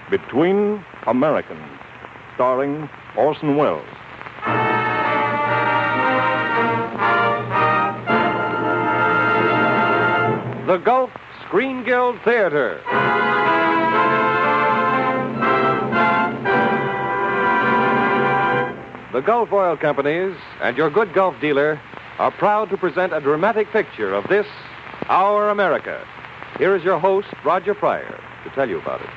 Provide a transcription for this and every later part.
Between Americans, starring Orson Welles. The Gulf Screen Guild Theater. The Gulf Oil Companies and your good Gulf dealer are proud to present a dramatic picture of this, our America. Here is your host, Roger Pryor, to tell you about it.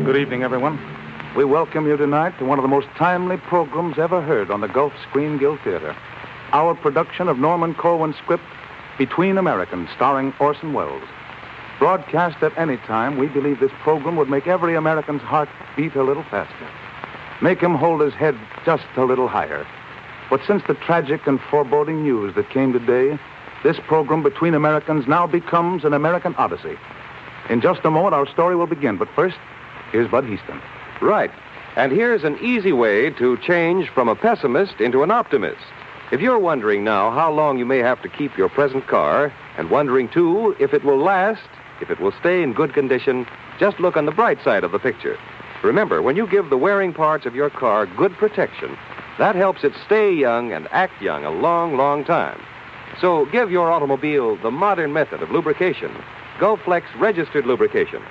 Good evening, everyone. We welcome you tonight to one of the most timely programs ever heard on the Gulf Screen Guild Theater. Our production of Norman Corwin's script, Between Americans, starring Orson Welles. Broadcast at any time, we believe this program would make every American's heart beat a little faster. Make him hold his head just a little higher. But since the tragic and foreboding news that came today, this program, Between Americans, now becomes an American odyssey. In just a moment, our story will begin. But first, here's Bud Heaston. Right. And here's an easy way to change from a pessimist into an optimist. If you're wondering now how long you may have to keep your present car, and wondering, too, if it will last, if it will stay in good condition, just look on the bright side of the picture. Remember, when you give the wearing parts of your car good protection, that helps it stay young and act young a long, long time. So give your automobile the modern method of lubrication, Gulflex registered lubrication.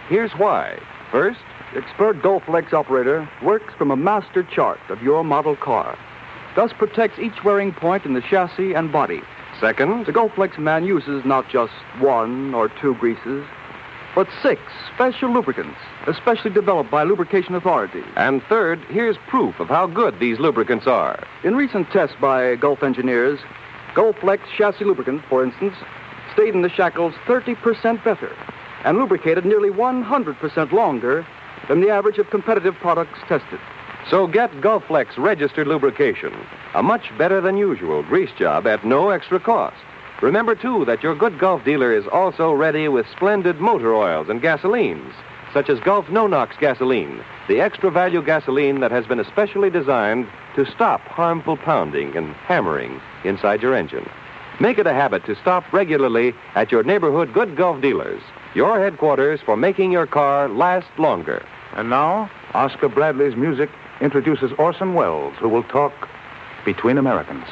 Here's why. First, the expert Gulflex operator works from a master chart of your model car, thus protects each wearing point in the chassis and body. second, The Gulflex man uses not just 1 or 2 greases, but 6 special lubricants, especially developed by lubrication authorities. and third, here's proof of how good these lubricants are. In recent tests by Gulf engineers, Gulflex chassis lubricant, for instance, stayed in the shackles 30% better and lubricated nearly 100% longer than the average of competitive products tested. So get Gulflex registered lubrication, a much better than usual grease job at no extra cost. Remember, too, that your good Gulf dealer is also ready with splendid motor oils and gasolines, such as Gulf No-Nox gasoline, the extra value gasoline that has been especially designed to stop harmful pounding and hammering inside your engine. Make it a habit to stop regularly at your neighborhood good Gulf dealers, your headquarters for making your car last longer. And now, Oscar Bradley's music introduces Orson Welles, who will talk Between Americans.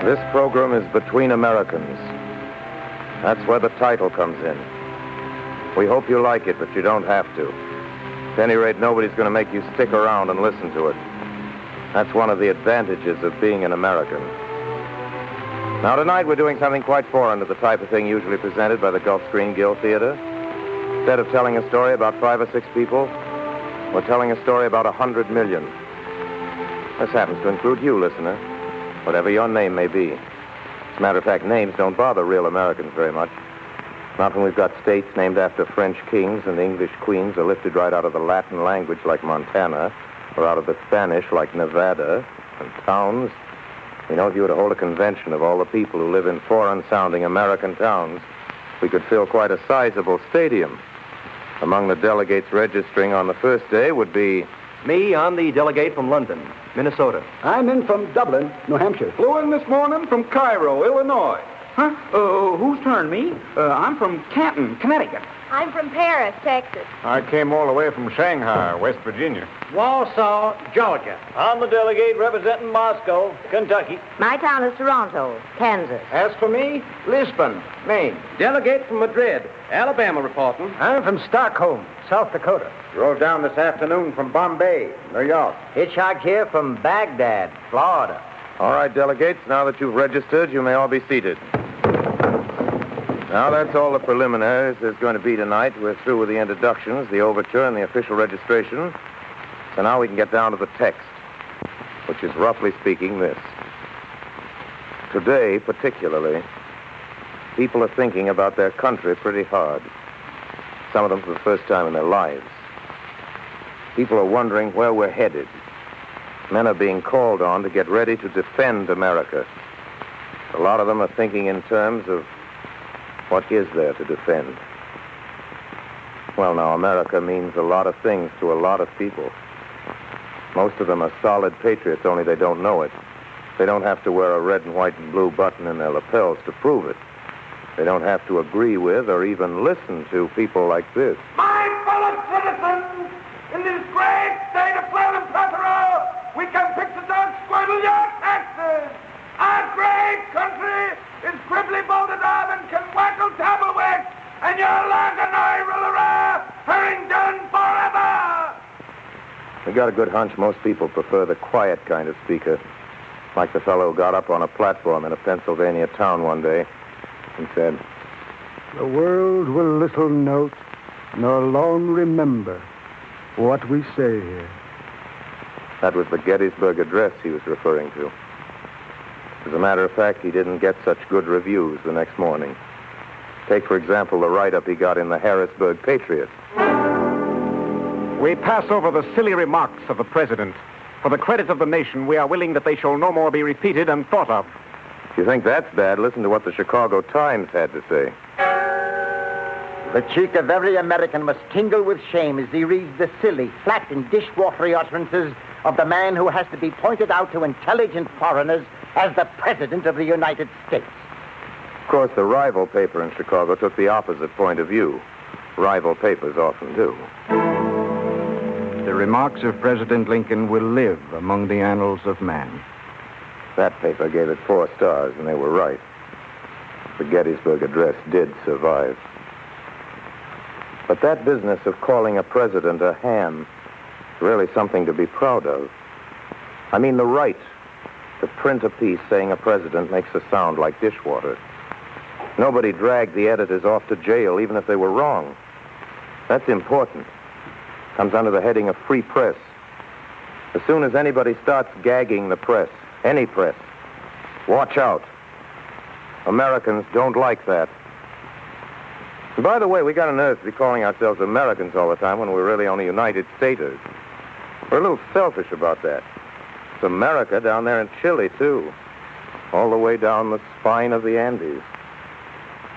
This program is Between Americans. That's where the title comes in. We hope you like it, but you don't have to. At any rate, nobody's going to make you stick around and listen to it. That's one of the advantages of being an American. Now, tonight we're doing something quite foreign to the type of thing usually presented by the Gulf Screen Guild Theater. Instead of telling a story about 5 or 6 people, we're telling a story about 100 million. This happens to include you, listener, whatever your name may be. As a matter of fact, names don't bother real Americans very much. Not when we've got states named after French kings and English queens are lifted right out of the Latin language like Montana, or out of the Spanish like Nevada, and towns. You know, if you were to hold a convention of all the people who live in foreign-sounding American towns, we could fill quite a sizable stadium. Among the delegates registering on the first day would be... Me, I'm the delegate from London, Minnesota. I'm in from Dublin, New Hampshire. Flew in this morning from Cairo, Illinois. Huh? Whose turn, me? I'm from Canton, Connecticut. I'm from Paris, Texas. I came all the way from Shanghai, West Virginia. Warsaw, Georgia. I'm the delegate representing Moscow, Kentucky. My town is Toronto, Kansas. As for me, Lisbon, Maine. Delegate from Madrid, Alabama reporting. I'm from Stockholm, South Dakota. Drove down this afternoon from Bombay, New York. Hitchhiked here from Baghdad, Florida. All right, delegates, now that you've registered, you may all be seated. Now, that's all the preliminaries there's going to be tonight. We're through with the introductions, the overture, and the official registration. So now we can get down to the text, which is, roughly speaking, this. Today, particularly, people are thinking about their country pretty hard. Some of them for the first time in their lives. People are wondering where we're headed. Men are being called on to get ready to defend America. A lot of them are thinking in terms of what is there to defend. Well, now, America means a lot of things to a lot of people. Most of them are solid patriots, only they don't know it. They don't have to wear a red and white and blue button in their lapels to prove it. They don't have to agree with or even listen to people like this. My fellow citizens, in this great state of Cleveland plethora, we can fix it down, squirtle your taxes. Our great country is cribbly bolted arm and can wackle tabblewick, and your land and I rilla Harrington forever. We got a good hunch most people prefer the quiet kind of speaker. Like the fellow who got up on a platform in a Pennsylvania town one day and said, "The world will little note nor long remember what we say here." That was the Gettysburg Address he was referring to. As a matter of fact, he didn't get such good reviews the next morning. Take, for example, the write-up he got in the Harrisburg Patriot. We pass over the silly remarks of the president. For the credit of the nation, we are willing that they shall no more be repeated and thought of. If you think that's bad, listen to what the Chicago Times had to say. The cheek of every American must tingle with shame as he reads the silly, flat, and dishwatery utterances of the man who has to be pointed out to intelligent foreigners as the President of the United States. Of course, the rival paper in Chicago took the opposite point of view. Rival papers often do. The remarks of President Lincoln will live among the annals of man. That paper gave it 4 stars, and they were right. The Gettysburg Address did survive. But that business of calling a president a ham is really something to be proud of. I mean, the right to print a piece saying a president makes us sound like dishwater. Nobody dragged the editors off to jail, even if they were wrong. That's important. Comes under the heading of free press. As soon as anybody starts gagging the press, any press, watch out. Americans don't like that. And by the way, we got a nerve to be calling ourselves Americans all the time when we're really only United Staters. We're a little selfish about that. It's America down there in Chile, too. All the way down the spine of the Andes.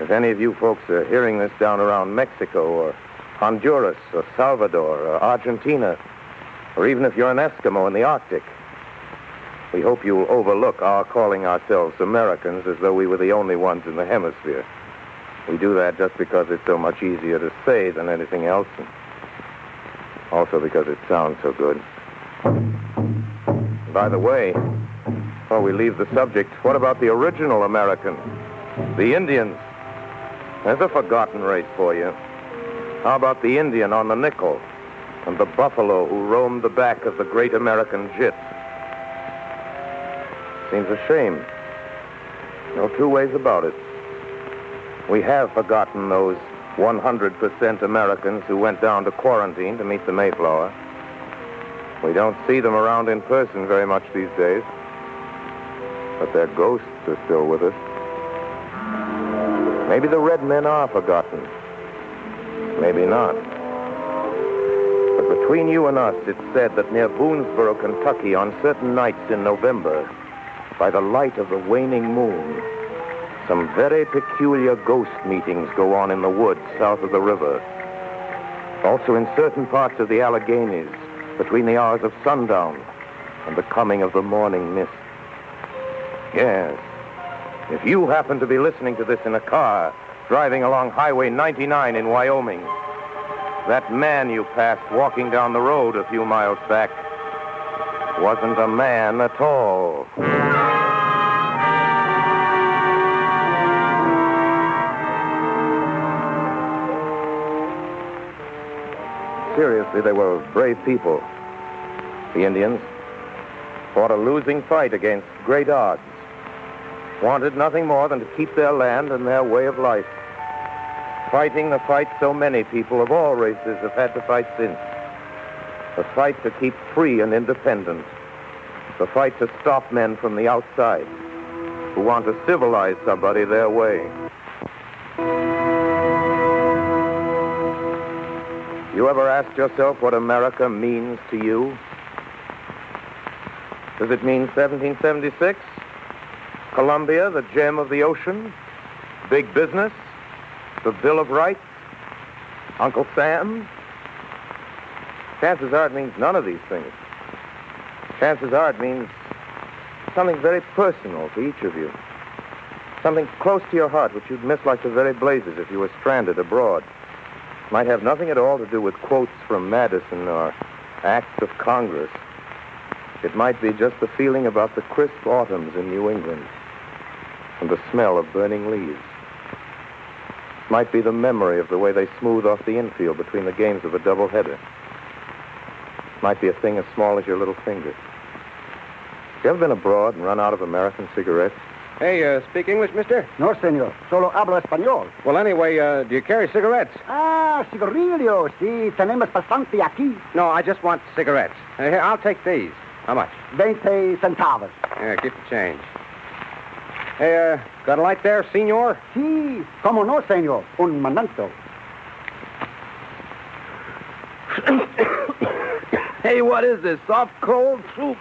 If any of you folks are hearing this down around Mexico or Honduras or Salvador or Argentina, or even if you're an Eskimo in the Arctic, we hope you'll overlook our calling ourselves Americans as though we were the only ones in the hemisphere. We do that just because it's so much easier to say than anything else, and also because it sounds so good. By the way, before we leave the subject, what about the original Americans? The Indians? There's a forgotten race for you. How about the Indian on the nickel and the buffalo who roamed the back of the great American jit? Seems a shame. No 2 ways about it. We have forgotten those 100% Americans who went down to quarantine to meet the Mayflower. We don't see them around in person very much these days, but their ghosts are still with us. Maybe the red men are forgotten. Maybe not. But between you and us, it's said that near Boonesboro, Kentucky, on certain nights in November, by the light of the waning moon, some very peculiar ghost meetings go on in the woods south of the river. Also in certain parts of the Alleghenies, between the hours of sundown and the coming of the morning mist. Yes. If you happen to be listening to this in a car, driving along Highway 99 in Wyoming, that man you passed walking down the road a few miles back wasn't a man at all. Seriously, they were brave people. The Indians fought a losing fight against great odds. Wanted nothing more than to keep their land and their way of life. Fighting the fight so many people of all races have had to fight since. The fight to keep free and independent. The fight to stop men from the outside who want to civilize somebody their way. You ever asked yourself what America means to you? Does it mean 1776? Columbia, the gem of the ocean? Big business? The Bill of Rights? Uncle Sam? Chances are it means none of these things. Chances are it means something very personal to each of you. Something close to your heart which you'd miss like the very blazes if you were stranded abroad. Might have nothing at all to do with quotes from Madison or acts of Congress. It might be just the feeling about the crisp autumns in New England and the smell of burning leaves. It might be the memory of the way they smooth off the infield between the games of a doubleheader. It might be a thing as small as your little finger. You ever been abroad and run out of American cigarettes? Hey, speak English, mister? No, senor. Solo hablo español. Well, anyway, do you carry cigarettes? Ah, cigarrillos. Sí, tenemos bastante aquí. No, I just want cigarettes. Here, I'll take these. How much? 20 centavos. Yeah, keep the change. Hey, got a light there, senor? Sí, como no, senor. Un momento. Hey, what is this? Soft, cold soup?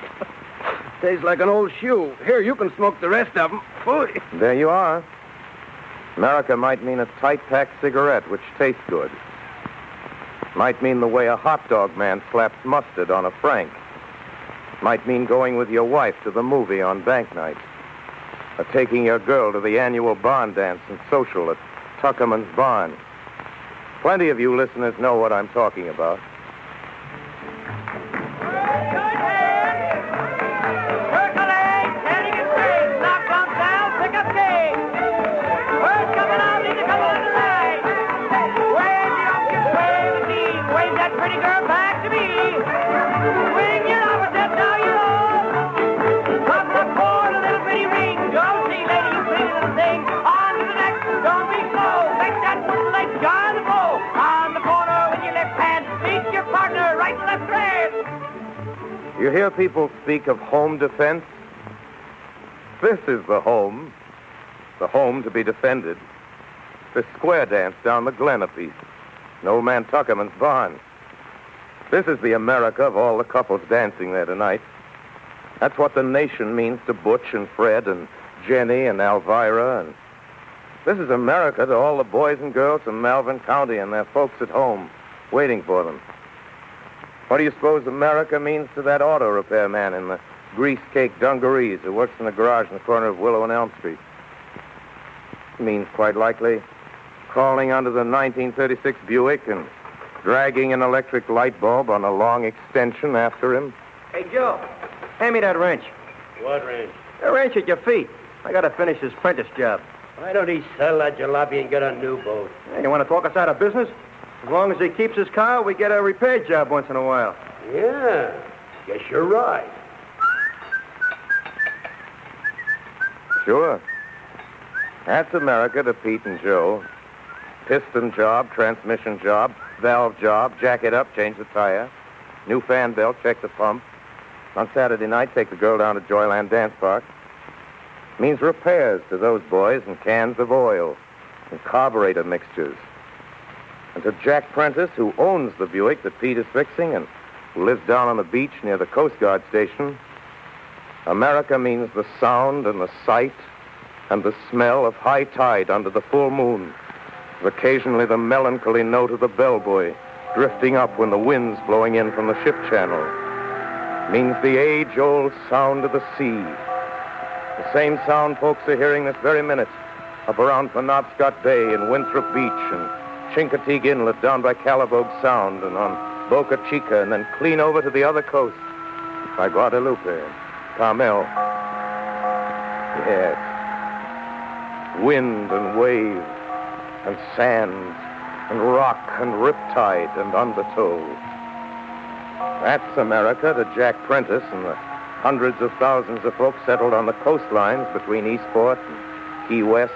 Tastes like an old shoe. Here, you can smoke the rest of them. Phooey. There you are. America might mean a tight-packed cigarette, which tastes good. Might mean the way a hot dog man slaps mustard on a Frank. Might mean going with your wife to the movie on bank night. Or taking your girl to the annual barn dance and social at Tuckerman's Barn. Plenty of you listeners know what I'm talking about. You hear people speak of home defense? This is the home to be defended. This square dance down the Glen a piece, in old man Tuckerman's barn. This is the America of all the couples dancing there tonight. That's what the nation means to Butch and Fred and Jenny and Elvira. And this is America to all the boys and girls from Malvern County and their folks at home waiting for them. What do you suppose America means to that auto repair man in the grease-caked dungarees who works in the garage in the corner of Willow and Elm Street? It means, quite likely, crawling under the 1936 Buick and dragging an electric light bulb on a long extension after him. Hey, Joe, hand me that wrench. What wrench? The wrench at your feet. I got to finish this apprentice job. Why don't he sell that jalopy and get a new boat? Hey, you want to talk us out of business? As long as he keeps his car, we get a repair job once in a while. Yeah, guess you're right. Sure. That's America to Pete and Joe. Piston job, transmission job, valve job, jack it up, change the tire. New fan belt, check the pump. On Saturday night, take the girl down to Joyland Dance Park. Means repairs to those boys and cans of oil and carburetor mixtures. And to Jack Prentice, who owns the Buick that Pete is fixing and who lives down on the beach near the Coast Guard station, America means the sound and the sight and the smell of high tide under the full moon, with occasionally the melancholy note of the bellboy drifting up when the wind's blowing in from the ship channel. Means the age-old sound of the sea. The same sound folks are hearing this very minute up around Penobscot Bay and Winthrop Beach and Chincoteague Inlet down by Calabogue Sound and on Boca Chica and then clean over to the other coast by Guadalupe and Carmel. Yes. Wind and wave and sand and rock and riptide and undertow. That's America to Jack Prentice and the hundreds of thousands of folks settled on the coastlines between Eastport and Key West,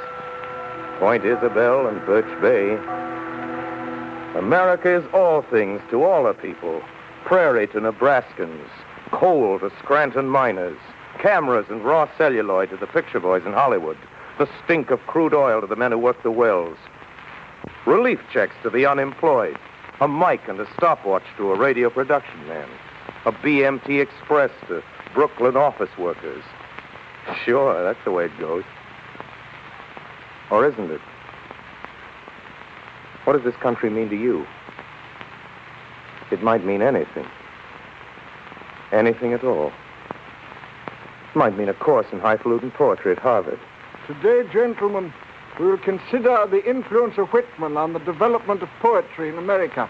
Point Isabel and Birch Bay. America is all things to all the people. Prairie to Nebraskans, coal to Scranton miners, cameras and raw celluloid to the picture boys in Hollywood, The stink of crude oil to the men who work the wells. Relief checks to the unemployed. A mic and a stopwatch to a radio production man. A BMT Express to Brooklyn office workers. Sure, that's the way it goes. Or isn't it? What does this country mean to you? It might mean anything. Anything at all. It might mean a course in highfalutin poetry at Harvard. Today, gentlemen, we will consider the influence of Whitman on the development of poetry in America.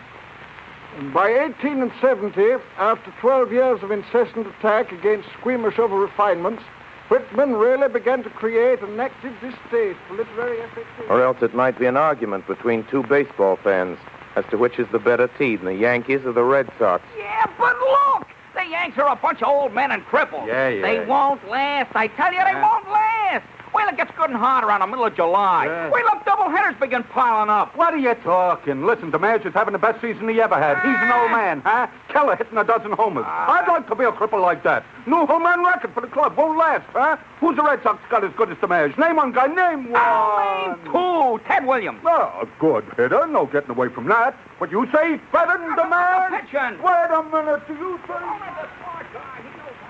And by 1870, after 12 years of incessant attack against squeamish over-refinements, Whitman really began to create an active distaste for literary affectation. Or else it might be an argument between two baseball fans as to which is the better team, the Yankees or the Red Sox. Yeah, but look! The Yanks are a bunch of old men and cripples. Yeah. They won't last. I tell you, they won't last. Well, it gets good and hot around the middle of July. Yeah. Wait till doubleheaders begin piling up. What are you talking? Listen, DeMash is having the best season he ever had. He's an old man, huh? Keller hitting a dozen homers. I'd like to be a cripple like that. New home run record for the club. Won't last, huh? Who's the Red Sox got as good as DeMash? Name one guy. Name one. Name two. Ted Williams. Oh, a good hitter. No getting away from that. What you say? Better than DeMash? Pitching. Wait a minute. Do you say?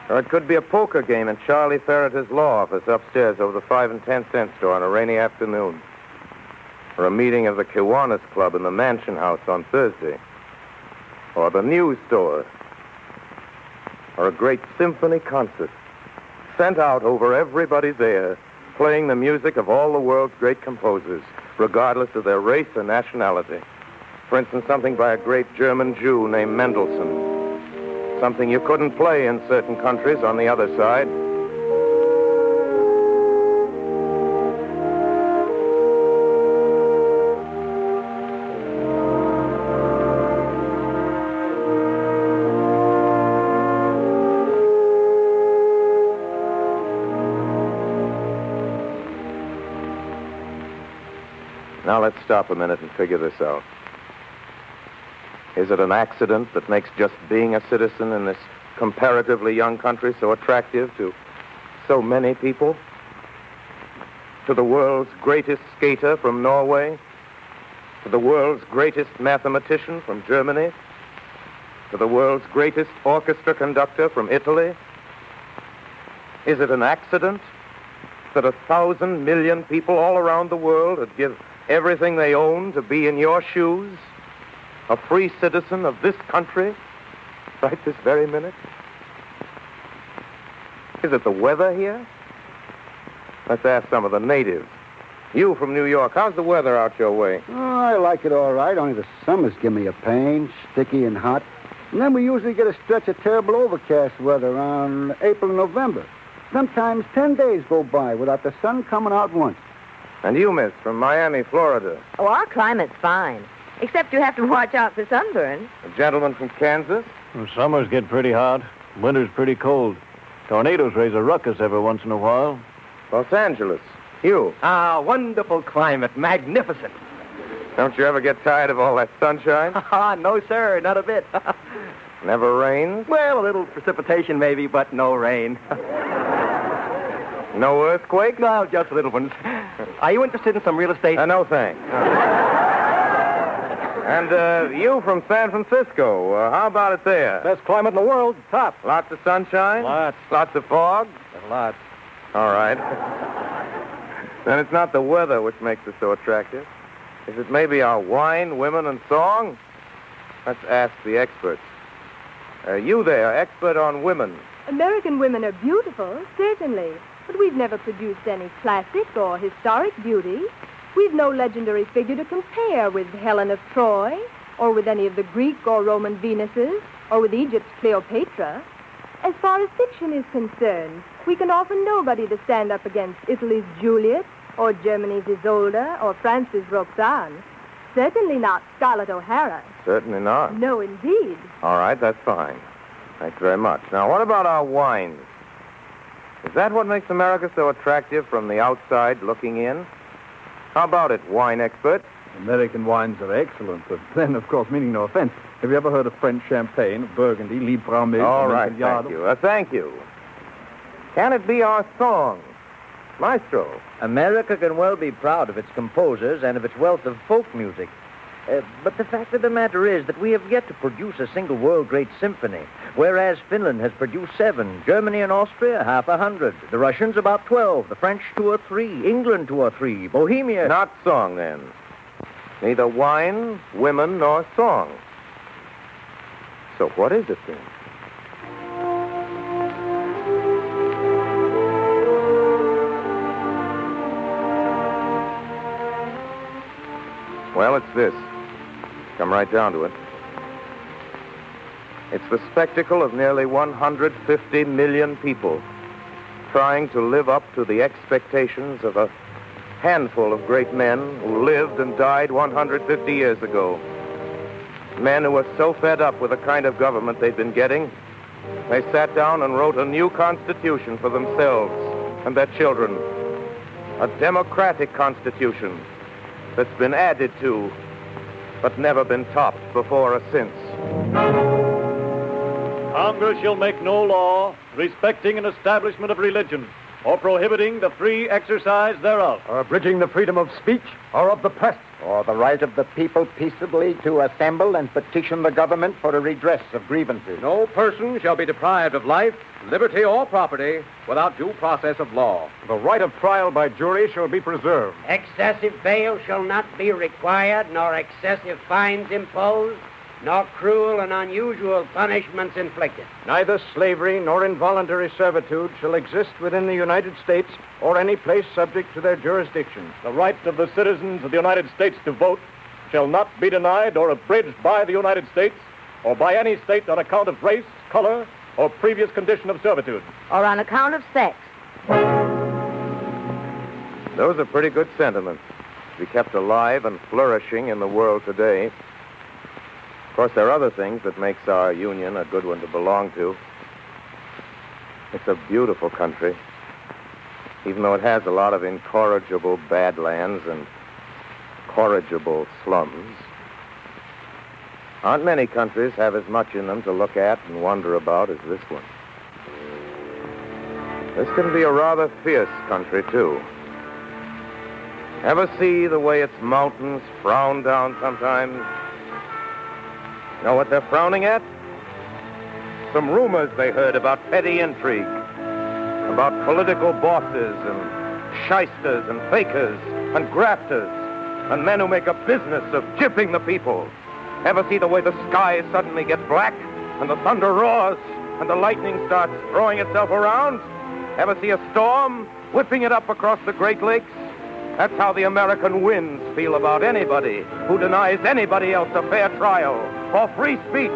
Or it could be a poker game in Charlie Ferreter's law office upstairs over the 5 and 10 cent store on a rainy afternoon. Or a meeting of the Kiwanis Club in the Mansion House on Thursday. Or the news store. Or a great symphony concert sent out over everybody's air, playing the music of all the world's great composers, regardless of their race or nationality. For instance, something by a great German Jew named Mendelssohn. Something you couldn't play in certain countries on the other side. Now let's stop a minute and figure this out. Is it an accident that makes just being a citizen in this comparatively young country so attractive to so many people? To the world's greatest skater from Norway? To the world's greatest mathematician from Germany? To the world's greatest orchestra conductor from Italy? Is it an accident that 1,000 million people all around the world would give everything they own to be in your shoes? A free citizen of this country, right this very minute? Is it the weather here? Let's ask some of the natives. You from New York, how's the weather out your way? Oh, I like it all right, only the summers give me a pain, sticky and hot. And then we usually get a stretch of terrible overcast weather around April and November. Sometimes 10 days go by without the sun coming out once. And you, miss, from Miami, Florida. Oh, our climate's fine. Except you have to watch out for sunburn. A gentleman from Kansas? Well, summers get pretty hot. Winter's pretty cold. Tornadoes raise a ruckus every once in a while. Los Angeles. You? Ah, wonderful climate. Magnificent. Don't you ever get tired of all that sunshine? No, sir. Not a bit. Never rains? Well, a little precipitation maybe, but no rain. No earthquake? No, just little ones. Are you interested in some real estate? No, thanks. And you from San Francisco, how about it there? Best climate in the world, top. Lots of sunshine? Lots. Lots of fog? Lots. All right. Then it's not the weather which makes it so attractive. Is it maybe our wine, women, and song? Let's ask the experts. You there, expert on women. American women are beautiful, certainly. But we've never produced any classic or historic beauty. We've no legendary figure to compare with Helen of Troy, or with any of the Greek or Roman Venuses, or with Egypt's Cleopatra. As far as fiction is concerned, we can offer nobody to stand up against Italy's Juliet, or Germany's Isolde, or France's Roxane. Certainly not Scarlett O'Hara. Certainly not. No, indeed. All right, that's fine. Thanks very much. Now, what about our wines? Is that what makes America so attractive from the outside looking in? How about it, wine expert? American wines are excellent, but then, of course, meaning no offense, have you ever heard of French champagne, Burgundy, Liebfraumilch? All right, thank you. Thank you. Can it be our song? Maestro. America can well be proud of its composers and of its wealth of folk music. But the fact of the matter is that we have yet to produce a single world-great symphony, whereas Finland has produced 7, Germany and Austria half 100, the Russians about 12, the French 2 or 3, England 2 or 3, Bohemia... Not song, then. Neither wine, women, nor song. So what is it, then? Well, it's this. Come right down to it. It's the spectacle of nearly 150 million people trying to live up to the expectations of a handful of great men who lived and died 150 years ago. Men who were so fed up with the kind of government they'd been getting, they sat down and wrote a new constitution for themselves and their children. A democratic constitution that's been added to, but never been topped before or since. Congress shall make no law respecting an establishment of religion or prohibiting the free exercise thereof. Or abridging the freedom of speech or of the press. Or the right of the people peaceably to assemble and petition the government for a redress of grievances. No person shall be deprived of life, liberty, or property without due process of law. The right of trial by jury shall be preserved. Excessive bail shall not be required, nor excessive fines imposed, nor cruel and unusual punishments inflicted. Neither slavery nor involuntary servitude shall exist within the United States or any place subject to their jurisdiction. The right of the citizens of the United States to vote shall not be denied or abridged by the United States or by any state on account of race, color, or previous condition of servitude. Or on account of sex. Those are pretty good sentiments to be kept alive and flourishing in the world today. Of course, there are other things that makes our union a good one to belong to. It's a beautiful country, even though it has a lot of incorrigible badlands and corrigible slums. Aren't many countries have as much in them to look at and wonder about as this one. This can be a rather fierce country, too. Ever see the way its mountains frown down sometimes? Know what they're frowning at? Some rumors they heard about petty intrigue, about political bosses and shysters and fakers and grafters and men who make a business of gypping the people. Ever see the way the sky suddenly gets black and the thunder roars and the lightning starts throwing itself around? Ever see a storm whipping it up across the Great Lakes? That's how the American winds feel about anybody who denies anybody else a fair trial, or free speech,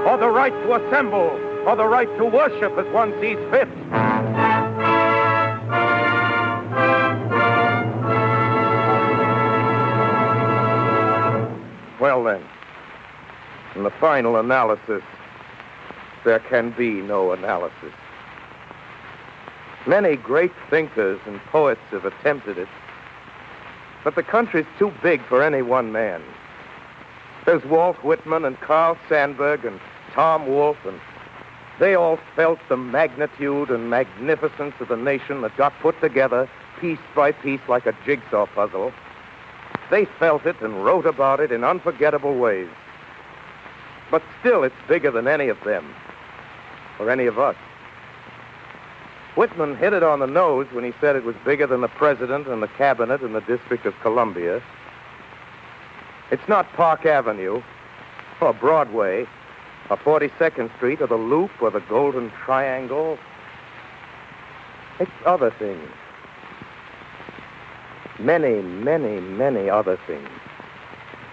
or the right to assemble, or the right to worship as one sees fit. Well, then, in the final analysis, there can be no analysis. Many great thinkers and poets have attempted it, but the country's too big for any one man. There's Walt Whitman and Carl Sandburg and Tom Wolfe, and they all felt the magnitude and magnificence of the nation that got put together piece by piece like a jigsaw puzzle. They felt it and wrote about it in unforgettable ways. But still, it's bigger than any of them, or any of us. Whitman hit it on the nose when he said it was bigger than the president and the cabinet and the District of Columbia. It's not Park Avenue, or Broadway, or 42nd Street, or the Loop, or the Golden Triangle. It's other things. Many, many, many other things.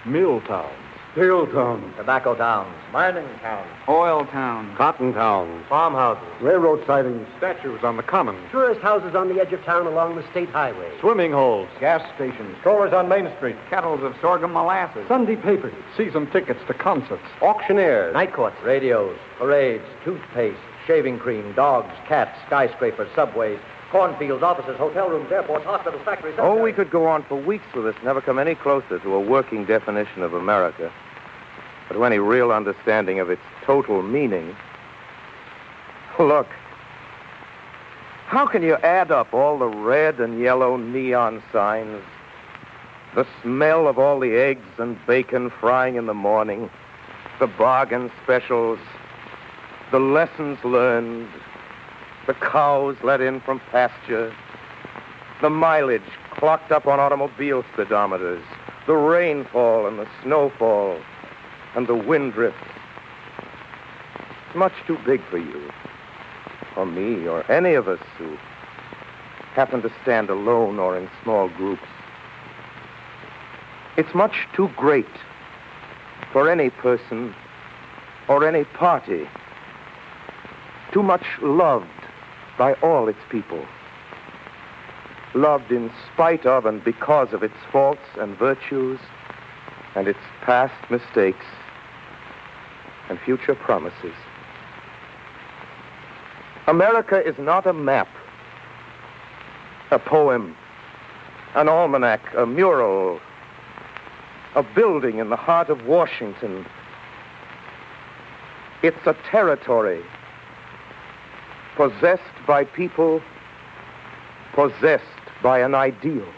Mill towns. Steel towns. Tobacco towns. Mining towns. Oil town. Cotton towns. Farmhouses. Railroad sidings. Statues on the common. Tourist houses on the edge of town along the state highway. Swimming holes. Gas stations. Strollers on Main Street. Kettles of sorghum molasses. Sunday papers. Season tickets to concerts. Auctioneers. Night courts. Radios. Parades. Toothpaste. Shaving cream. Dogs. Cats. Skyscrapers. Subways. Cornfields, offices, hotel rooms, airports, hospitals, factories... Oh, we could go on for weeks with this, never come any closer to a working definition of America, or to any real understanding of its total meaning. Look, How can you add up all the red and yellow neon signs, the smell of all the eggs and bacon frying in the morning, the bargain specials, the lessons learned, the cows let in from pasture, the mileage clocked up on automobile speedometers, the rainfall and the snowfall, and the wind drifts? It's much too big for you, or me, or any of us who happen to stand alone or in small groups. It's much too great for any person or any party. Too much loved by all its people. Loved in spite of and because of its faults and virtues and its past mistakes and future promises. America is not a map, a poem, an almanac, a mural, a building in the heart of Washington. It's a territory possessed by people, possessed by an ideal.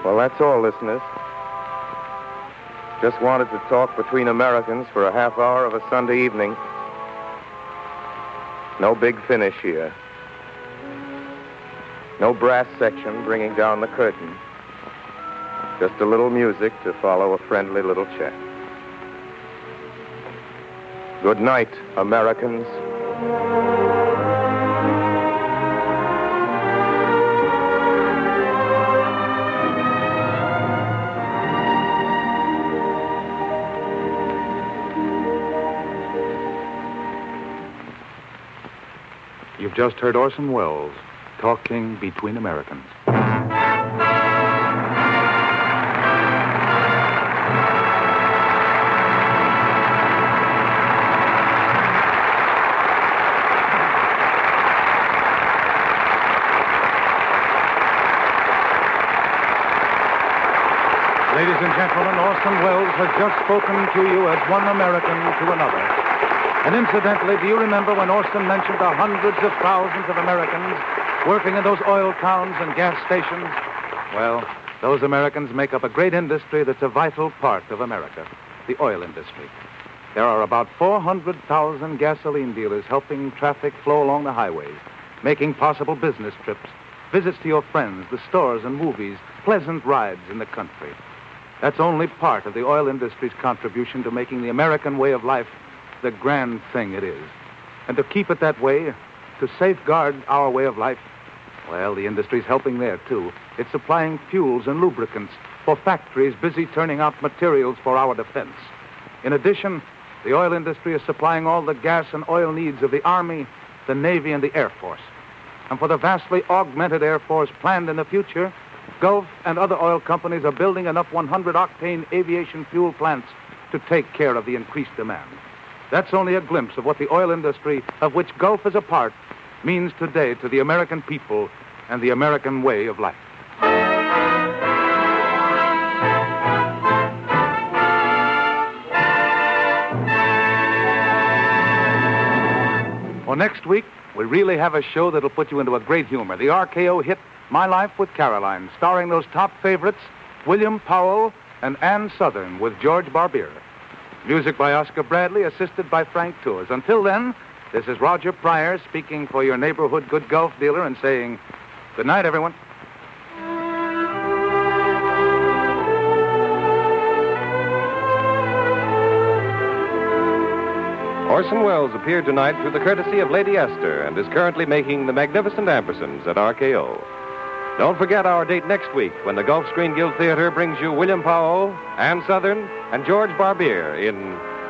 Well, that's all, listeners. Just wanted to talk between Americans for a half hour of a Sunday evening. No big finish here. No brass section bringing down the curtain. Just a little music to follow a friendly little chat. Good night, Americans. You've just heard Orson Welles talking between Americans. Ladies and gentlemen, Orson Welles has just spoken to you as one American to another. And incidentally, do you remember when Orson mentioned the hundreds of thousands of Americans working in those oil towns and gas stations? Well, those Americans make up a great industry that's a vital part of America, the oil industry. There are about 400,000 gasoline dealers helping traffic flow along the highways, making possible business trips, visits to your friends, the stores and movies, pleasant rides in the country. That's only part of the oil industry's contribution to making the American way of life the grand thing it is. And to keep it that way, to safeguard our way of life, well, the industry's helping there, too. It's supplying fuels and lubricants for factories busy turning out materials for our defense. In addition, the oil industry is supplying all the gas and oil needs of the Army, the Navy, and the Air Force. And for the vastly augmented Air Force planned in the future, Gulf and other oil companies are building enough 100-octane aviation fuel plants to take care of the increased demand. That's only a glimpse of what the oil industry, of which Gulf is a part, means today to the American people and the American way of life. Well, next week, we really have a show that'll put you into a great humor. The RKO hit My Life with Caroline, starring those top favorites, William Powell and Ann Sothern, with George Barbier. Music by Oscar Bradley, assisted by Frank Tours. Until then, this is Roger Pryor speaking for your neighborhood good Gulf dealer and saying, good night, everyone. Orson Welles appeared tonight through the courtesy of Lady Esther and is currently making the magnificent Ambersons at RKO. Don't forget our date next week when the Gulf Screen Guild Theater brings you William Powell, Ann Sothern, and George Barbier in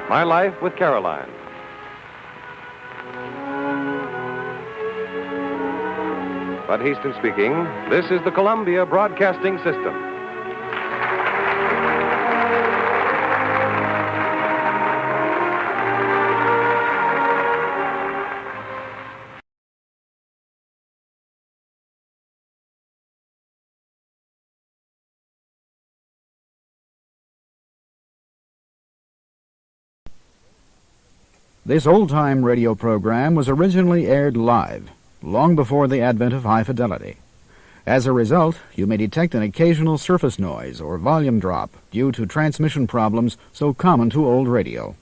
My Life with Caroline. Bud Heaston speaking. This is the Columbia Broadcasting System. This old-time radio program was originally aired live, long before the advent of high fidelity. As a result, you may detect an occasional surface noise or volume drop due to transmission problems so common to old radio.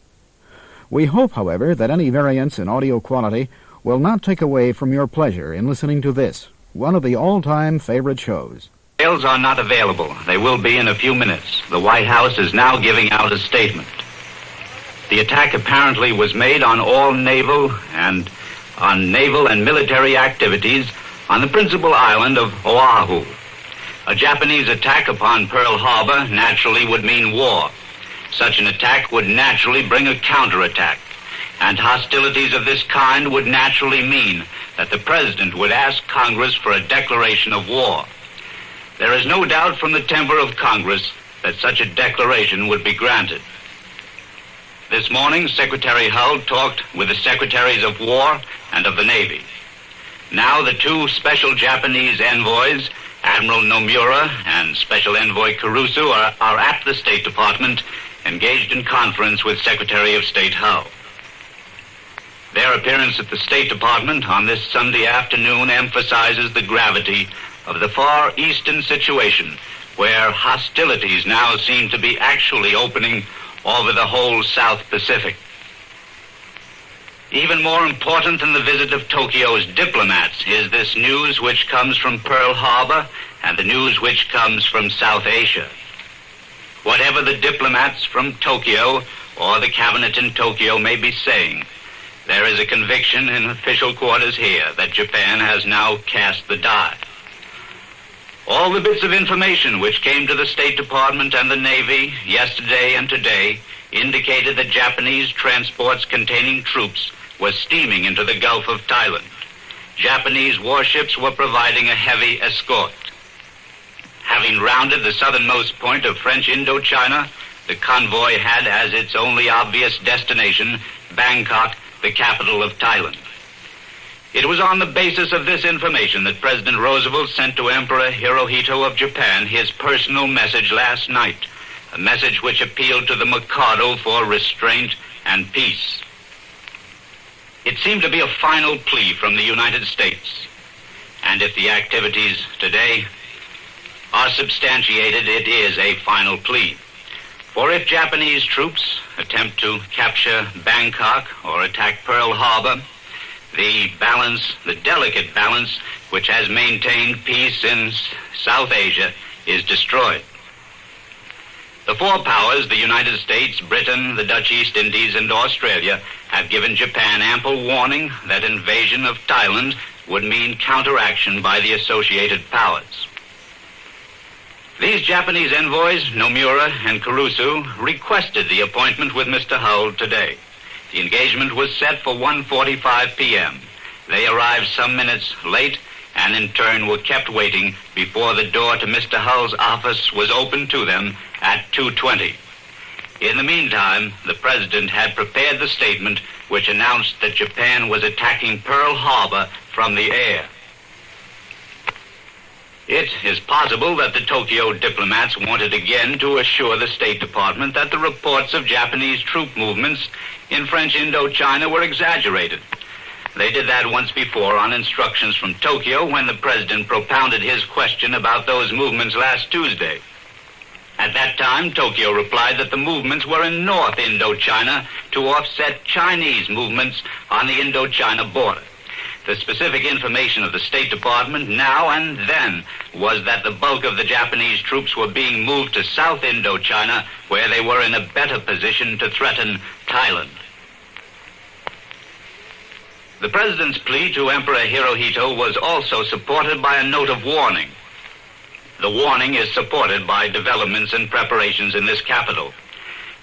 We hope, however, that any variance in audio quality will not take away from your pleasure in listening to this, one of the all-time favorite shows. Details are not available. They will be in a few minutes. The White House is now giving out a statement. The attack apparently was made on all naval and military activities on the principal island of Oahu. A Japanese attack upon Pearl Harbor naturally would mean war. Such an attack would naturally bring a counterattack, and hostilities of this kind would naturally mean that the President would ask Congress for a declaration of war. There is no doubt from the temper of Congress that such a declaration would be granted. This morning, Secretary Hull talked with the Secretaries of War and of the Navy. Now the two special Japanese envoys, Admiral Nomura and Special Envoy Kurusu, are at the State Department, engaged in conference with Secretary of State Hull. Their appearance at the State Department on this Sunday afternoon emphasizes the gravity of the Far Eastern situation, where hostilities now seem to be actually opening over the whole South Pacific. Even more important than the visit of Tokyo's diplomats is this news which comes from Pearl Harbor and the news which comes from South Asia. Whatever the diplomats from Tokyo or the cabinet in Tokyo may be saying, there is a conviction in official quarters here that Japan has now cast the die. All the bits of information which came to the State Department and the Navy yesterday and today indicated that Japanese transports containing troops were steaming into the Gulf of Thailand. Japanese warships were providing a heavy escort. Having rounded the southernmost point of French Indochina, the convoy had as its only obvious destination Bangkok, the capital of Thailand. It was on the basis of this information that President Roosevelt sent to Emperor Hirohito of Japan his personal message last night, a message which appealed to the Mikado for restraint and peace. It seemed to be a final plea from the United States, and if the activities today are substantiated, it is a final plea. For if Japanese troops attempt to capture Bangkok or attack Pearl Harbor, the delicate balance which has maintained peace in South Asia is destroyed. The four powers, the United States, Britain, the Dutch East Indies, and Australia, have given Japan ample warning that invasion of Thailand would mean counteraction by the associated powers. These Japanese envoys, Nomura and Kurusu, requested the appointment with Mr. Hull today. The engagement was set for 1:45 p.m. They arrived some minutes late and in turn were kept waiting before the door to Mr. Hull's office was opened to them at 2:20. In the meantime, the President had prepared the statement which announced that Japan was attacking Pearl Harbor from the air. It is possible that the Tokyo diplomats wanted again to assure the State Department that the reports of Japanese troop movements in French Indochina were exaggerated. They did that once before on instructions from Tokyo when the President propounded his question about those movements last Tuesday. At that time, Tokyo replied that the movements were in North Indochina to offset Chinese movements on the Indochina border. The specific information of the State Department now and then was that the bulk of the Japanese troops were being moved to South Indochina, where they were in a better position to threaten Thailand. The President's plea to Emperor Hirohito was also supported by a note of warning. The warning is supported by developments and preparations in this capital.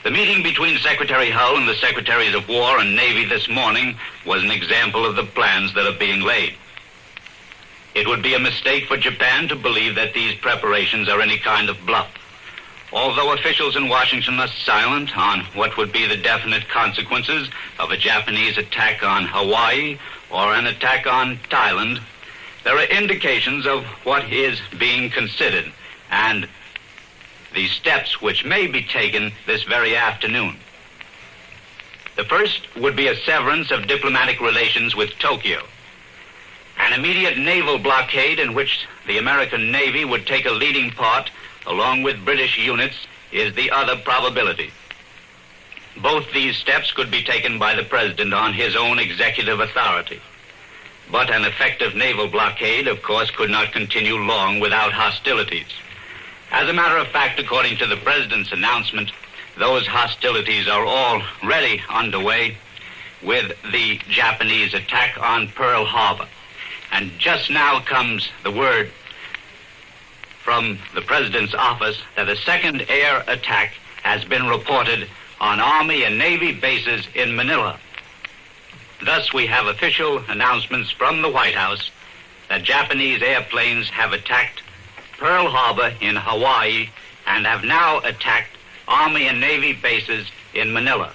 The meeting between Secretary Hull and the Secretaries of War and Navy this morning was an example of the plans that are being laid. It would be a mistake for Japan to believe that these preparations are any kind of bluff. Although officials in Washington are silent on what would be the definite consequences of a Japanese attack on Hawaii or an attack on Thailand, there are indications of what is being considered and the steps which may be taken this very afternoon. The first would be a severance of diplomatic relations with Tokyo. An immediate naval blockade in which the American Navy would take a leading part along with British units is the other probability. Both these steps could be taken by the President on his own executive authority. But an effective naval blockade, of course, could not continue long without hostilities. As a matter of fact, according to the President's announcement, those hostilities are already underway with the Japanese attack on Pearl Harbor. And just now comes the word from the President's office that a second air attack has been reported on Army and Navy bases in Manila. Thus, we have official announcements from the White House that Japanese airplanes have attacked Pearl Harbor in Hawaii and have now attacked Army and Navy bases in Manila.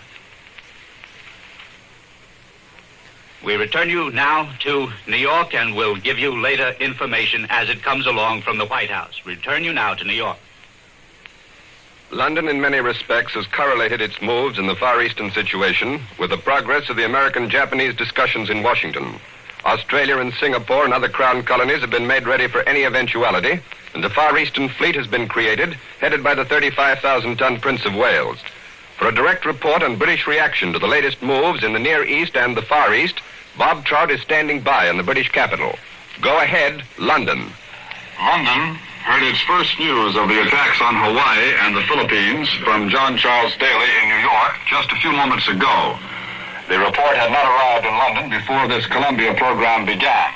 We return you now to New York and will give you later information as it comes along from the White House. Return you now to New York. London, in many respects, has correlated its moves in the Far Eastern situation with the progress of the American-Japanese discussions in Washington. Australia and Singapore and other Crown colonies have been made ready for any eventuality, and the Far Eastern Fleet has been created, headed by the 35,000-ton Prince of Wales. For a direct report on British reaction to the latest moves in the Near East and the Far East, Bob Trout is standing by in the British capital. Go ahead, London. London heard its first news of the attacks on Hawaii and the Philippines from John Charles Daly in New York just a few moments ago. The report had not arrived in London before this Columbia program began.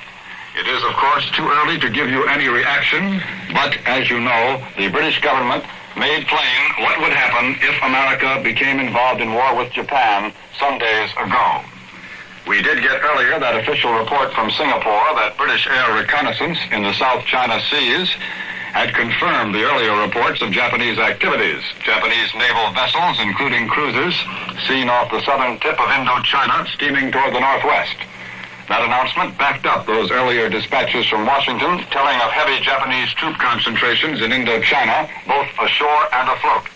It is, of course, too early to give you any reaction, but as you know, the British government made plain what would happen if America became involved in war with Japan some days ago. We did get earlier that official report from Singapore that British air reconnaissance in the South China Seas had confirmed the earlier reports of Japanese activities. Japanese naval vessels, including cruisers, seen off the southern tip of Indochina, steaming toward the northwest. That announcement backed up those earlier dispatches from Washington telling of heavy Japanese troop concentrations in Indochina, both ashore and afloat.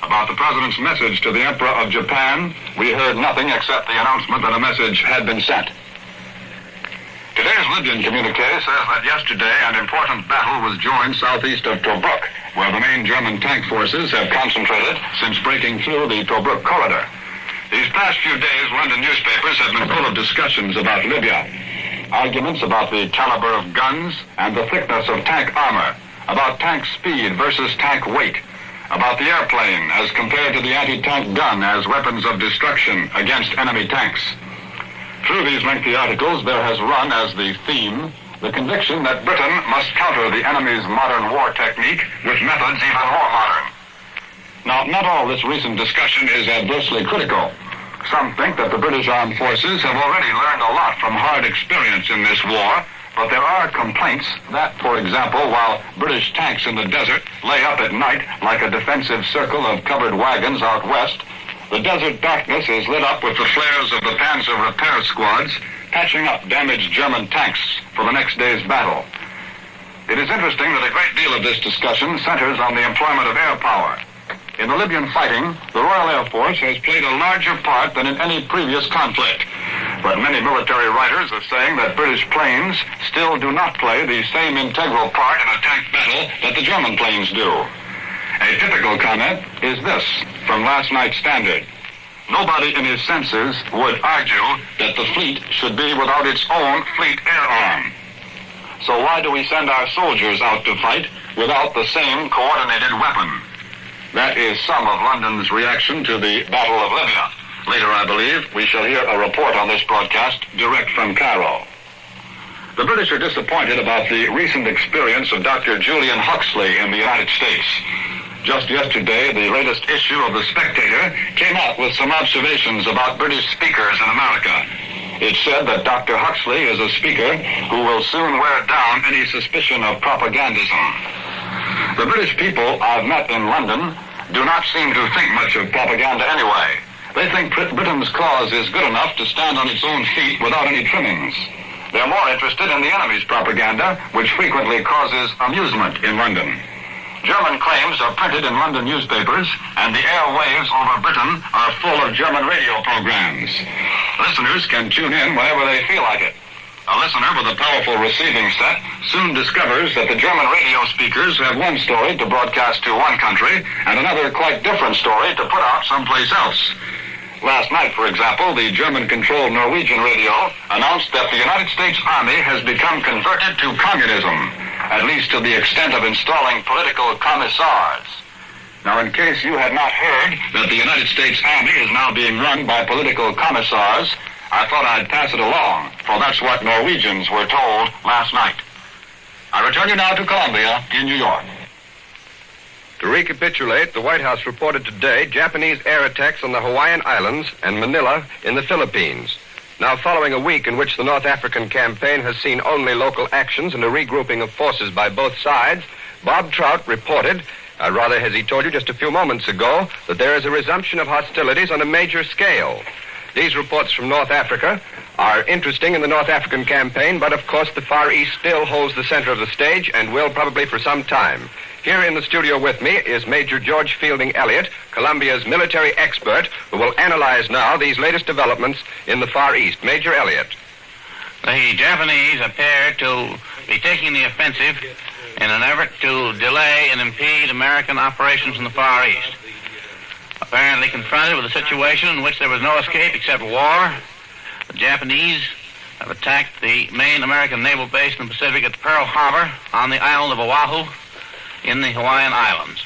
About the President's message to the Emperor of Japan, we heard nothing except the announcement that a message had been sent. Today's Libyan communique says that yesterday an important battle was joined southeast of Tobruk, where the main German tank forces have concentrated since breaking through the Tobruk corridor. These past few days, London newspapers have been full of discussions about Libya. Arguments about the caliber of guns and the thickness of tank armor, about tank speed versus tank weight, about the airplane as compared to the anti-tank gun as weapons of destruction against enemy tanks. Through these lengthy articles, there has run as the theme the conviction that Britain must counter the enemy's modern war technique with methods even more modern. Now, not all this recent discussion is adversely critical. Some think that the British armed forces have already learned a lot from hard experience in this war, but there are complaints that, for example, while British tanks in the desert lay up at night like a defensive circle of covered wagons out west, the desert darkness is lit up with the flares of the Panzer repair squads patching up damaged German tanks for the next day's battle. It is interesting that a great deal of this discussion centers on the employment of air power. In the Libyan fighting, the Royal Air Force has played a larger part than in any previous conflict. But many military writers are saying that British planes still do not play the same integral part in a tank battle that the German planes do. A typical comment is this from last night's Standard. Nobody in his senses would argue that the fleet should be without its own fleet air arm. So why do we send our soldiers out to fight without the same coordinated weapon? That is some of London's reaction to the Battle of Libya. Later, I believe, we shall hear a report on this broadcast direct from Cairo. The British are disappointed about the recent experience of Dr. Julian Huxley in the United States. Just yesterday, the latest issue of The Spectator came out with some observations about British speakers in America. It said that Dr. Huxley is a speaker who will soon wear down any suspicion of propagandism. The British people I've met in London do not seem to think much of propaganda anyway. They think Britain's cause is good enough to stand on its own feet without any trimmings. They're more interested in the enemy's propaganda, which frequently causes amusement in London. German claims are printed in London newspapers, and the airwaves over Britain are full of German radio programs. Listeners can tune in whenever they feel like it. A listener with a powerful receiving set soon discovers that the German radio speakers have one story to broadcast to one country and another quite different story to put out someplace else. Last night, for example, the German-controlled Norwegian radio announced that the United States Army has become converted to communism, at least to the extent of installing political commissars. Now, in case you had not heard that the United States Army is now being run by political commissars, I thought I'd pass it along, for that's what Norwegians were told last night. I return you now to Columbia in New York. To recapitulate, the White House reported today Japanese air attacks on the Hawaiian Islands and Manila in the Philippines. Now, following a week in which the North African campaign has seen only local actions and a regrouping of forces by both sides, Bob Trout reported, rather as he told you just a few moments ago, that there is a resumption of hostilities on a major scale. These reports from North Africa are interesting in the North African campaign, but of course the Far East still holds the center of the stage and will probably for some time. Here in the studio with me is Major George Fielding Elliott, Columbia's military expert, who will analyze now these latest developments in the Far East. Major Elliott. The Japanese appear to be taking the offensive in an effort to delay and impede American operations in the Far East. Apparently confronted with a situation in which there was no escape except war, the Japanese have attacked the main American naval base in the Pacific at Pearl Harbor on the island of Oahu in the Hawaiian Islands.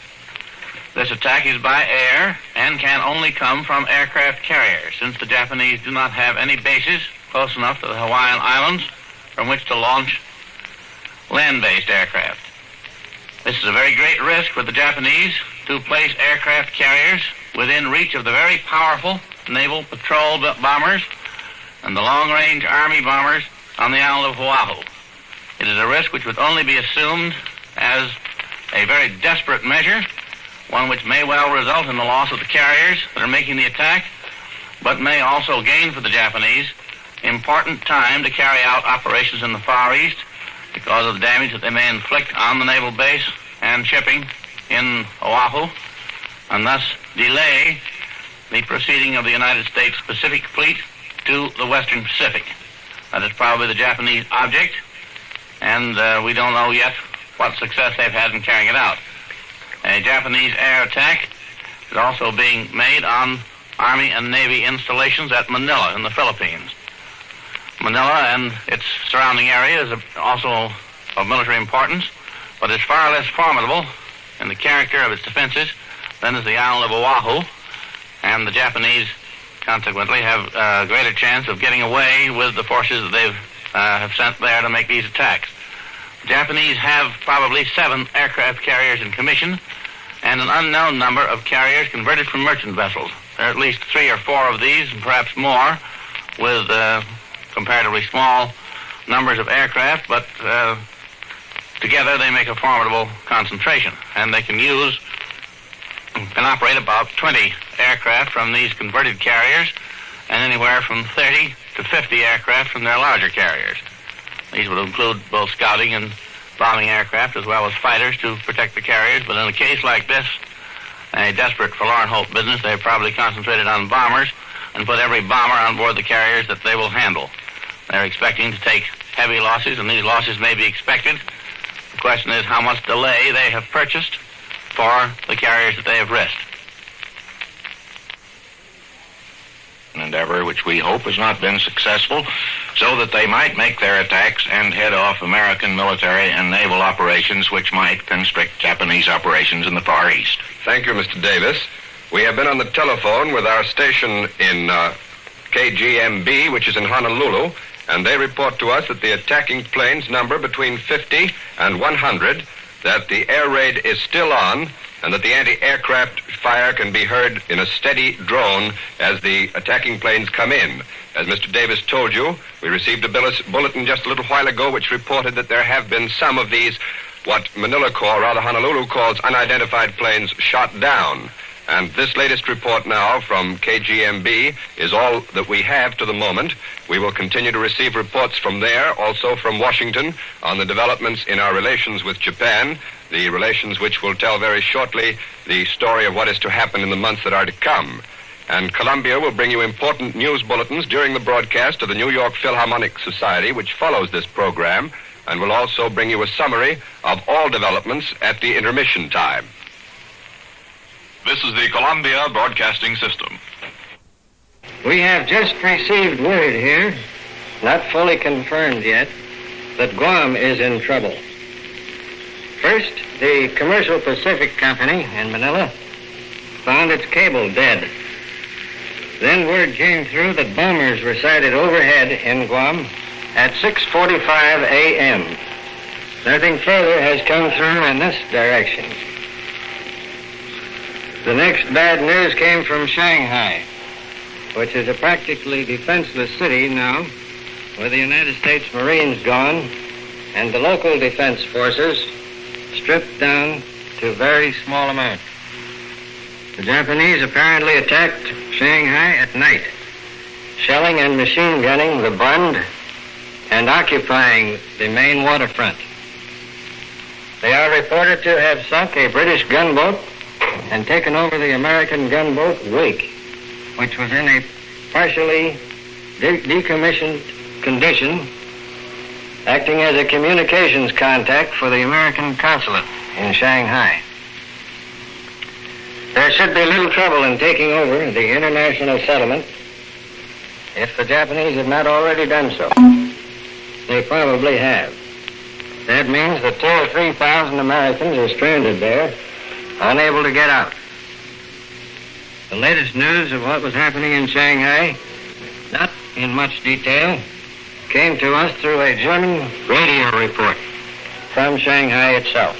This attack is by air and can only come from aircraft carriers, since the Japanese do not have any bases close enough to the Hawaiian Islands from which to launch land-based aircraft. This is a very great risk for the Japanese to place aircraft carriers within reach of the very powerful naval patrol bombers and the long-range Army bombers on the island of Oahu. It is a risk which would only be assumed as a very desperate measure, one which may well result in the loss of the carriers that are making the attack, but may also gain for the Japanese important time to carry out operations in the Far East because of the damage that they may inflict on the naval base and shipping in Oahu, and thus delay the proceeding of the United States Pacific Fleet to the Western Pacific. That is probably the Japanese object, and we don't know yet what success they've had in carrying it out. A Japanese air attack is also being made on Army and Navy installations at Manila in the Philippines. Manila and its surrounding area is also of military importance, but is far less formidable in the character of its defenses than is the island of Oahu, and the Japanese consequently have a greater chance of getting away with the forces that they've have sent there to make these attacks. The Japanese have probably 7 aircraft carriers in commission and an unknown number of carriers converted from merchant vessels. There are at least 3 or 4 of these, and perhaps more, with comparatively small numbers of aircraft, but together they make a formidable concentration, and they can operate about 20 aircraft from these converted carriers and anywhere from 30 to 50 aircraft from their larger carriers. These would include both scouting and bombing aircraft as well as fighters to protect the carriers, but in a case like this, a desperate forlorn hope business, they've probably concentrated on bombers and put every bomber on board the carriers that they will handle. They're expecting to take heavy losses, and these losses may be expected. The question is how much delay they have purchased for the carriers that they have risked. An endeavor which we hope has not been successful, so that they might make their attacks and head off American military and naval operations which might constrict Japanese operations in the Far East. Thank you, Mr. Davis. We have been on the telephone with our station in KGMB, which is in Honolulu, and they report to us that the attacking planes number between 50 and 100, that the air raid is still on, and that the anti-aircraft fire can be heard in a steady drone as the attacking planes come in. As Mr. Davis told you, we received a bulletin just a little while ago which reported that there have been some of these, what Honolulu calls unidentified planes, shot down. And this latest report now from KGMB is all that we have to the moment. We will continue to receive reports from there, also from Washington, on the developments in our relations with Japan, the relations which will tell very shortly the story of what is to happen in the months that are to come. And Columbia will bring you important news bulletins during the broadcast of the New York Philharmonic Society, which follows this program, and will also bring you a summary of all developments at the intermission time. This is the Columbia Broadcasting System. We have just received word here, not fully confirmed yet, that Guam is in trouble. First, the Commercial Pacific Company in Manila found its cable dead. Then word came through that bombers were sighted overhead in Guam at 6:45 a.m. Nothing further has come through in this direction. The next bad news came from Shanghai, which is a practically defenseless city now, with the United States Marines gone and the local defense forces stripped down to very small amounts. The Japanese apparently attacked Shanghai at night, shelling and machine gunning the Bund and occupying the main waterfront. They are reported to have sunk a British gunboat and taken over the American gunboat Wake, which was in a partially decommissioned condition, acting as a communications contact for the American consulate in Shanghai. There should be little trouble in taking over the international settlement if the Japanese have not already done so. They probably have. That means that 2,000 or 3,000 Americans are stranded there, unable to get out. The latest news of what was happening in Shanghai, not in much detail, came to us through a German radio report from Shanghai itself.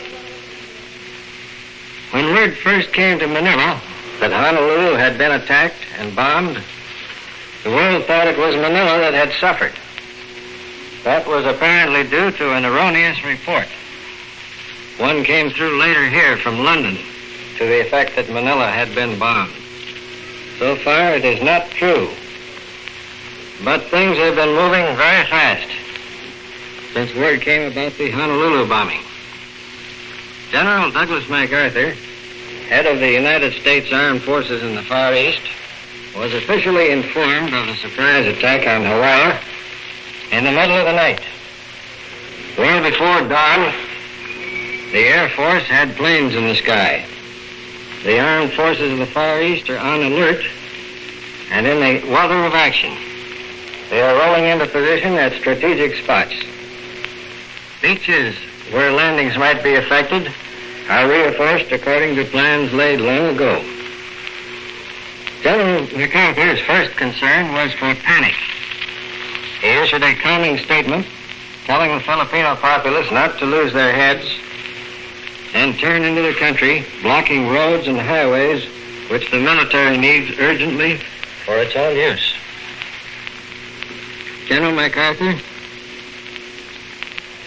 When word first came to Manila that Honolulu had been attacked and bombed, the world thought it was Manila that had suffered. That was apparently due to an erroneous report. One came through later here from London to the effect that Manila had been bombed. So far, it is not true. But things have been moving very fast since word came about the Honolulu bombing. General Douglas MacArthur, head of the United States Armed Forces in the Far East, was officially informed of the surprise attack on Hawaii in the middle of the night. Well before dawn, the Air Force had planes in the sky. The armed forces of the Far East are on alert and in the weather of action. They are rolling into position at strategic spots. Beaches where landings might be affected are reinforced according to plans laid long ago. General MacArthur's first concern was for panic. He issued a calming statement telling the Filipino populace not to lose their heads and turn into the country, blocking roads and highways which the military needs urgently for its own use. General MacArthur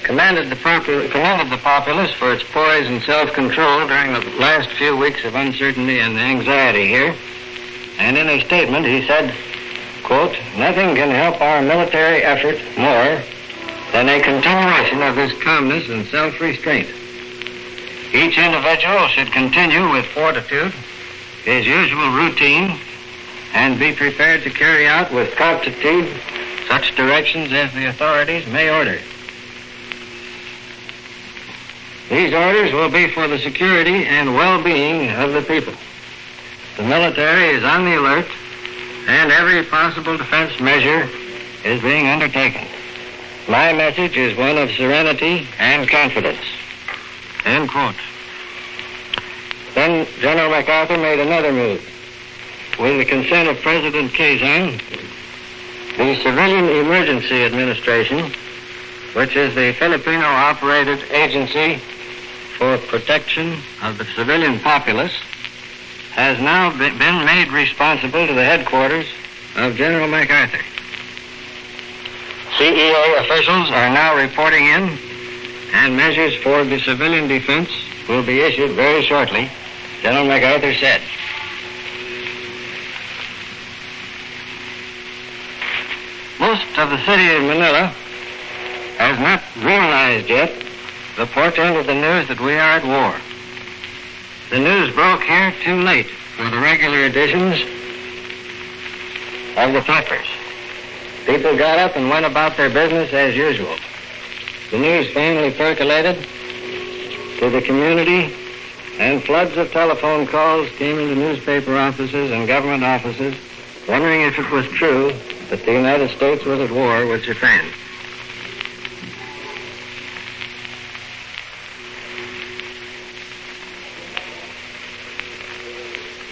commended the populace for its poise and self-control during the last few weeks of uncertainty and anxiety here. And in a statement, he said, quote, "Nothing can help our military effort more than a continuation of this calmness and self-restraint. Each individual should continue with fortitude his usual routine and be prepared to carry out with promptitude such directions as the authorities may order. These orders will be for the security and well-being of the people. The military is on the alert, and every possible defense measure is being undertaken. My message is one of serenity and confidence." End quote. Then General MacArthur made another move. With the consent of President Quezon, the Civilian Emergency Administration, which is the Filipino-operated agency for protection of the civilian populace, has now been made responsible to the headquarters of General MacArthur. CEA officials are now reporting in, and measures for the civilian defense will be issued very shortly, General MacArthur said. Most of the city of Manila has not realized yet the portent of the news that we are at war. The news broke here too late for the regular editions of the papers. People got up and went about their business as usual. The news finally percolated to the community, and floods of telephone calls came into newspaper offices and government offices, wondering if it was true that the United States was at war with Japan.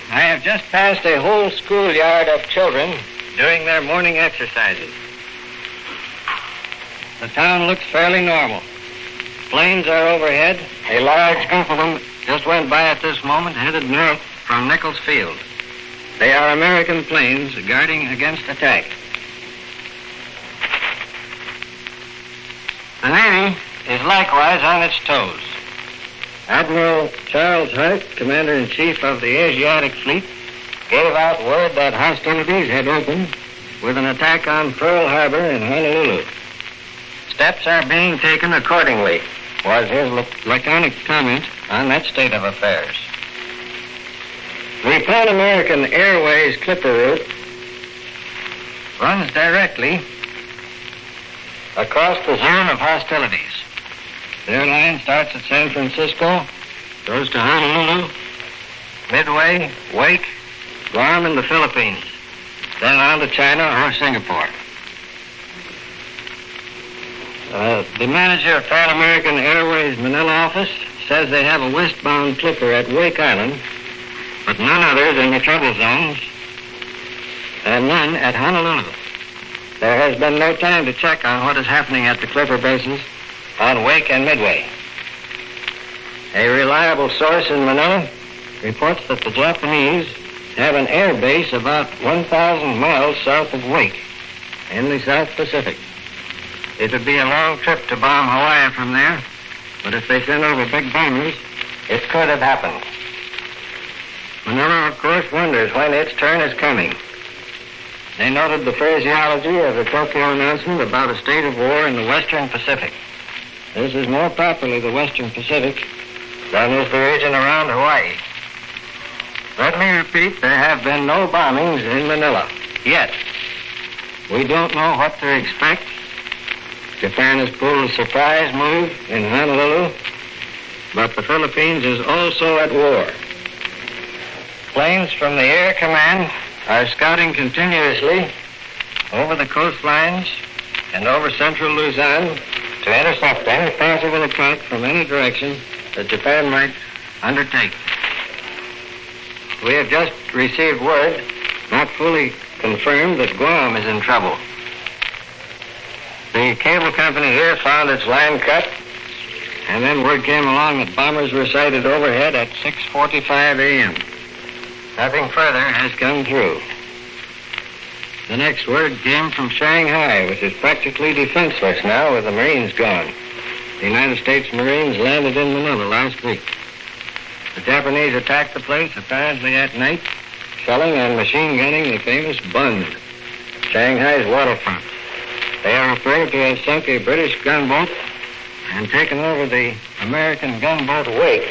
I have just passed a whole schoolyard of children doing their morning exercises. The town looks fairly normal. Planes are overhead. A large group of them just went by at this moment, headed north from Nichols Field. They are American planes guarding against attack. The Navy is likewise on its toes. Admiral Charles Hart, Commander-in-Chief of the Asiatic Fleet, gave out word that hostilities had opened with an attack on Pearl Harbor in Honolulu. Steps are being taken accordingly, was his laconic comment on that state of affairs. The Pan American Airways Clipper route runs directly across the zone of hostilities. The airline starts at San Francisco, goes to Honolulu, Midway, Wake, Guam, and the Philippines, then on to China or Singapore. The manager of Pan American Airways Manila office says they have a westbound clipper at Wake Island, but none others in the trouble zones, and none at Honolulu. There has been no time to check on what is happening at the clipper bases on Wake and Midway. A reliable source in Manila reports that the Japanese have an air base about 1,000 miles south of Wake in the South Pacific. It would be a long trip to bomb Hawaii from there, but if they send over big bombers, it could have happened. Manila, of course, wonders when its turn is coming. They noted the phraseology of the Tokyo announcement about a state of war in the Western Pacific. This is more properly the Western Pacific than is the region around Hawaii. Let me repeat, there have been no bombings in Manila yet. We don't know what to expect. Japan has pulled a surprise move in Honolulu, but the Philippines is also at war. Planes from the Air Command are scouting continuously over the coastlines and over central Luzon to intercept any possible attack from any direction that Japan might undertake. We have just received word, not fully confirmed, that Guam is in trouble. The cable company here found its line cut, and then word came along that bombers were sighted overhead at 6:45 a.m. Nothing further has come through. The next word came from Shanghai, which is practically defenseless now with the Marines gone. The United States Marines landed in Manila last week. The Japanese attacked the place apparently at night, shelling and machine gunning the famous Bund, Shanghai's waterfront. They are afraid to have sunk a British gunboat and taken over the American gunboat Wake,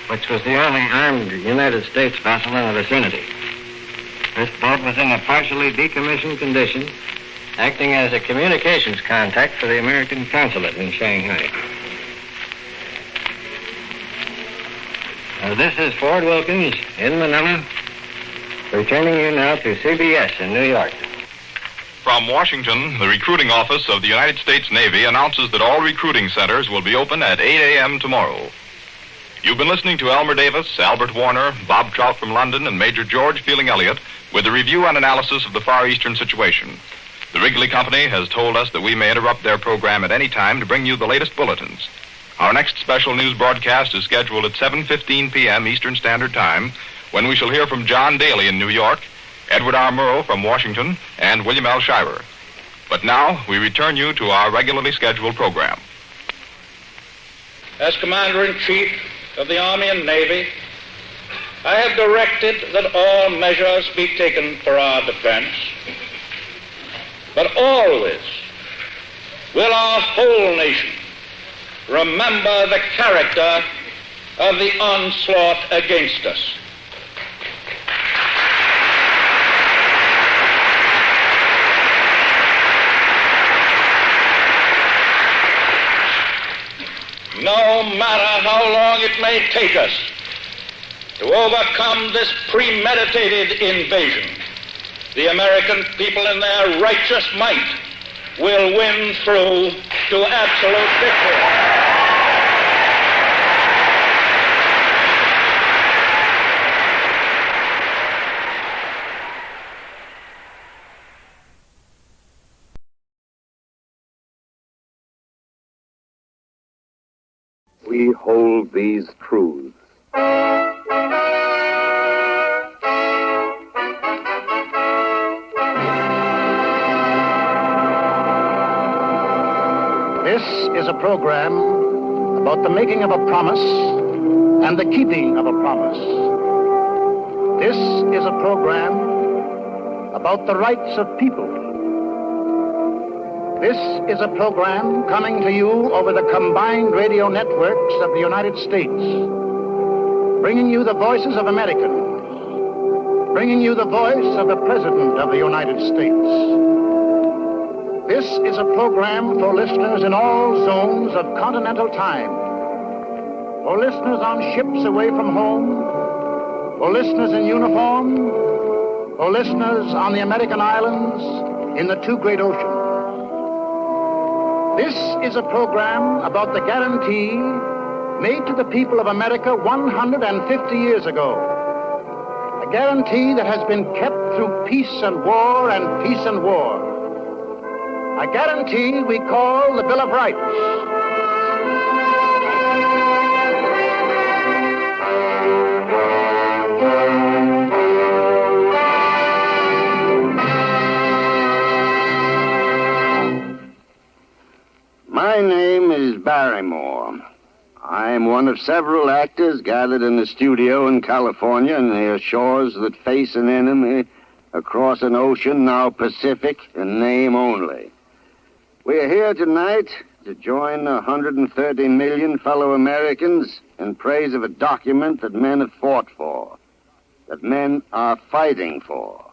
which was the only armed United States vessel in the vicinity. This boat was in a partially decommissioned condition, acting as a communications contact for the American consulate in Shanghai. This is Ford Wilkins in Manila, returning you now to CBS in New York. From Washington, the recruiting office of the United States Navy announces that all recruiting centers will be open at 8 a.m. tomorrow. You've been listening to Elmer Davis, Albert Warner, Bob Trout from London, and Major George Fielding Elliott with a review and analysis of the Far Eastern situation. The Wrigley Company has told us that we may interrupt their program at any time to bring you the latest bulletins. Our next special news broadcast is scheduled at 7:15 p.m. Eastern Standard Time, when we shall hear from John Daly in New York, Edward R. Murrow from Washington, and William L. Shiver. But now, we return you to our regularly scheduled program. As Commander-in-Chief of the Army and Navy, I have directed that all measures be taken for our defense. but always will our whole nation remember the character of the onslaught against us. No matter how long it may take us to overcome this premeditated invasion, the American people in their righteous might will win through to absolute victory. We hold these truths. This is a program about the making of a promise and the keeping of a promise. This is a program about the rights of people. This is a program coming to you over the combined radio networks of the United States, bringing you the voices of Americans, bringing you the voice of the President of the United States. This is a program for listeners in all zones of continental time, for listeners on ships away from home, for listeners in uniform, for listeners on the American islands in the two great oceans. This is a program about the guarantee made to the people of America 150 years ago. A guarantee that has been kept through peace and war and peace and war. A guarantee we call the Bill of Rights. My name is Barrymore. I'm one of several actors gathered in the studio in California near shores that face an enemy across an ocean now Pacific in name only. We're here tonight to join 130 million fellow Americans in praise of a document that men have fought for, that men are fighting for,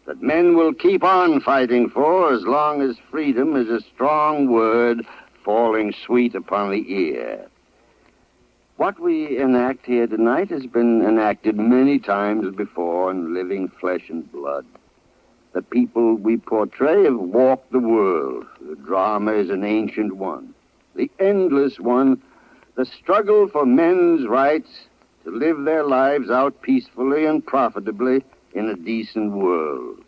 that men will keep on fighting for as long as freedom is a strong word falling sweet upon the ear. What we enact here tonight has been enacted many times before in living flesh and blood. The people we portray have walked the world. The drama is an ancient one, the endless one, the struggle for men's rights to live their lives out peacefully and profitably in a decent world.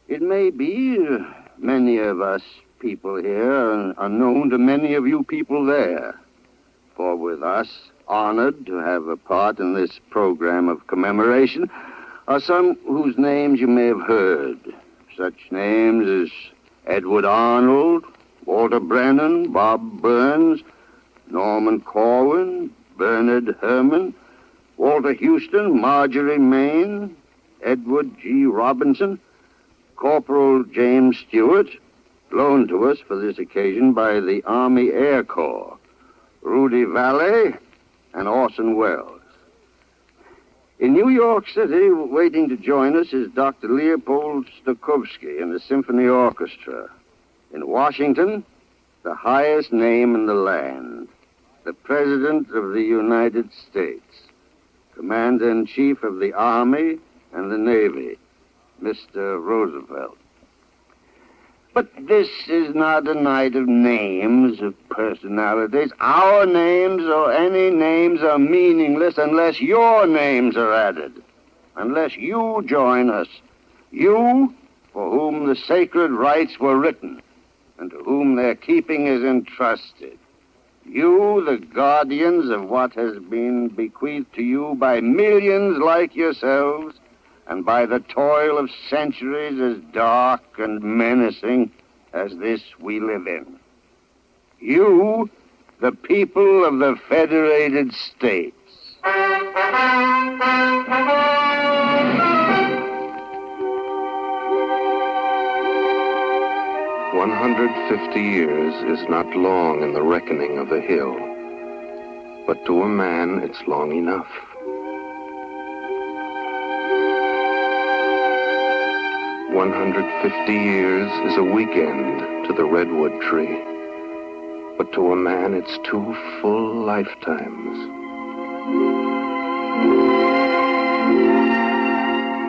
It may be many of us people here are known to many of you people there, for with us, honored to have a part in this program of commemoration, are some whose names you may have heard. Such names as Edward Arnold, Walter Brennan, Bob Burns, Norman Corwin, Bernard Herrmann, Walter Houston, Marjorie Main, Edward G. Robinson, Corporal James Stewart, loaned to us for this occasion by the Army Air Corps, Rudy Vallée, and Orson Welles. In New York City, waiting to join us is Dr. Leopold Stokowski in the Symphony Orchestra. In Washington, the highest name in the land, the President of the United States, Commander-in-Chief of the Army and the Navy, Mr. Roosevelt. But this is not a night of names, of personalities. Our names or any names are meaningless unless your names are added, unless you join us. You, for whom the sacred rights were written, and to whom their keeping is entrusted. You, the guardians of what has been bequeathed to you by millions like yourselves, and by the toil of centuries as dark and menacing as this we live in. You, the people of the Federated States. 150 years is not long in the reckoning of a hill, but to a man it's long enough. "150 years is a weekend to the redwood tree, but to a man it's 2 full lifetimes.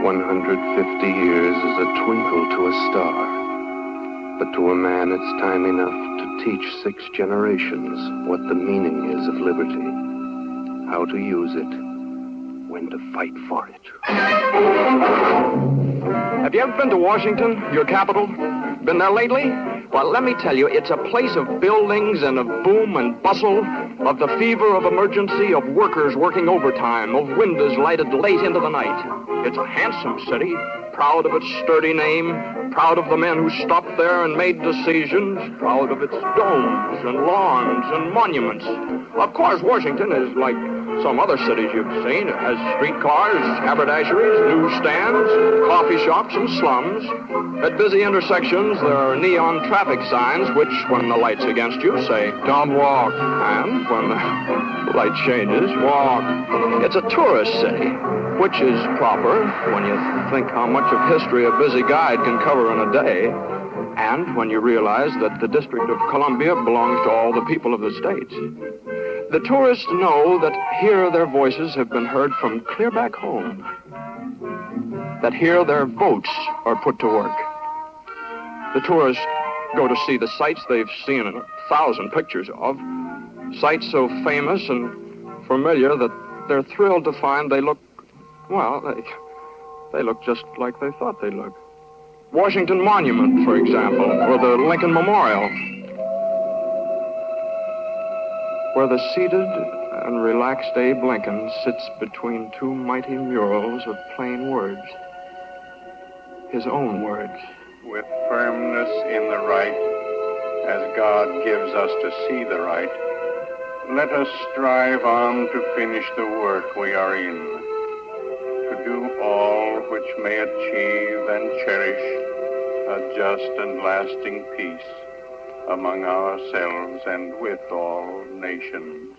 150 years is a twinkle to a star, but to a man it's time enough to teach 6 generations what the meaning is of liberty, how to use it, when to fight for it." Have you ever been to Washington, your capital? Been there lately? Well, let me tell you, it's a place of buildings and of boom and bustle, of the fever of emergency, of workers working overtime, of windows lighted late into the night. It's a handsome city, proud of its sturdy name, proud of the men who stopped there and made decisions, proud of its domes and lawns and monuments. Of course, Washington is like some other cities you've seen. It has streetcars, haberdasheries, newsstands, coffee shops, and slums. At busy intersections, there are neon traffic signs which, when the light's against you, say, "Don't walk." And when the light changes, walk. It's a tourist city, which is proper when you think how much of history a busy guide can cover in a day, and when you realize that the District of Columbia belongs to all the people of the states. The tourists know that here their voices have been heard from clear back home, that here their votes are put to work. The tourists go to see the sights they've seen in 1,000 pictures of, sights so famous and familiar that they're thrilled to find they look, well, they look just like they thought they'd look. Washington Monument, for example, or the Lincoln Memorial, where the seated and relaxed Abe Lincoln sits between 2 mighty murals of plain words, his own words. "With firmness in the right, as God gives us to see the right, let us strive on to finish the work we are in, to do all which may achieve and cherish a just and lasting peace among ourselves and with all nations."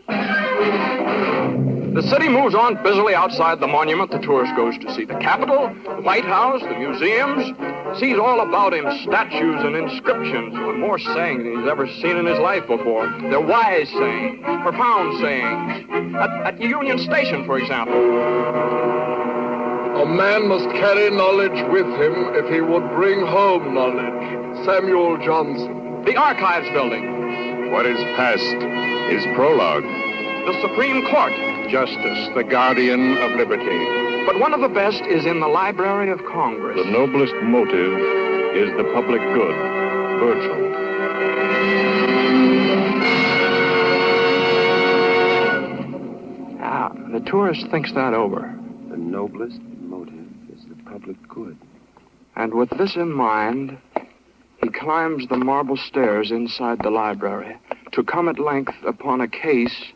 The city moves on busily outside the monument the tourist goes to see. The Capitol, the White House, the museums, sees all about him statues and inscriptions with more sayings than he's ever seen in his life before. They're wise sayings, profound sayings. At Union Station, for example. "A man must carry knowledge with him if he would bring home knowledge." Samuel Johnson. The Archives Building. "What is past is prologue." The Supreme Court. "Justice, the guardian of liberty." But one of the best is in the Library of Congress. "The noblest motive is the public good." Virgil. The tourist thinks that over. "The noblest motive is the public good." And with this in mind, he climbs the marble stairs inside the library to come at length upon a case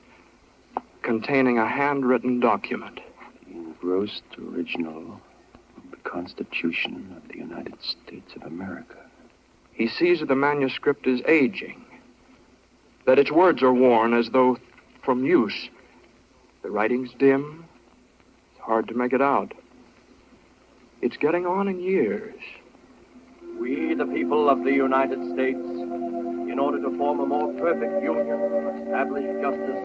containing a handwritten document. "The engrossed original of the Constitution of the United States of America." He sees the manuscript is aging, that its words are worn as though from use. The writing's dim. It's hard to make it out. It's getting on in years. "We, the people of the United States, in order to form a more perfect union, establish justice,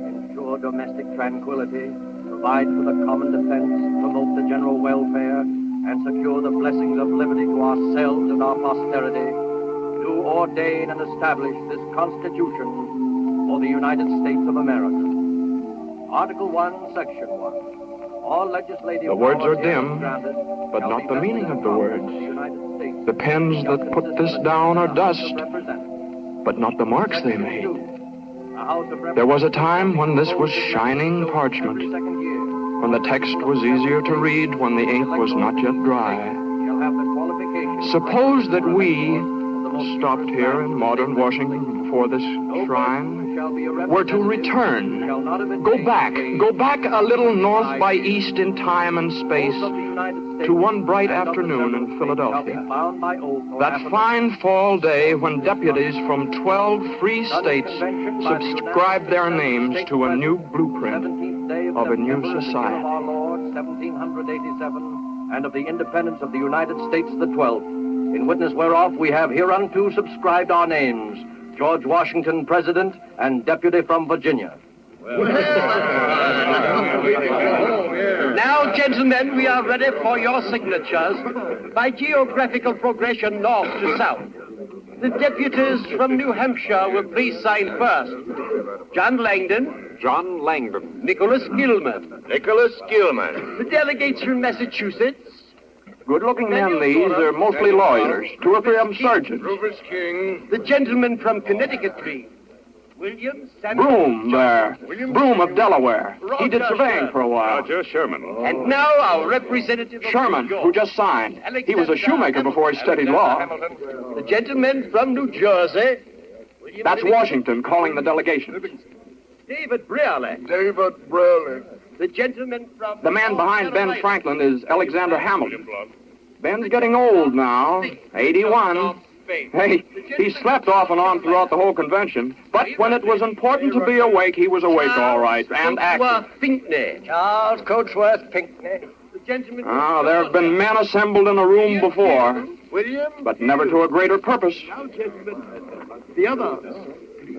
ensure domestic tranquility, provide for the common defense, promote the general welfare, and secure the blessings of liberty to ourselves and our posterity, do ordain and establish this Constitution for the United States of America." Article 1, Section 1. All legislative... The words are dim, but not the meaning of the words. The pens that put this down are dust, but not the marks they made. There was a time when this was shining parchment, when the text was easier to read, when the ink was not yet dry. Suppose that we, stopped here in modern Washington before this shrine were to return, go back a little north by east in time and space to one bright afternoon in Philadelphia. That fine fall day when deputies from 12 free states subscribed their names to a new blueprint of a new society. 1787, and of the independence of the United States the 12th, in witness whereof we have hereunto subscribed our names, George Washington, President, and Deputy from Virginia. Now, gentlemen, we are ready for your signatures by geographical progression north to south. The deputies from New Hampshire will please sign first. John Langdon. John Langdon. Nicholas Gilman. Nicholas Gilman. The delegates from Massachusetts. Good-looking men, these. They're mostly lawyers. 2 or 3 of them surgeons. Rufus King. The gentleman from Connecticut, please. William Samuel. Broom there. Broom of Delaware. He did surveying for a while. Roger Sherman. And now our representative of Sherman, New York. who just signed. He was a shoemaker before he studied law. The gentleman from New Jersey. That's Washington calling the delegation. David Brearley. David Brearley. The gentleman from... The man behind Ben Franklin is Alexander Hamilton. Ben's getting old now, 81. Hey, he slept off and on throughout the whole convention, but when it was important to be awake, he was awake all right, and active. Pinckney. Charles Coatsworth Pinckney. The gentleman... There have been men assembled in a room before, but never to a greater purpose. The other.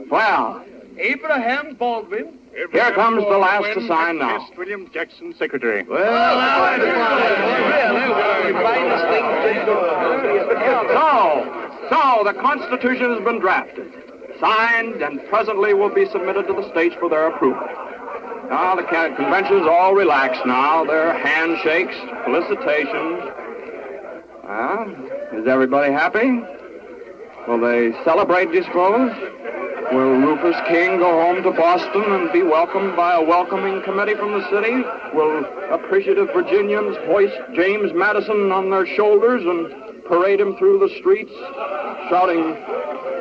Well, Abraham Baldwin. here comes the last to sign now. William Jackson, Secretary. So, the Constitution has been drafted, signed, and presently will be submitted to the states for their approval. Now, the convention's all relaxed now. There are handshakes, felicitations. Is everybody happy? Will they celebrate, do you suppose? Will Rufus King go home to Boston and be welcomed by a welcoming committee from the city? Will appreciative Virginians hoist James Madison on their shoulders and parade him through the streets, shouting,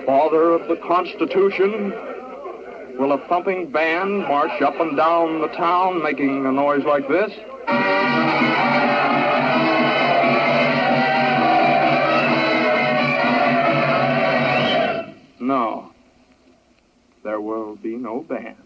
"Father of the Constitution"? Will a thumping band march up and down the town making a noise like this? No. There will be no band.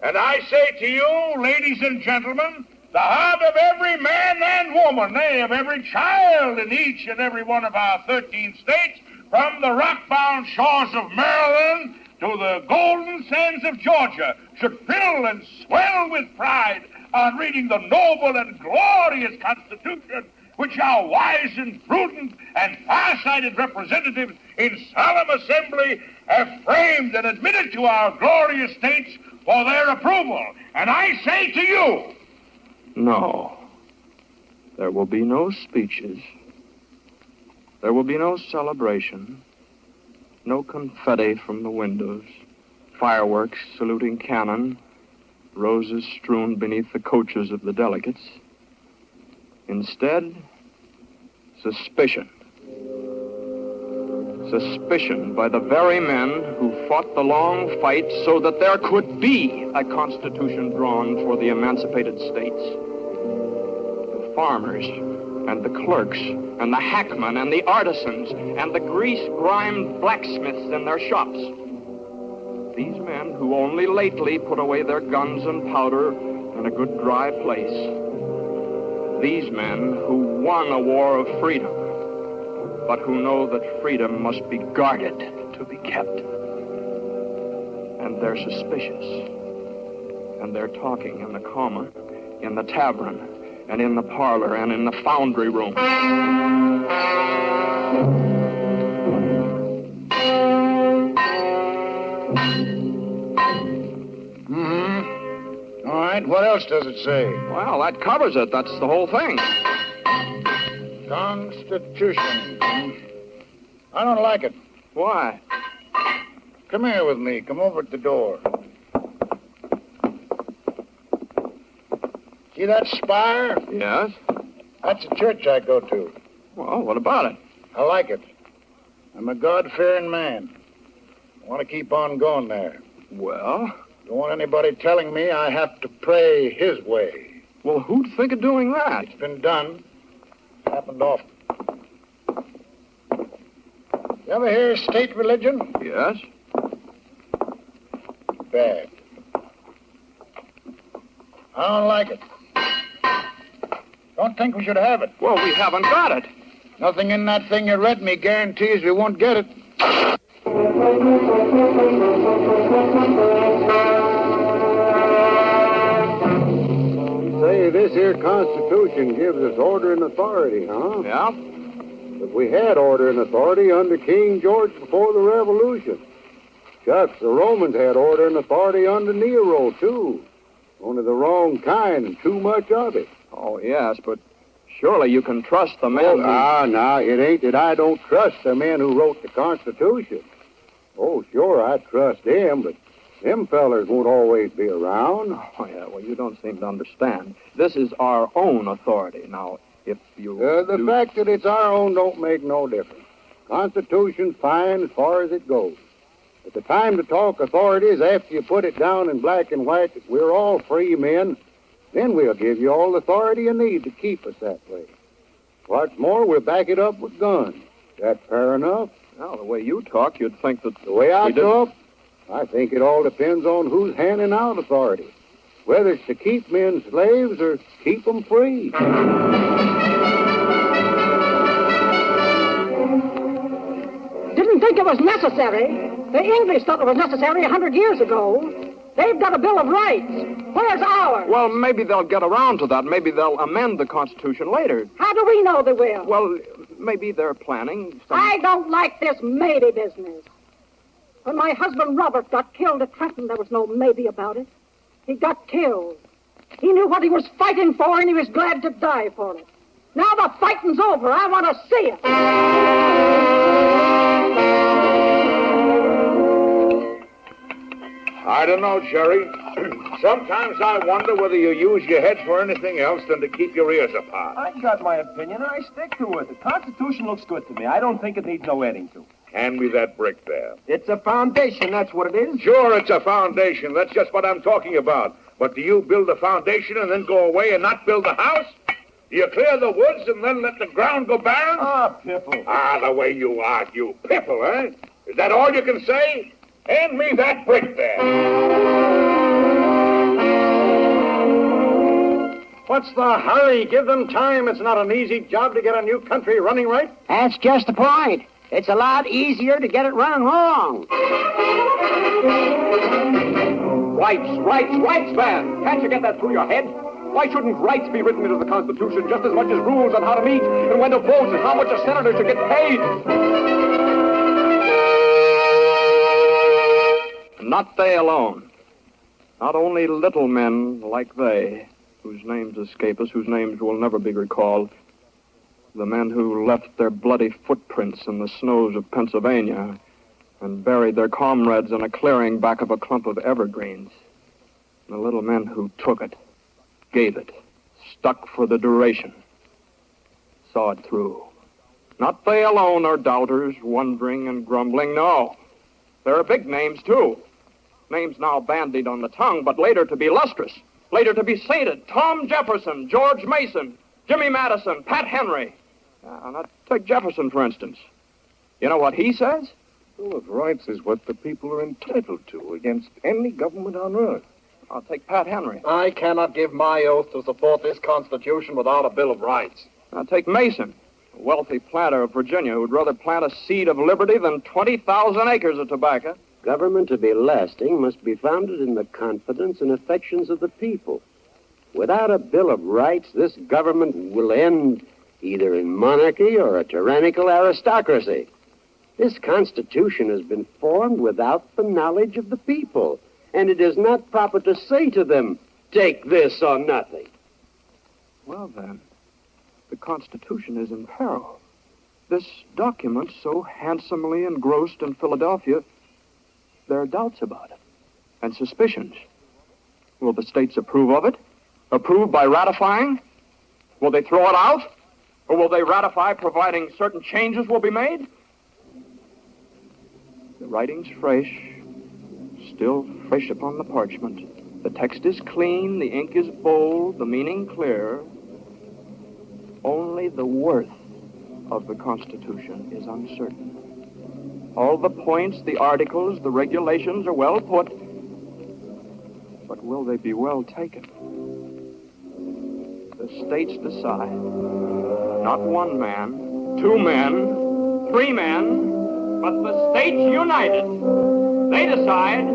And I say to you, ladies and gentlemen, the heart of every man and woman, nay, of every child in each and every one of our 13 states, from the rock-bound shores of Maryland to the golden sands of Georgia, should fill and swell with pride on reading the noble and glorious Constitution which our wise and prudent and far-sighted representatives in solemn assembly have framed and admitted to our glorious states for their approval. And I say to you... No. There will be no speeches. There will be no celebration. No confetti from the windows. Fireworks saluting cannon. Roses strewn beneath the coaches of the delegates. Instead, suspicion. Suspicion by the very men who fought the long fight so that there could be a constitution drawn for the emancipated states. The farmers and the clerks and the hackmen and the artisans and the grease-grimed blacksmiths in their shops. These men who only lately put away their guns and powder in a good dry place. These men who won a war of freedom, but who know that freedom must be guarded to be kept. And they're suspicious. And they're talking in the common, in the tavern, and in the parlor, and in the foundry room. All right, what else does it say? Well, that covers it. That's the whole thing. Constitution. I don't like it. Why? Come here with me. Come over at the door. See that spire? Yes? That's a church I go to. Well, what about it? I like it. I'm a God-fearing man. I want to keep on going there. Well? Don't want anybody telling me I have to pray his way. Well, who'd think of doing that? It's been done. Happened often. You ever hear of state religion? Yes. Bad. I don't like it. Don't think we should have it. Well, we haven't got it. Nothing in that thing you read me guarantees we won't get it. Say, this here Constitution gives us order and authority, huh? Yeah? But we had order and authority under King George before the Revolution. Shucks, the Romans had order and authority under Nero, too. Only the wrong kind and too much of it. Oh, yes, but surely you can trust the men. No, it ain't that I don't trust the men who wrote the Constitution. Oh, sure, I trust them, but them fellers won't always be around. Oh, yeah, well, you don't seem to understand. This is our own authority. Now, if you... The fact that it's our own don't make no difference. Constitution's fine as far as it goes. But the time to talk authority is after you put it down in black and white that we're all free men. Then we'll give you all the authority you need to keep us that way. What's more, we'll back it up with guns. That fair enough? Well, the way you talk, you'd think that... The way I talk, I think it all depends on who's handing out authority. Whether it's to keep men slaves or keep them free. Didn't think it was necessary. The English thought it was necessary 100 years ago. They've got a Bill of Rights. Where's ours? Well, maybe they'll get around to that. Maybe they'll amend the Constitution later. How do we know they will? Well, maybe they're planning some... I don't like this maybe business. When my husband Robert got killed at Trenton, there was no maybe about it. He got killed. He knew what he was fighting for, and he was glad to die for it. Now the fighting's over. I want to see it. I don't know, Jerry. Sometimes I wonder whether you use your head for anything else than to keep your ears apart. I got my opinion, and I stick to it. The Constitution looks good to me. I don't think it needs no adding to. Hand me that brick there. It's a foundation, that's what it is. Sure, it's a foundation. That's just what I'm talking about. But do you build the foundation and then go away and not build the house? Do you clear the woods and then let the ground go barren? Ah, Pipple. Ah, the way you argue. Pipple, eh? Is that all you can say? Hand me that brick there. What's the hurry? Give them time. It's not an easy job to get a new country running right. That's just the point. It's a lot easier to get it running wrong. Rights, man! Can't you get that through your head? Why shouldn't rights be written into the Constitution just as much as rules on how to meet and when to vote and how much a senator should get paid? Not they alone. Not only little men like they, whose names escape us, whose names will never be recalled. The men who left their bloody footprints in the snows of Pennsylvania and buried their comrades in a clearing back of a clump of evergreens. The little men who took it, gave it, stuck for the duration, saw it through. Not they alone are doubters, wondering and grumbling. No, there are big names, too. Names now bandied on the tongue, but later to be lustrous, later to be sainted. Tom Jefferson, George Mason, Jimmy Madison, Pat Henry. Now, take Jefferson, for instance. You know what he says? Bill of Rights is what the people are entitled to against any government on earth. I'll take Pat Henry. I cannot give my oath to support this Constitution without a Bill of Rights. I'll take Mason, a wealthy planter of Virginia who'd rather plant a seed of liberty than 20,000 acres of tobacco. Government to be lasting must be founded in the confidence and affections of the people. Without a Bill of Rights, this government will end either in monarchy or a tyrannical aristocracy. This Constitution has been formed without the knowledge of the people, and it is not proper to say to them, take this or nothing. Well, then, the Constitution is in peril. This document, so handsomely engrossed in Philadelphia, there are doubts about it, and suspicions. Will the states approve of it? Approve by ratifying? Will they throw it out? Or will they ratify providing certain changes will be made? The writing's fresh, still fresh upon the parchment. The text is clean, the ink is bold, the meaning clear. Only the worth of the Constitution is uncertain. All the points, the articles, the regulations are well put, but will they be well taken? The states decide. Not one man, two men, three men, but the states united. They decide.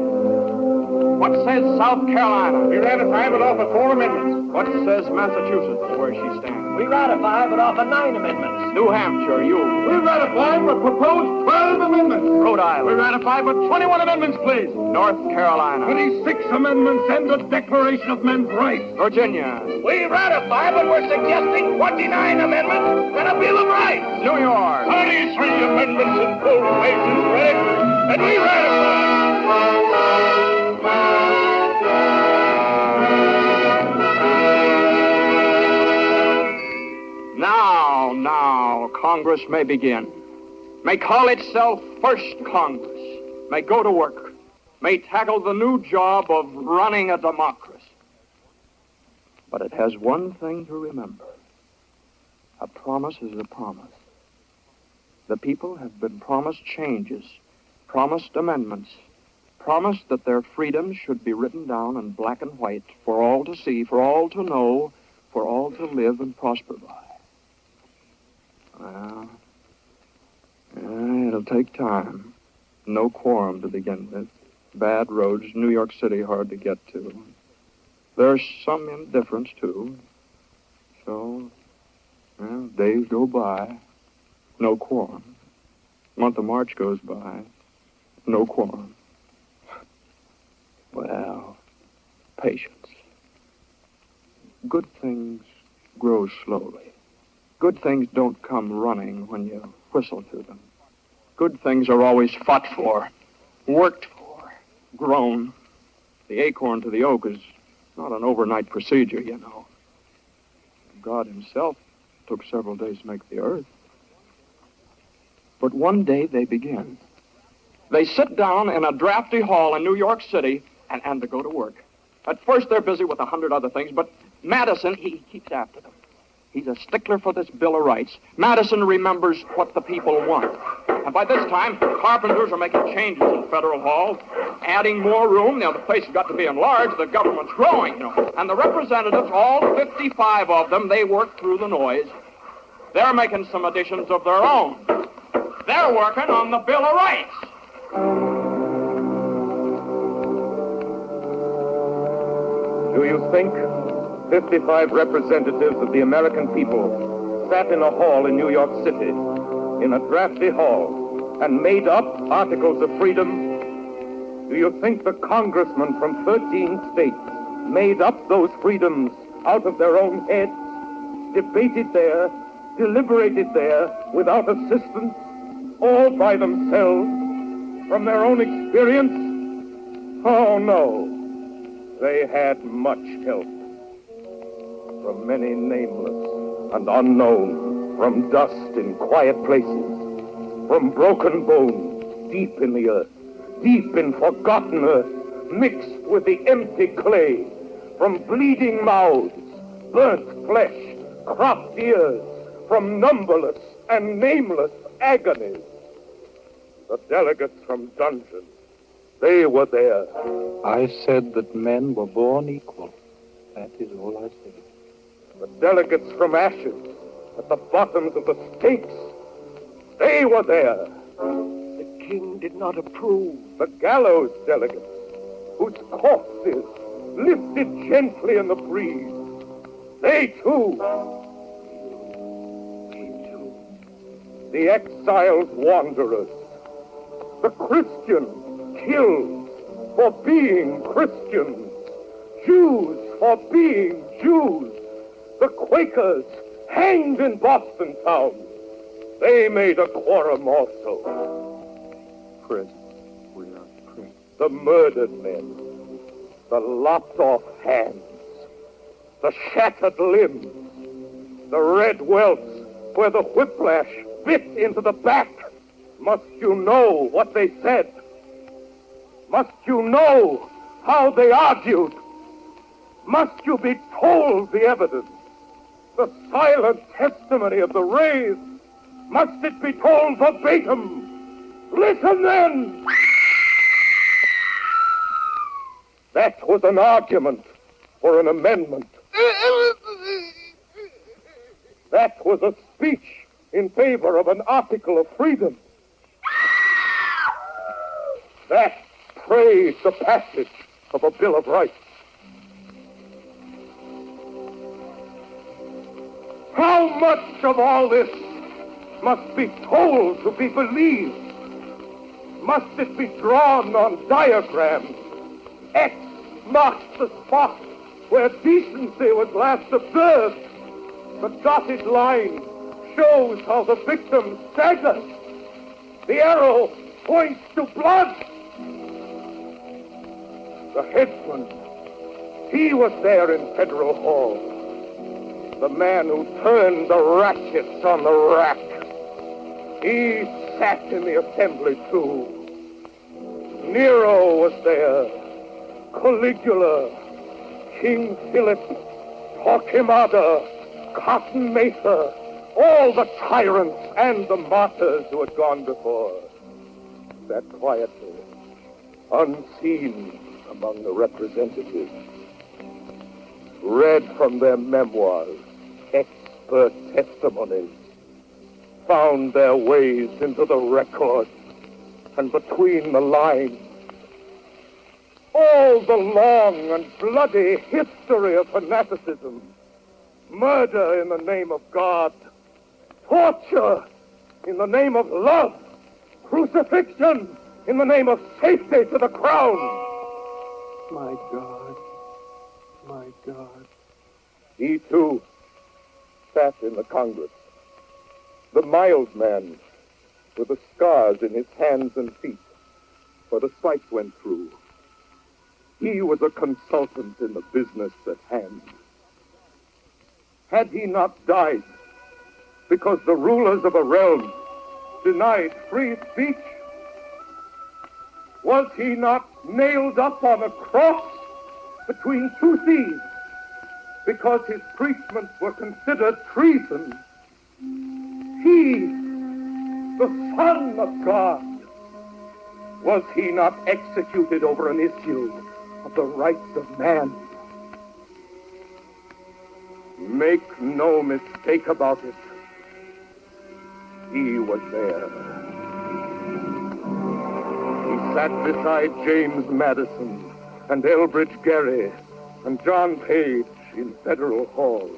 What says South Carolina? We ratify but offer 4 amendments. What says Massachusetts, where she stands? We ratify but offer 9 amendments. New Hampshire, you. We ratify but propose 12 amendments. Rhode Island. We ratify but 21 amendments, please. North Carolina. 26 amendments and the Declaration of Men's Rights. Virginia. We ratify, but we're suggesting 29 amendments and a Bill of Rights. New York. 33 amendments and full wages, Rick. And we ratify. Now, Congress may begin. May call itself First Congress. May go to work. May tackle the new job of running a democracy. But it has one thing to remember. A promise is a promise. The people have been promised changes, promised amendments, promised that their freedoms should be written down in black and white for all to see, for all to know, for all to live and prosper by. Well, it'll take time. No quorum to begin with. Bad roads, New York City hard to get to. There's some indifference, too. So, well, days go by, no quorum. Month of March goes by, no quorum. Well, patience. Good things grow slowly. Good things don't come running when you whistle to them. Good things are always fought for, worked for, grown. The acorn to the oak is not an overnight procedure, you know. God himself took several days to make the earth. But one day they begin. They sit down in a drafty hall in New York City and they go to work. At first they're busy with 100 other things, but Madison, he keeps after them. He's a stickler for this Bill of Rights. Madison remembers what the people want. And by this time, carpenters are making changes in Federal Hall, adding more room. Now, the place has got to be enlarged. The government's growing, you know. And the representatives, all 55 of them, they work through the noise. They're making some additions of their own. They're working on the Bill of Rights. Do you think 55 representatives of the American people sat in a hall in New York City, in a drafty hall, and made up articles of freedom? Do you think the congressmen from 13 states made up those freedoms out of their own heads, debated there, deliberated there, without assistance, all by themselves, from their own experience? Oh, no. They had much help. From many nameless and unknown, from dust in quiet places, from broken bones deep in the earth, deep in forgotten earth, mixed with the empty clay, from bleeding mouths, burnt flesh, cropped ears, from numberless and nameless agonies. The delegates from dungeons, they were there. I said that men were born equal. That is all I said. The delegates from ashes, at the bottoms of the stakes, they were there. The king did not approve. The gallows delegates, whose corpses lifted gently in the breeze, they too. The exiled wanderers, the Christians killed for being Christians, Jews for being Jews, the Quakers hanged in Boston town. They made a quorum also. Prison. We are prison. The murdered men, the lopped off hands, the shattered limbs, the red welts where the whiplash bit into the back. Must you know what they said? Must you know how they argued? Must you be told the evidence? The silent testimony of the raised? Must it be told verbatim? Listen then! That was an argument for an amendment. That was a speech in favor of an article of freedom. That praised the passage of a Bill of Rights. How much of all this must be told to be believed? Must it be drawn on diagrams? X marks the spot where decency was last observed. The dotted line shows how the victim staggered. The arrow points to blood. The headsman, he was there in Federal Hall. The man who turned the ratchets on the rack. He sat in the assembly too. Nero was there. Caligula, King Philip, Torquemada, Cotton Mather, all the tyrants and the martyrs who had gone before. Sat quietly, unseen among the representatives. Read from their memoirs, expert testimonies, found their ways into the record and between the lines. All the long and bloody history of fanaticism, murder in the name of God, torture in the name of love, crucifixion in the name of safety to the crown. My God, my God. He too sat in the Congress, the mild man with the scars in his hands and feet where the spike went through. He was a consultant in the business at hand. Had he not died because the rulers of a realm denied free speech? Was he not nailed up on a cross between two thieves because his preachments were considered treason? He, the Son of God, was he not executed over an issue of the rights of man? Make no mistake about it. He was there. He sat beside James Madison and Elbridge Gerry and John Page in Federal Hall.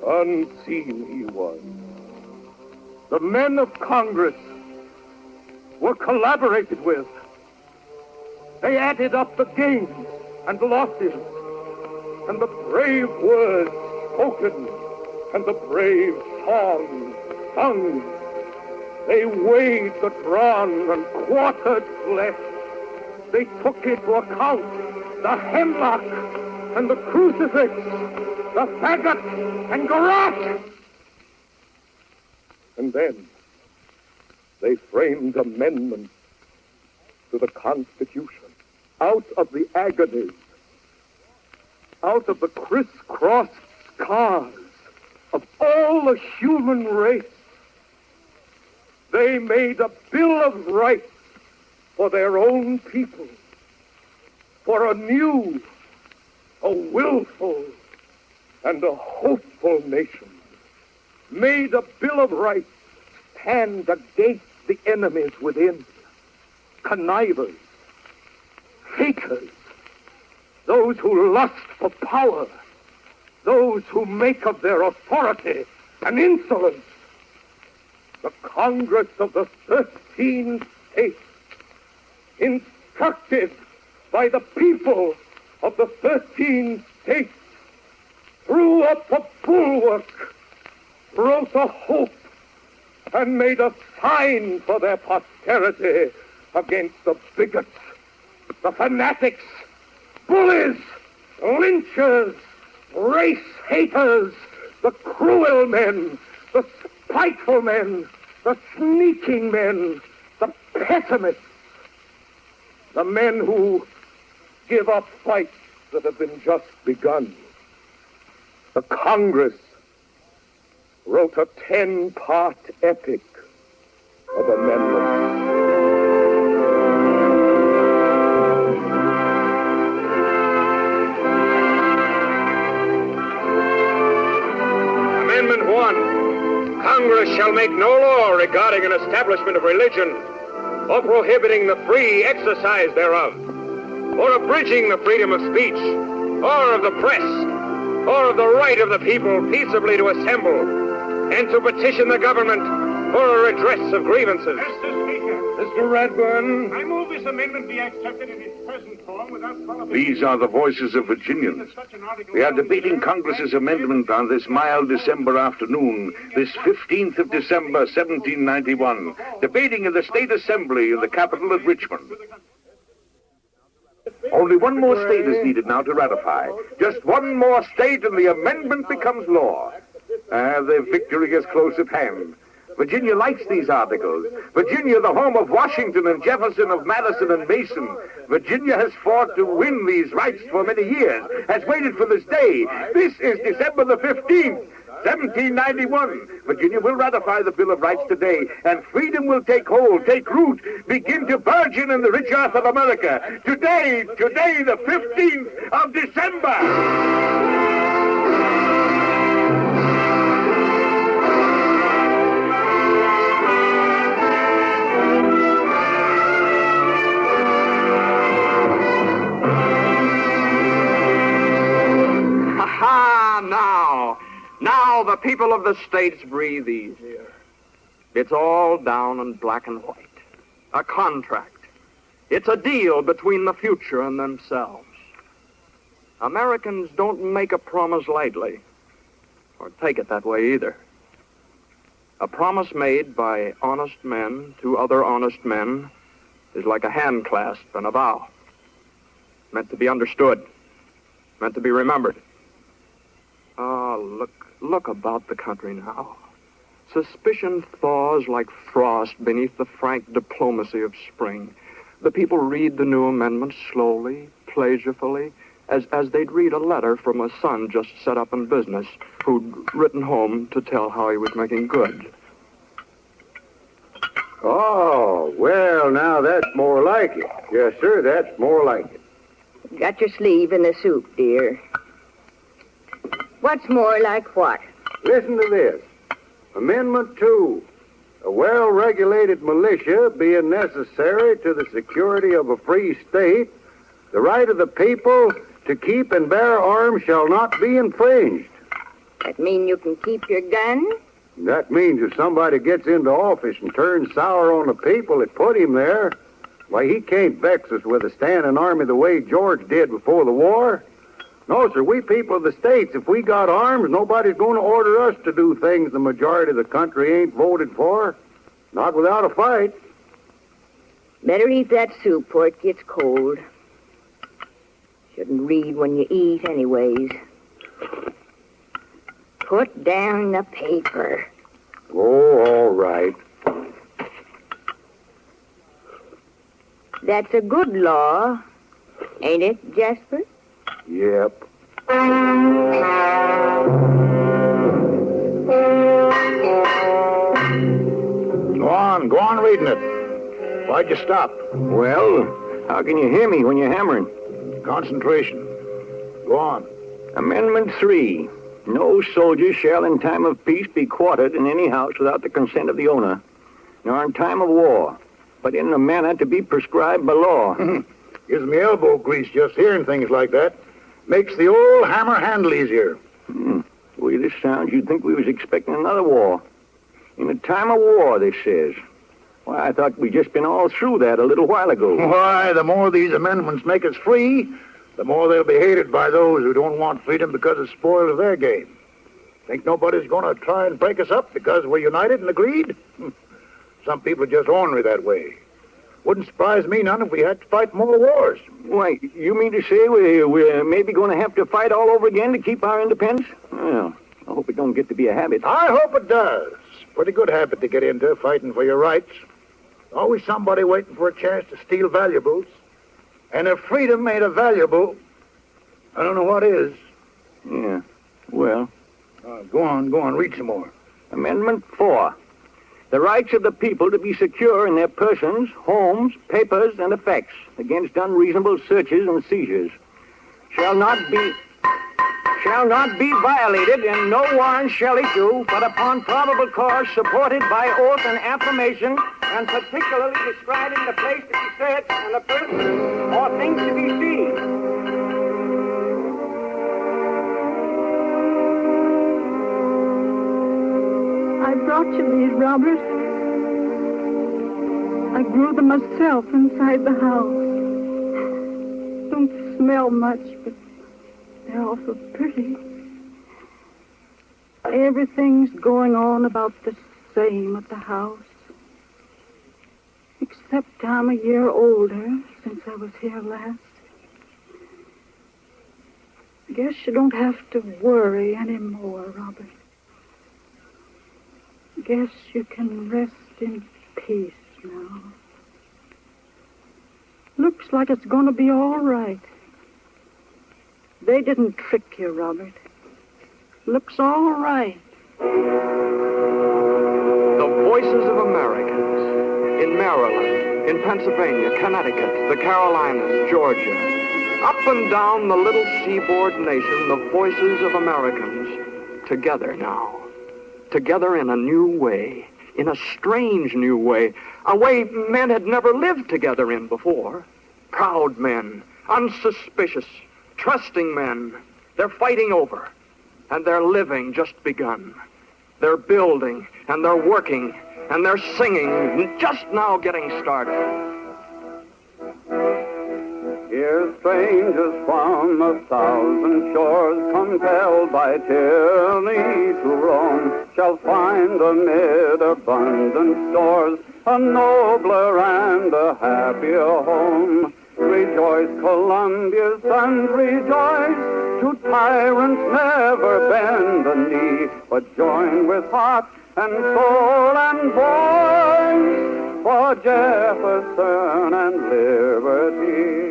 Unseen he was. The men of Congress were collaborated with. They added up the gains and losses, and the brave words spoken, and the brave songs sung. They weighed the drawn and quartered flesh. They took into account the hemlock and the crucifix, the faggot and garrote. And then they framed amendments to the Constitution out of the agonies, out of the crisscrossed scars of all the human race. They made a Bill of Rights for their own people, for a new, a willful, and a hopeful nation. Made a Bill of Rights stand against the enemies within, connivers, fakers, those who lust for power, those who make of their authority an insolence. The Congress of the 13 states, instructed by the people of the 13 states, threw up a bulwark, wrote a hope, and made a sign for their posterity against the bigots, the fanatics, bullies, lynchers, race haters, the cruel men, the spiteful men, the sneaking men, the pessimists, the men who give up fights that have been just begun. The Congress wrote a 10-part epic of amendments. Amendment 1. Congress shall make no law regarding an establishment of religion or prohibiting the free exercise thereof, or abridging the freedom of speech, or of the press, or of the right of the people peaceably to assemble and to petition the government for a redress of grievances. Mr. Speaker. Mr. Redburn. I move this amendment be accepted in its present form without qualification. These are the voices of Virginians. We are debating Congress's amendment on this mild December afternoon, this 15th of December, 1791, debating in the State Assembly in the capital at Richmond. Only one more state is needed now to ratify. Just one more state and the amendment becomes law. The victory is close at hand. Virginia likes these articles. Virginia, the home of Washington and Jefferson, of Madison and Mason. Virginia has fought to win these rights for many years, has waited for this day. This is December the 15th, 1791. Virginia will ratify the Bill of Rights today, and freedom will take hold, take root, begin to burgeon in the rich earth of America. Today, the 15th of December. Now the people of the states breathe easier. It's all down in black and white. A contract. It's a deal between the future and themselves. Americans don't make a promise lightly, or take it that way either. A promise made by honest men to other honest men is like a hand clasp and a vow. Meant to be understood. Meant to be remembered. Oh, look about the country now. Suspicion thaws like frost beneath the frank diplomacy of spring. The people read the new amendment slowly, pleasurefully, as they'd read a letter from a son just set up in business who'd written home to tell how he was making good. Oh, well, now that's more like it. Yes, sir, that's more like it. Got your sleeve in the soup, dear. What's more like what? Listen to this. Amendment 2. A well-regulated militia being necessary to the security of a free state, the right of the people to keep and bear arms shall not be infringed. That mean you can keep your gun? That means if somebody gets into office and turns sour on the people that put him there, why, he can't vex us with a standing army the way George did before the war. No, sir, we people of the states, if we got arms, nobody's going to order us to do things the majority of the country ain't voted for. Not without a fight. Better eat that soup before it gets cold. Shouldn't read when you eat anyways. Put down the paper. Oh, all right. That's a good law, ain't it, Jasper? Yep. Go on reading it. Why'd you stop? Well, how can you hear me when you're hammering? Concentration. Go on. Amendment 3. No soldier shall in time of peace be quartered in any house without the consent of the owner, nor in time of war, but in a manner to be prescribed by law. Gives me elbow grease just hearing things like that. Makes the old hammer handle easier. The way this sounds, you'd think we was expecting another war. In a time of war, this says. Why, I thought we'd just been all through that a little while ago. Why, the more these amendments make us free, the more they'll be hated by those who don't want freedom because it spoils their game. Think nobody's going to try and break us up because we're united and agreed? Some people are just ornery that way. Wouldn't surprise me none if we had to fight more wars. Why, you mean to say we're maybe going to have to fight all over again to keep our independence? Well, I hope it don't get to be a habit. I hope it does. Pretty good habit to get into, fighting for your rights. Always somebody waiting for a chance to steal valuables. And if freedom ain't a valuable, I don't know what is. Yeah, well. Go on, read some more. Amendment 4. The rights of the people to be secure in their persons, homes, papers, and effects against unreasonable searches and seizures shall not be violated, and no warrant shall issue but upon probable cause supported by oath and affirmation, and particularly describing the place to be searched and the person or things to be seized. I brought you these, Robert. I grew them myself inside the house. Don't smell much, but they're awful pretty. Everything's going on about the same at the house. Except I'm a year older since I was here last. Guess you don't have to worry anymore, Robert. Guess you can rest in peace now. Looks like it's going to be all right. They didn't trick you, Robert. Looks all right. The voices of Americans in Maryland, in Pennsylvania, Connecticut, the Carolinas, Georgia. Up and down the little seaboard nation, the voices of Americans together now. Together in a new way, in a strange new way, a way men had never lived together in before. Proud men, unsuspicious, trusting men. They're fighting over, and they're living just begun. They're building, and they're working, and they're singing, just now getting started. Here strangers from 1,000 shores, compelled by tyranny to roam, shall find amid abundant stores a nobler and a happier home. Rejoice, Columbia's sons, rejoice. To tyrants never bend the knee, but join with heart and soul and voice for Jefferson and liberty.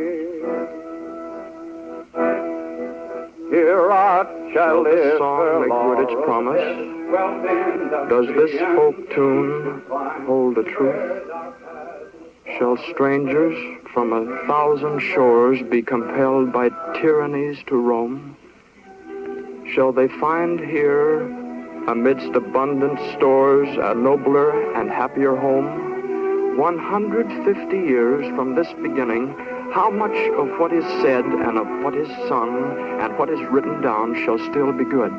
Here art shall live the song make good its promise? Does this folk tune hold the truth? Shall strangers from 1,000 shores be compelled by tyrannies to roam? Shall they find here, amidst abundant stores, a nobler and happier home? 150 years from this beginning, how much of what is said and of what is sung and what is written down shall still be good?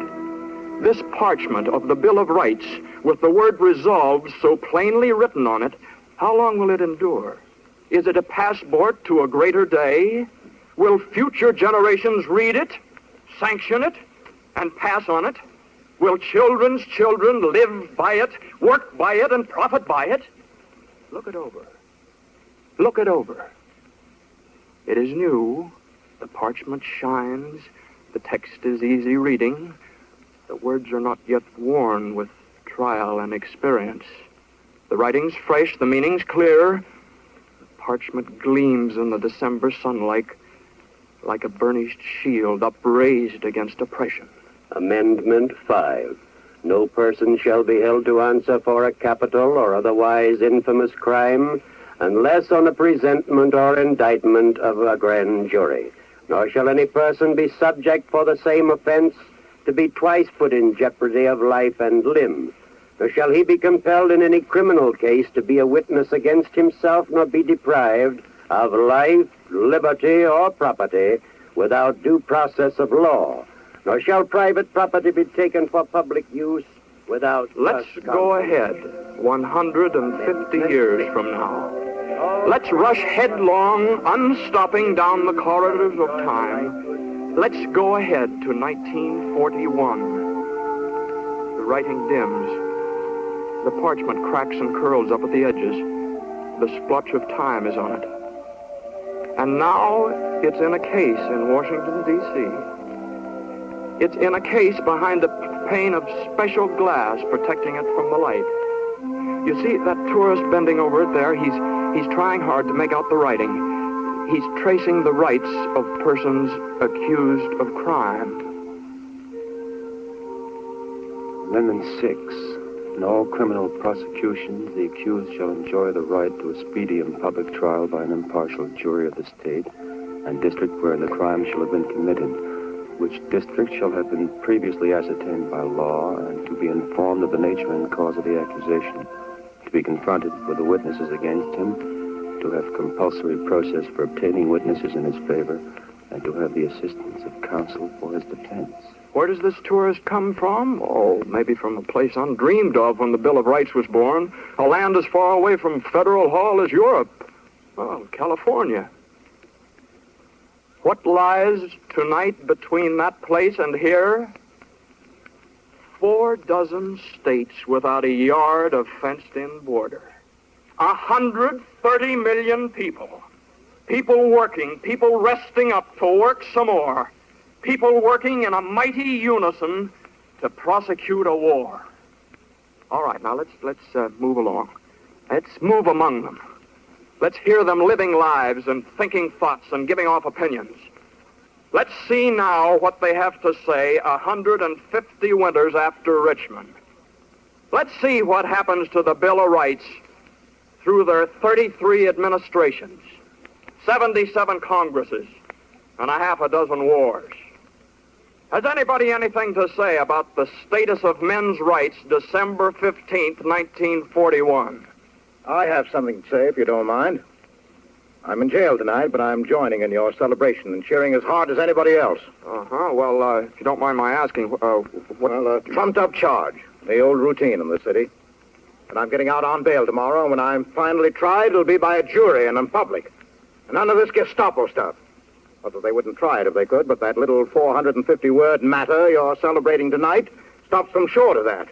This parchment of the Bill of Rights, with the word resolved so plainly written on it, how long will it endure? Is it a passport to a greater day? Will future generations read it, sanction it, and pass on it? Will children's children live by it, work by it, and profit by it? Look it over. Look it over. It is new. The parchment shines. The text is easy reading. The words are not yet worn with trial and experience. The writing's fresh, the meaning's clear. The parchment gleams in the December sunlight like a burnished shield upraised against oppression. Amendment 5. No person shall be held to answer for a capital or otherwise infamous crime unless on a presentment or indictment of a grand jury. Nor shall any person be subject for the same offense to be twice put in jeopardy of life and limb. Nor shall he be compelled in any criminal case to be a witness against himself, nor be deprived of life, liberty, or property without due process of law. Nor shall private property be taken for public use without... Let's go ahead 150 years from now. Let's rush headlong, unstopping down the corridors of time. Let's go ahead to 1941. The writing dims. The parchment cracks and curls up at the edges. The splotch of time is on it. And now it's in a case in Washington, D.C. It's in a case behind the pane of special glass protecting it from the light. You see that tourist bending over it there? He's trying hard to make out the writing. He's tracing the rights of persons accused of crime. Amendment 6. In all criminal prosecutions, the accused shall enjoy the right to a speedy and public trial by an impartial jury of the state and district wherein the crime shall have been committed, which district shall have been previously ascertained by law, and to be informed of the nature and cause of the accusation, to be confronted with the witnesses against him, to have compulsory process for obtaining witnesses in his favor, and to have the assistance of counsel for his defense. Where does this tourist come from? Oh, maybe from a place undreamed of when the Bill of Rights was born. A land as far away from Federal Hall as Europe. Oh, California. What lies tonight between that place and here? 4 dozen states without a yard of fenced-in border. 130 million people. People working, people resting up to work some more. People working in a mighty unison to prosecute a war. All right, now let's move along. Let's move among them. Let's hear them living lives and thinking thoughts and giving off opinions. Let's see now what they have to say 150 winters after Richmond. Let's see what happens to the Bill of Rights through their 33 administrations, 77 Congresses, and a half a dozen wars. Has anybody anything to say about the status of men's rights December 15th, 1941? I have something to say, if you don't mind. I'm in jail tonight, but I'm joining in your celebration and cheering as hard as anybody else. Uh-huh. Well, if you don't mind my asking, Well, trumped-up charge. The old routine in the city. And I'm getting out on bail tomorrow, and when I'm finally tried, it'll be by a jury and in public. And none of this Gestapo stuff. Although they wouldn't try it if they could, but that little 450-word matter you're celebrating tonight stops them short of that.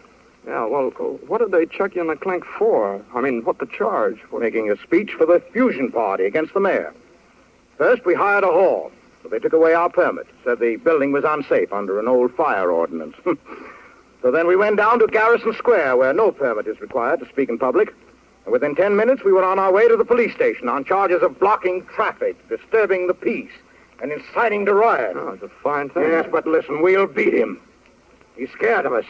Yeah, well, what did they chuck you in the clink for? I mean, what the charge? Making a speech for the Fusion Party against the mayor. First, we hired a hall, but they took away our permit. Said the building was unsafe under an old fire ordinance. So then we went down to Garrison Square, where no permit is required to speak in public. And within 10 minutes, we were on our way to the police station on charges of blocking traffic, disturbing the peace, and inciting to riot. Oh, it's a fine thing. Yes, but listen, we'll beat him. He's scared of us.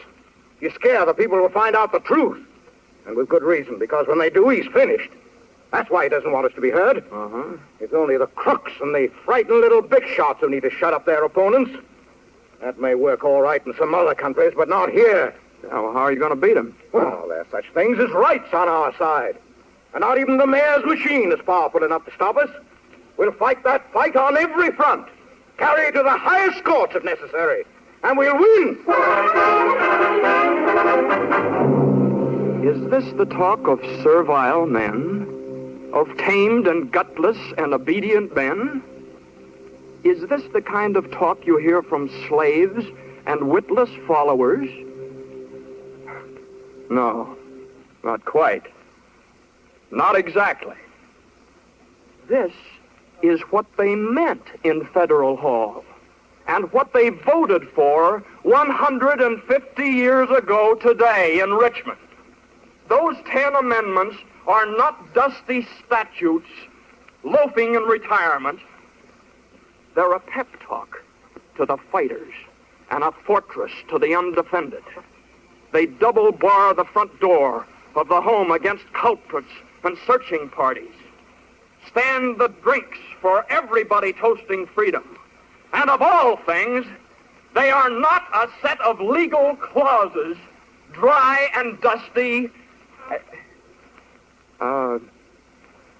He's scared the people will find out the truth. And with good reason, because when they do, he's finished. That's why he doesn't want us to be heard. Uh-huh. It's only the crooks and the frightened little big shots who need to shut up their opponents. That may work all right in some other countries, but not here. Yeah, well, how are you going to beat him? Well, there's such things as rights on our side. And not even the mayor's machine is powerful enough to stop us. We'll fight that fight on every front. Carry it to the highest courts if necessary. And we'll win. Is this the talk of servile men? Of tamed and gutless and obedient men? Is this the kind of talk you hear from slaves and witless followers? No, not quite. Not exactly. This is what they meant in Federal Hall and what they voted for 150 years ago today in Richmond. Those 10 amendments are not dusty statutes loafing in retirement. They're a pep talk to the fighters and a fortress to the undefended. They double bar the front door of the home against culprits and searching parties. Stand the drinks for everybody toasting freedom. And of all things, they are not a set of legal clauses, dry and dusty.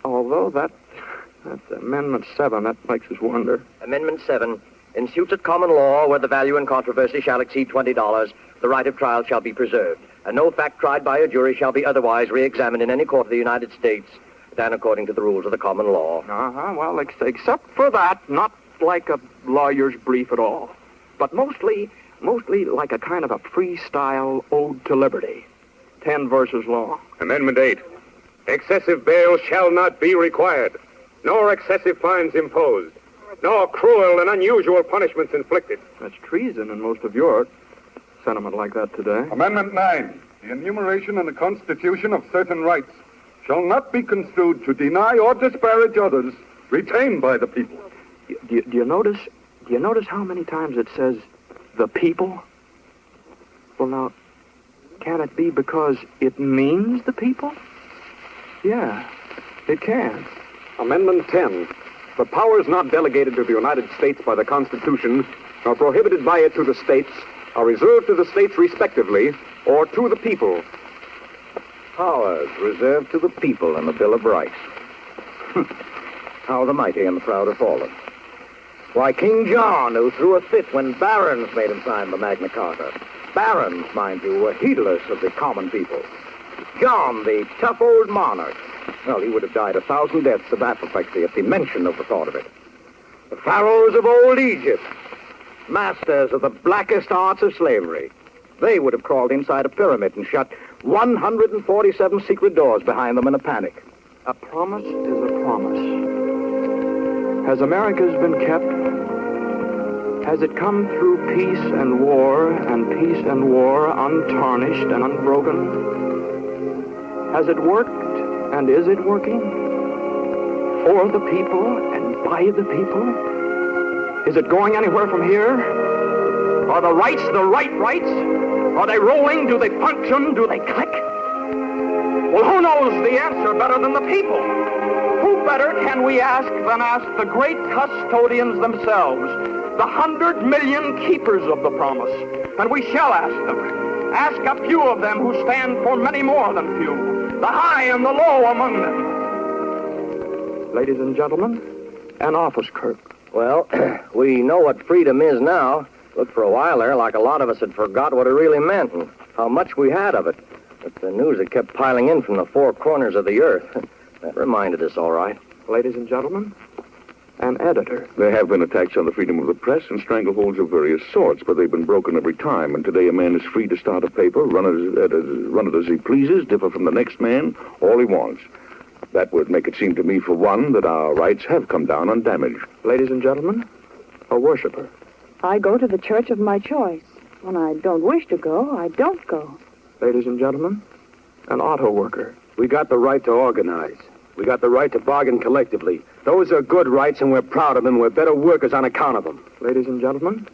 Although that's Amendment 7, that makes us wonder. Amendment 7. In suits at common law where the value in controversy shall exceed $20, the right of trial shall be preserved, and no fact tried by a jury shall be otherwise re-examined in any court of the United States than according to the rules of the common law. Uh-huh. Well, except for that, not like a lawyer's brief at all, but mostly like a kind of a freestyle ode to liberty. 10 verses long. Amendment 8. Excessive bail shall not be required, nor excessive fines imposed, nor cruel and unusual punishments inflicted. That's treason in most of Europe. sentiment like that today. Amendment 9. The enumeration in the Constitution of certain rights shall not be construed to deny or disparage others retained by the people. Do you notice how many times it says the people? Well, now, can it be because it means the people? Yeah, it can. Amendment 10. The powers not delegated to the United States by the Constitution, nor prohibited by it to the states, are reserved to the states respectively, or to the people. Powers reserved to the people in the Bill of Rights. How the mighty and the proud have fallen. Why, King John, who threw a fit when barons made him sign the Magna Carta. Barons, mind you, were heedless of the common people. John, the tough old monarch. Well, he would have died 1,000 deaths of apoplexy at the mention of the thought of it. The pharaohs of old Egypt, masters of the blackest arts of slavery. They would have crawled inside a pyramid and shut 147 secret doors behind them in a panic. A promise is a promise. Has America's been kept? Has it come through peace and war untarnished and unbroken? Has it worked and is it working? For the people and by the people? Is it going anywhere from here? Are the rights the right rights? Are they rolling? Do they function? Do they click? Well, who knows the answer better than the people? Who better can we ask than ask the great custodians themselves, the 100 million keepers of the promise? And we shall ask them. Ask a few of them who stand for many more than few, the high and the low among them. Ladies and gentlemen, an office clerk. Well, we know what freedom is now. Looked for a while there like a lot of us had forgot what it really meant and how much we had of it. But the news that kept piling in from the four corners of the earth, that reminded us all right. Ladies and gentlemen, an editor. There have been attacks on the freedom of the press and strangleholds of various sorts, but they've been broken every time. And today a man is free to start a paper, run it as he pleases, differ from the next man, all he wants. That would make it seem to me, for one, that our rights have come down undamaged. Ladies and gentlemen, a worshiper. I go to the church of my choice. When I don't wish to go, I don't go. Ladies and gentlemen, an auto worker. We got the right to organize. We got the right to bargain collectively. Those are good rights, and we're proud of them. We're better workers on account of them. Ladies and gentlemen,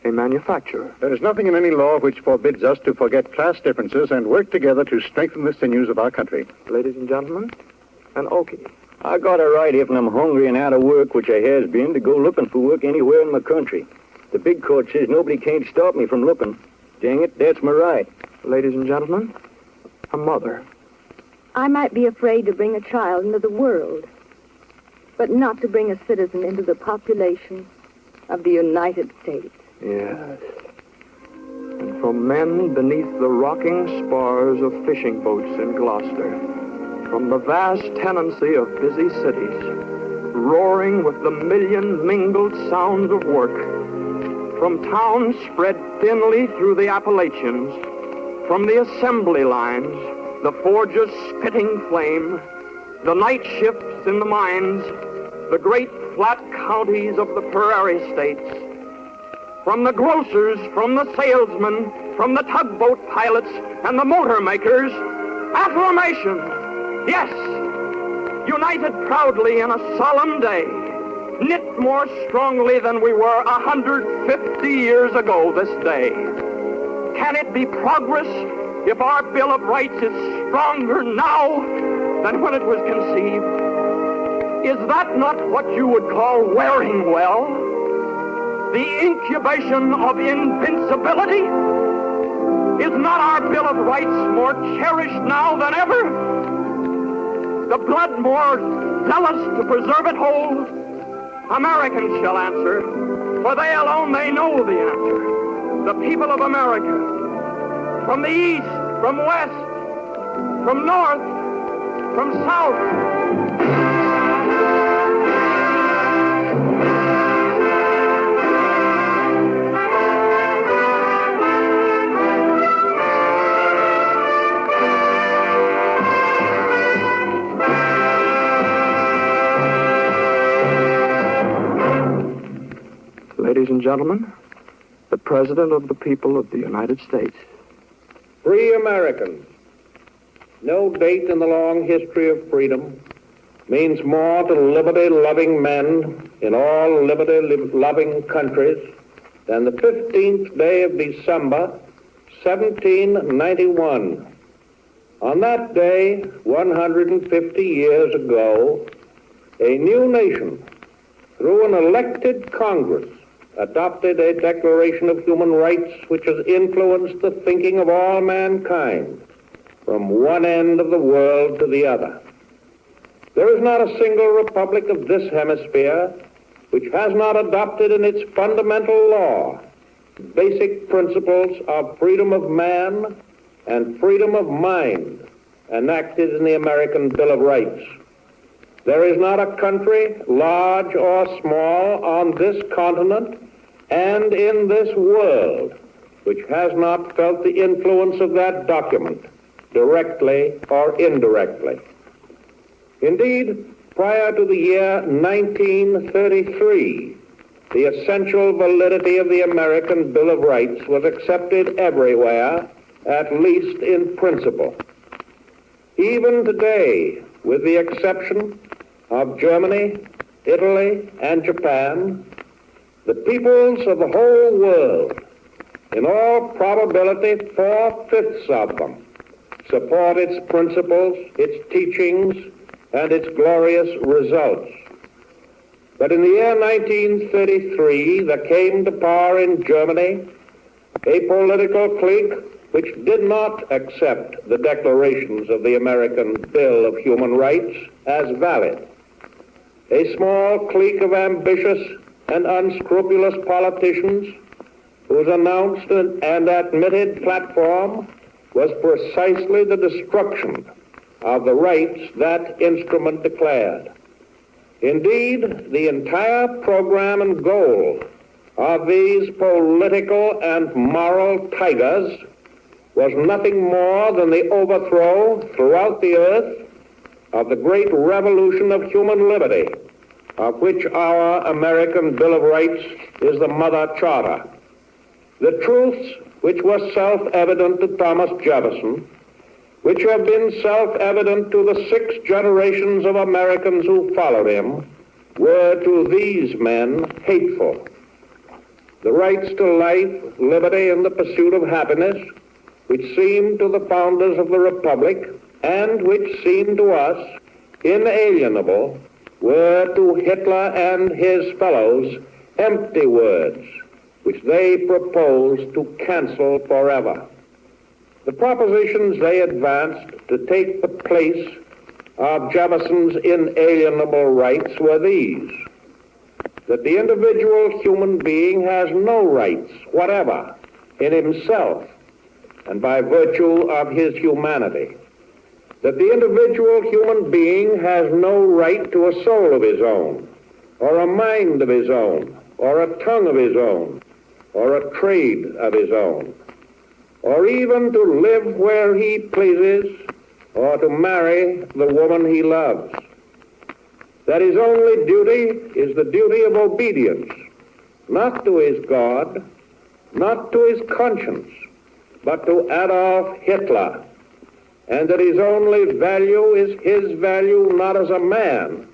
a manufacturer. There is nothing in any law which forbids us to forget class differences and work together to strengthen the sinews of our country. Ladies and gentlemen, an Okie. I got a right if I'm hungry and out of work, which I has been, to go looking for work anywhere in the country. The big court says nobody can't stop me from looking. Dang it, that's my right. Ladies and gentlemen, a mother. I might be afraid to bring a child into the world, but not to bring a citizen into the population of the United States. Yes. And from men beneath the rocking spars of fishing boats in Gloucester, from the vast tenancy of busy cities, roaring with the million mingled sounds of work, from towns spread thinly through the Appalachians, from the assembly lines, the forges spitting flame, the night shifts in the mines, the great flat counties of the prairie states, from the grocers, from the salesmen, from the tugboat pilots and the motor makers, acclamation! Yes! United proudly in a solemn day, knit more strongly than we were 150 years ago this day. Can it be progress if our Bill of Rights is stronger now than when it was conceived? Is that not what you would call wearing well? The incubation of invincibility? Is not our Bill of Rights more cherished now than ever? The blood more zealous to preserve it whole? Americans shall answer, for they alone they know the answer. The people of America, from the east, from west, from north, from south. Ladies and gentlemen, the President of the people of the United States. Free Americans. No date in the long history of freedom means more to liberty-loving men in all liberty-loving countries than the 15th day of December, 1791. On that day, 150 years ago, a new nation, through an elected Congress, adopted a Declaration of Human Rights which has influenced the thinking of all mankind from one end of the world to the other. There is not a single republic of this hemisphere which has not adopted in its fundamental law basic principles of freedom of man and freedom of mind enacted in the American Bill of Rights. There is not a country, large or small, on this continent and in this world which has not felt the influence of that document, directly or indirectly. Indeed, prior to the year 1933, the essential validity of the American Bill of Rights was accepted everywhere, at least in principle. Even today, with the exception of Germany, Italy, and Japan, the peoples of the whole world, in all probability 4/5 of them, support its principles, its teachings, and its glorious results. But in the year 1933, there came to power in Germany a political clique which did not accept the declarations of the American Bill of Human Rights as valid. A small clique of ambitious and unscrupulous politicians whose announced and admitted platform was precisely the destruction of the rights that instrument declared. Indeed, the entire program and goal of these political and moral tigers was nothing more than the overthrow throughout the earth of the great revolution of human liberty, of which our American Bill of Rights is the mother charter. The truths which were self-evident to Thomas Jefferson, which have been self-evident to the 6 generations of Americans who followed him, were to these men hateful. The rights to life, liberty, and the pursuit of happiness, which seemed to the founders of the Republic, and which seemed to us inalienable, were to Hitler and his fellows empty words, which they proposed to cancel forever. The propositions they advanced to take the place of Jefferson's inalienable rights were these: that the individual human being has no rights whatever in himself and by virtue of his humanity, that the individual human being has no right to a soul of his own, or a mind of his own, or a tongue of his own, or a trade of his own, or even to live where he pleases, or to marry the woman he loves. That his only duty is the duty of obedience, not to his God, not to his conscience, but to Adolf Hitler, and that his only value is his value not as a man,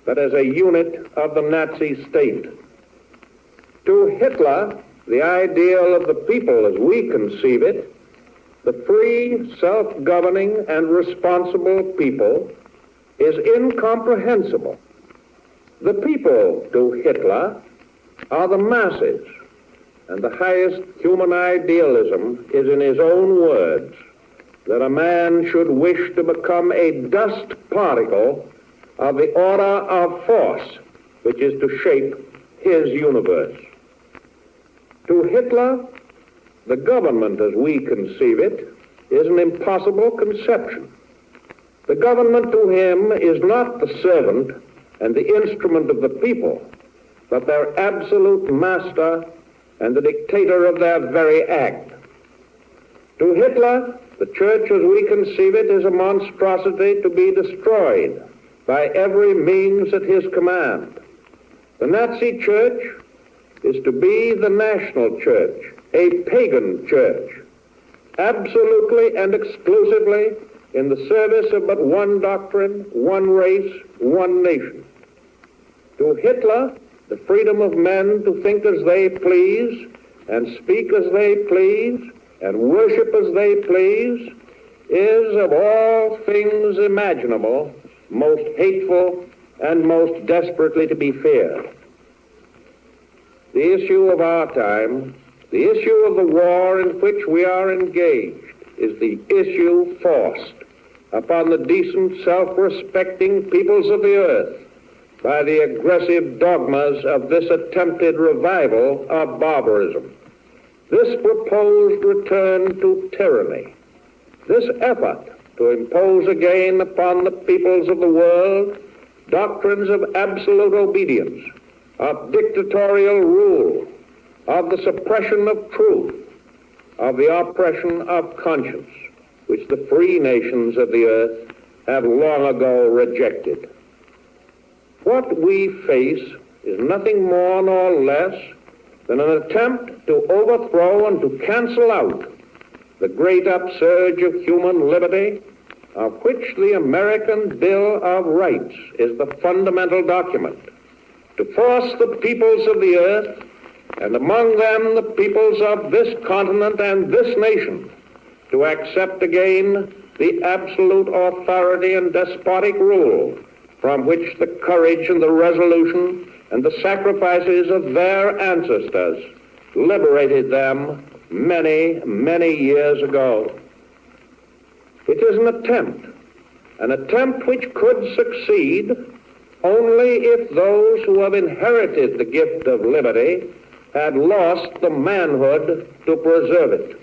but as a unit of the Nazi state. To Hitler, the ideal of the people as we conceive it, the free, self-governing, and responsible people, is incomprehensible. The people to Hitler are the masses, and the highest human idealism is in his own words, that a man should wish to become a dust particle of the order of force which is to shape his universe. To Hitler, the government as we conceive it is an impossible conception. The government to him is not the servant and the instrument of the people, but their absolute master and the dictator of their very act. To Hitler, the church as we conceive it is a monstrosity to be destroyed by every means at his command. The Nazi church is to be the national church, a pagan church, absolutely and exclusively in the service of but one doctrine, one race, one nation. To Hitler, the freedom of men to think as they please, and speak as they please, and worship as they please, is of all things imaginable most hateful and most desperately to be feared. The issue of our time, the issue of the war in which we are engaged, is the issue forced upon the decent, self-respecting peoples of the earth by the aggressive dogmas of this attempted revival of barbarism. This proposed return to tyranny, this effort to impose again upon the peoples of the world doctrines of absolute obedience, of dictatorial rule, of the suppression of truth, of the oppression of conscience, which the free nations of the earth have long ago rejected. What we face is nothing more nor less than an attempt to overthrow and to cancel out the great upsurge of human liberty, of which the American Bill of Rights is the fundamental document, to force the peoples of the earth, and among them the peoples of this continent and this nation, to accept again the absolute authority and despotic rule from which the courage and the resolution and the sacrifices of their ancestors liberated them many, many years ago. It is an attempt which could succeed only if those who have inherited the gift of liberty had lost the manhood to preserve it.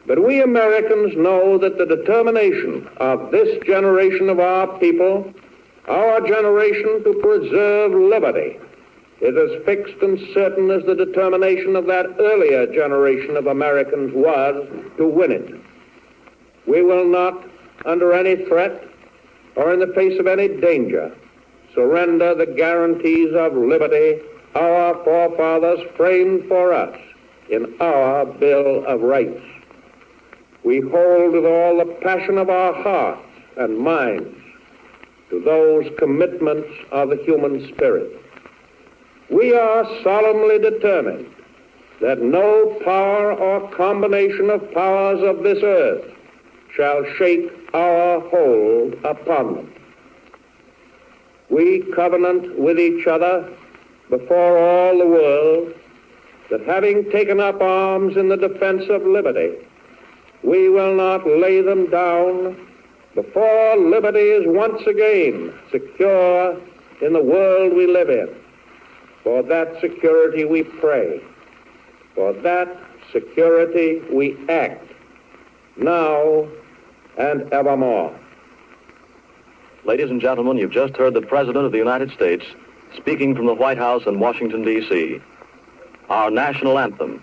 But we Americans know that the determination of this generation of our people, our generation to preserve liberty, is as fixed and certain as the determination of that earlier generation of Americans was to win it. We will not, under any threat or in the face of any danger, surrender the guarantees of liberty our forefathers framed for us in our Bill of Rights. We hold with all the passion of our hearts and minds to those commitments of the human spirit. We are solemnly determined that no power or combination of powers of this earth shall shake our hold upon them. We covenant with each other before all the world that having taken up arms in the defense of liberty, we will not lay them down before liberty is once again secure in the world we live in. For that security we pray. For that security we act, now and evermore. Ladies and gentlemen, you've just heard the President of the United States speaking from the White House in Washington, D.C. Our national anthem.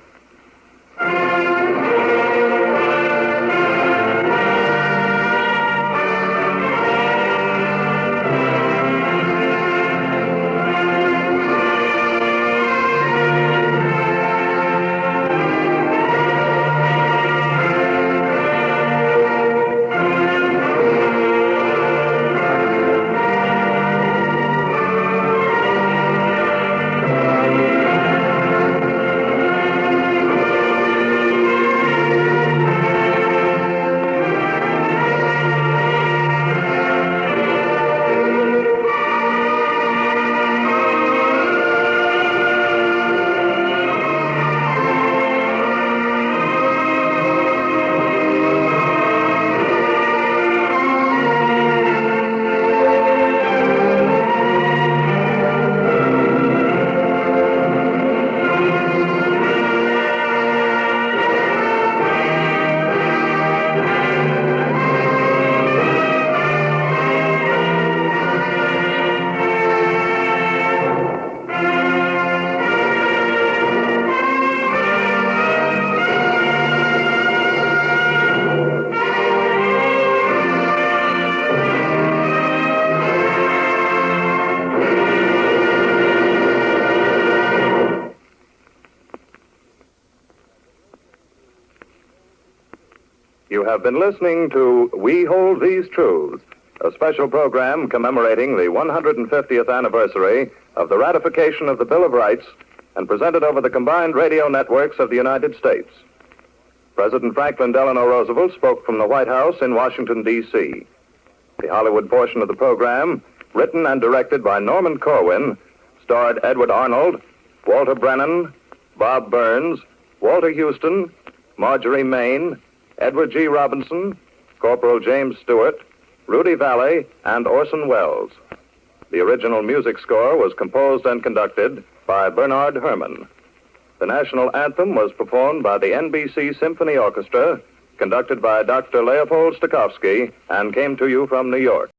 You have been listening to We Hold These Truths, a special program commemorating the 150th anniversary of the ratification of the Bill of Rights and presented over the combined radio networks of the United States. President Franklin Delano Roosevelt spoke from the White House in Washington, D.C. The Hollywood portion of the program, written and directed by Norman Corwin, starred Edward Arnold, Walter Brennan, Bob Burns, Walter Houston, Marjorie Main, Edward G. Robinson, Corporal James Stewart, Rudy Valley, and Orson Welles. The original music score was composed and conducted by Bernard Herrmann. The national anthem was performed by the NBC Symphony Orchestra, conducted by Dr. Leopold Stokowski, and came to you from New York.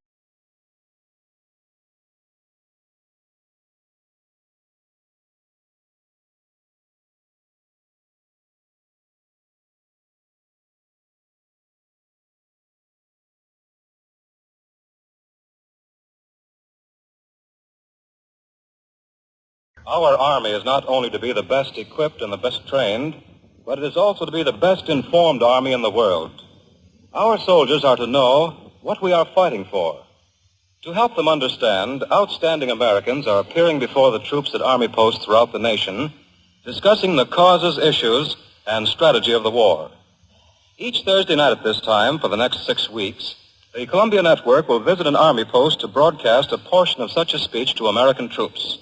Our Army is not only to be the best equipped and the best trained, but it is also to be the best informed Army in the world. Our soldiers are to know what we are fighting for. To help them understand, outstanding Americans are appearing before the troops at Army posts throughout the nation, discussing the causes, issues, and strategy of the war. Each Thursday night at this time, for the next 6 weeks, the Columbia Network will visit an Army post to broadcast a portion of such a speech to American troops.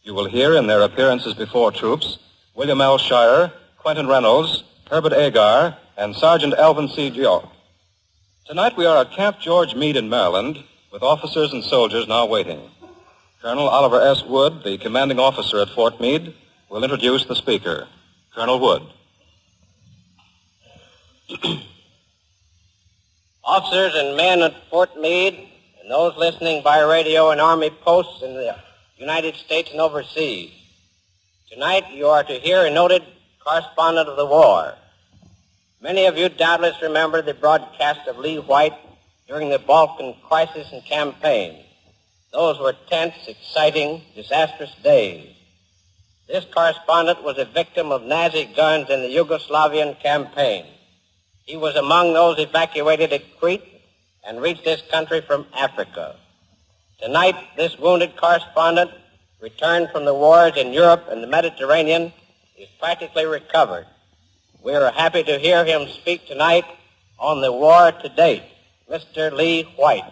You will hear in their appearances before troops William L. Shire, Quentin Reynolds, Herbert Agar, and Sergeant Alvin C. York. Tonight we are at Camp George Meade in Maryland, with officers and soldiers now waiting. Colonel Oliver S. Wood, the commanding officer at Fort Meade, will introduce the speaker. Colonel Wood. Officers and men at Fort Meade, and those listening by radio and Army posts in the United States and overseas. Tonight you are to hear a noted correspondent of the war. Many of you doubtless remember the broadcast of Lee White during the Balkan crisis and campaign. Those were tense, exciting, disastrous days. This correspondent was a victim of Nazi guns in the Yugoslavian campaign. He was among those evacuated at Crete and reached this country from Africa. Tonight, this wounded correspondent, returned from the wars in Europe and the Mediterranean, is practically recovered. We are happy to hear him speak tonight on the war to date. Mr. Lee White.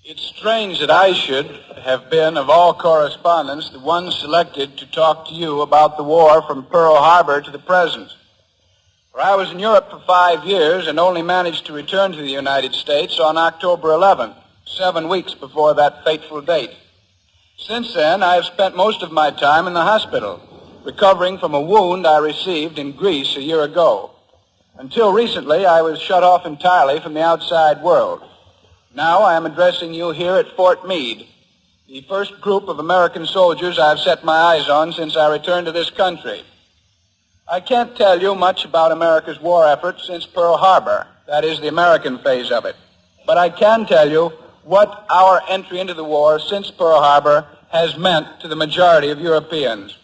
It's strange that I should have been, of all correspondents, the one selected to talk to you about the war from Pearl Harbor to the present. For I was in Europe for 5 years and only managed to return to the United States on October 11th, 7 weeks before that fateful date. Since then, I have spent most of my time in the hospital, recovering from a wound I received in Greece a year ago. Until recently, I was shut off entirely from the outside world. Now I am addressing you here at Fort Meade, the first group of American soldiers I've set my eyes on since I returned to this country. I can't tell you much about America's war effort since Pearl Harbor, that is the American phase of it, but I can tell you what our entry into the war since Pearl Harbor has meant to the majority of Europeans.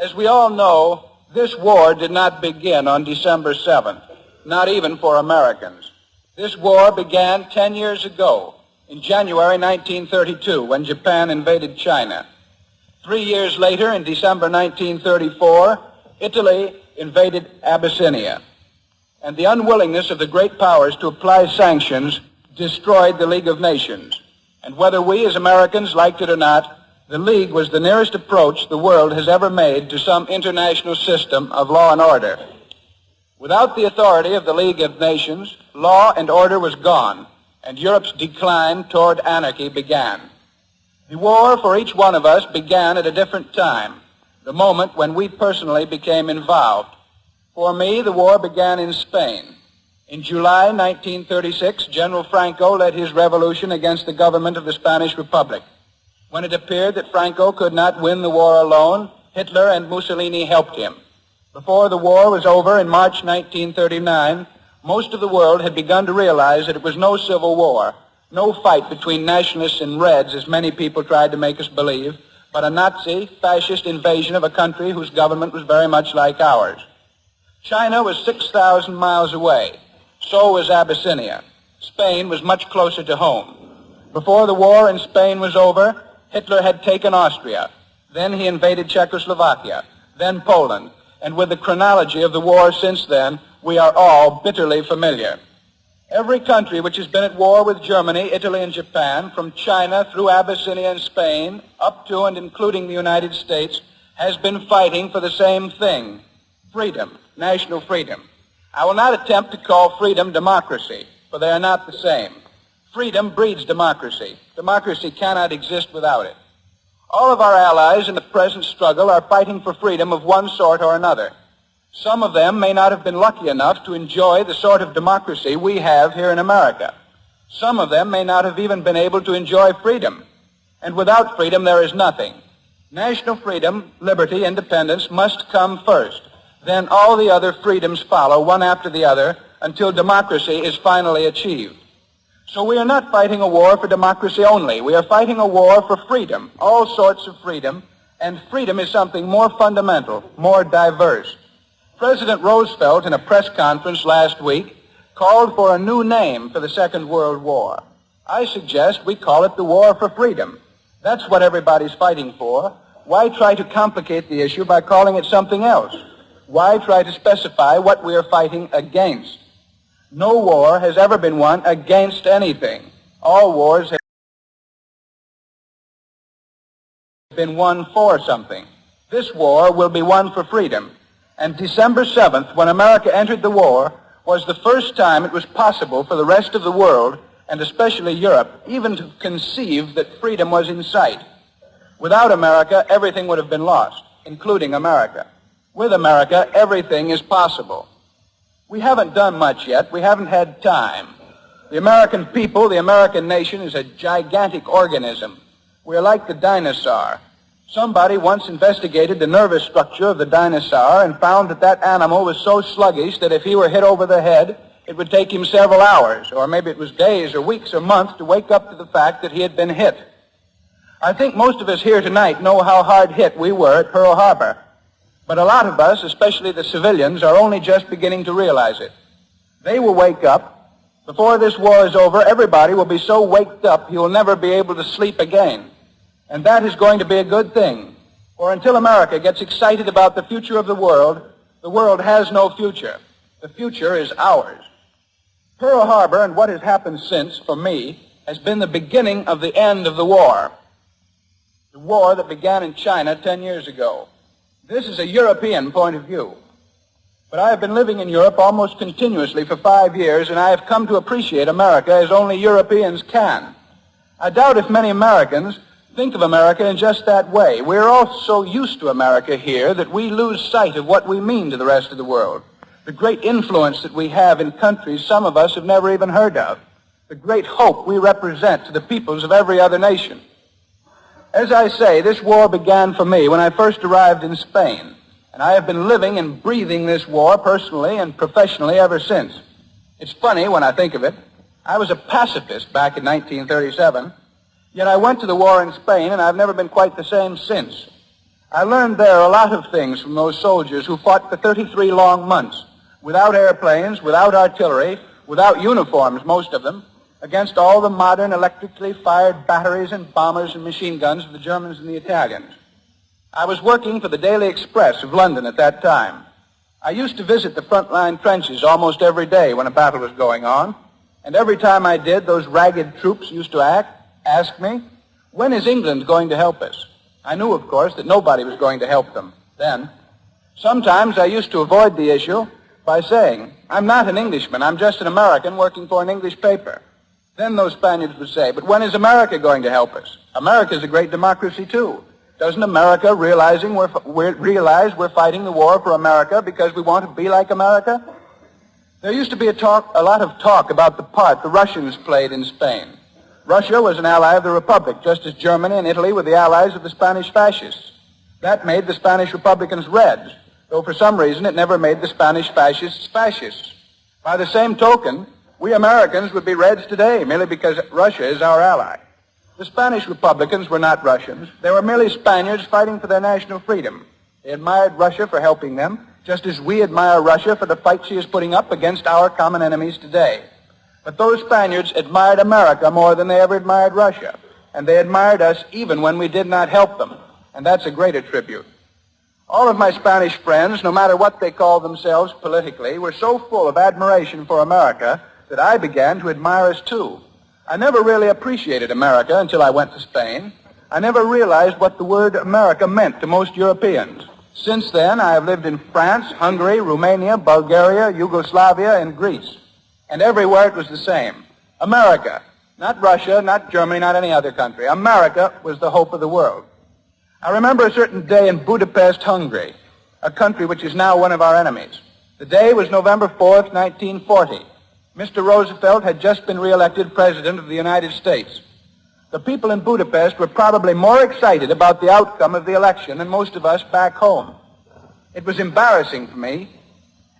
As we all know, this war did not begin on December 7th, not even for Americans. This war began 10 years ago, in January 1932, when Japan invaded China. 3 years later, in December 1934, Italy invaded Abyssinia. And the unwillingness of the great powers to apply sanctions destroyed the League of Nations. And whether we as Americans liked it or not, the League was the nearest approach the world has ever made to some international system of law and order. Without the authority of the League of Nations, law and order was gone, and Europe's decline toward anarchy began. The war for each one of us began at a different time, the moment when we personally became involved. For me, the war began in Spain. In July 1936, General Franco led his revolution against the government of the Spanish Republic. When it appeared that Franco could not win the war alone, Hitler and Mussolini helped him. Before the war was over in March 1939, most of the world had begun to realize that it was no civil war, No fight between nationalists and Reds, as many people tried to make us believe, but a Nazi, fascist invasion of a country whose government was very much like ours. China was 6,000 miles away. So was Abyssinia. Spain was much closer to home. Before the war in Spain was over, Hitler had taken Austria. Then he invaded Czechoslovakia, then Poland. And with the chronology of the war since then, we are all bitterly familiar. Every country which has been at war with Germany, Italy, and Japan, from China through Abyssinia and Spain, up to and including the United States, has been fighting for the same thing: freedom, national freedom. I will not attempt to call freedom democracy, for they are not the same. Freedom breeds democracy. Democracy cannot exist without it. All of our allies in the present struggle are fighting for freedom of one sort or another. Some of them may not have been lucky enough to enjoy the sort of democracy we have here in America. Some of them may not have even been able to enjoy freedom. And without freedom, there is nothing. National freedom, liberty, independence must come first. Then all the other freedoms follow, one after the other, until democracy is finally achieved. So we are not fighting a war for democracy only. We are fighting a war for freedom, all sorts of freedom, and freedom is something more fundamental, more diverse. President Roosevelt, in a press conference last week, called for a new name for the Second World War. I suggest we call it the War for Freedom. That's what everybody's fighting for. Why try to complicate the issue by calling it something else? Why try to specify what we are fighting against? No war has ever been won against anything. All wars have been won for something. This war will be won for freedom. And December 7th, when America entered the war, was the first time it was possible for the rest of the world, and especially Europe, even to conceive that freedom was in sight. Without America, everything would have been lost, including America. With America, everything is possible. We haven't done much yet. We haven't had time. The American people, the American nation, is a gigantic organism. We're like the dinosaur. Somebody once investigated the nervous structure of the dinosaur and found that that animal was so sluggish that if he were hit over the head, it would take him several hours, or maybe it was days or weeks or months, to wake up to the fact that he had been hit. I think most of us here tonight know how hard hit we were at Pearl Harbor. But a lot of us, especially the civilians, are only just beginning to realize it. They will wake up. Before this war is over, everybody will be so waked up he will never be able to sleep again. And that is going to be a good thing. For until America gets excited about the future of the world has no future. The future is ours. Pearl Harbor and what has happened since, for me, has been the beginning of the end of the war. The war that began in China 10 years ago. This is a European point of view. But I have been living in Europe almost continuously for 5 years, and I have come to appreciate America as only Europeans can. I doubt if many Americans think of America in just that way. We're all so used to America here that we lose sight of what we mean to the rest of the world. The great influence that we have in countries some of us have never even heard of. The great hope we represent to the peoples of every other nation. As I say, this war began for me when I first arrived in Spain, and I have been living and breathing this war personally and professionally ever since. It's funny when I think of it. I was a pacifist back in 1937, yet I went to the war in Spain, and I've never been quite the same since. I learned there a lot of things from those soldiers who fought for 33 long months, without airplanes, without artillery, without uniforms, most of them, against all the modern electrically fired batteries and bombers and machine guns of the Germans and the Italians. I was working for the Daily Express of London at that time. I used to visit the front-line trenches almost every day when a battle was going on, and every time I did, those ragged troops used to ask me, when is England going to help us? I knew, of course, that nobody was going to help them then. Sometimes I used to avoid the issue by saying, I'm not an Englishman, I'm just an American working for an English paper. Then those Spaniards would say, but when is America going to help us? America's a great democracy, too. Doesn't America realize we're fighting the war for America because we want to be like America? There used to be a lot of talk about the part the Russians played in Spain. Russia was an ally of the Republic, just as Germany and Italy were the allies of the Spanish fascists. That made the Spanish Republicans Reds, though for some reason it never made the Spanish fascists fascists. By the same token, We Americans would be Reds today merely because Russia is our ally. The Spanish Republicans were not Russians. They were merely Spaniards fighting for their national freedom. They admired Russia for helping them, just as we admire Russia for the fight she is putting up against our common enemies today. But those Spaniards admired America more than they ever admired Russia, and they admired us even when we did not help them, and that's a greater tribute. All of my Spanish friends, no matter what they called themselves politically, were so full of admiration for America that I began to admire us too. I never really appreciated America until I went to Spain. I never realized what the word America meant to most Europeans. Since then, I have lived in France, Hungary, Romania, Bulgaria, Yugoslavia, and Greece. And everywhere it was the same. America. Not Russia, not Germany, not any other country. America was the hope of the world. I remember a certain day in Budapest, Hungary, a country which is now one of our enemies. The day was November 4th, 1940. Mr. Roosevelt had just been reelected President of the United States. The people in Budapest were probably more excited about the outcome of the election than most of us back home. It was embarrassing for me.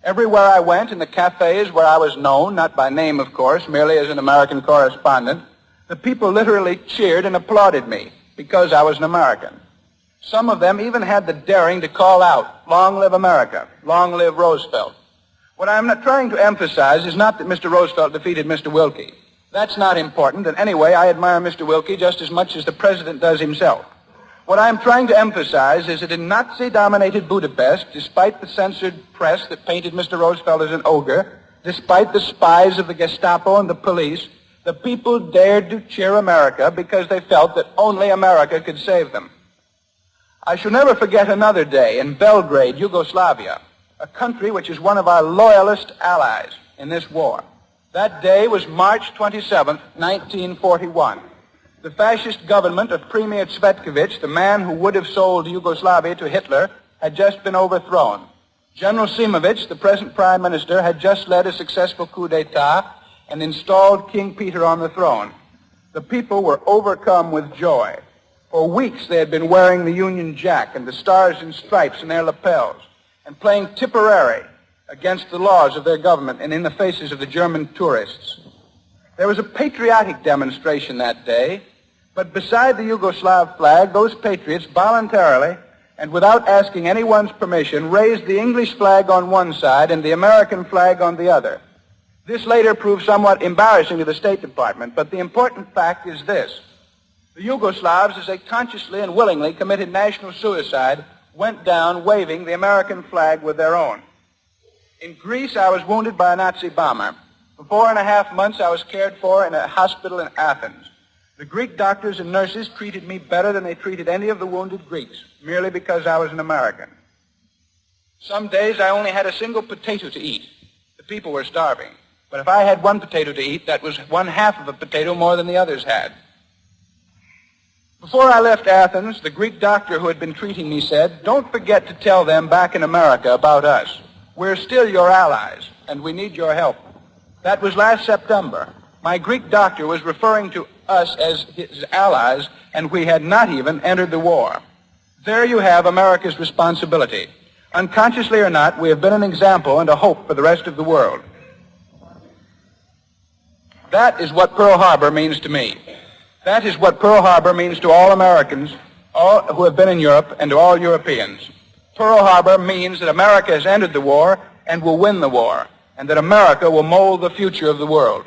Everywhere I went, in the cafes where I was known, not by name, of course, merely as an American correspondent, the people literally cheered and applauded me because I was an American. Some of them even had the daring to call out, "Long live America, long live Roosevelt." What I'm not trying to emphasize is not that Mr. Roosevelt defeated Mr. Wilkie. That's not important, and anyway, I admire Mr. Wilkie just as much as the President does himself. What I'm trying to emphasize is that in Nazi-dominated Budapest, despite the censored press that painted Mr. Roosevelt as an ogre, despite the spies of the Gestapo and the police, the people dared to cheer America because they felt that only America could save them. I shall never forget another day in Belgrade, Yugoslavia, a country which is one of our loyalist allies in this war. That day was March 27th, 1941. The fascist government of Premier Cvetkovic, the man who would have sold Yugoslavia to Hitler, had just been overthrown. General Simovic, the present prime minister, had just led a successful coup d'etat and installed King Peter on the throne. The people were overcome with joy. For weeks they had been wearing the Union Jack and the Stars and Stripes in their lapels, and playing Tipperary against the laws of their government and in the faces of the German tourists. There was a patriotic demonstration that day, but beside the Yugoslav flag, those patriots voluntarily and without asking anyone's permission raised the English flag on one side and the American flag on the other. This later proved somewhat embarrassing to the State Department, but the important fact is this. The Yugoslavs, as they consciously and willingly committed national suicide, went down waving the American flag with their own. In Greece, I was wounded by a Nazi bomber. For 4.5 months, I was cared for in a hospital in Athens. The Greek doctors and nurses treated me better than they treated any of the wounded Greeks, merely because I was an American. Some days, I only had a single potato to eat. The people were starving. But if I had one potato to eat, that was 1/2 of a potato more than the others had. Before I left Athens, the Greek doctor who had been treating me said, "Don't forget to tell them back in America about us. We're still your allies, and we need your help." That was last September. My Greek doctor was referring to us as his allies, and we had not even entered the war. There you have America's responsibility. Unconsciously or not, we have been an example and a hope for the rest of the world. That is what Pearl Harbor means to me. That is what Pearl Harbor means to all Americans, all who have been in Europe, and to all Europeans. Pearl Harbor means that America has ended the war and will win the war, and that America will mold the future of the world.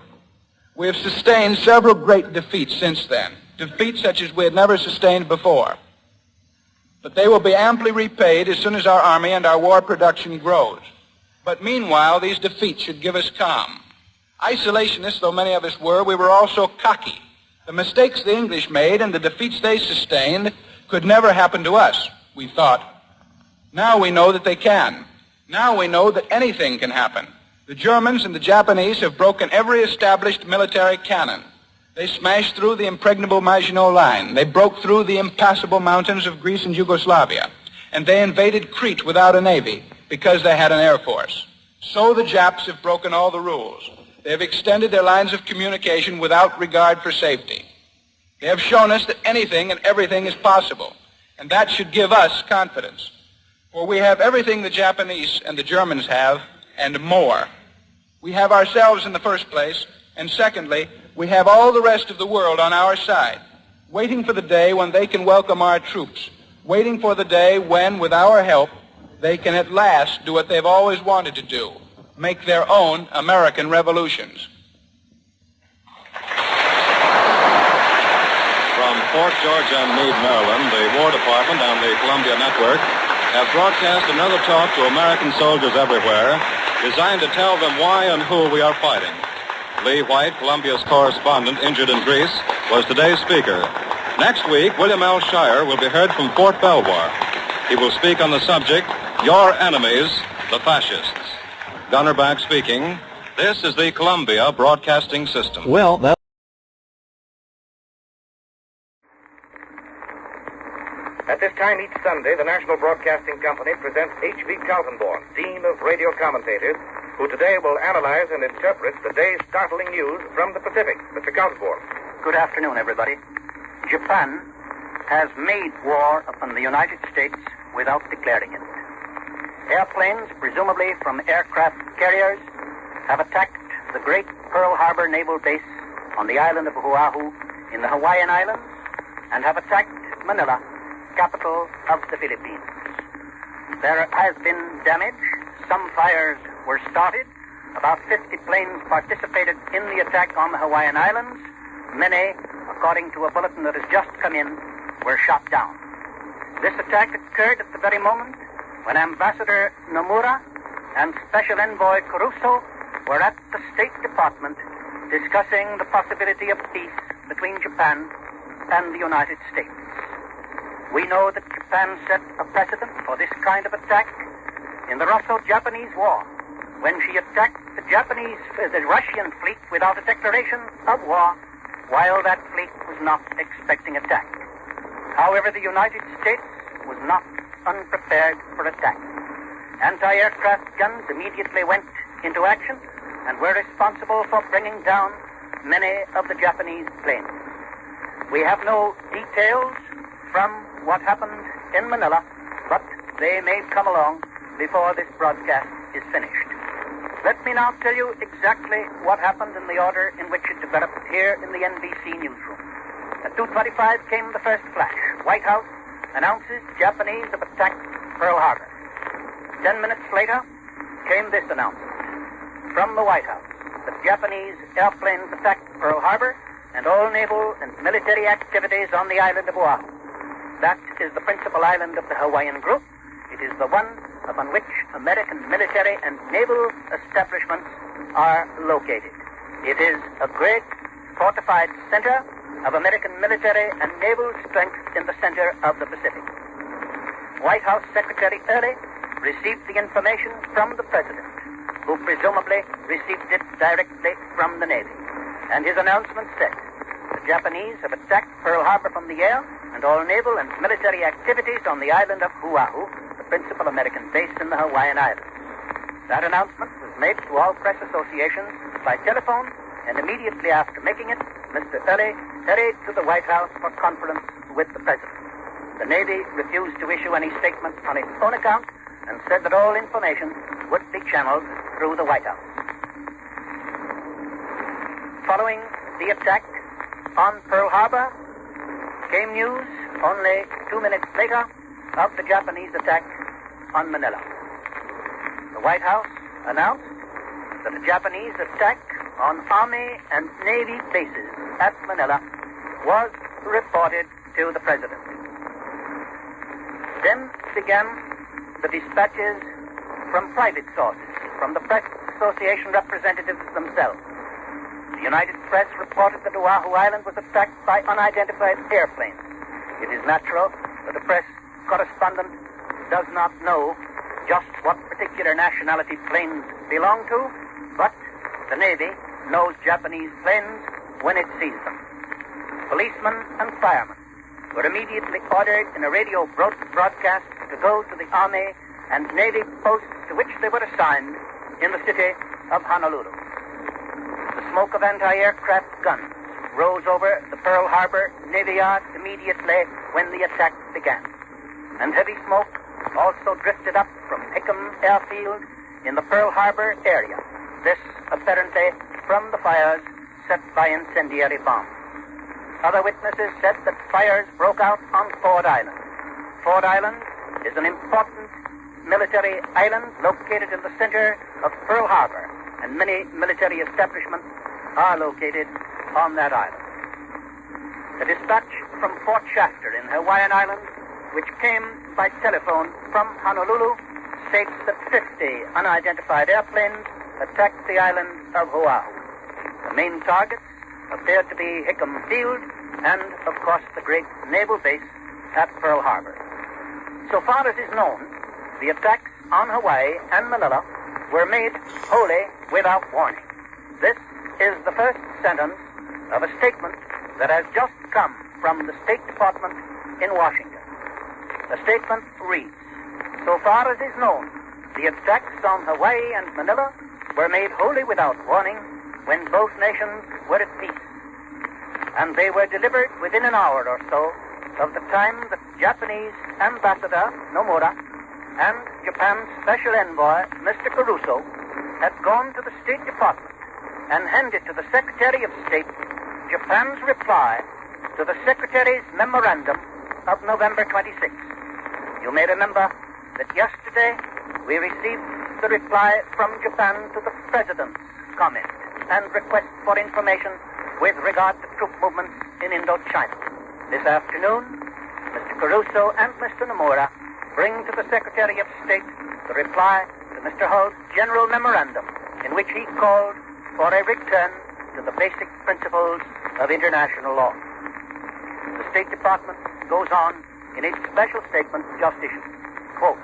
We have sustained several great defeats since then, defeats such as we had never sustained before. But they will be amply repaid as soon as our army and our war production grows. But meanwhile, these defeats should give us calm. Isolationists, though many of us were, we were also cocky. The mistakes the English made and the defeats they sustained could never happen to us, we thought. Now we know that they can. Now we know that anything can happen. The Germans and the Japanese have broken every established military cannon. They smashed through the impregnable Maginot Line. They broke through the impassable mountains of Greece and Yugoslavia. And they invaded Crete without a navy because they had an air force. So the Japs have broken all the rules. They have extended their lines of communication without regard for safety. They have shown us that anything and everything is possible, and that should give us confidence. For we have everything the Japanese and the Germans have, and more. We have ourselves in the first place, and secondly, we have all the rest of the world on our side, waiting for the day when they can welcome our troops, waiting for the day when, with our help, they can at last do what they've always wanted to do, make their own American revolutions. From Fort George and Meade, Maryland, the War Department and the Columbia Network have broadcast another talk to American soldiers everywhere, designed to tell them why and who we are fighting. Lee White, Columbia's correspondent injured in Greece, was today's speaker. Next week, William L. Shire will be heard from Fort Belvoir. He will speak on the subject, Your Enemies, the Fascists. Gunner Back speaking. This is the Columbia Broadcasting System. Well, that... At this time each Sunday, the National Broadcasting Company presents H.V. Kaltenborn, Dean of Radio Commentators, who today will analyze and interpret the day's startling news from the Pacific. Mr. Kaltenborn. Good afternoon, everybody. Japan has made war upon the United States without declaring it. Airplanes, presumably from aircraft carriers, have attacked the great Pearl Harbor Naval Base on the island of Oahu in the Hawaiian Islands and have attacked Manila, capital of the Philippines. There has been damage. Some fires were started. About 50 planes participated in the attack on the Hawaiian Islands. Many, according to a bulletin that has just come in, were shot down. This attack occurred at the very moment when Ambassador Nomura and Special Envoy Caruso were at the State Department discussing the possibility of peace between Japan and the United States. We know that Japan set a precedent for this kind of attack in the Russo-Japanese War, when she attacked the Russian fleet without a declaration of war, while that fleet was not expecting attack. However, the United States was not unprepared for attack. Anti-aircraft guns immediately went into action and were responsible for bringing down many of the Japanese planes. We have no details from what happened in Manila, but they may come along before this broadcast is finished. Let me now tell you exactly what happened in the order in which it developed here in the NBC newsroom. At 2:25 came the first flash. White House announces Japanese have attacked Pearl Harbor. 10 minutes later came this announcement from the White House that Japanese airplanes attacked Pearl Harbor and all naval and military activities on the island of Oahu. That is the principal island of the Hawaiian group. It is the one upon which American military and naval establishments are located. It is a great fortified center of American military and naval strength in the center of the Pacific. White House Secretary Early received the information from the President, who presumably received it directly from the Navy. And his announcement said, the Japanese have attacked Pearl Harbor from the air and all naval and military activities on the island of Oahu, the principal American base in the Hawaiian Islands. That announcement was made to all press associations by telephone, and immediately after making it, Mr. Early hurried to the White House for conference with the President. The Navy refused to issue any statement on its own account and said that all information would be channeled through the White House. Following the attack on Pearl Harbor came news only 2 minutes later of the Japanese attack on Manila. The White House announced that the Japanese attack on Army and Navy bases at Manila was reported to the President. Then began the dispatches from private sources, from the Press Association representatives themselves. The United Press reported that Oahu Island was attacked by unidentified airplanes. It is natural that the press correspondent does not know just what particular nationality planes belong to, but the Navy knows Japanese planes when it sees them. Policemen and firemen were immediately ordered in a radio broadcast to go to the Army and Navy posts to which they were assigned in the city of Honolulu. The smoke of anti-aircraft guns rose over the Pearl Harbor Navy Yard immediately when the attack began. And heavy smoke also drifted up from Hickam Airfield in the Pearl Harbor area, This apparently from the fires set by incendiary bombs. Other witnesses said that fires broke out on Ford Island. Ford Island is an important military island located in the center of Pearl Harbor, and many military establishments are located on that island. The dispatch from Fort Shafter in Hawaiian Islands, which came by telephone from Honolulu, states that 50 unidentified airplanes attacked the island of Oahu. The main targets appeared to be Hickam Field and, of course, the great naval base at Pearl Harbor. So far as is known, the attacks on Hawaii and Manila were made wholly without warning. This is the first sentence of a statement that has just come from the State Department in Washington. The statement reads, so far as is known, the attacks on Hawaii and Manila were made wholly without warning when both nations were at peace. And they were delivered within an hour or so of the time that Japanese Ambassador Nomura and Japan's Special Envoy, Mr. Caruso, had gone to the State Department and handed to the Secretary of State Japan's reply to the Secretary's memorandum of November 26. You may remember that yesterday we received the reply from Japan to the President's comment and request for information with regard to troop movements in Indochina. This afternoon, Mr. Caruso and Mr. Nomura bring to the Secretary of State the reply to Mr. Hull's general memorandum in which he called for a return to the basic principles of international law. The State Department goes on in its special statement just issued, quote,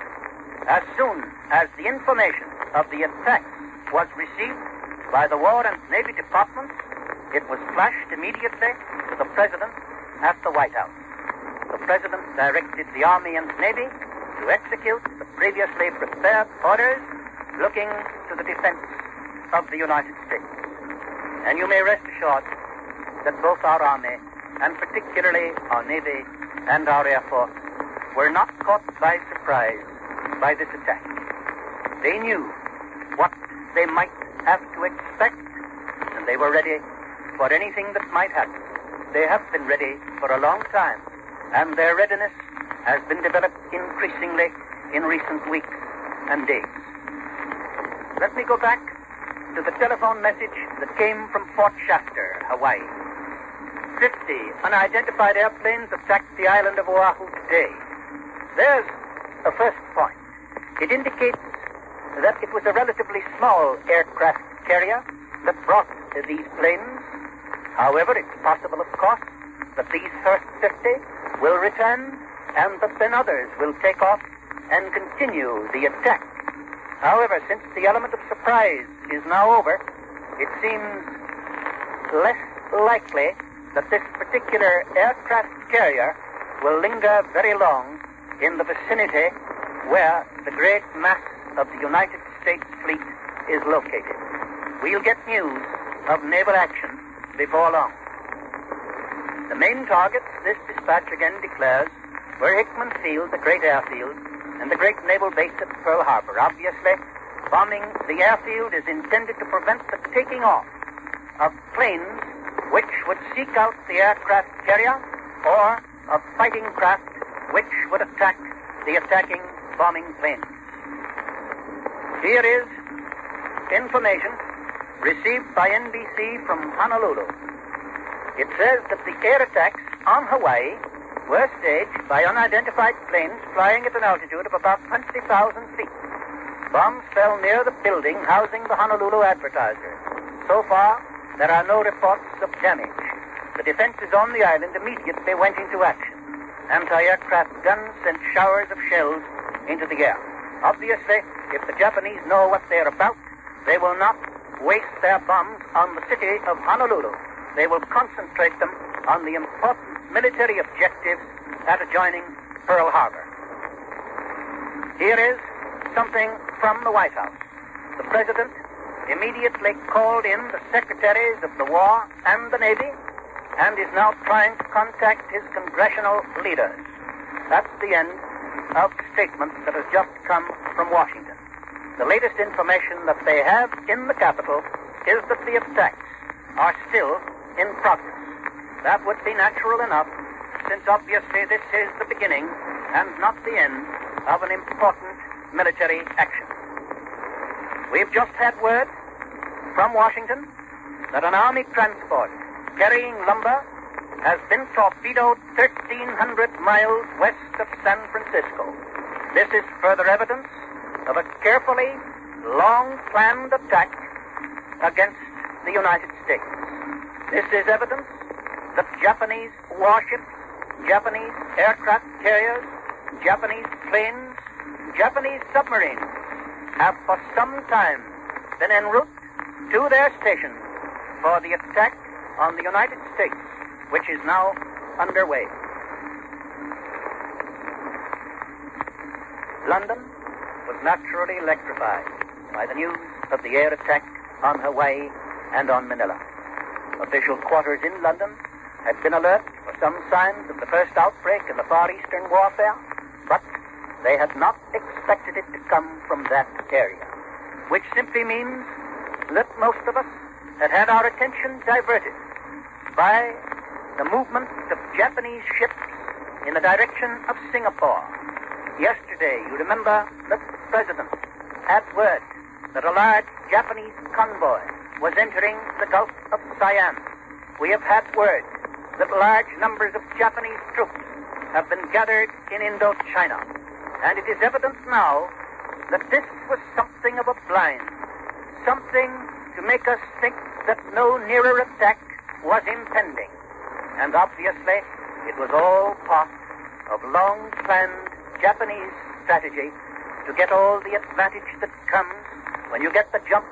as soon as the information of the attacks was received by the War and Navy Departments, it was flashed immediately to the President at the White House. The President directed the Army and Navy to execute the previously prepared orders looking to the defense of the United States. And you may rest assured that both our Army, and particularly our Navy and our Air Force, were not caught by surprise by this attack. They knew what they might have to expect, and they were ready for anything that might happen. They have been ready for a long time, and their readiness has been developed increasingly in recent weeks and days. Let me go back to the telephone message that came from Fort Shafter, Hawaii. 50 unidentified airplanes attacked the island of Oahu today. There's a first point. It indicates that it was a relatively small aircraft carrier that brought these planes. However, it's possible, of course, that these first 50 will return and that then others will take off and continue the attack. However, since the element of surprise is now over, it seems less likely that this particular aircraft carrier will linger very long in the vicinity where the great mass of the United States fleet is located. We'll get news of naval action before long. The main targets, this dispatch again declares, were Hickman Field, the great airfield, and the great naval base at Pearl Harbor. Obviously, bombing the airfield is intended to prevent the taking off of planes which would seek out the aircraft carrier or of fighting craft which would attack the attacking bombing planes. Here is information received by NBC from Honolulu. It says that the air attacks on Hawaii were staged by unidentified planes flying at an altitude of about 20,000 feet. Bombs fell near the building housing the Honolulu Advertiser. So far, there are no reports of damage. The defenses on the island immediately went into action. Anti-aircraft guns sent showers of shells into the air. Obviously, if the Japanese know what they're about, they will not waste their bombs on the city of Honolulu. They will concentrate them on the important military objectives at adjoining Pearl Harbor. Here is something from the White House. The President immediately called in the Secretaries of the War and the Navy and is now trying to contact his congressional leaders. That's the end of the statement that has just come from Washington. the latest information that they have in the capital is that the attacks are still in progress. That would be natural enough, since obviously this is the beginning and not the end of an important military action. We've just had word from Washington that an army transport carrying lumber has been torpedoed 1,300 miles west of San Francisco. This is further evidence of a carefully, long-planned attack against the United States. This is evidence that Japanese warships, Japanese aircraft carriers, Japanese planes, Japanese submarines have for some time been en route to their stations for the attack on the United States, which is now underway. London was naturally electrified by the news of the air attack on Hawaii and on Manila. Official quarters in London had been alert for some signs of the first outbreak in the Far Eastern warfare, but they had not expected it to come from that area, which simply means that most of us had had our attention diverted by the movement of Japanese ships in the direction of Singapore. Yesterday, you remember that the President had word that a large Japanese convoy was entering the Gulf of Siam. We have had word that large numbers of Japanese troops have been gathered in Indochina. And it is evident now that this was something of a blind, something to make us think that no nearer attack was impending. And obviously, it was all part of long-planned Japanese strategy to get all the advantage that comes when you get the jump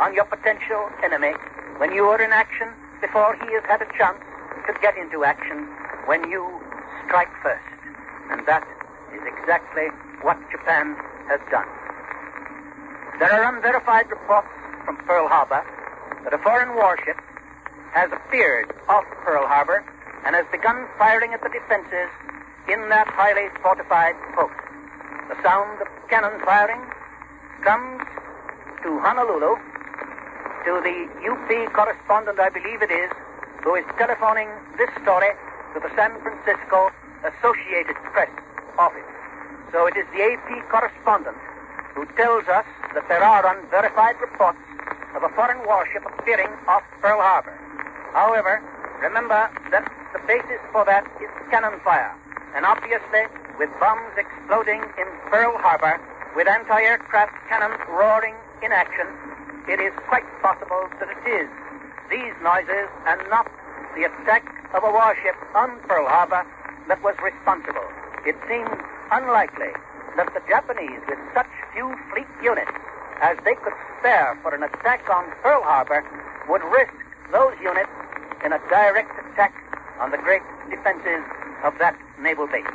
on your potential enemy, when you are in action before he has had a chance to get into action, when you strike first. And that is exactly what Japan has done. There are unverified reports from Pearl Harbor that a foreign warship has appeared off Pearl Harbor and has begun firing at the defenses in that highly fortified post. The sound of cannon firing comes to Honolulu, to the UP correspondent, I believe it is, who is telephoning this story to the San Francisco Associated Press office. So it is the AP correspondent who tells us that there are unverified reports of a foreign warship appearing off Pearl Harbor. However, remember that the basis for that is cannon fire. And obviously, with bombs exploding in Pearl Harbor, with anti-aircraft cannon roaring in action, it is quite possible that it is these noises and not the attack of a warship on Pearl Harbor that was responsible. It seems unlikely that the Japanese, with such few fleet units as they could spare for an attack on Pearl Harbor, would risk those units in a direct attack on the great defenses of that naval base.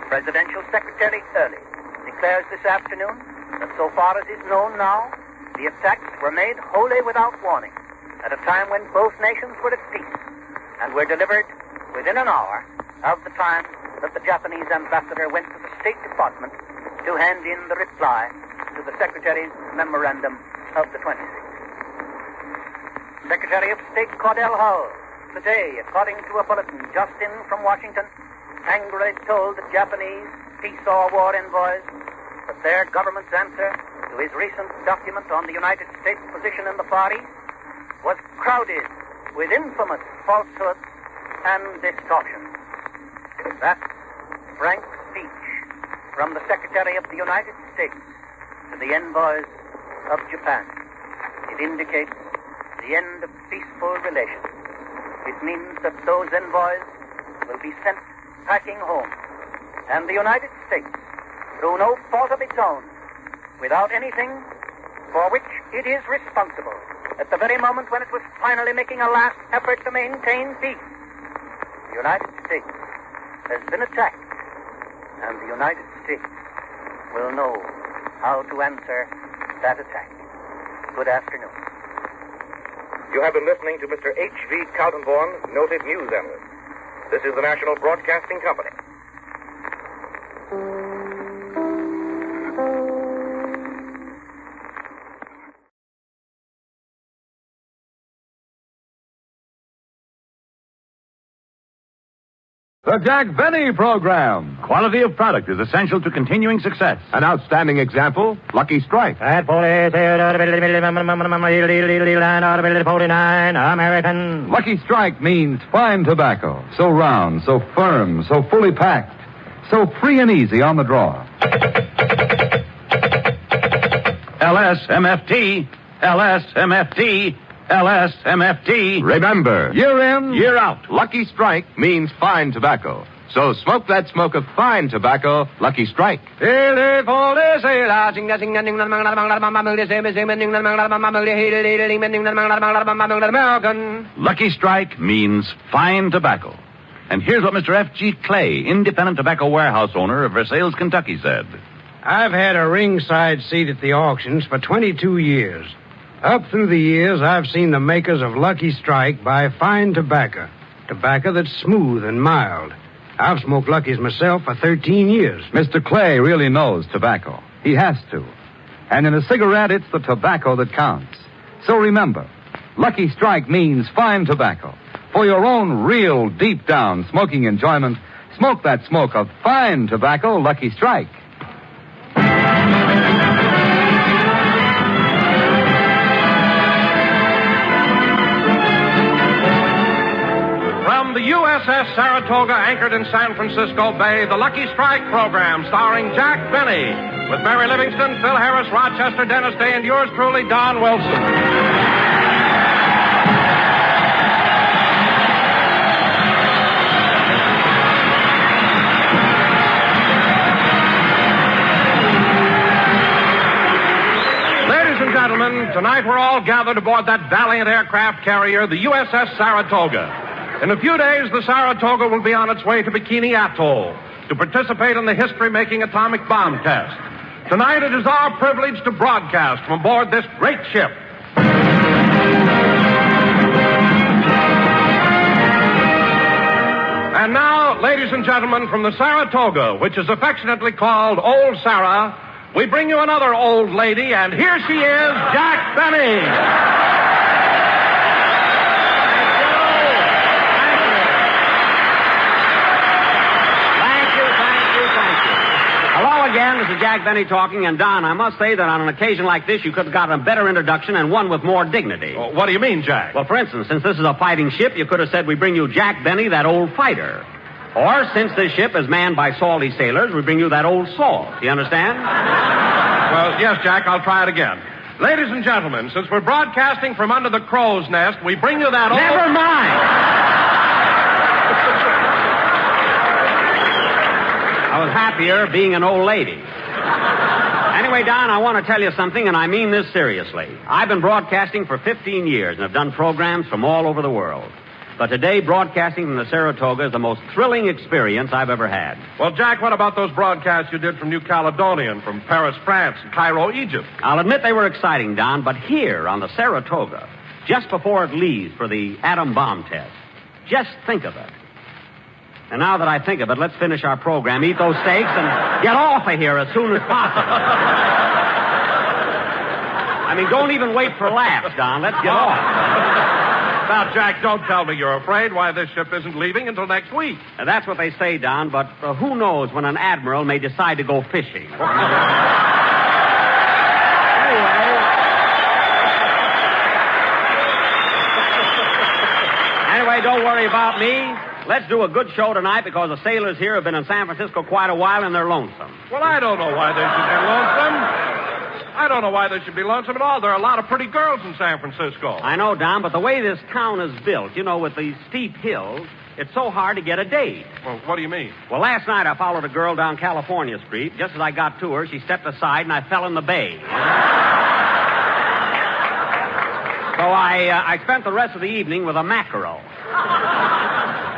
Presidential Secretary Early declares this afternoon that so far as is known now, the attacks were made wholly without warning at a time when both nations were at peace and were delivered within an hour of the time that the Japanese ambassador went to the State Department to hand in the reply to the Secretary's memorandum of the 26th. Secretary of State Cordell Hull, today, according to a bulletin just in from Washington, angrily told the Japanese peace or war envoys that their government's answer to his recent document on the United States position in the Far East was crowded with infamous falsehoods and distortions. That frank speech from the Secretary of the United States to the envoys of Japan, it indicates the end of peaceful relations. It means that those envoys will be sent packing home, and the United States, through no fault of its own, without anything for which it is responsible, at the very moment when it was finally making a last effort to maintain peace, the United States has been attacked, and the United States will know how to answer that attack. Good afternoon. You have been listening to Mr. H.V. Kaltenborn, noted news analyst. This is the National Broadcasting Company. The Jack Benny Program. Quality of product is essential to continuing success. An outstanding example, Lucky Strike. At 49 American. Lucky Strike means fine tobacco. So round, so firm, so fully packed. So free and easy on the draw. LSMFT, LSMFT, LSMFT. Remember, year in, year out, Lucky Strike means fine tobacco. So smoke that smoke of fine tobacco, Lucky Strike. Lucky Strike means fine tobacco. And here's what Mr. F.G. Clay, independent tobacco warehouse owner of Versailles, Kentucky, said. I've had a ringside seat at the auctions for 22 years. Up through the years, I've seen the makers of Lucky Strike buy fine tobacco. Tobacco that's smooth and mild. I've smoked Lucky's myself for 13 years. Mr. Clay really knows tobacco. He has to. And in a cigarette, it's the tobacco that counts. So remember, Lucky Strike means fine tobacco. For your own real, deep-down smoking enjoyment, smoke that smoke of fine tobacco, Lucky Strike. From the USS Saratoga, anchored in San Francisco Bay, the Lucky Strike program, starring Jack Benny, with Mary Livingston, Phil Harris, Rochester, Dennis Day, and yours truly, Don Wilson. Gentlemen, tonight we're all gathered aboard that valiant aircraft carrier, the USS Saratoga. In a few days, the Saratoga will be on its way to Bikini Atoll to participate in the history-making atomic bomb test. Tonight, it is our privilege to broadcast from aboard this great ship. And now, ladies and gentlemen, from the Saratoga, which is affectionately called Old Sarah, we bring you another old lady, and here she is, Jack Benny. Thank you. Hello again, this is Jack Benny talking, and Don, I must say that on an occasion like this, you could have gotten a better introduction and one with more dignity. Well, what do you mean, Jack? Well, for instance, since this is a fighting ship, you could have said we bring you Jack Benny, that old fighter. Or, since this ship is manned by salty sailors, we bring you that old salt. Do you understand? Well, yes, Jack, I'll try it again. Ladies and gentlemen, since we're broadcasting from under the crow's nest, we bring you that old... Never mind! I was happier being an old lady. Anyway, Don, I want to tell you something, and I mean this seriously. I've been broadcasting for 15 years and have done programs from all over the world. But today, broadcasting from the Saratoga is the most thrilling experience I've ever had. Well, Jack, what about those broadcasts you did from New Caledonia and from Paris, France, and Cairo, Egypt? I'll admit they were exciting, Don, but here on the Saratoga, just before it leaves for the atom bomb test, just think of it. And now that I think of it, let's finish our program, eat those steaks, and get off of here as soon as possible. I mean, don't even wait for laughs, Don. Let's get off. Now, Jack, don't tell me you're afraid why this ship isn't leaving until next week. That's what they say, Don, but who knows when an admiral may decide to go fishing. Anyway, don't worry about me. Let's do a good show tonight because the sailors here have been in San Francisco quite a while and they're lonesome. Well, I don't know why they should be lonesome. I don't know why they should be lonesome at all. There are a lot of pretty girls in San Francisco. I know, Don, but the way this town is built, you know, with these steep hills, it's so hard to get a date. Well, what do you mean? Well, last night I followed a girl down California Street. Just as I got to her, she stepped aside and I fell in the bay. So I spent the rest of the evening with a mackerel.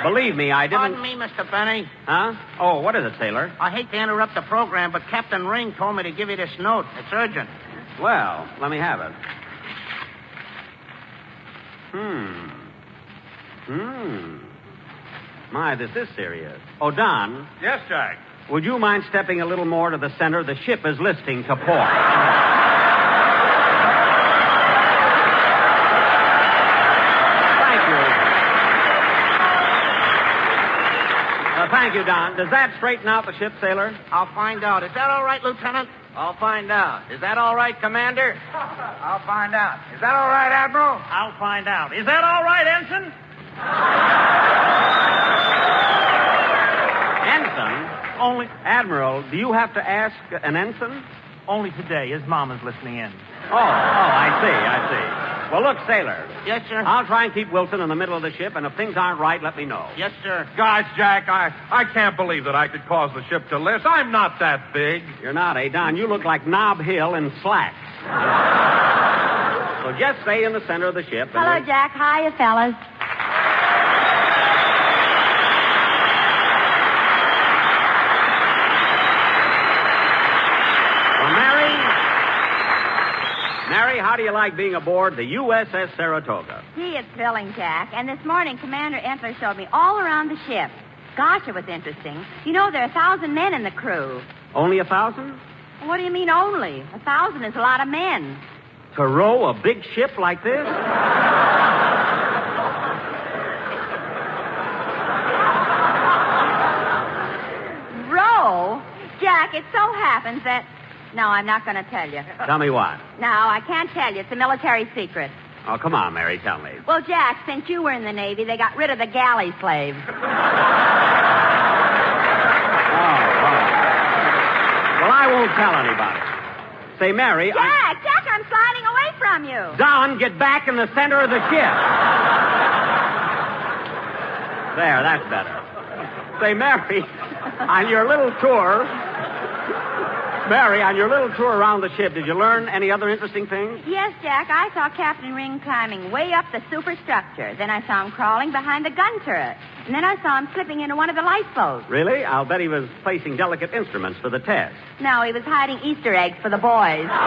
Believe me, I didn't... Pardon me, Mr. Benny. Huh? Oh, what is it, sailor? I hate to interrupt the program, but Captain Ring told me to give you this note. It's urgent. Well, let me have it. My, this is serious. Oh, Don. Yes, Jack. Would you mind stepping a little more to the center? The ship is listing to port. thank you, Don. Does that straighten out the ship, sailor? I'll find out. Is that all right, Lieutenant? I'll find out. Is that all right, Commander? I'll find out. Is that all right, Admiral? I'll find out. Is that all right, Ensign? Ensign? Only... Admiral, do you have to ask an ensign? Only today. His mama's listening in. Oh, I see. Well, look, sailor. Yes, sir? I'll try and keep Wilson in the middle of the ship, and if things aren't right, let me know. Yes, sir. Gosh, Jack, I can't believe that I could cause the ship to lift. I'm not that big. You're not, eh, Don? You look like Nob Hill in slacks. So just stay in the center of the ship. Hello, Jack. Hiya, fellas. Mary, how do you like being aboard the USS Saratoga? Gee, it's thrilling, Jack. And this morning, Commander Entler showed me all around the ship. Gosh, it was interesting. You know, there are 1,000 men in the crew. Only 1,000? What do you mean only? 1,000 is a lot of men. To row a big ship like this? Row? Jack, it so happens that... No, I'm not going to tell you. Tell me what? No, I can't tell you. It's a military secret. Oh, come on, Mary, tell me. Well, Jack, since you were in the Navy, they got rid of the galley slaves. Well, I won't tell anybody. Say, Mary, Jack, I'm sliding away from you. Don, get back in the center of the ship. There, that's better. Say, Mary, on your little tour... Mary, on your little tour around the ship, did you learn any other interesting things? Yes, Jack. I saw Captain Ring climbing way up the superstructure. Then I saw him crawling behind the gun turret. And then I saw him slipping into one of the lifeboats. Really? I'll bet he was placing delicate instruments for the test. No, he was hiding Easter eggs for the boys. Now,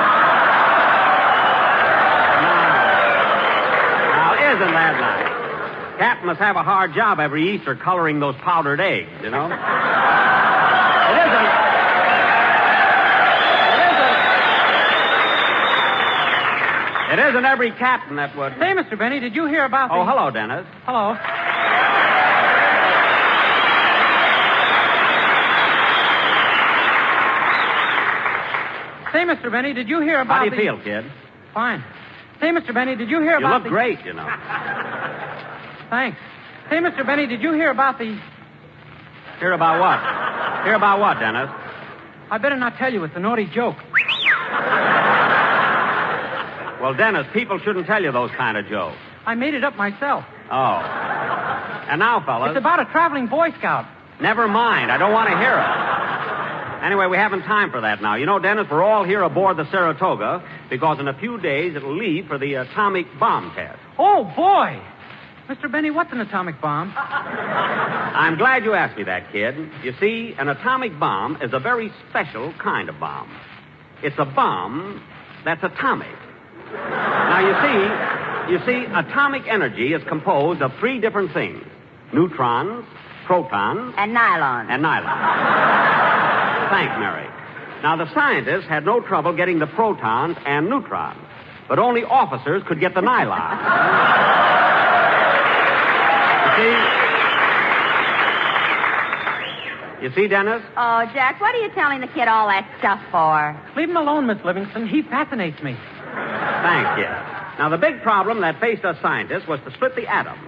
isn't that nice? Captain must have a hard job every Easter coloring those powdered eggs, you know? It isn't... It isn't every captain that would... Say, Mr. Benny, did you hear about the... Oh, hello, Dennis. Hello. Say, Mr. Benny, did you hear about How do you feel, kid? Fine. Say, Mr. Benny, did you hear You about look great, you know. Thanks. Say, Mr. Benny, did you hear about the... Hear about what? Hear about what, Dennis? I better not tell you. It's a naughty joke. Well, Dennis, people shouldn't tell you those kind of jokes. I made it up myself. Oh. And now, fellas... It's about a traveling Boy Scout. Never mind. I don't want to hear it. Anyway, we haven't time for that now. You know, Dennis, we're all here aboard the Saratoga because in a few days it'll leave for the atomic bomb test. Oh, boy. Mr. Benny, what's an atomic bomb? I'm glad you asked me that, kid. You see, an atomic bomb is a very special kind of bomb. It's a bomb that's atomic. Now, you see, atomic energy is composed of three different things. Neutrons, protons... And nylon. Thanks, Mary. Now, the scientists had no trouble getting the protons and neutrons, but only officers could get the nylon. You see, Dennis? Oh, Jack, what are you telling the kid all that stuff for? Leave him alone, Miss Livingston. He fascinates me. Thanks, kid. Now, the big problem that faced us scientists was to split the atom.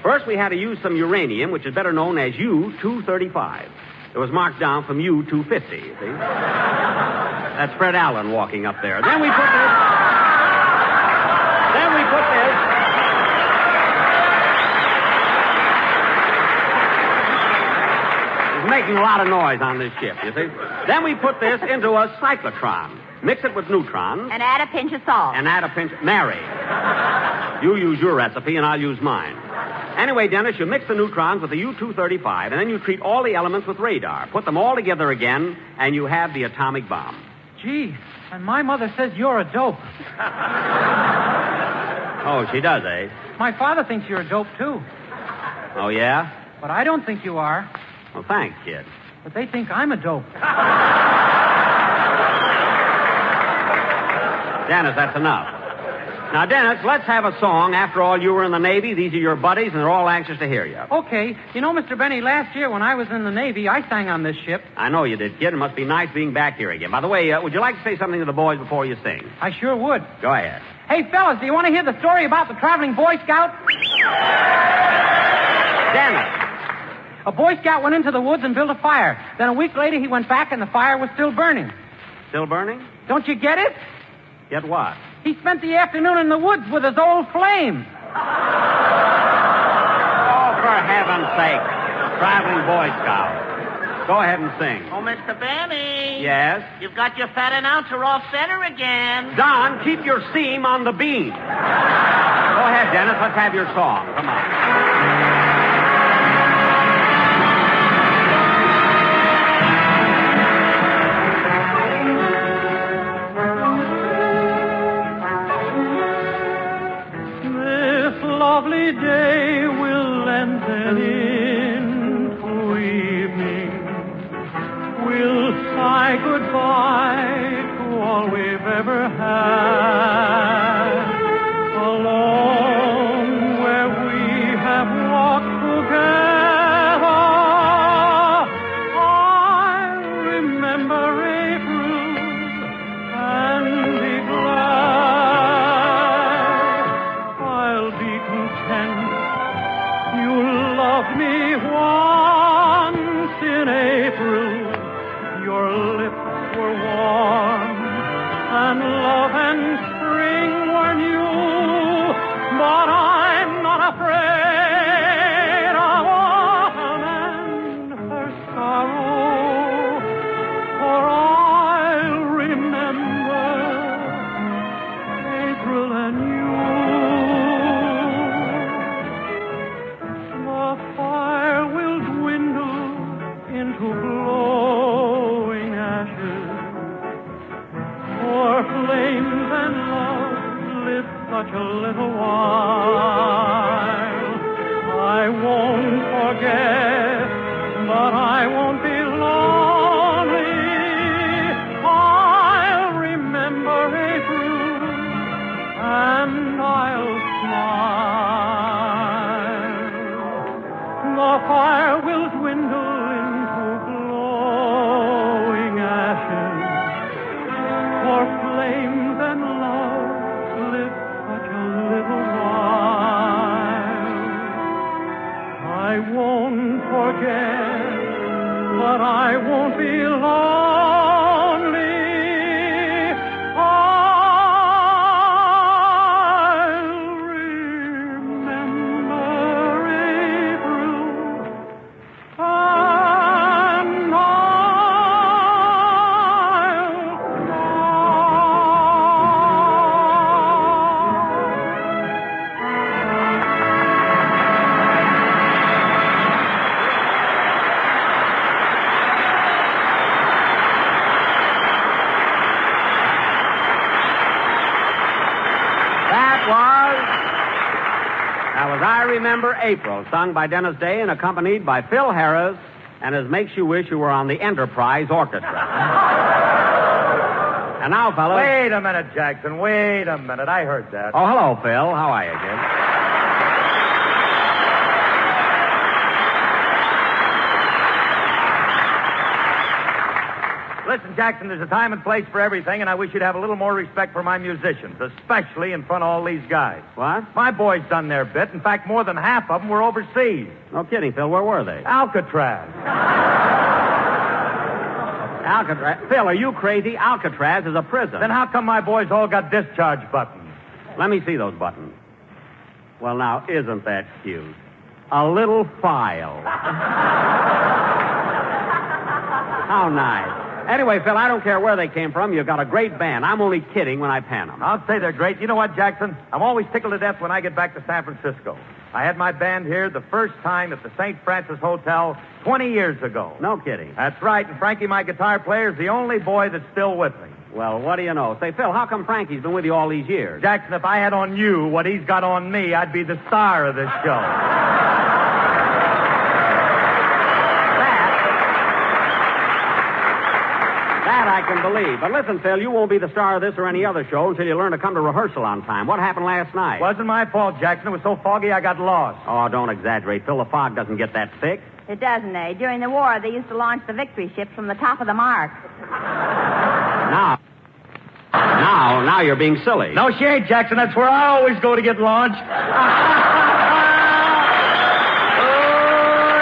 First, we had to use some uranium, which is better known as U-235. It was marked down from U-250, you see? That's Fred Allen walking up there. Then we put this... It's making a lot of noise on this ship, you see? Then we put this into a cyclotron. Mix it with neutrons. And add a pinch of salt. Mary, you use your recipe and I'll use mine. Anyway, Dennis, you mix the neutrons with the U-235, and then you treat all the elements with radar. Put them all together again, and you have the atomic bomb. Gee, and my mother says you're a dope. Oh, she does, eh? My father thinks you're a dope, too. Oh, yeah? But I don't think you are. Well, thanks, kid. But they think I'm a dope. Dennis, that's enough. Now, Dennis, let's have a song. After all, you were in the Navy. These are your buddies, and they're all anxious to hear you. Okay. You know, Mr. Benny, last year when I was in the Navy, I sang on this ship. I know you did, kid. It must be nice being back here again. By the way, would you like to say something to the boys before you sing? I sure would. Go ahead. Hey, fellas, do you want to hear the story about the traveling Boy Scout? Dennis. A Boy Scout went into the woods and built a fire. Then a week later, he went back and the fire was still burning. Still burning? Don't you get it? Get what? He spent the afternoon in the woods with his old flame. Oh, for heaven's sake. Traveling Boy Scout. Go ahead and sing. Oh, Mr. Benny. Yes? You've got your fat announcer off center again. Don, keep your seam on the beam. Go ahead, Dennis. Let's have your song. Come on. Lovely day will lengthen into evening. We'll say goodbye to all we've ever had. Alone where we have walked together, I'll remember April and be glad. I'll be content. You loved me once in April. Your lips were warm, and love and spring were new. But I'm not afraid of autumn and her sorrow, for I'll remember April and you. The fire will dwindle into glowing ashes, for flames and love live such a little while. I won't forget, but I won't be lonely. I'll remember April, and I'll smile. The fire will dwindle into glowing ashes, for flames and love live such a little while. I won't forget, but I won't be lonely. I'll remember April, and That was I Remember April, sung by Dennis Day and accompanied by Phil Harris and as Makes You Wish You Were on the Enterprise Orchestra. And now, fellas... Wait a minute, Jackson. Wait a minute. I heard that. Oh, hello, Phil. How are you, kid? Listen, Jackson, there's a time and place for everything, and I wish you'd have a little more respect for my musicians, especially in front of all these guys. What? My boys done their bit. In fact, more than half of them were overseas. No kidding, Phil. Where were they? Alcatraz. Alcatraz? Phil, are you crazy? Alcatraz is a prison. Then how come my boys all got discharge buttons? Let me see those buttons. Well, now, isn't that cute? A little file. How nice. Anyway, Phil, I don't care where they came from. You've got a great band. I'm only kidding when I pan them. I'll say they're great. You know what, Jackson? I'm always tickled to death when I get back to San Francisco. I had my band here the first time at the St. Francis Hotel 20 years ago. No kidding. That's right, and Frankie, my guitar player, is the only boy that's still with me. Well, what do you know? Say, Phil, how come Frankie's been with you all these years? Jackson, if I had on you what he's got on me, I'd be the star of this show. That I can believe. But listen, Phil, you won't be the star of this or any other show until you learn to come to rehearsal on time. What happened last night? Wasn't my fault, Jackson. It was so foggy I got lost. Oh, don't exaggerate, Phil. The fog doesn't get that thick. It doesn't, eh? During the war, they used to launch the victory ships from the top of the mark. Now you're being silly. No, she ain't, Jackson. That's where I always go to get launched. Oh,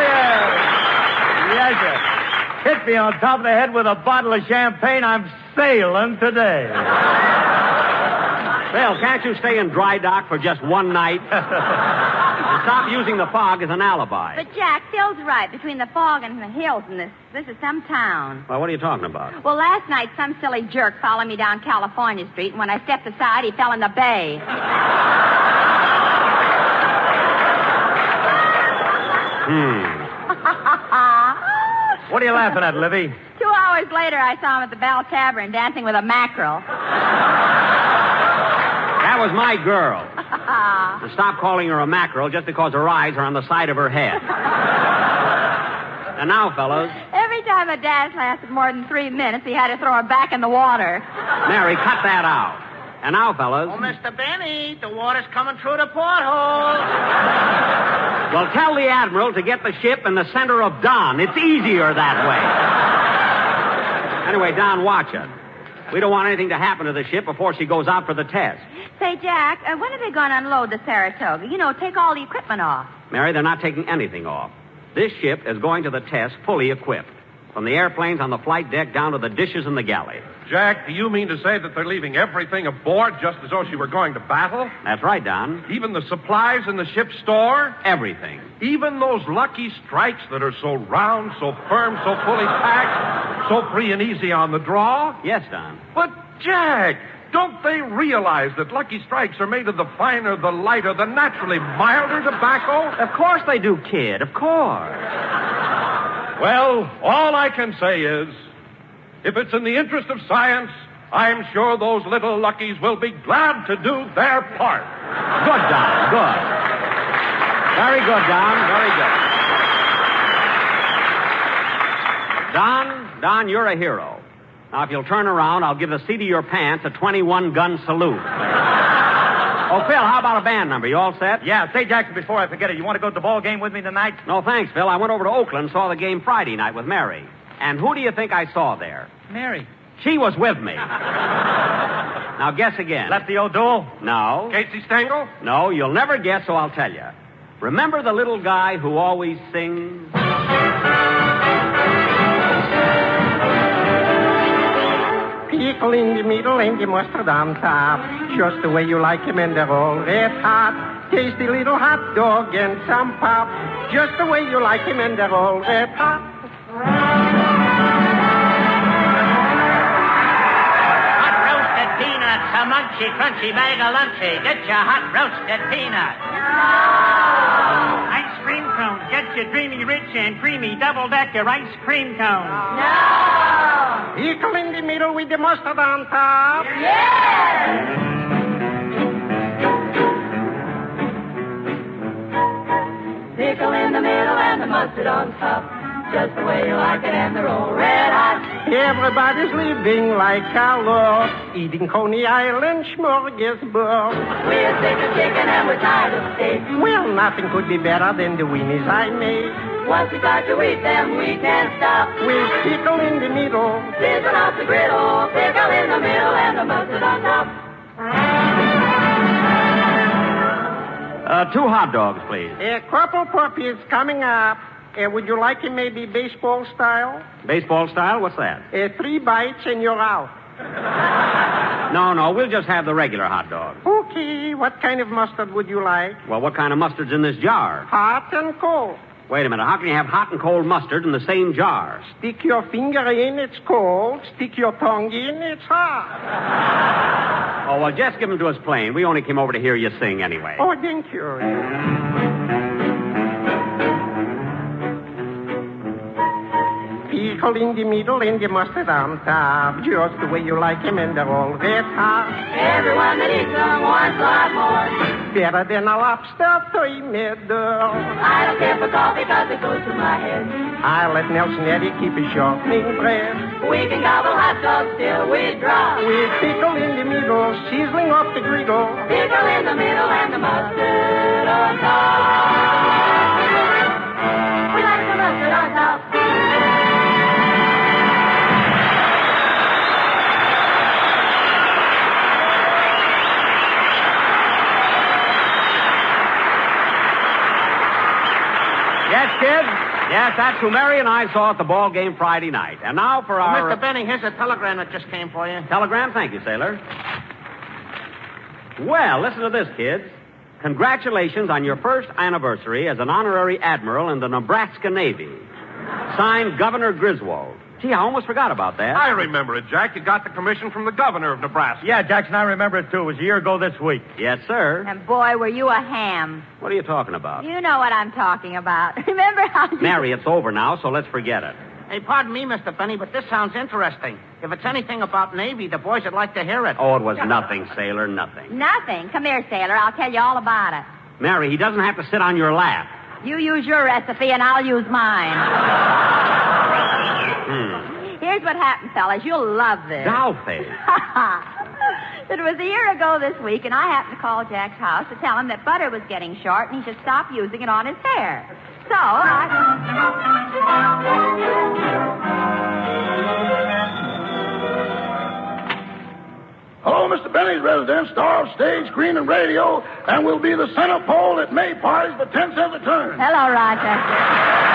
yeah. Yes, sir. Hit me on top of the head with a bottle of champagne. I'm sailing today. Phil, can't you stay in dry dock for just one night? And stop using the fog as an alibi. But, Jack, Phil's right. Between the fog and the hills and this is some town. Well, what are you talking about? Well, last night, some silly jerk followed me down California Street, and when I stepped aside, he fell in the bay. What are you laughing at, Livy? 2 hours later, I saw him at the Bell Tavern dancing with a mackerel. That was my girl. And stop calling her a mackerel just because her eyes are on the side of her head. And now, fellas. Every time a dance lasted more than 3 minutes, he had to throw her back in the water. Mary, cut that out. And now, fellas. Oh, Mr. Benny, the water's coming through the porthole. Well, tell the Admiral to get the ship in the center of Don. It's easier that way. Anyway, Don, watch it. We don't want anything to happen to the ship before she goes out for the test. Say, Jack, when are they going to unload the Saratoga? You know, take all the equipment off. Mary, they're not taking anything off. This ship is going to the test fully equipped. From the airplanes on the flight deck down to the dishes in the galley. Jack, do you mean to say that they're leaving everything aboard just as though she were going to battle? That's right, Don. Even the supplies in the ship's store? Everything. Even those lucky strikes that are so round, so firm, so fully packed, so free and easy on the draw? Yes, Don. But, Jack, don't they realize that Lucky Strikes are made of the finer, the lighter, the naturally milder tobacco? Of course they do, kid. Of course. Well, all I can say is, if it's in the interest of science, I'm sure those little Luckies will be glad to do their part. Good, Don. Good. Very good, Don. Very good. Don, you're a hero. Now, if you'll turn around, I'll give the seat of your pants a 21-gun salute. Oh, Phil, how about a band number? You all set? Yeah, say, Jackson, before I forget it, you want to go to the ball game with me tonight? No, thanks, Phil. I went over to Oakland and saw the game Friday night with Mary. And who do you think I saw there? Mary. She was with me. Now, guess again. Lefty O'Doul? No. Casey Stengel? No, you'll never guess, so I'll tell you. Remember the little guy who always sings? Pickle in the middle and the mustard on top. Just the way you like him, and they're all red hot. Tasty little hot dog and some pop. Just the way you like him, and they're all red hot. Hot roasted peanuts, a munchy, crunchy bag of lunchy. Get your hot roasted peanuts. No! Ice cream cones. Get your dreamy, rich, and creamy double-decker ice cream cones. No! Pickle in the middle with the mustard on top. Yes! Pickle in the middle and the mustard on top. Just the way you like it, and they're all red hot. Everybody's living like a lord, eating Coney Island smorgasbord. We're sick of chicken and we're tired of steak. Well, nothing could be better than the weenies I made. Once we start to eat them, we can't stop. With pickle in the middle, sizzling off the griddle. Pickle in the middle and the mustard on top. 2 hot dogs, please. Corporal Puppy is coming up. Would you like it maybe baseball style? Baseball style? What's that? 3 bites and you're out. No, we'll just have the regular hot dog. Okay, what kind of mustard would you like? Well, what kind of mustard's in this jar? Hot and cold. Wait a minute, how can you have hot and cold mustard in the same jar? Stick your finger in, it's cold. Stick your tongue in, it's hot. Oh, well, just give them to us plain. We only came over to hear you sing anyway. Oh, thank you. pickle in the middle and the mustard on top. Just the way you like him, and they're all red hot. Everyone that eats them wants a lot more. Better than a lobster three-middle. I don't care for coffee because it goes to my head. I'll let Nelson Eddy keep his sharpening bread. We can gobble hot dogs till we drop. With pickle in the middle, sizzling off the griddle. Pickle in the middle and the mustard on top. We like the mustard on top. Yes, kids? Yes, that's who Mary and I saw at the ball game Friday night. And now for our... Mr. Benny, here's a telegram that just came for you. Telegram? Thank you, sailor. Well, listen to this, kids. Congratulations on your first anniversary as an honorary admiral in the Nebraska Navy. Signed, Governor Griswold. Gee, I almost forgot about that. I remember it, Jack. You got the commission from the governor of Nebraska. Yeah, Jackson, I remember it, too. It was a year ago this week. Yes, sir. And boy, were you a ham. What are you talking about? You know what I'm talking about. Remember how you... Mary, it's over now, so let's forget it. Hey, pardon me, Mr. Benny, but this sounds interesting. If it's anything about Navy, the boys would like to hear it. Oh, it was nothing, sailor, nothing. Nothing. Come here, sailor. I'll tell you all about it. Mary, he doesn't have to sit on your lap. You use your recipe, and I'll use mine. Here's what happened, fellas. You'll love this. Dollface. It was a year ago this week, and I happened to call Jack's house to tell him that butter was getting short and he should stop using it on his hair. So Hello, Mr. Benny's residence, star of stage, screen, and radio, and will be the center pole at May parties for 10 cents a turn. Hello, Rochester.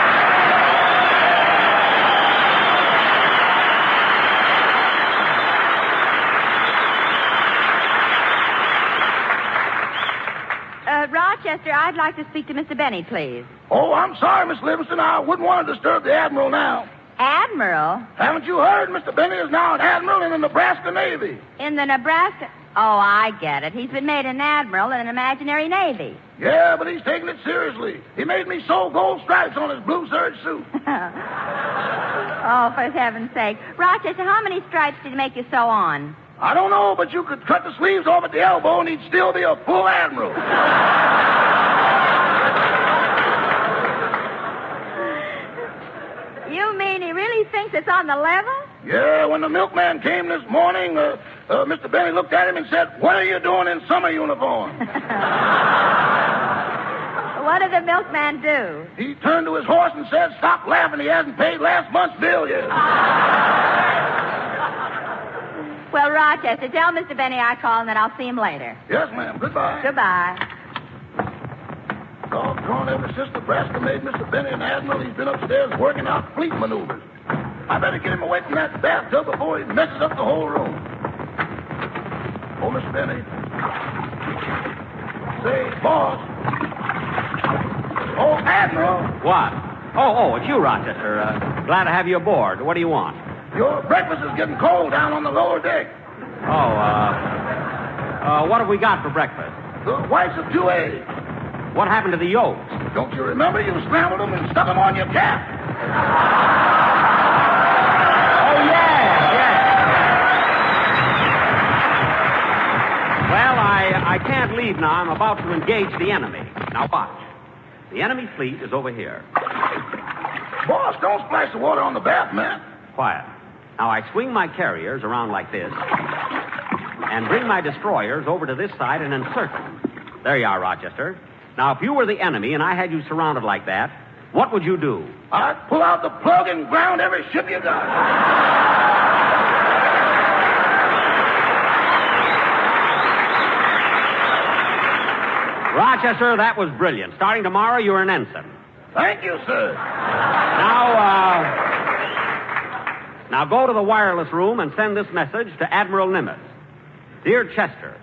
Rochester, I'd like to speak to Mr. Benny, please. Oh, I'm sorry, Miss Livingston. I wouldn't want to disturb the Admiral now. Admiral? Haven't you heard? Mr. Benny is now an Admiral in the Nebraska Navy. In the Nebraska... Oh, I get it. He's been made an admiral in an imaginary navy. Yeah, but he's taking it seriously. He made me sew gold stripes on his blue serge suit. Oh, for heaven's sake. Rochester, how many stripes did he make you sew on? I don't know, but you could cut the sleeves off at the elbow and he'd still be a full admiral. You mean he really thinks it's on the level? Yeah, when the milkman came this morning, Mr. Benny looked at him and said, "What are you doing in summer uniform?" What did the milkman do? He turned to his horse and said, "Stop laughing, he hasn't paid last month's bill yet." Well, Rochester, tell Mr. Benny I called and then I'll see him later. Yes, ma'am. Goodbye. Goodbye. Doggone, ever since Nebraska made Mr. Benny an admiral, he's been upstairs working out fleet maneuvers. I better get him away from that bathtub before he messes up the whole room. Oh, Mr. Benny. Say, boss. Oh, Admiral. What? Oh, it's you, Rochester. Glad to have you aboard. What do you want? Your breakfast is getting cold down on the lower deck. What have we got for breakfast? The whites of 2 eggs. What happened to the yolks? Don't you remember? You scrambled them and stuck them on your cap. Oh, yeah. Well, I can't leave now. I'm about to engage the enemy. Now, watch. The enemy fleet is over here. Boss, don't splash the water on the bath mat. Quiet. Now, I swing my carriers around like this and bring my destroyers over to this side and encircle them. There you are, Rochester. Now, if you were the enemy and I had you surrounded like that, what would you do? I'd pull out the plug and ground every ship you got. Rochester, that was brilliant. Starting tomorrow, you're an ensign. Thank you, sir. Now go to the wireless room and send this message to Admiral Nimitz. Dear Chester,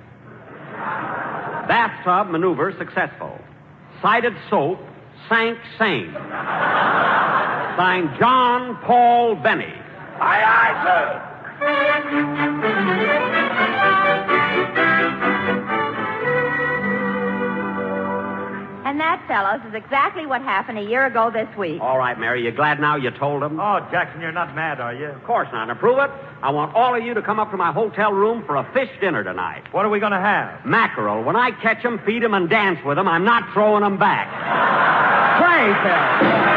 bathtub maneuver successful. Sighted soap, Sank sane. Signed John Paul Benny. Aye, aye, sir. And that, fellows, is exactly what happened a year ago this week. All right, Mary, you glad now you told him? Oh, Jackson, you're not mad, are you? Of course not. To prove it, I want all of you to come up to my hotel room for a fish dinner tonight. What are we going to have? Mackerel. When I catch them, feed them, and dance with them, I'm not throwing them back. Play, Phil.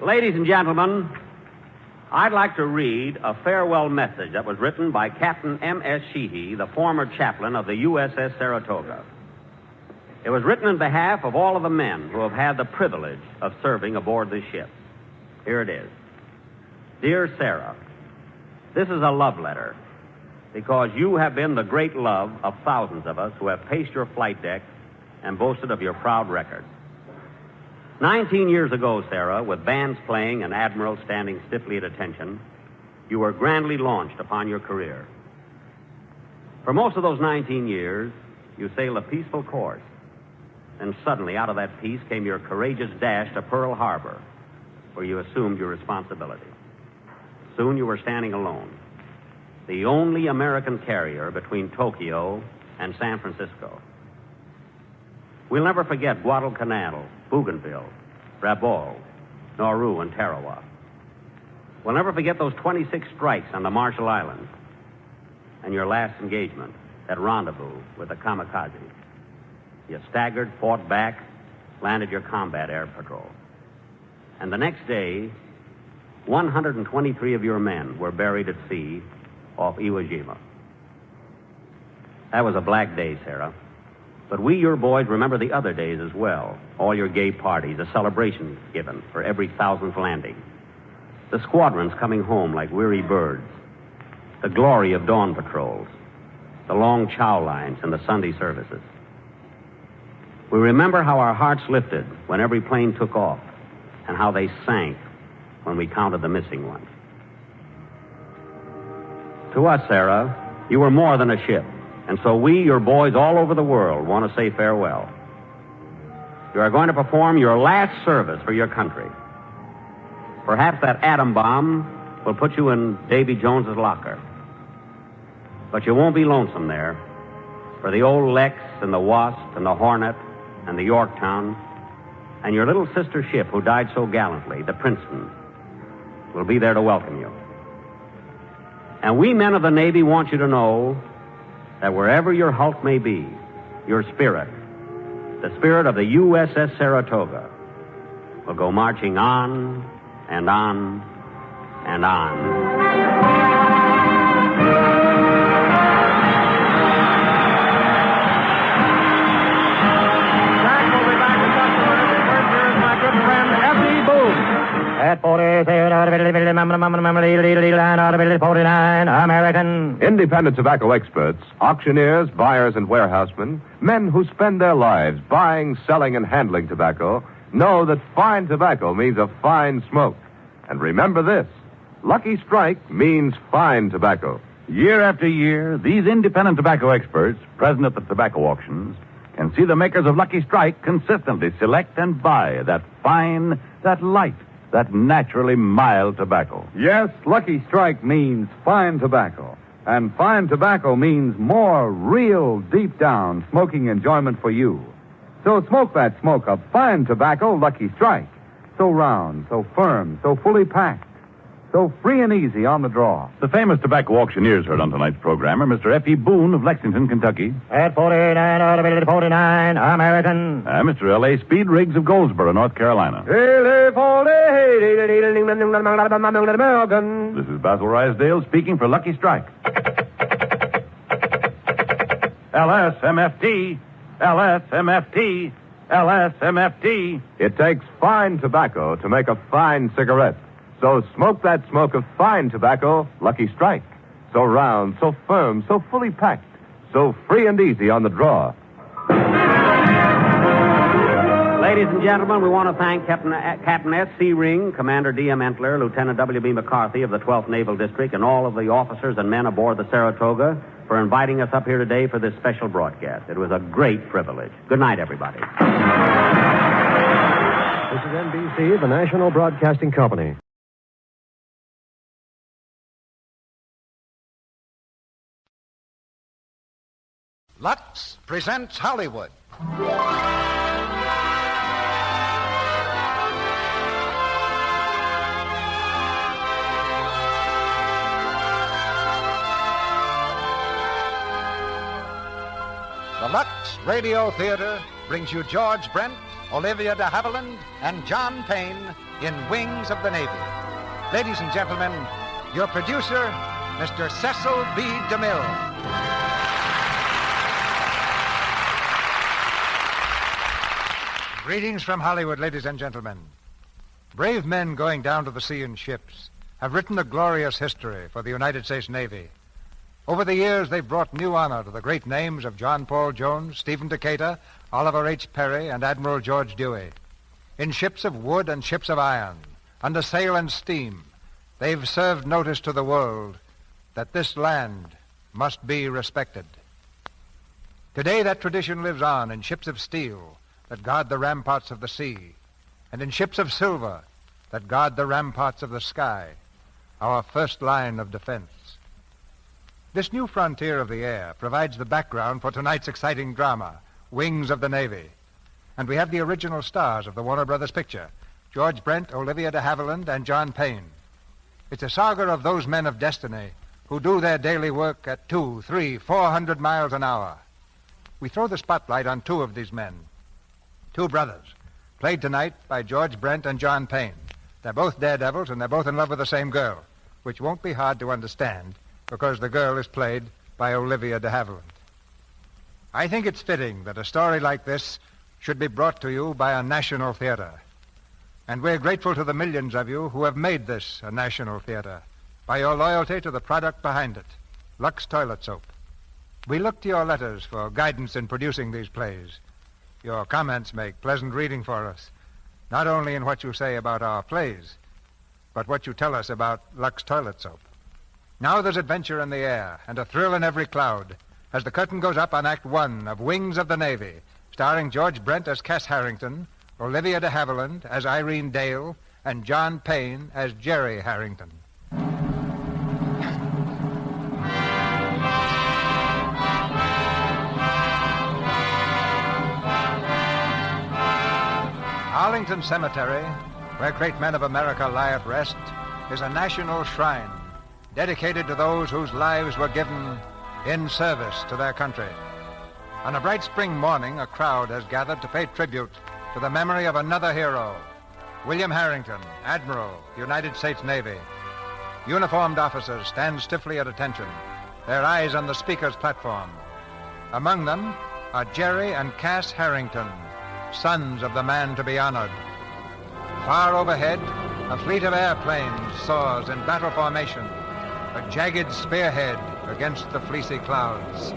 Ladies and gentlemen, I'd like to read a farewell message that was written by Captain M.S. Sheehy, the former chaplain of the USS Saratoga. It was written in behalf of all of the men who have had the privilege of serving aboard this ship. Here it is. Dear Sarah, this is a love letter because you have been the great love of thousands of us who have paced your flight deck and boasted of your proud record. 19 years ago, Sarah, with bands playing and admirals standing stiffly at attention, you were grandly launched upon your career. For most of those 19 years, you sailed a peaceful course. And suddenly, out of that peace, came your courageous dash to Pearl Harbor, where you assumed your responsibility. Soon you were standing alone, the only American carrier between Tokyo and San Francisco. We'll never forget Guadalcanal, Bougainville, Rabaul, Nauru, and Tarawa. We'll never forget those 26 strikes on the Marshall Islands and your last engagement at Rendezvous with the kamikaze. You staggered, fought back, landed your combat air patrol. And the next day, 123 of your men were buried at sea off Iwo Jima. That was a black day, Sarah. But we, your boys, remember the other days as well. All your gay parties, the celebrations given for every 1,000th landing. The squadrons coming home like weary birds. The glory of dawn patrols. The long chow lines and the Sunday services. We remember how our hearts lifted when every plane took off and how they sank when we counted the missing ones. To us, Sarah, you were more than a ship. And so we, your boys all over the world, want to say farewell. You are going to perform your last service for your country. Perhaps that atom bomb will put you in Davy Jones's locker. But you won't be lonesome there, for the old Lex and the Wasp and the Hornet and the Yorktown and your little sister ship who died so gallantly, the Princeton, will be there to welcome you. And we men of the Navy want you to know that wherever your hulk may be, your spirit, the spirit of the USS Saratoga, will go marching on and on and on. At 49, American. Independent tobacco experts, auctioneers, buyers, and warehousemen, men who spend their lives buying, selling, and handling tobacco, know that fine tobacco means a fine smoke. And remember this, Lucky Strike means fine tobacco. Year after year, these independent tobacco experts, present at the tobacco auctions, can see the makers of Lucky Strike consistently select and buy that fine, that light, that naturally mild tobacco. Yes, Lucky Strike means fine tobacco. And fine tobacco means more real, deep-down smoking enjoyment for you. So smoke that smoke of fine tobacco, Lucky Strike. So round, so firm, so fully packed. So free and easy on the draw. The famous tobacco auctioneers heard on tonight's program are Mr. F.E. Boone of Lexington, Kentucky. At 49, American. Mr. L.A. Speed Riggs of Goldsboro, North Carolina. This is Basil Rysdale speaking for Lucky Strike. LSMFT, LSMFT, LSMFT. It takes fine tobacco to make a fine cigarette. So smoke that smoke of fine tobacco, Lucky Strike. So round, so firm, so fully packed, so free and easy on the draw. Ladies and gentlemen, we want to thank Captain S.C. Ring, Commander D.M. Entler, Lieutenant W.B. McCarthy of the 12th Naval District, and all of the officers and men aboard the Saratoga for inviting us up here today for this special broadcast. It was a great privilege. Good night, everybody. This is NBC, the National Broadcasting Company. Lux presents Hollywood. The Lux Radio Theater brings you George Brent, Olivia de Havilland, and John Payne in Wings of the Navy. Ladies and gentlemen, your producer, Mr. Cecil B. DeMille. Greetings from Hollywood, ladies and gentlemen. Brave men going down to the sea in ships have written a glorious history for the United States Navy. Over the years, they've brought new honor to the great names of John Paul Jones, Stephen Decatur, Oliver H. Perry, and Admiral George Dewey. In ships of wood and ships of iron, under sail and steam, they've served notice to the world that this land must be respected. Today, that tradition lives on in ships of steel that guard the ramparts of the sea, and in ships of silver that guard the ramparts of the sky, our first line of defense. This new frontier of the air provides the background for tonight's exciting drama, Wings of the Navy. And we have the original stars of the Warner Brothers picture, George Brent, Olivia de Havilland, and John Payne. It's a saga of those men of destiny who do their daily work at 200, 300, 400 miles an hour. We throw the spotlight on two of these men, two brothers, played tonight by George Brent and John Payne. They're both daredevils, and they're both in love with the same girl, which won't be hard to understand because the girl is played by Olivia de Havilland. I think it's fitting that a story like this should be brought to you by a national theater. And we're grateful to the millions of you who have made this a national theater by your loyalty to the product behind it, Lux Toilet Soap. We look to your letters for guidance in producing these plays. Your comments make pleasant reading for us, not only in what you say about our plays, but what you tell us about Lux Toilet Soap. Now there's adventure in the air and a thrill in every cloud as the curtain goes up on Act One of Wings of the Navy, starring George Brent as Cass Harrington, Olivia de Havilland as Irene Dale, and John Payne as Jerry Harrington. Arlington Cemetery, where great men of America lie at rest, is a national shrine dedicated to those whose lives were given in service to their country. On a bright spring morning, a crowd has gathered to pay tribute to the memory of another hero, William Harrington, Admiral, United States Navy. Uniformed officers stand stiffly at attention, their eyes on the speaker's platform. Among them are Jerry and Cass Harrington, sons of the man to be honored. Far overhead, a fleet of airplanes soars in battle formation, a jagged spearhead against the fleecy clouds.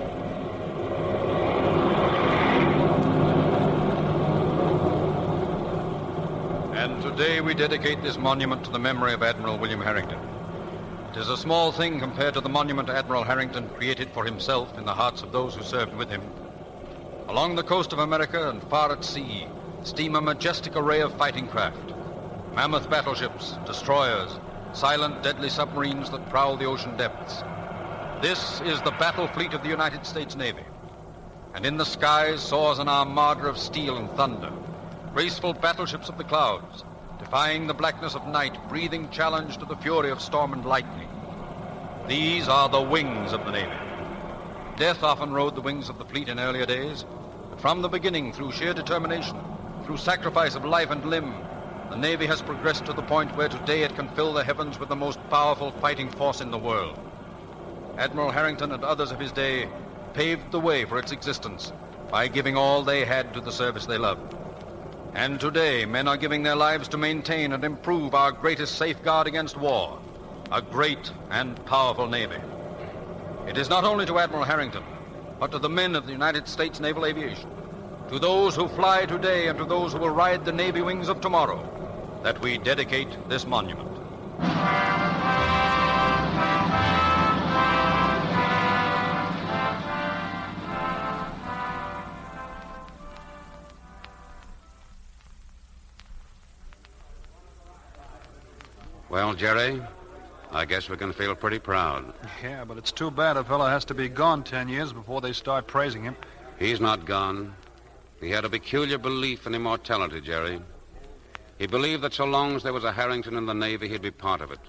And today we dedicate this monument to the memory of Admiral William Harrington. It is a small thing compared to the monument Admiral Harrington created for himself in the hearts of those who served with him. Along the coast of America and far at sea steam a majestic array of fighting craft. Mammoth battleships, destroyers, silent, deadly submarines that prowl the ocean depths. This is the battle fleet of the United States Navy. And in the skies soars an armada of steel and thunder, graceful battleships of the clouds, defying the blackness of night, breathing challenge to the fury of storm and lightning. These are the wings of the Navy. Death often rode the wings of the fleet in earlier days, but from the beginning, through sheer determination, through sacrifice of life and limb, the Navy has progressed to the point where today it can fill the heavens with the most powerful fighting force in the world. Admiral Harrington and others of his day paved the way for its existence by giving all they had to the service they loved. And today, men are giving their lives to maintain and improve our greatest safeguard against war, a great and powerful Navy. It is not only to Admiral Harrington, but to the men of the United States Naval Aviation, to those who fly today and to those who will ride the Navy wings of tomorrow, that we dedicate this monument. Well, Jerry, I guess we can feel pretty proud. Yeah, but it's too bad a fellow has to be gone 10 years before they start praising him. He's not gone. He had a peculiar belief in immortality, Jerry. He believed that so long as there was a Harrington in the Navy, he'd be part of it.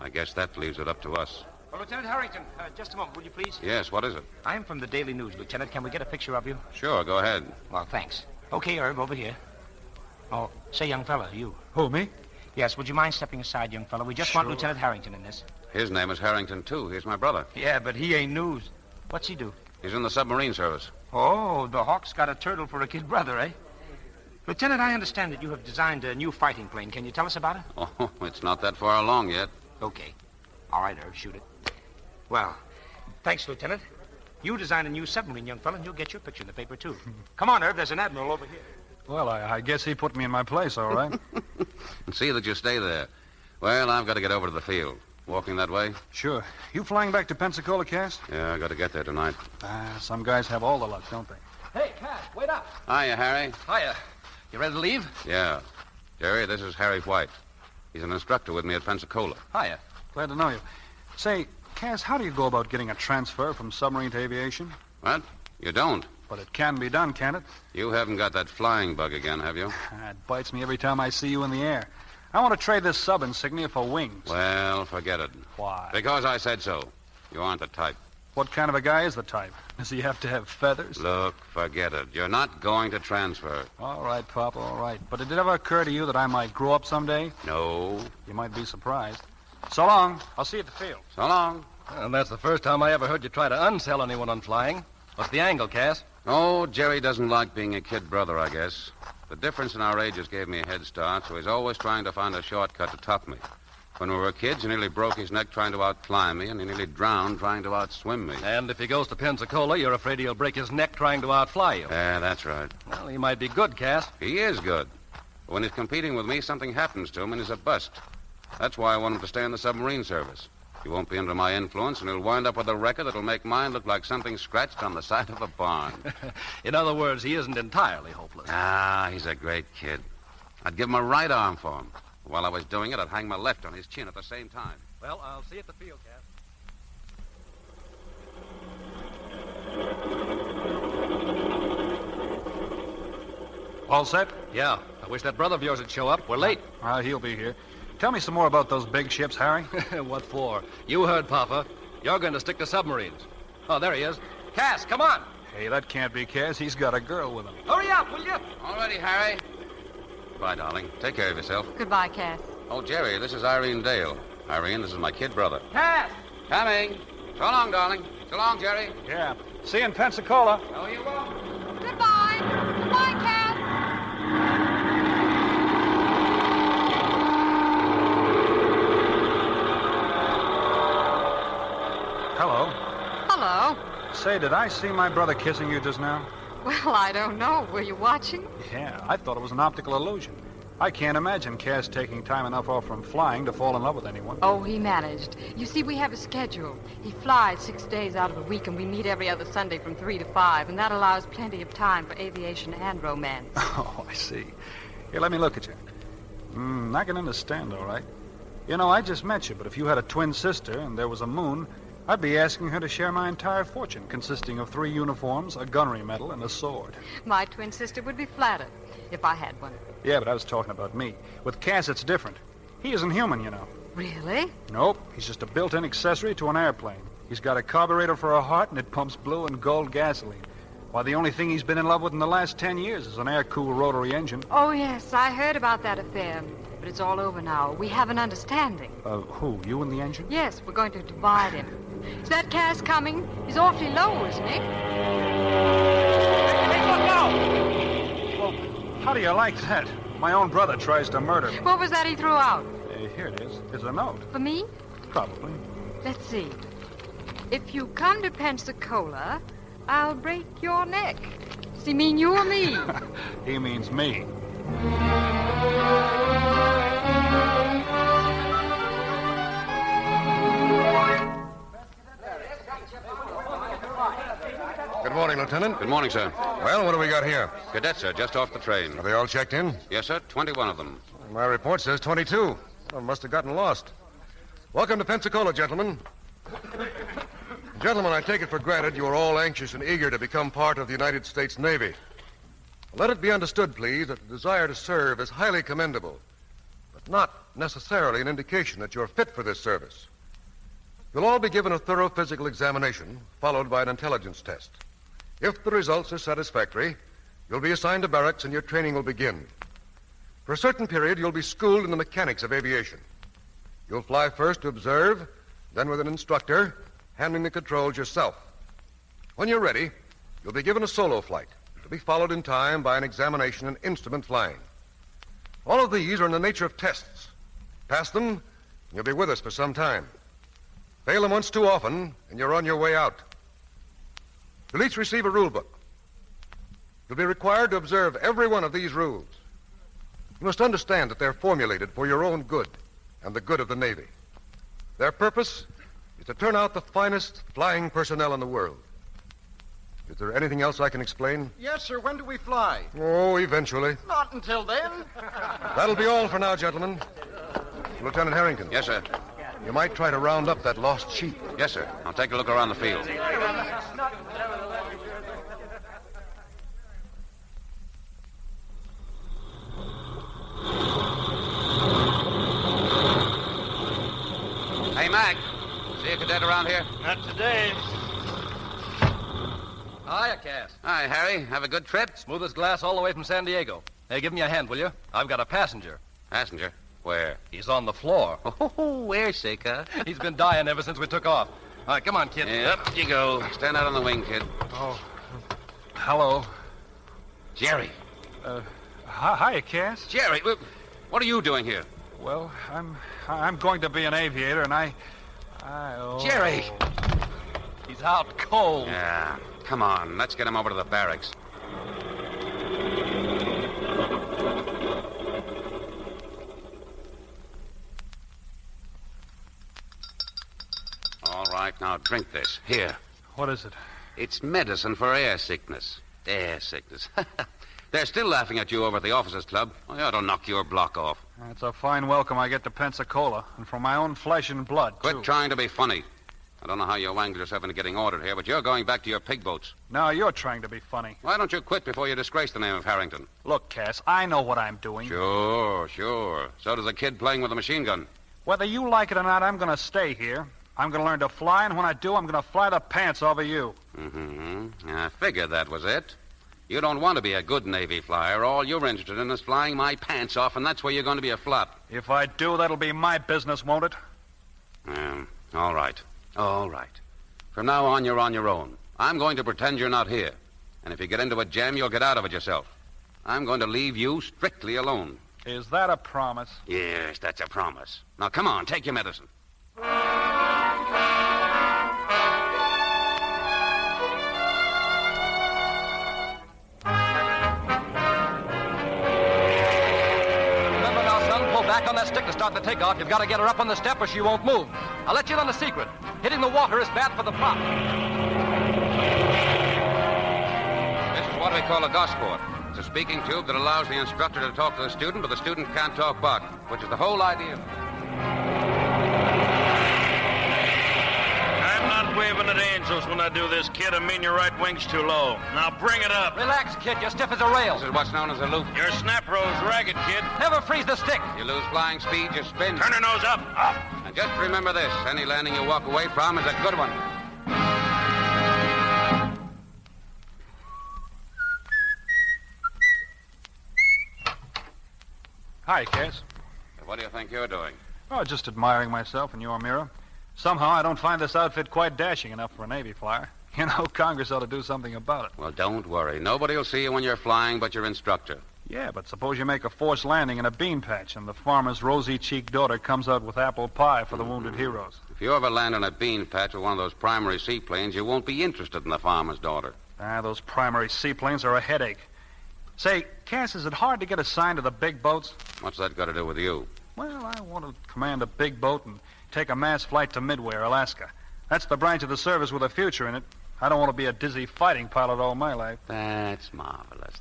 I guess that leaves it up to us. Well, Lieutenant Harrington, just a moment, will you please? Yes, what is it? I'm from the Daily News, Lieutenant. Can we get a picture of you? Sure, go ahead. Well, thanks. Okay, Herb, over here. Oh, say, young fella, you. Who, me? Yes, would you mind stepping aside, young fella? We just want Lieutenant Harrington in this. His name is Harrington, too. He's my brother. Yeah, but he ain't news. What's he do? He's in the submarine service. Oh, the Hawk's got a turtle for a kid brother, eh? Lieutenant, I understand that you have designed a new fighting plane. Can you tell us about it? Oh, it's not that far along yet. Okay. All right, Herb, shoot it. Well, thanks, Lieutenant. You designed a new submarine, young fella, and you'll get your picture in the paper, too. Come on, Herb, there's an admiral over here. Well, I guess he put me in my place, all right. And see that you stay there. Well, I've got to get over to the field. Walking that way? Sure. You flying back to Pensacola, Cass? Yeah, I got to get there tonight. Some guys have all the luck, don't they? Hey, Cass, wait up. Hiya, Harry. Hiya. You ready to leave? Yeah. Jerry, this is Harry White. He's an instructor with me at Pensacola. Hiya. Glad to know you. Say, Cass, how do you go about getting a transfer from submarine to aviation? What? You don't? But it can be done, can't it? You haven't got that flying bug again, have you? It bites me every time I see you in the air. I want to trade this sub insignia for wings. Well, forget it. Why? Because I said so. You aren't the type. What kind of a guy is the type? Does he have to have feathers? Look, forget it. You're not going to transfer. All right, Pop, all right. But did it ever occur to you that I might grow up someday? No. You might be surprised. So long. I'll see you at the field. So long. And that's the first time I ever heard you try to unsell anyone on flying. What's the angle, Cass? Oh, Jerry doesn't like being a kid brother, I guess. The difference in our ages gave me a head start, so he's always trying to find a shortcut to top me. When we were kids, he nearly broke his neck trying to outclimb me, and he nearly drowned trying to outswim me. And if he goes to Pensacola, you're afraid he'll break his neck trying to outfly you. Yeah, that's right. Well, he might be good, Cass. He is good. But when he's competing with me, something happens to him, and he's a bust. That's why I want him to stay in the submarine service. He won't be under my influence, and he'll wind up with a record that'll make mine look like something scratched on the side of a barn. In other words, he isn't entirely hopeless. Ah, he's a great kid. I'd give him a right arm for him. While I was doing it, I'd hang my left on his chin at the same time. Well, I'll see you at the field, Cass. All set? Yeah. I wish that brother of yours would show up. We're late. He'll be here. Tell me some more about those big ships, Harry. What for? You heard Papa. You're going to stick to submarines. Oh, there he is. Cass, come on. Hey, that can't be Cass. He's got a girl with him. Hurry up, will you? All ready, Harry. Bye, darling. Take care of yourself. Goodbye, Cass. Oh, Jerry, this is Irene Dale. Irene, this is my kid brother. Cass! Coming. So long, darling. So long, Jerry. Yeah. See you in Pensacola. No, you won't. Goodbye. Goodbye, Cass. Hello. Hello. Say, did I see my brother kissing you just now? Well, I don't know. Were you watching? Yeah, I thought it was an optical illusion. I can't imagine Cass taking time enough off from flying to fall in love with anyone. Oh, he managed. You see, we have a schedule. He flies 6 days out of the week, and we meet every other Sunday from 3 to 5, and that allows plenty of time for aviation and romance. Oh, I see. Here, let me look at you. I can understand, all right. You know, I just met you, but if you had a twin sister and there was a moon, I'd be asking her to share my entire fortune, consisting of 3 uniforms, a gunnery medal, and a sword. My twin sister would be flattered if I had one. Yeah, but I was talking about me. With Cass, it's different. He isn't human, you know. Really? Nope. He's just a built-in accessory to an airplane. He's got a carburetor for a heart, and it pumps blue and gold gasoline. Why, the only thing he's been in love with in the last 10 years is an air-cooled rotary engine. Oh, yes, I heard about that affair. But it's all over now. We have an understanding. Who? You and the engine? Yes, we're going to divide him. Is that Cass coming? He's awfully low, isn't he? Hey, look out! Well, how do you like that? My own brother tries to murder me. What was that he threw out? Here it is. It's a note. For me? Probably. Let's see. If you come to Pensacola, I'll break your neck. Does he mean you or me? He means me. Good morning, Lieutenant. Good morning, sir. Well, what do we got here? Cadets, sir, just off the train. Are they all checked in? Yes, sir. 21 of them. My report says 22. I must have gotten lost. Welcome to Pensacola, gentlemen. Gentlemen, I take it for granted you are all anxious and eager to become part of the United States Navy. Let it be understood, please, that the desire to serve is highly commendable, but not necessarily an indication that you're fit for this service. You'll all be given a thorough physical examination, followed by an intelligence test. If the results are satisfactory, you'll be assigned to barracks and your training will begin. For a certain period, you'll be schooled in the mechanics of aviation. You'll fly first to observe, then with an instructor, handling the controls yourself. When you're ready, you'll be given a solo flight, to be followed in time by an examination in instrument flying. All of these are in the nature of tests. Pass them, and you'll be with us for some time. Fail them once too often, and you're on your way out. You'll each receive a rule book. You'll be required to observe every one of these rules. You must understand that they're formulated for your own good and the good of the Navy. Their purpose is to turn out the finest flying personnel in the world. Is there anything else I can explain? Yes, sir. When do we fly? Oh, eventually. Not until then. That'll be all for now, gentlemen. Lieutenant Harrington. Yes, sir. You might try to round up that lost sheep. Yes, sir. I'll take a look around the field. Hey, Mac. See a cadet around here? Not today. Hiya, Cass. Hi, Harry. Have a good trip? Smooth as glass all the way from San Diego. Hey, give me a hand, will you? I've got a passenger. Passenger? Where? He's on the floor. Oh, where's sick, huh? He's been dying ever since we took off. All right, come on, kid. Yeah, up you go. Stand out on the wing, kid. Oh, hello. Jerry. Hiya, Cass. Jerry, what are you doing here? Well, I'm going to be an aviator, and Jerry! He's out cold. Yeah, come on. Let's get him over to the barracks. All right, now drink this. Here. What is it? It's medicine for air sickness. Air sickness. They're still laughing at you over at the officers' club. I ought to knock your block off. It's a fine welcome I get to Pensacola, and from my own flesh and blood, Quit trying to be funny. I don't know how you wangled yourself into getting ordered here, but you're going back to your pig boats. Now you're trying to be funny. Why don't you quit before you disgrace the name of Harrington? Look, Cass, I know what I'm doing. Sure. So does a kid playing with a machine gun. Whether you like it or not, I'm going to stay here. I'm going to learn to fly, and when I do, I'm going to fly the pants off of you. Mm-hmm. I figured that was it. You don't want to be a good Navy flyer. All you're interested in is flying my pants off, and that's where you're going to be a flop. If I do, that'll be my business, won't it? All right. From now on, you're on your own. I'm going to pretend you're not here. And if you get into a jam, you'll get out of it yourself. I'm going to leave you strictly alone. Is that a promise? Yes, that's a promise. Now, come on, take your medicine. Back on that stick to start the takeoff. You've got to get her up on the step or she won't move. I'll let you in on the secret. Hitting the water is bad for the prop. This is what we call a gosport. It's a speaking tube that allows the instructor to talk to the student, but the student can't talk back, which is the whole idea. I'm not waving at angels when I do this, kid. I mean your right wing's too low. Now bring it up. Relax, kid. You're stiff as a rail. This is what's known as a loop. Your snap roll's ragged, kid. Never freeze the stick. You lose flying speed, you spin. Turn her nose up. And just remember this. Any landing you walk away from is a good one. Hi, Cass. What do you think you're doing? Oh, just admiring myself in your mirror. Somehow I don't find this outfit quite dashing enough for a Navy flyer. You know, Congress ought to do something about it. Well, don't worry. Nobody will see you when you're flying but your instructor. Yeah, but suppose you make a forced landing in a bean patch and the farmer's rosy-cheeked daughter comes out with apple pie for the wounded heroes. If you ever land on a bean patch with one of those primary seaplanes, you won't be interested in the farmer's daughter. Those primary seaplanes are a headache. Say, Cass, is it hard to get assigned to the big boats? What's that got to do with you? Well, I want to command a big boat and take a mass flight to Midway, Alaska. That's the branch of the service with a future in it. I don't want to be a dizzy fighting pilot all my life. That's marvelous.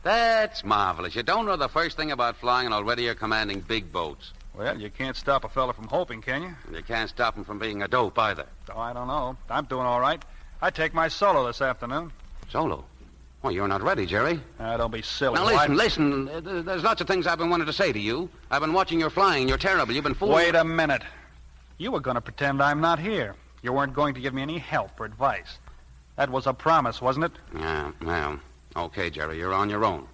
You don't know the first thing about flying, and already you're commanding big boats. Well, you can't stop a fella from hoping, can you? And you can't stop him from being a dope either. Oh, I don't know. I'm doing all right. I take my solo this afternoon. Solo? Well, you're not ready, Jerry. Don't be silly. Now, listen. There's lots of things I've been wanting to say to you. I've been watching your flying. You're terrible. You've been fooling... Wait a minute. You were going to pretend I'm not here. You weren't going to give me any help or advice. That was a promise, wasn't it? Yeah, well, okay, Jerry, you're on your own.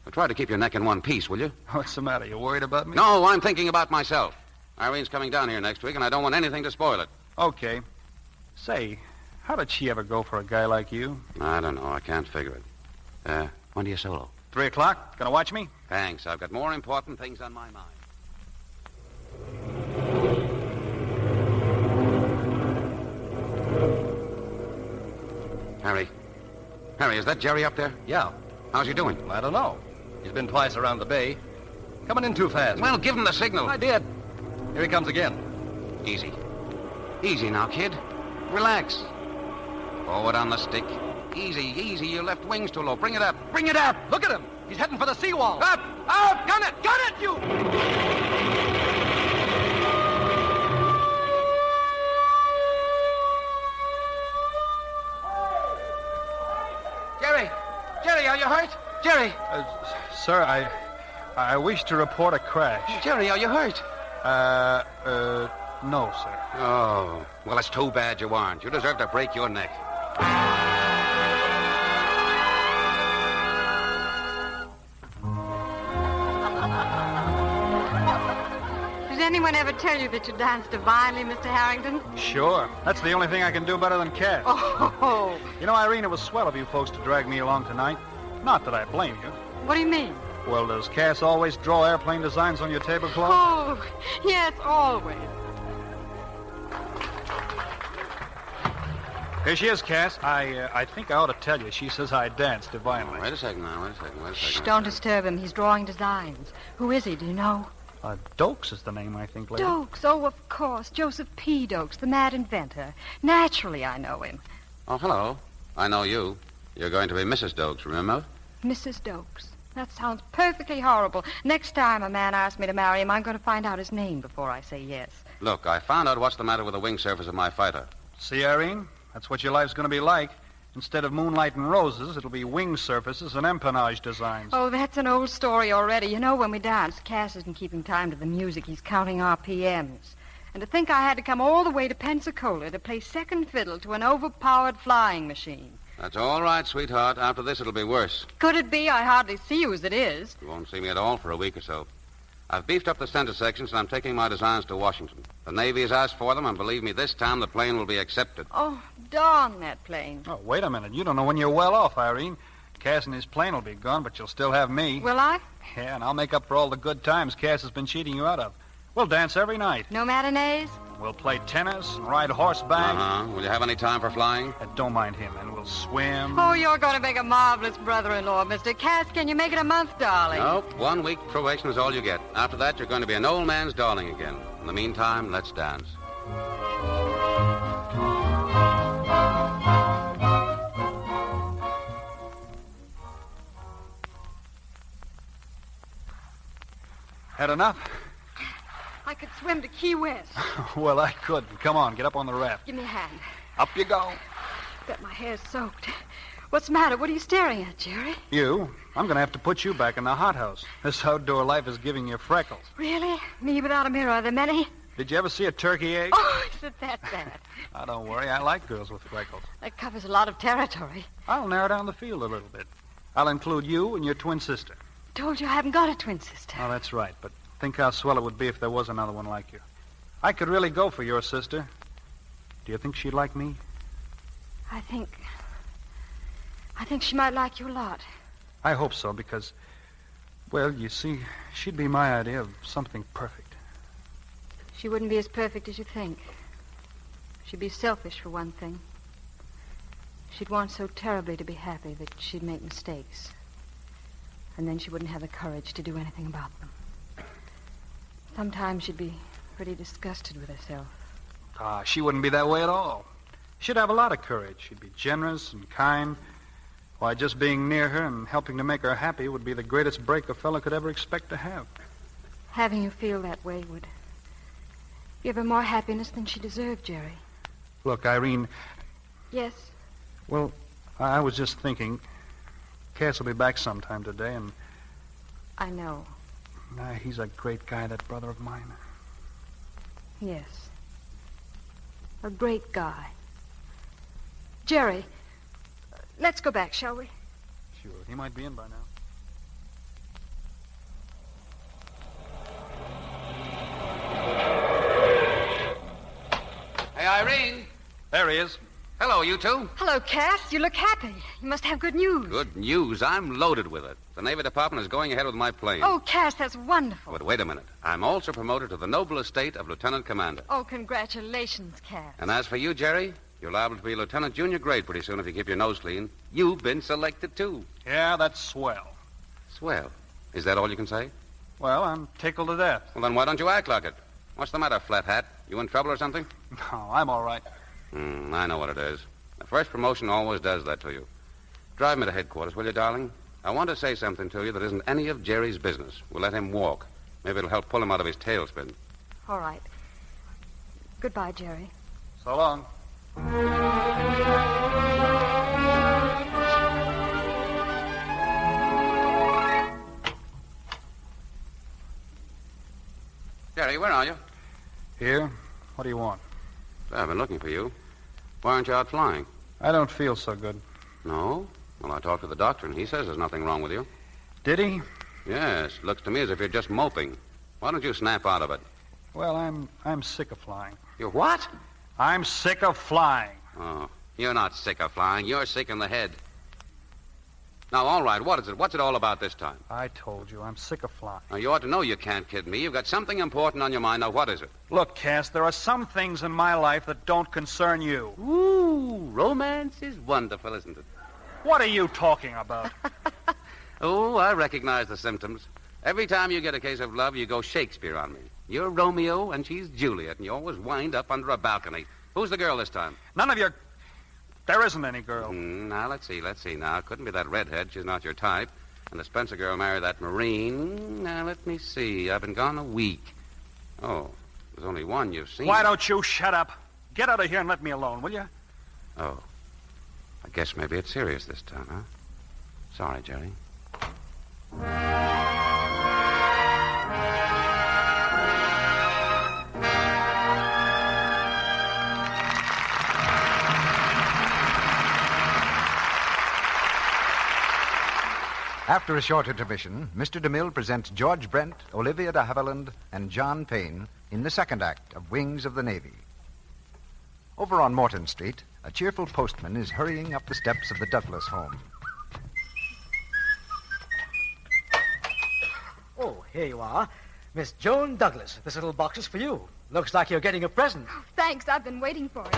But try to keep your neck in one piece, will you? What's the matter? You worried about me? No, I'm thinking about myself. Irene's coming down here next week, and I don't want anything to spoil it. Okay. Say, how did she ever go for a guy like you? I don't know. I can't figure it. When do you solo? 3 o'clock. Gonna watch me? Thanks. I've got more important things on my mind. Harry, is that Jerry up there? Yeah. How's he doing? I don't know. He's been twice around the bay. Coming in too fast. Well, give him the signal. I did. Here he comes again. Easy. Easy now, kid. Relax. Forward on the stick. Easy. Your left wing's too low. Bring it up. Bring it up. Look at him. He's heading for the seawall. Up! Gun it, you! Jerry, are you hurt? Jerry! Sir, I wish to report a crash. Jerry, are you hurt? No, sir. Oh, well, it's too bad you aren't. You deserve to break your neck. Did anyone ever tell you that you dance divinely, Mr. Harrington? Sure. That's the only thing I can do better than Cass. Oh. You know, Irene, it was swell of you folks to drag me along tonight. Not that I blame you. What do you mean? Well, does Cass always draw airplane designs on your tablecloth? Oh, yes, always. Here she is, Cass. I think I ought to tell you. She says I dance divinely. Wait a second now. Shh, don't disturb him. He's drawing designs. Who is he, do you know? Dokes is the name, I think, lady. Dokes, oh, of course. Joseph P. Dokes, the mad inventor. Naturally, I know him. Oh, hello. I know you. You're going to be Mrs. Dokes, remember? Mrs. Dokes. That sounds perfectly horrible. Next time a man asks me to marry him, I'm going to find out his name before I say yes. Look, I found out what's the matter with the wing surface of my fighter. See, Irene? That's what your life's going to be like. Instead of moonlight and roses, it'll be wing surfaces and empennage designs. Oh, that's an old story already. You know, when we dance, Cass isn't keeping time to the music. He's counting RPMs. And to think I had to come all the way to Pensacola to play second fiddle to an overpowered flying machine. That's all right, sweetheart. After this, it'll be worse. Could it be? I hardly see you as it is. You won't see me at all for a week or so. I've beefed up the center sections, and I'm taking my designs to Washington. The Navy has asked for them, and believe me, this time the plane will be accepted. Oh, darn that plane. Oh, wait a minute. You don't know when you're well off, Irene. Cass and his plane will be gone, but you'll still have me. Will I? Yeah, and I'll make up for all the good times Cass has been cheating you out of. We'll dance every night. No matinees? We'll play tennis and ride horseback. Will you have any time for flying? Don't mind him, and we'll swim. Oh, you're going to make a marvelous brother-in-law, Mr. Cass. Can you make it a month, darling? Nope. 1 week probation is all you get. After that, you're going to be an old man's darling again. In the meantime, let's dance. Had enough? I could swim to Key West. Well, I couldn't. Come on, get up on the raft. Give me a hand. Up you go. Bet my hair's soaked. What's the matter? What are you staring at, Jerry? You? I'm going to have to put you back in the hothouse. This outdoor life is giving you freckles. Really? Me without a mirror? Are there many? Did you ever see a turkey egg? Oh, is it that bad? Oh, don't worry. I like girls with freckles. That covers a lot of territory. I'll narrow down the field a little bit. I'll include you and your twin sister. Told you I haven't got a twin sister. Oh, that's right. But think how swell it would be if there was another one like you. I could really go for your sister. Do you think she'd like me? I think she might like you a lot. I hope so, because, well, you see, she'd be my idea of something perfect. She wouldn't be as perfect as you think. She'd be selfish, for one thing. She'd want so terribly to be happy that she'd make mistakes. And then she wouldn't have the courage to do anything about them. Sometimes she'd be pretty disgusted with herself. She wouldn't be that way at all. She'd have a lot of courage. She'd be generous and kind. Why, just being near her and helping to make her happy would be the greatest break a fellow could ever expect to have. Having you feel that way would give her more happiness than she deserved, Jerry. Look, Irene, Yes? well, I was just thinking, Cass will be back sometime today, and I know. he's a great guy, that brother of mine. Yes. A great guy. Jerry, let's go back, shall we? Sure, he might be in by now. Hey, Irene. There he is. Hello, you two. Hello, Cass. You look happy. You must have good news. Good news. I'm loaded with it. The Navy Department is going ahead with my plane. Oh, Cass, that's wonderful. But wait a minute. I'm also promoted to the noble estate of Lieutenant Commander. Oh, congratulations, Cass. And as for you, Jerry, you're liable to be Lieutenant Junior grade pretty soon if you keep your nose clean. You've been selected, too. Yeah, that's swell. Swell. Is that all you can say? Well, I'm tickled to death. Well, then why don't you act like it? What's the matter, Flat Hat? You in trouble or something? No, I'm all right. I know what it is. The first promotion always does that to you. Drive me to headquarters, will you, darling? I want to say something to you that isn't any of Jerry's business. We'll let him walk. Maybe it'll help pull him out of his tailspin. All right. Goodbye, Jerry. So long. Jerry, where are you? Here. What do you want? I've been looking for you. Why aren't you out flying? I don't feel so good. No? Well, I talked to the doctor, and he says there's nothing wrong with you. Did he? Yes. Looks to me as if you're just moping. Why don't you snap out of it? Well, I'm sick of flying. You're what? I'm sick of flying. Oh, you're not sick of flying. You're sick in the head. Now, all right, what is it? What's it all about this time? I told you, I'm sick of flying. Now, you ought to know you can't kid me. You've got something important on your mind. Now, what is it? Look, Cass, there are some things in my life that don't concern you. Ooh, romance is wonderful, isn't it? What are you talking about? Oh, I recognize the symptoms. Every time you get a case of love, you go Shakespeare on me. You're Romeo, and she's Juliet, and you always wind up under a balcony. Who's the girl this time? None of your... There isn't any girl. Now, let's see now. Couldn't be that redhead. She's not your type. And the Spencer girl married that Marine. Now, let me see. I've been gone a week. Oh, there's only one you've seen. Why don't you shut up? Get out of here and let me alone, will you? Oh. I guess maybe it's serious this time, huh? Sorry, Jerry. After a short intermission, Mr. DeMille presents George Brent, Olivia de Havilland, and John Payne in the second act of Wings of the Navy. Over on Morton Street, a cheerful postman is hurrying up the steps of the Douglas home. Oh, here you are. Miss Joan Douglas. This little box is for you. Looks like you're getting a present. Thanks, I've been waiting for it.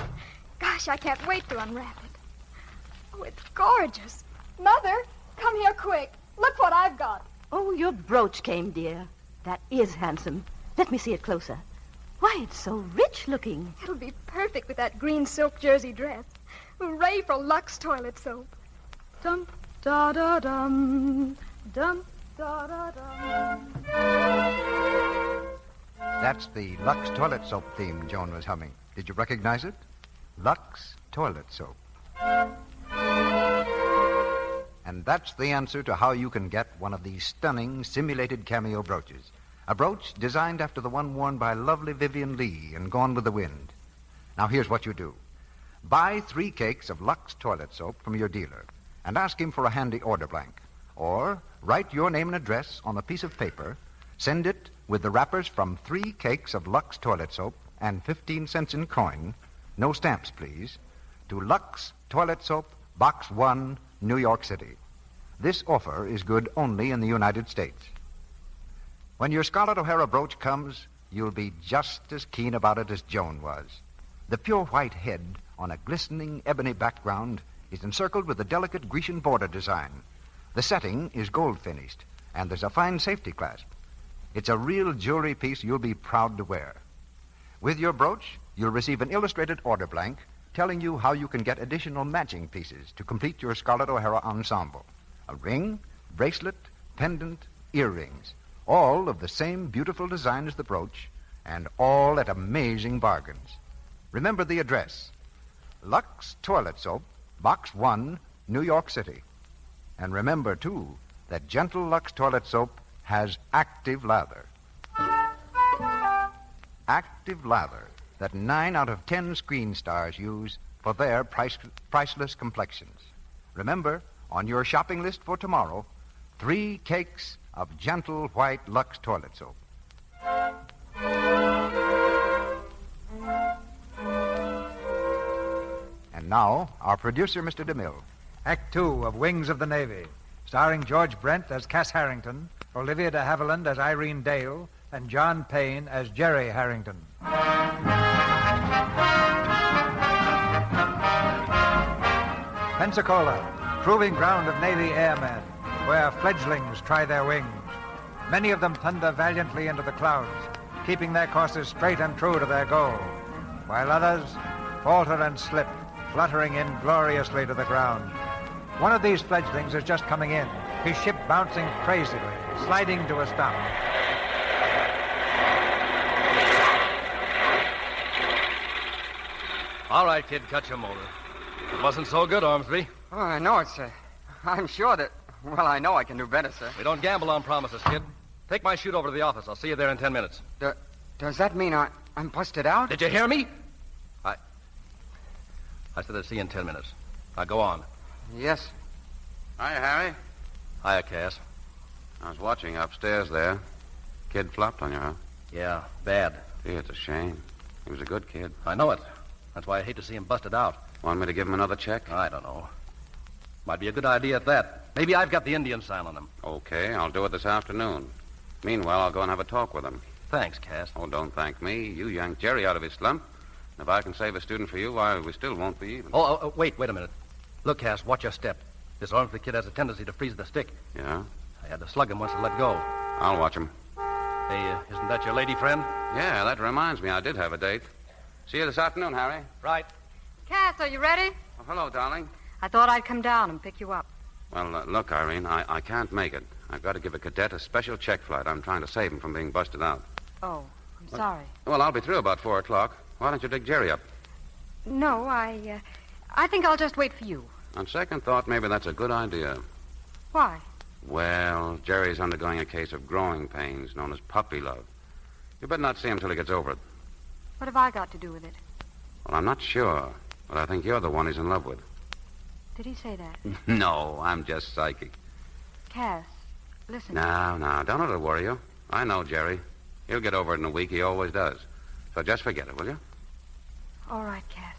Gosh, I can't wait to unwrap it. Oh, it's gorgeous. Mother, come here quick. Look what I've got. Oh, your brooch came, dear. That is handsome. Let me see it closer. Why, it's so rich looking. It'll be perfect with that green silk jersey dress. Hooray for Lux toilet soap. Dum, da, da, dum. Dum, da, da, dum. That's the Lux toilet soap theme Joan was humming. Did you recognize it? Lux toilet soap. And that's the answer to how you can get one of these stunning simulated cameo brooches. A brooch designed after the one worn by lovely Vivian Lee in Gone with the Wind. Now, here's what you do. Buy 3 cakes of Lux toilet soap from your dealer and ask him for a handy order blank. Or write your name and address on a piece of paper, send it with the wrappers from 3 cakes of Lux toilet soap and 15 cents in coin, no stamps, please, to Lux Toilet Soap, Box 1, New York City. This offer is good only in the United States. When your Scarlett O'Hara brooch comes, you'll be just as keen about it as Joan was. The pure white head on a glistening ebony background is encircled with a delicate Grecian border design. The setting is gold finished, and there's a fine safety clasp. It's a real jewelry piece you'll be proud to wear. With your brooch, you'll receive an illustrated order blank telling you how you can get additional matching pieces to complete your Scarlett O'Hara ensemble. A ring, bracelet, pendant, earrings, all of the same beautiful design as the brooch, and all at amazing bargains. Remember the address: Lux Toilet Soap, Box 1, New York City. And remember, too, that Gentle Lux Toilet Soap has active lather. Active lather that 9 out of 10 screen stars use for their priceless complexions. Remember, on your shopping list for tomorrow, 3 cakes of Gentle White Lux Toilet Soap. And now, our producer, Mr. DeMille. Act 2 of Wings of the Navy, starring George Brent as Cass Harrington, Olivia de Havilland as Irene Dale, and John Payne as Jerry Harrington. Pensacola, proving ground of Navy airmen, where fledglings try their wings. Many of them thunder valiantly into the clouds, keeping their courses straight and true to their goal, while others falter and slip, fluttering ingloriously to the ground. One of these fledglings is just coming in, his ship bouncing crazily, sliding to a stop. All right, kid, cut your motor. It wasn't so good, Ormsby. Oh, I know it, sir. I'm sure that... Well, I know I can do better, sir. We don't gamble on promises, kid. Take my chute over to the office. I'll see you there in 10 minutes. Does that mean I'm busted out? Did you hear me? I said I'd see you in 10 minutes. Now, go on. Yes. Hiya, Harry. Hiya, Cass. I was watching upstairs there. Kid flopped on you, huh? Yeah, bad. Gee, it's a shame. He was a good kid. I know it. That's why I hate to see him busted out. Want me to give him another check? I don't know. Might be a good idea at that. Maybe I've got the Indian sign on him. Okay, I'll do it this afternoon. Meanwhile, I'll go and have a talk with him. Thanks, Cass. Oh, don't thank me. You yanked Jerry out of his slump. And if I can save a student for you, why, we still won't be even. Wait a minute. Look, Cass, watch your step. This Ormsby kid has a tendency to freeze the stick. Yeah? I had to slug him once I let go. I'll watch him. Hey, isn't that your lady friend? Yeah, that reminds me. I did have a date. See you this afternoon, Harry. Right. Cass, are you ready? Oh, hello, darling. I thought I'd come down and pick you up. Well, look, Irene, I can't make it. I've got to give a cadet a special check flight. I'm trying to save him from being busted out. Oh, I'm sorry. Well, I'll be through about 4 o'clock. Why don't you dig Jerry up? No, I think I'll just wait for you. On second thought, maybe that's a good idea. Why? Well, Jerry's undergoing a case of growing pains known as puppy love. You better not see him till he gets over it. What have I got to do with it? Well, I'm not sure, but I think you're the one he's in love with. Did he say that? No, I'm just psychic. Cass, listen. No, don't let it worry you. I know Jerry. He'll get over it in a week. He always does. So just forget it, will you? All right, Cass.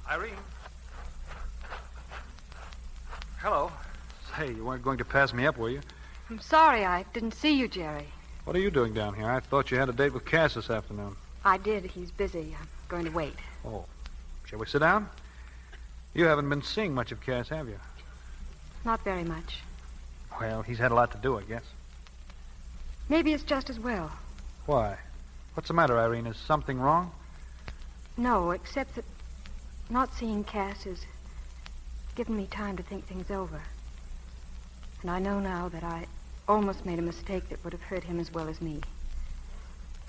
Irene. Hello. Say, you weren't going to pass me up, were you? I'm sorry I didn't see you, Jerry. What are you doing down here? I thought you had a date with Cass this afternoon. I did. He's busy. I'm going to wait. Oh. Shall we sit down? You haven't been seeing much of Cass, have you? Not very much. Well, he's had a lot to do, I guess. Maybe it's just as well. Why? What's the matter, Irene? Is something wrong? No, except that not seeing Cass has given me time to think things over. And I know now that I almost made a mistake that would have hurt him as well as me.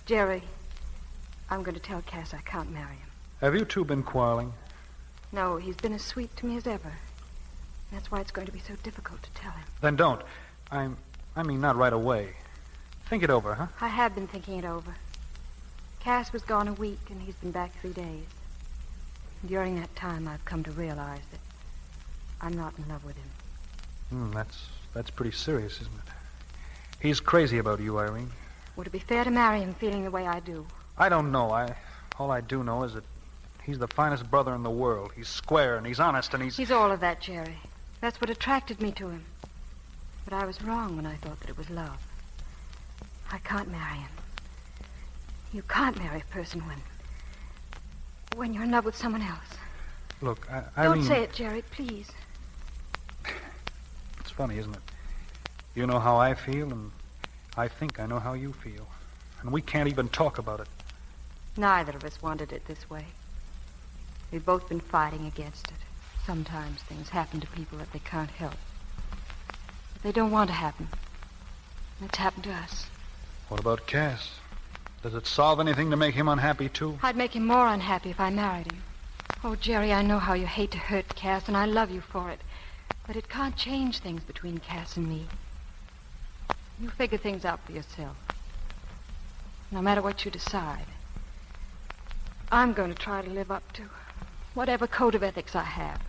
Jerry, I'm going to tell Cass I can't marry him. Have you two been quarreling? No, he's been as sweet to me as ever. That's why it's going to be so difficult to tell him. Then don't. I mean, not right away. Think it over, huh? I have been thinking it over. Cass was gone a week, and he's been back 3 days. And during that time, I've come to realize that I'm not in love with him. That's pretty serious, isn't it? He's crazy about you, Irene. Would it be fair to marry him feeling the way I do? I don't know. All I do know is that he's the finest brother in the world. He's square, and he's honest, and He's all of that, Jerry. That's what attracted me to him. But I was wrong when I thought that it was love. I can't marry him. You can't marry a person when you're in love with someone else. Look, Irene... Don't say it, Jerry, please. It's funny, isn't it? You know how I feel, and I think I know how you feel. And we can't even talk about it. Neither of us wanted it this way. We've both been fighting against it. Sometimes things happen to people that they can't help. But they don't want to happen. It's happened to us. What about Cass? Does it solve anything to make him unhappy, too? I'd make him more unhappy if I married him. Oh, Jerry, I know how you hate to hurt Cass, and I love you for it. But it can't change things between Cass and me. You figure things out for yourself. No matter what you decide, I'm going to try to live up to whatever code of ethics I have.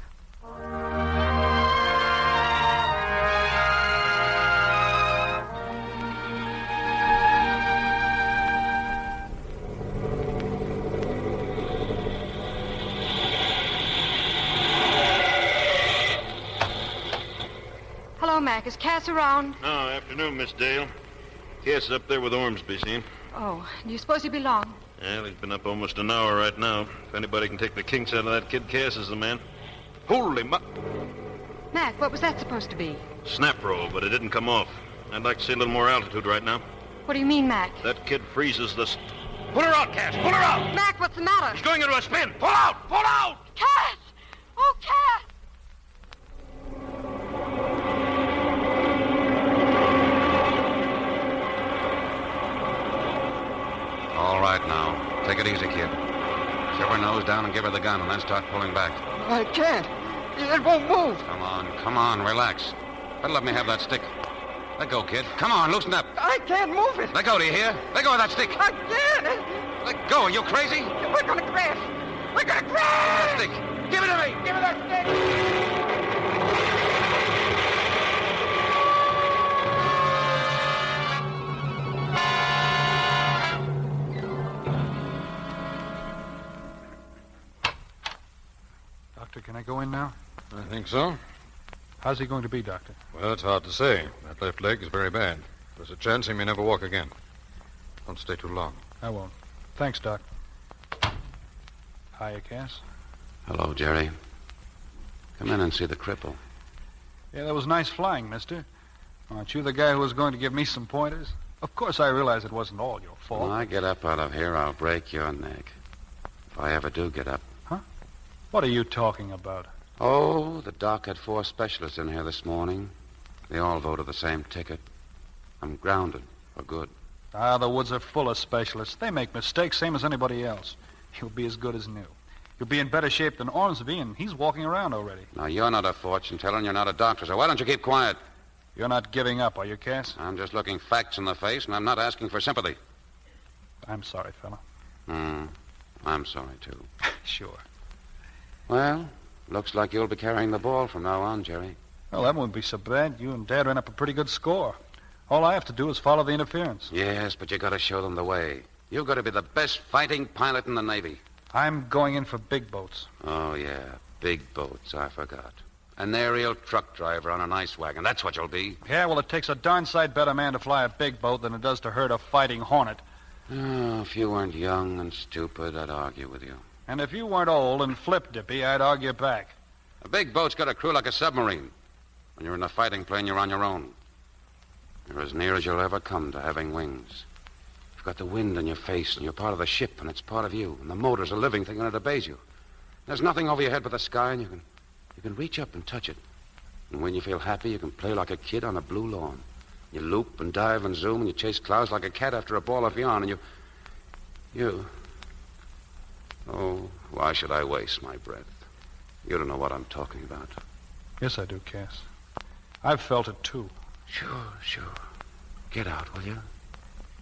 Hello, Mac. Is Cass around? Oh, afternoon, Miss Dale. Cass is up there with Ormsby, see? Oh, do you suppose he'll be long? Well, he's been up almost an hour right now. If anybody can take the kinks out of that kid, Cass is the man. Holy Mac, what was that supposed to be? Snap roll, but it didn't come off. I'd like to see a little more altitude right now. What do you mean, Mac? That kid freezes the... Pull her out, Cass! Pull her out! Mac, what's the matter? He's going into a spin! Pull out! Pull out! Cass! Oh, Cass! All right now. Take it easy, kid. Shove her nose down and give her the gun, and then start pulling back. I can't. It won't move. Come on, relax. Better let me have that stick. Let go, kid. Come on, loosen up. I can't move it. Let go, do you hear? Let go of that stick. I can't. Let go, are you crazy? We're gonna crash. We're gonna crash. Stick. Give it to me. Give me that stick. Doctor, can I go in now? I think so. How's he going to be, Doctor? Well, it's hard to say. That left leg is very bad. There's a chance he may never walk again. Don't stay too long. I won't. Thanks, Doc. Hiya, Cass. Hello, Jerry. Come in and see the cripple. Yeah, that was nice flying, mister. Aren't you the guy who was going to give me some pointers? Of course, I realize it wasn't all your fault. When I get up out of here, I'll break your neck. If I ever do get up. What are you talking about? Oh, the doc had 4 specialists in here this morning. They all voted the same ticket. I'm grounded for good. The woods are full of specialists. They make mistakes, same as anybody else. You'll be as good as new. You'll be in better shape than Ormsby, and he's walking around already. Now, you're not a fortune teller, and you're not a doctor, so why don't you keep quiet? You're not giving up, are you, Cass? I'm just looking facts in the face, and I'm not asking for sympathy. I'm sorry, fella. I'm sorry, too. Sure. Well, looks like you'll be carrying the ball from now on, Jerry. Well, that won't be so bad. You and Dad ran up a pretty good score. All I have to do is follow the interference. Yes, but you got to show them the way. You've got to be the best fighting pilot in the Navy. I'm going in for big boats. Oh, yeah, big boats. I forgot. An aerial truck driver on an ice wagon. That's what you'll be. Yeah, well, it takes a darn sight better man to fly a big boat than it does to herd a fighting hornet. Oh, if you weren't young and stupid, I'd argue with you. And if you weren't old and flip-dippy, I'd argue back. A big boat's got a crew like a submarine. When you're in a fighting plane, you're on your own. You're as near as you'll ever come to having wings. You've got the wind in your face, and you're part of the ship, and it's part of you. And the motor's a living thing, and it obeys you. There's nothing over your head but the sky, and you can reach up and touch it. And when you feel happy, you can play like a kid on a blue lawn. You loop and dive and zoom, and you chase clouds like a cat after a ball of yarn, and you... Oh, why should I waste my breath? You don't know what I'm talking about. Yes, I do, Cass. I've felt it, too. Sure. Get out, will you?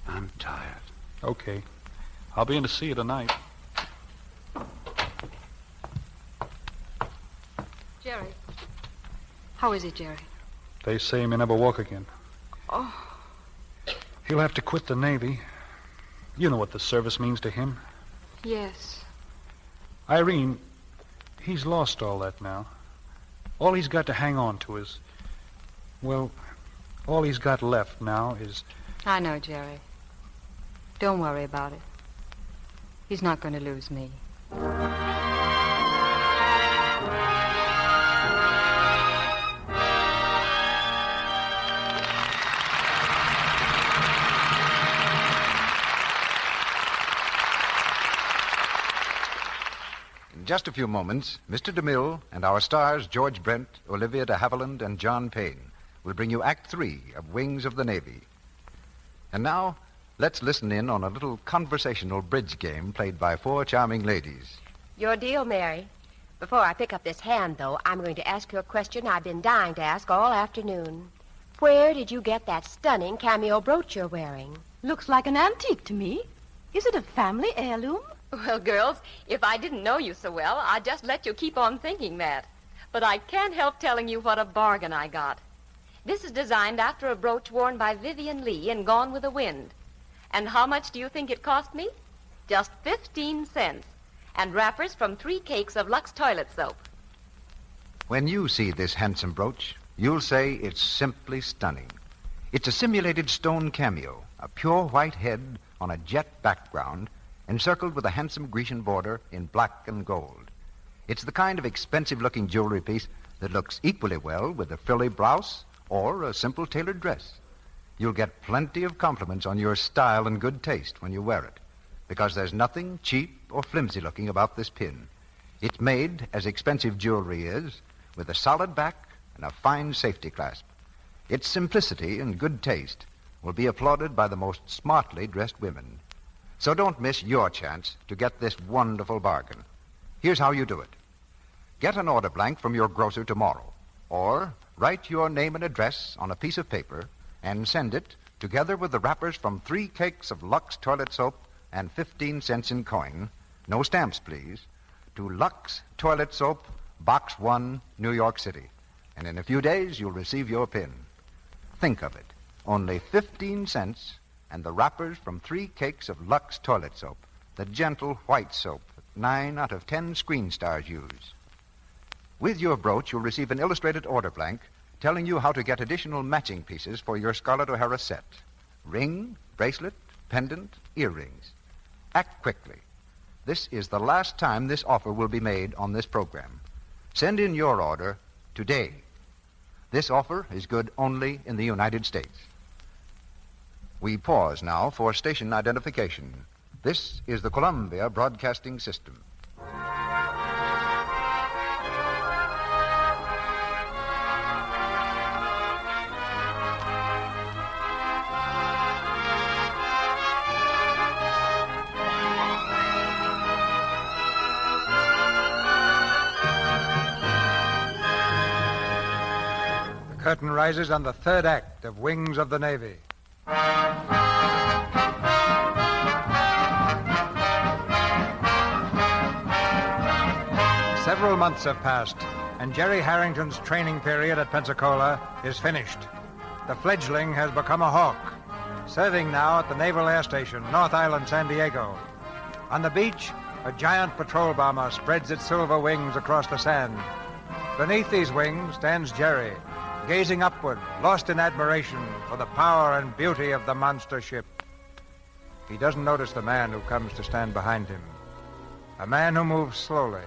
I'm tired. Okay. I'll be in to see you tonight. Jerry. How is he, Jerry? They say he may never walk again. Oh. He'll have to quit the Navy. You know what the service means to him. Yes. Irene, he's lost all that now. All he's got to hang on to is... Well, all he's got left now is... I know, Jerry. Don't worry about it. He's not going to lose me. just a few moments, Mr. DeMille and our stars, George Brent, Olivia de Havilland, and John Payne, will bring you Act 3 of Wings of the Navy. And now, let's listen in on a little conversational bridge game played by 4 charming ladies. Your deal, Mary. Before I pick up this hand, though, I'm going to ask you a question I've been dying to ask all afternoon. Where did you get that stunning cameo brooch you're wearing? Looks like an antique to me. Is it a family heirloom? Well, girls, if I didn't know you so well, I'd just let you keep on thinking that. But I can't help telling you what a bargain I got. This is designed after a brooch worn by Vivian Leigh in Gone with the Wind. And how much do you think it cost me? Just 15 cents. And wrappers from 3 cakes of Lux toilet soap. When you see this handsome brooch, you'll say it's simply stunning. It's a simulated stone cameo, a pure white head on a jet background, encircled with a handsome Grecian border in black and gold. It's the kind of expensive-looking jewelry piece that looks equally well with a frilly blouse or a simple tailored dress. You'll get plenty of compliments on your style and good taste when you wear it, because there's nothing cheap or flimsy-looking about this pin. It's made, as expensive jewelry is, with a solid back and a fine safety clasp. Its simplicity and good taste will be applauded by the most smartly dressed women. So don't miss your chance to get this wonderful bargain. Here's how you do it. Get an order blank from your grocer tomorrow, or write your name and address on a piece of paper and send it, together with the wrappers from 3 cakes of Lux toilet soap and 15 cents in coin, no stamps, please, to Lux Toilet Soap, Box 1, New York City. And in a few days, you'll receive your pin. Think of it. Only 15 cents and the wrappers from 3 cakes of Lux Toilet Soap, the gentle white soap that 9 out of 10 screen stars use. With your brooch, you'll receive an illustrated order blank telling you how to get additional matching pieces for your Scarlett O'Hara set. Ring, bracelet, pendant, earrings. Act quickly. This is the last time this offer will be made on this program. Send in your order today. This offer is good only in the United States. We pause now for station identification. This is the Columbia Broadcasting System. Curtain rises on the 3rd act of Wings of the Navy. Several months have passed, and Jerry Harrington's training period at Pensacola is finished. The fledgling has become a hawk, serving now at the Naval Air Station, North Island, San Diego. On the beach, a giant patrol bomber spreads its silver wings across the sand. Beneath these wings stands Jerry, gazing upward, lost in admiration for the power and beauty of the monster ship. He doesn't notice the man who comes to stand behind him. A man who moves slowly,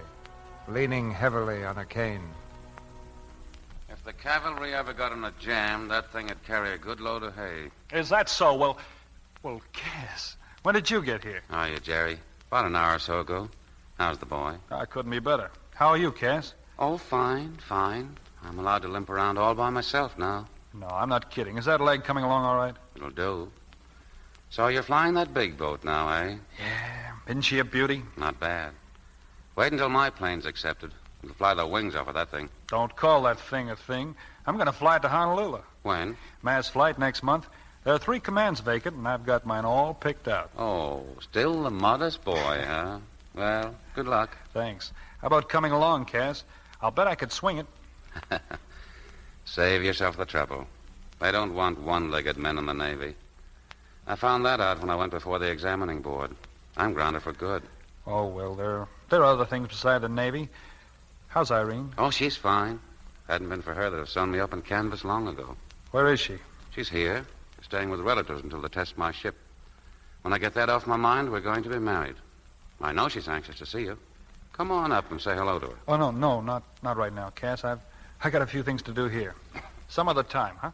leaning heavily on a cane. If the cavalry ever got in a jam, that thing would carry a good load of hay. Is that so? Well, Cass, when did you get here? How are you, Jerry? About an hour or so ago. How's the boy? I couldn't be better. How are you, Cass? Oh, fine. I'm allowed to limp around all by myself now. No, I'm not kidding. Is that leg coming along all right? It'll do. So you're flying that big boat now, eh? Yeah. Isn't she a beauty? Not bad. Wait until my plane's accepted. We'll fly the wings off of that thing. Don't call that thing a thing. I'm going to fly it to Honolulu. When? Mass flight next month. There are 3 commands vacant, and I've got mine all picked out. Oh, still the modest boy, huh? Well, good luck. Thanks. How about coming along, Cass? I'll bet I could swing it. Save yourself the trouble. They don't want one-legged men in the Navy. I found that out when I went before the examining board. I'm grounded for good. Oh, well, there are other things beside the Navy. How's Irene? Oh, she's fine. Hadn't been for her, they'd have sewn me up in canvas long ago. Where is she? She's here, staying with relatives until they test my ship. When I get that off my mind, we're going to be married. I know she's anxious to see you. Come on up and say hello to her. Oh, no, not right now, Cass. I got a few things to do here. Some other time, huh?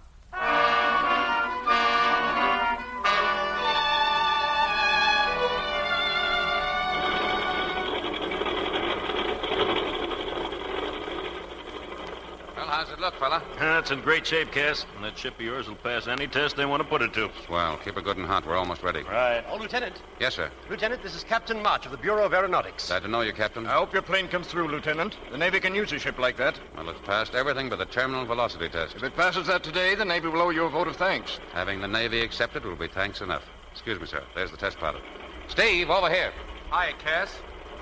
How's it look, fella? It's in great shape, Cass. And that ship of yours will pass any test they want to put it to. Well, keep it good and hot. We're almost ready. Right. Oh, Lieutenant. Yes, sir. Lieutenant, this is Captain March of the Bureau of Aeronautics. Glad to know you, Captain. I hope your plane comes through, Lieutenant. The Navy can use a ship like that. Well, it's passed everything but the terminal velocity test. If it passes that today, the Navy will owe you a vote of thanks. Having the Navy accept it will be thanks enough. Excuse me, sir. There's the test pilot. Steve, over here. Hi, Cass.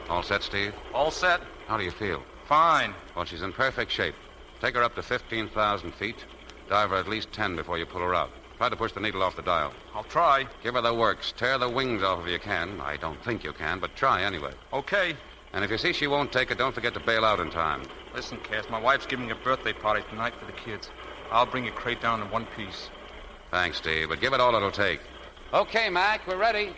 All set, Steve? All set. How do you feel? Fine. Well, she's in perfect shape. Take her up to 15,000 feet. Dive her at least 10 before you pull her out. Try to push the needle off the dial. I'll try. Give her the works. Tear the wings off if you can. I don't think you can, but try anyway. Okay. And if you see she won't take it, don't forget to bail out in time. Listen, Cass, my wife's giving a birthday party tonight for the kids. I'll bring your crate down in one piece. Thanks, Steve, but give it all it'll take. Okay, Mac, we're ready.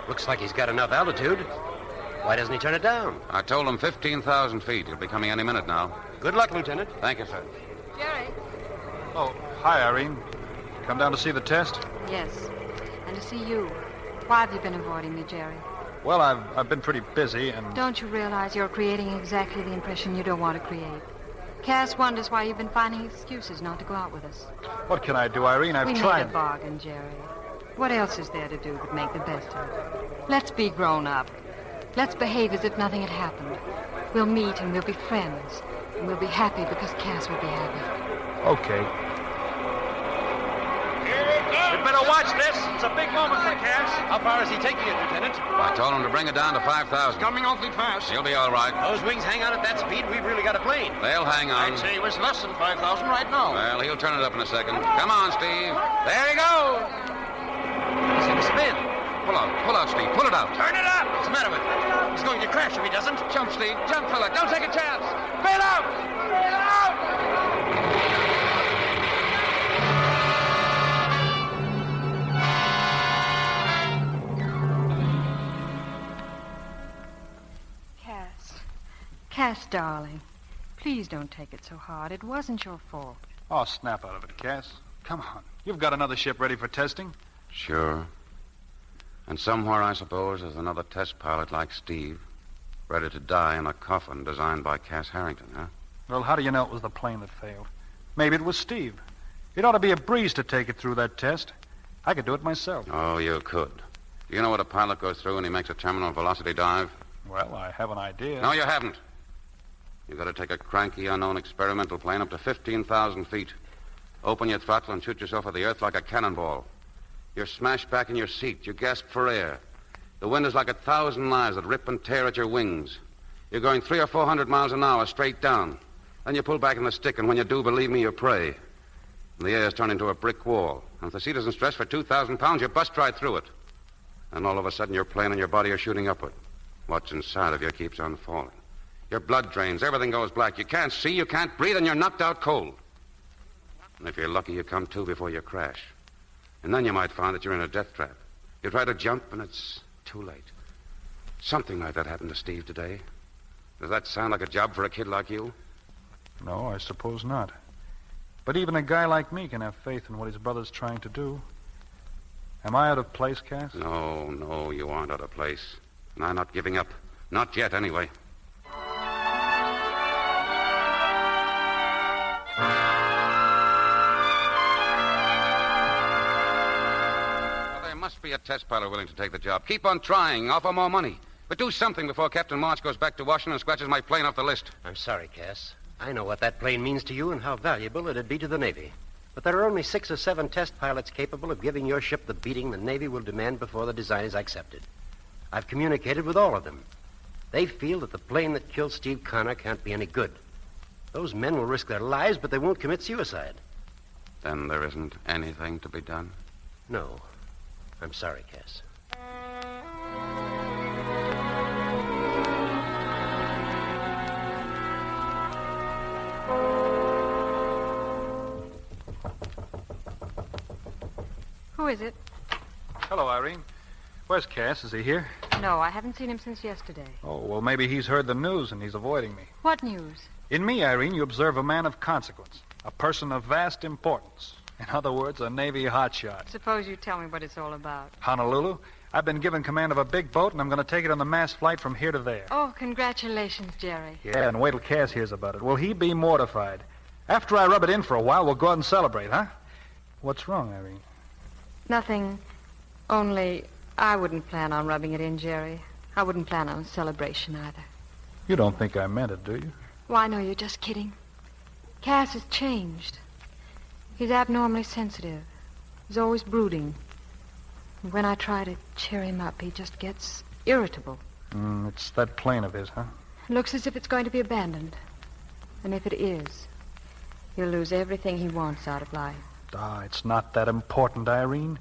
Looks like he's got enough altitude. Why doesn't he turn it down? I told him 15,000 feet. He'll be coming any minute now. Good luck, Lieutenant. Thank you, sir. Jerry. Oh, hi, Irene. Come down to see the test? Yes. And to see you. Why have you been avoiding me, Jerry? Well, I've been pretty busy and... Don't you realize you're creating exactly the impression you don't want to create? Cass wonders why you've been finding excuses not to go out with us. What can I do, Irene? I've we tried. made a bargain, Jerry. What else is there to do but make the best of it? Let's be grown up. Let's behave as if nothing had happened. We'll meet and we'll be friends. And we'll be happy because Cass will be happy. Okay. You better watch this. It's a big moment for Cass. How far is he taking it, Lieutenant? I told him to bring it down to 5,000. Coming awfully fast. He'll be all right. Those wings hang on at that speed, we've really got a plane. They'll hang on. I'd say he was less than 5,000 right now. Well, he'll turn it up in a second. Come on, Steve. There he goes. He's in a spin. Pull out, Steve. Pull it out. Turn it up. What's the matter with it? He's going to crash if he doesn't. Jump, Steve. Jump, fella. Don't take a chance. Bail out. Bail out. Cass, darling, please don't take it so hard. It wasn't your fault. Oh, snap out of it, Cass. Come on. You've got another ship ready for testing? Sure. And somewhere, I suppose, there's another test pilot like Steve, ready to die in a coffin designed by Cass Harrington, huh? Well, how do you know it was the plane that failed? Maybe it was Steve. It ought to be a breeze to take it through that test. I could do it myself. Oh, you could. Do you know what a pilot goes through when he makes a terminal velocity dive? Well, I have an idea. No, you haven't. You've got to take a cranky, unknown experimental plane up to 15,000 feet. Open your throttle and shoot yourself at the earth like a cannonball. You're smashed back in your seat. You gasp for air. The wind is like 1,000 knives that rip and tear at your wings. You're going 300 or 400 miles an hour straight down. Then you pull back in the stick, and when you do, believe me, you pray. And the air's turned into a brick wall. And if the seat isn't stretched for 2,000 pounds, you bust right through it. And all of a sudden, your plane and your body are shooting upward. What's inside of you keeps on falling. Your blood drains. Everything goes black. You can't see, you can't breathe, and you're knocked out cold. And if you're lucky, you come to before you crash. And then you might find that you're in a death trap. You try to jump, and it's too late. Something like that happened to Steve today. Does that sound like a job for a kid like you? No, I suppose not. But even a guy like me can have faith in what his brother's trying to do. Am I out of place, Cass? No, you aren't out of place. And I'm not giving up. Not yet, anyway. There must be a test pilot willing to take the job. Keep on trying. Offer more money. But do something before Captain March goes back to Washington and scratches my plane off the list. I'm sorry, Cass. I know what that plane means to you and how valuable it'd be to the Navy. But there are only 6 or 7 test pilots capable of giving your ship the beating the Navy will demand before the design is accepted. I've communicated with all of them. They feel that the plane that killed Steve Connor can't be any good. Those men will risk their lives, but they won't commit suicide. Then there isn't anything to be done? No. I'm sorry, Cass. Who is it? Hello, Irene. Where's Cass? Is he here? No, I haven't seen him since yesterday. Oh, well, maybe he's heard the news and he's avoiding me. What news? In me, Irene, you observe a man of consequence, a person of vast importance. In other words, a Navy hotshot. Suppose you tell me what it's all about. Honolulu, I've been given command of a big boat, and I'm going to take it on the mass flight from here to there. Oh, congratulations, Jerry. Yeah, and wait till Cass hears about it. Will he be mortified? After I rub it in for a while, we'll go out and celebrate, huh? What's wrong, Irene? Nothing. Only I wouldn't plan on rubbing it in, Jerry. I wouldn't plan on a celebration either. You don't think I meant it, do you? Why, no, you're just kidding. Cass has changed. He's abnormally sensitive. He's always brooding. And when I try to cheer him up, he just gets irritable. It's that plane of his, huh? It looks as if it's going to be abandoned. And if it is, he'll lose everything he wants out of life. It's not that important, Irene.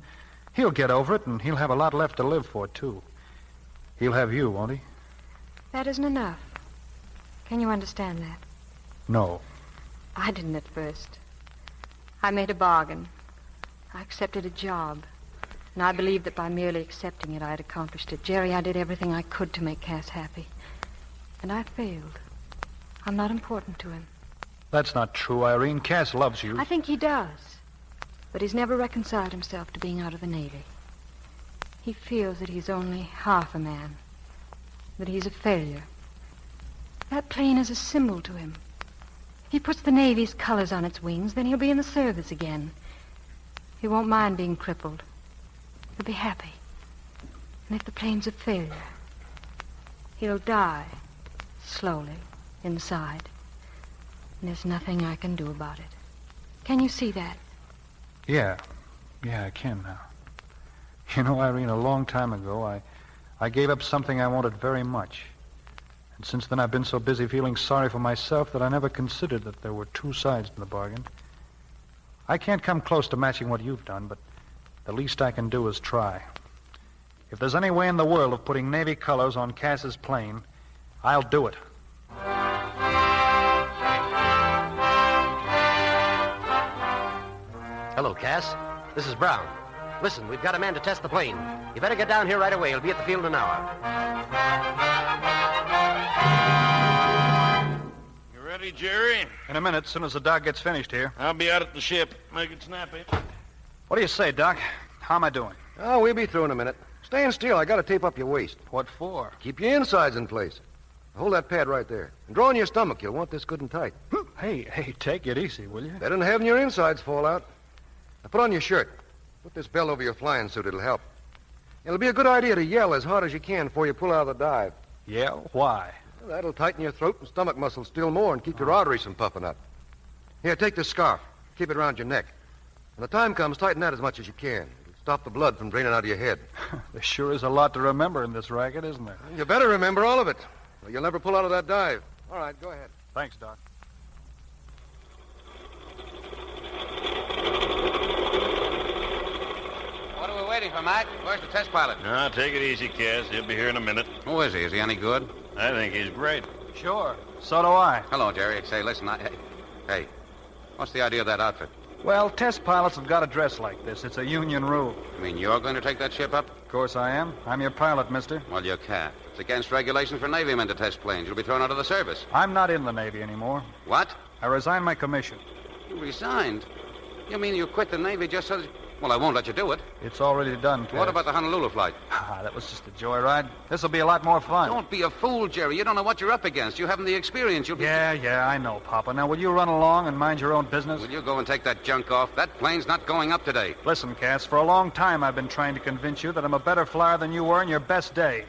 He'll get over it, and he'll have a lot left to live for, too. He'll have you, won't he? That isn't enough. Can you understand that? No. I didn't at first. I made a bargain. I accepted a job. And I believed that by merely accepting it, I had accomplished it. Jerry, I did everything I could to make Cass happy. And I failed. I'm not important to him. That's not true, Irene. Cass loves you. I think he does. But he's never reconciled himself to being out of the Navy. He feels that he's only half a man. That he's a failure. That plane is a symbol to him. If he puts the Navy's colors on its wings, then he'll be in the service again. He won't mind being crippled. He'll be happy. And if the plane's a failure, he'll die slowly inside. And there's nothing I can do about it. Can you see that? Yeah, I can now. You know, Irene, a long time ago, I gave up something I wanted very much. And since then, I've been so busy feeling sorry for myself that I never considered that there were two sides to the bargain. I can't come close to matching what you've done, but the least I can do is try. If there's any way in the world of putting Navy colors on Cass's plane, I'll do it. Hello, Cass. This is Brown. Listen, we've got a man to test the plane. You better get down here right away. He'll be at the field in an hour. You ready, Jerry? In a minute, as soon as the doc gets finished here. I'll be out at the ship. Make it snappy. What do you say, Doc? How am I doing? Oh, we'll be through in a minute. Stand still. I got to tape up your waist. What for? Keep your insides in place. Hold that pad right there. And draw on your stomach. You'll want this good and tight. Hey, take it easy, will you? Better than having your insides fall out. Now put on your shirt. Put this belt over your flying suit. It'll help. It'll be a good idea to yell as hard as you can before you pull out of the dive. Yell? Why? Well, that'll tighten your throat and stomach muscles still more and keep your arteries from puffing up. Here, take this scarf. Keep it around your neck. When the time comes, tighten that as much as you can. It'll stop the blood from draining out of your head. There sure is a lot to remember in this racket, isn't there? You better remember all of it, or you'll never pull out of that dive. All right, go ahead. Thanks, Doc. What are we waiting for, Mac? Where's the test pilot? Now, take it easy, Cass. He'll be here in a minute. Who is he? Is he any good? I think he's great. Sure. So do I. Hello, Jerry. Say, listen, Hey, what's the idea of that outfit? Well, test pilots have got to dress like this. It's a union rule. You mean you're going to take that ship up? Of course I am. I'm your pilot, mister. Well, you can't. It's against regulations for Navy men to test planes. You'll be thrown out of the service. I'm not in the Navy anymore. What? I resigned my commission. You resigned? You mean you quit the Navy just so that... Well, I won't let you do it. It's already done, Cass. What about the Honolulu flight? That was just a joyride. This'll be a lot more fun. Don't be a fool, Jerry. You don't know what you're up against. You haven't the experience. You'll be... Yeah, I know, Papa. Now, will you run along and mind your own business? Will you go and take that junk off? That plane's not going up today. Listen, Cass, for a long time I've been trying to convince you that I'm a better flyer than you were in your best day.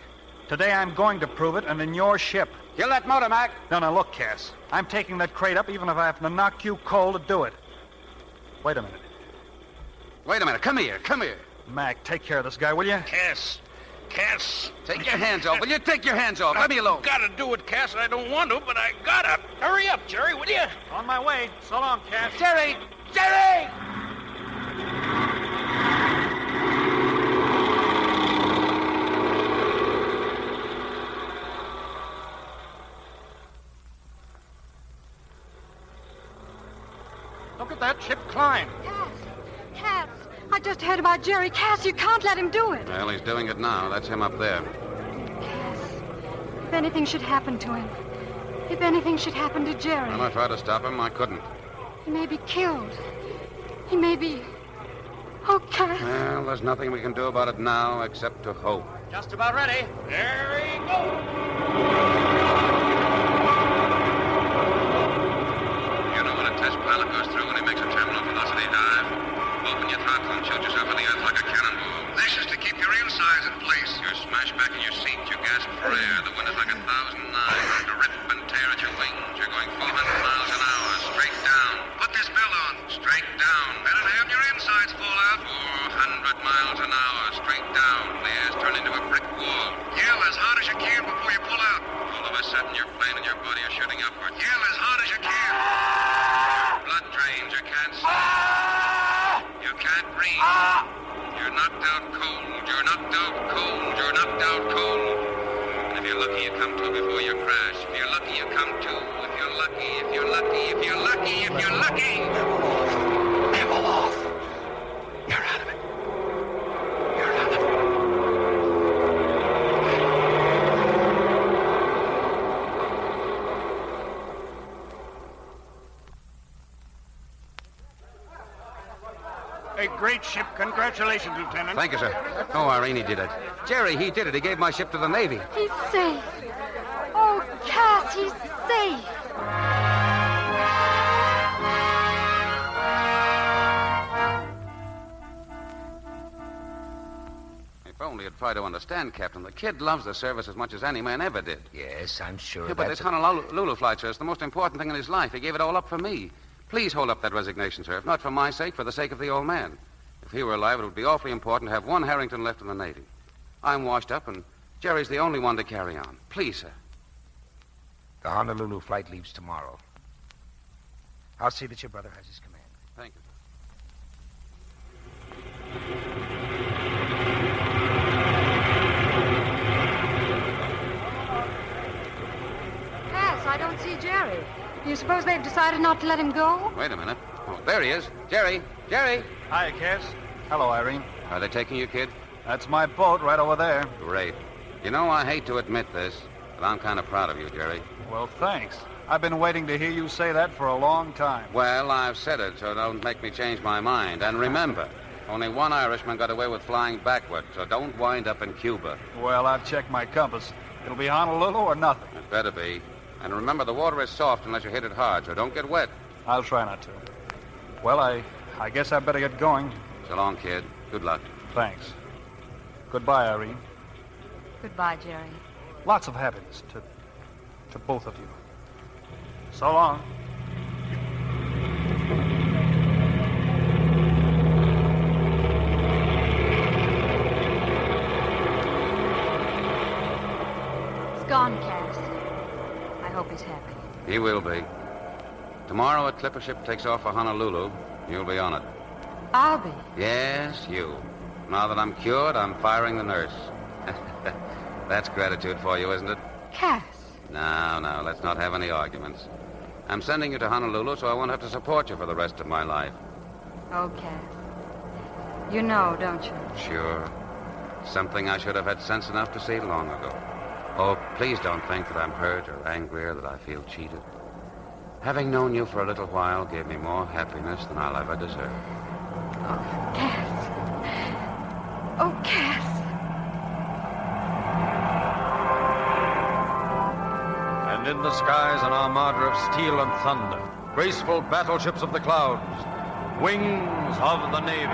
Today I'm going to prove it, and in your ship. Kill that motor, Mac. No, look, Cass. I'm taking that crate up even if I have to knock you cold to do it. Wait a minute. Come here. Mac, take care of this guy, will you? Cass. Take your hands off. Will you take your hands off? Let me alone. Gotta do it, Cass. I don't want to, but I gotta. Hurry up, Jerry, will you? On my way. So long, Cass. Jerry! Look at that ship climb. Cass, I just heard about Jerry. Cass, you can't let him do it. Well, he's doing it now. That's him up there. anything should happen to him. If anything should happen to Jerry. When I tried to stop him, I couldn't. He may be killed. He may be... Oh, Cass. Well, there's nothing we can do about it now except to hope. Just about ready. There he goes. You know what a test pilot goes through when he makes a terminal velocity dive? Open your throttle and shoot yourself in the earth like a cannonball. This is to keep your insides in place. You're smashed back in your seat. You gasp for air. The wind is like 1,000 knives to rip and tear at your wings. You're going 400 miles an hour, straight down. Put this bell on. Straight down. Better have your insides fall out. 400 miles an hour, straight down. The air's turned into a brick wall. Yell as hard as you can before you pull out. All of a sudden, your plane and your body are shooting upward. Yell as hard as you can. Blood drains. You can't see. You can't breathe. You're knocked out cold. You're knocked out cold. You're knocked out cold. And if you're lucky, you come to before you crash. If you're lucky, you come to. If you're lucky, if you're lucky, if you're lucky, if you're lucky. Level off. You're out of it. You're out of it. A great ship. Congratulations, Lieutenant. Thank you, sir. Oh, Irene, he did it. Jerry, he did it. He gave my ship to the Navy. He's safe. Oh, Cass, he's safe. If only you'd try to understand, Captain. The kid loves the service as much as any man ever did. Yes, I'm sure. Yeah, but this Honolulu flight, sir, is the most important thing in his life. He gave it all up for me. Please hold up that resignation, sir. If not for my sake, for the sake of the old man. If he were alive, it would be awfully important to have one Harrington left in the Navy. I'm washed up, and Jerry's the only one to carry on. Please, sir. The Honolulu flight leaves tomorrow. I'll see that your brother has his command. Thank you. Cass, I don't see Jerry. Do you suppose they've decided not to let him go? Wait a minute. Oh, there he is. Jerry! Jerry! Hi, Cass. Hello, Irene. Are they taking you, kid? That's my boat right over there. Great. You know, I hate to admit this, but I'm kind of proud of you, Jerry. Well, thanks. I've been waiting to hear you say that for a long time. Well, I've said it, so don't make me change my mind. And remember, only one Irishman got away with flying backward, so don't wind up in Cuba. Well, I've checked my compass. It'll be Honolulu or nothing. It better be. And remember, the water is soft unless you hit it hard, so don't get wet. I'll try not to. Well, I guess I better get going. So long, kid. Good luck. Thanks. Goodbye, Irene. Goodbye, Jerry. Lots of happiness to both of you. So long. It's gone, Cass. I hope he's happy. He will be. Tomorrow, a clipper ship takes off for Honolulu. You'll be on it. I'll be. Yes, you. Now that I'm cured, I'm firing the nurse. That's gratitude for you, isn't it? Cass. No, let's not have any arguments. I'm sending you to Honolulu so I won't have to support you for the rest of my life. Oh, Cass. You know, don't you? Sure. Something I should have had sense enough to see long ago. Oh, please don't think that I'm hurt or angry or that I feel cheated. Having known you for a little while gave me more happiness than I'll ever deserve. Oh, Cass. Oh, Cass. And in the skies an armada of steel and thunder, graceful battleships of the clouds, wings of the Navy.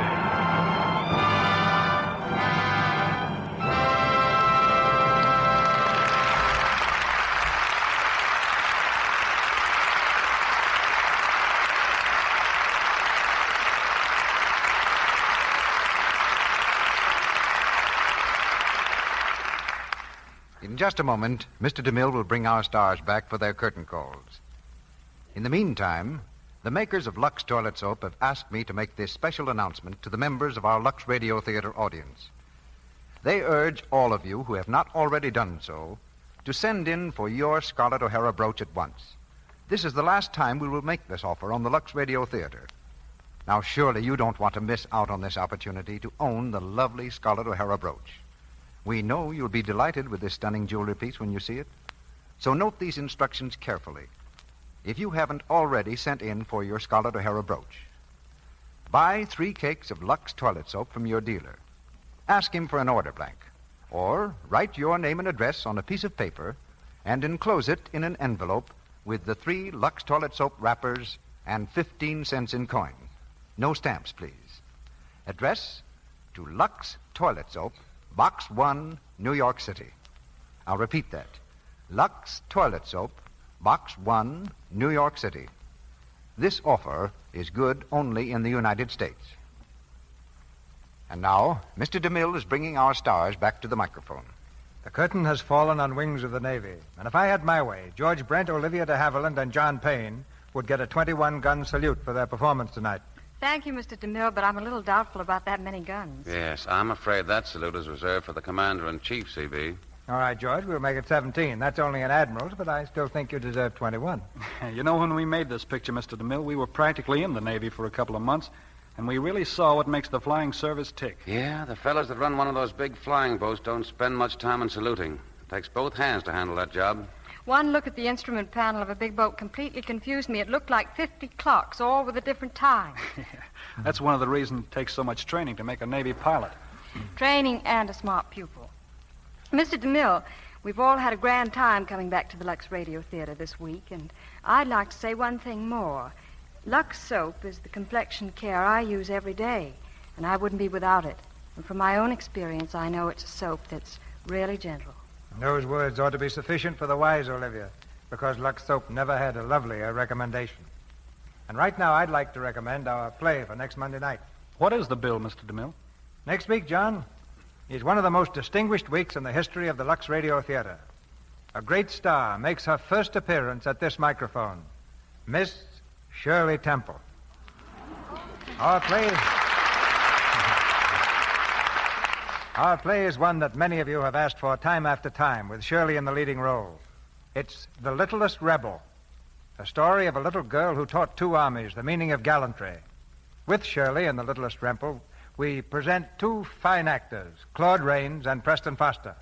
In just a moment, Mr. DeMille will bring our stars back for their curtain calls. In the meantime, the makers of Lux Toilet Soap have asked me to make this special announcement to the members of our Lux Radio Theater audience. They urge all of you who have not already done so to send in for your Scarlett O'Hara brooch at once. This is the last time we will make this offer on the Lux Radio Theater. Now, surely you don't want to miss out on this opportunity to own the lovely Scarlett O'Hara brooch. We know you'll be delighted with this stunning jewelry piece when you see it. So note these instructions carefully. If you haven't already sent in for your Scarlet O'Hara brooch, buy 3 cakes of Lux toilet soap from your dealer. Ask him for an order blank, or write your name and address on a piece of paper and enclose it in an envelope with the 3 Lux toilet soap wrappers and 15 cents in coin. No stamps, please. Address to Lux Toilet Soap, Box 1, New York City. I'll repeat that. Lux Toilet Soap, Box 1, New York City. This offer is good only in the United States. And now, Mr. DeMille is bringing our stars back to the microphone. The curtain has fallen on Wings of the Navy. And if I had my way, George Brent, Olivia de Havilland, and John Payne would get a 21-gun salute for their performance tonight. Thank you, Mr. DeMille, but I'm a little doubtful about that many guns. Yes, I'm afraid that salute is reserved for the Commander-in-Chief, CB. All right, George, we'll make it 17. That's only an admiral's, but I still think you deserve 21. You know, when we made this picture, Mr. DeMille, we were practically in the Navy for a couple of months, and we really saw what makes the flying service tick. Yeah, the fellas that run one of those big flying boats don't spend much time in saluting. It takes both hands to handle that job. One look at the instrument panel of a big boat completely confused me. It looked like 50 clocks, all with a different time. That's one of the reasons it takes so much training to make a Navy pilot. Training and a smart pupil. Mr. DeMille, we've all had a grand time coming back to the Lux Radio Theater this week, and I'd like to say one thing more. Lux soap is the complexion care I use every day, and I wouldn't be without it. And from my own experience, I know it's a soap that's really gentle. Those words ought to be sufficient for the wise, Olivia, because Lux soap never had a lovelier recommendation. And right now, I'd like to recommend our play for next Monday night. What is the bill, Mr. DeMille? Next week, John, is one of the most distinguished weeks in the history of the Lux Radio Theater. A great star makes her first appearance at this microphone, Miss Shirley Temple. Our play is one that many of you have asked for time after time, with Shirley in the leading role. It's The Littlest Rebel, a story of a little girl who taught 2 armies the meaning of gallantry. With Shirley in The Littlest Rebel, we present 2 fine actors, Claude Rains and Preston Foster.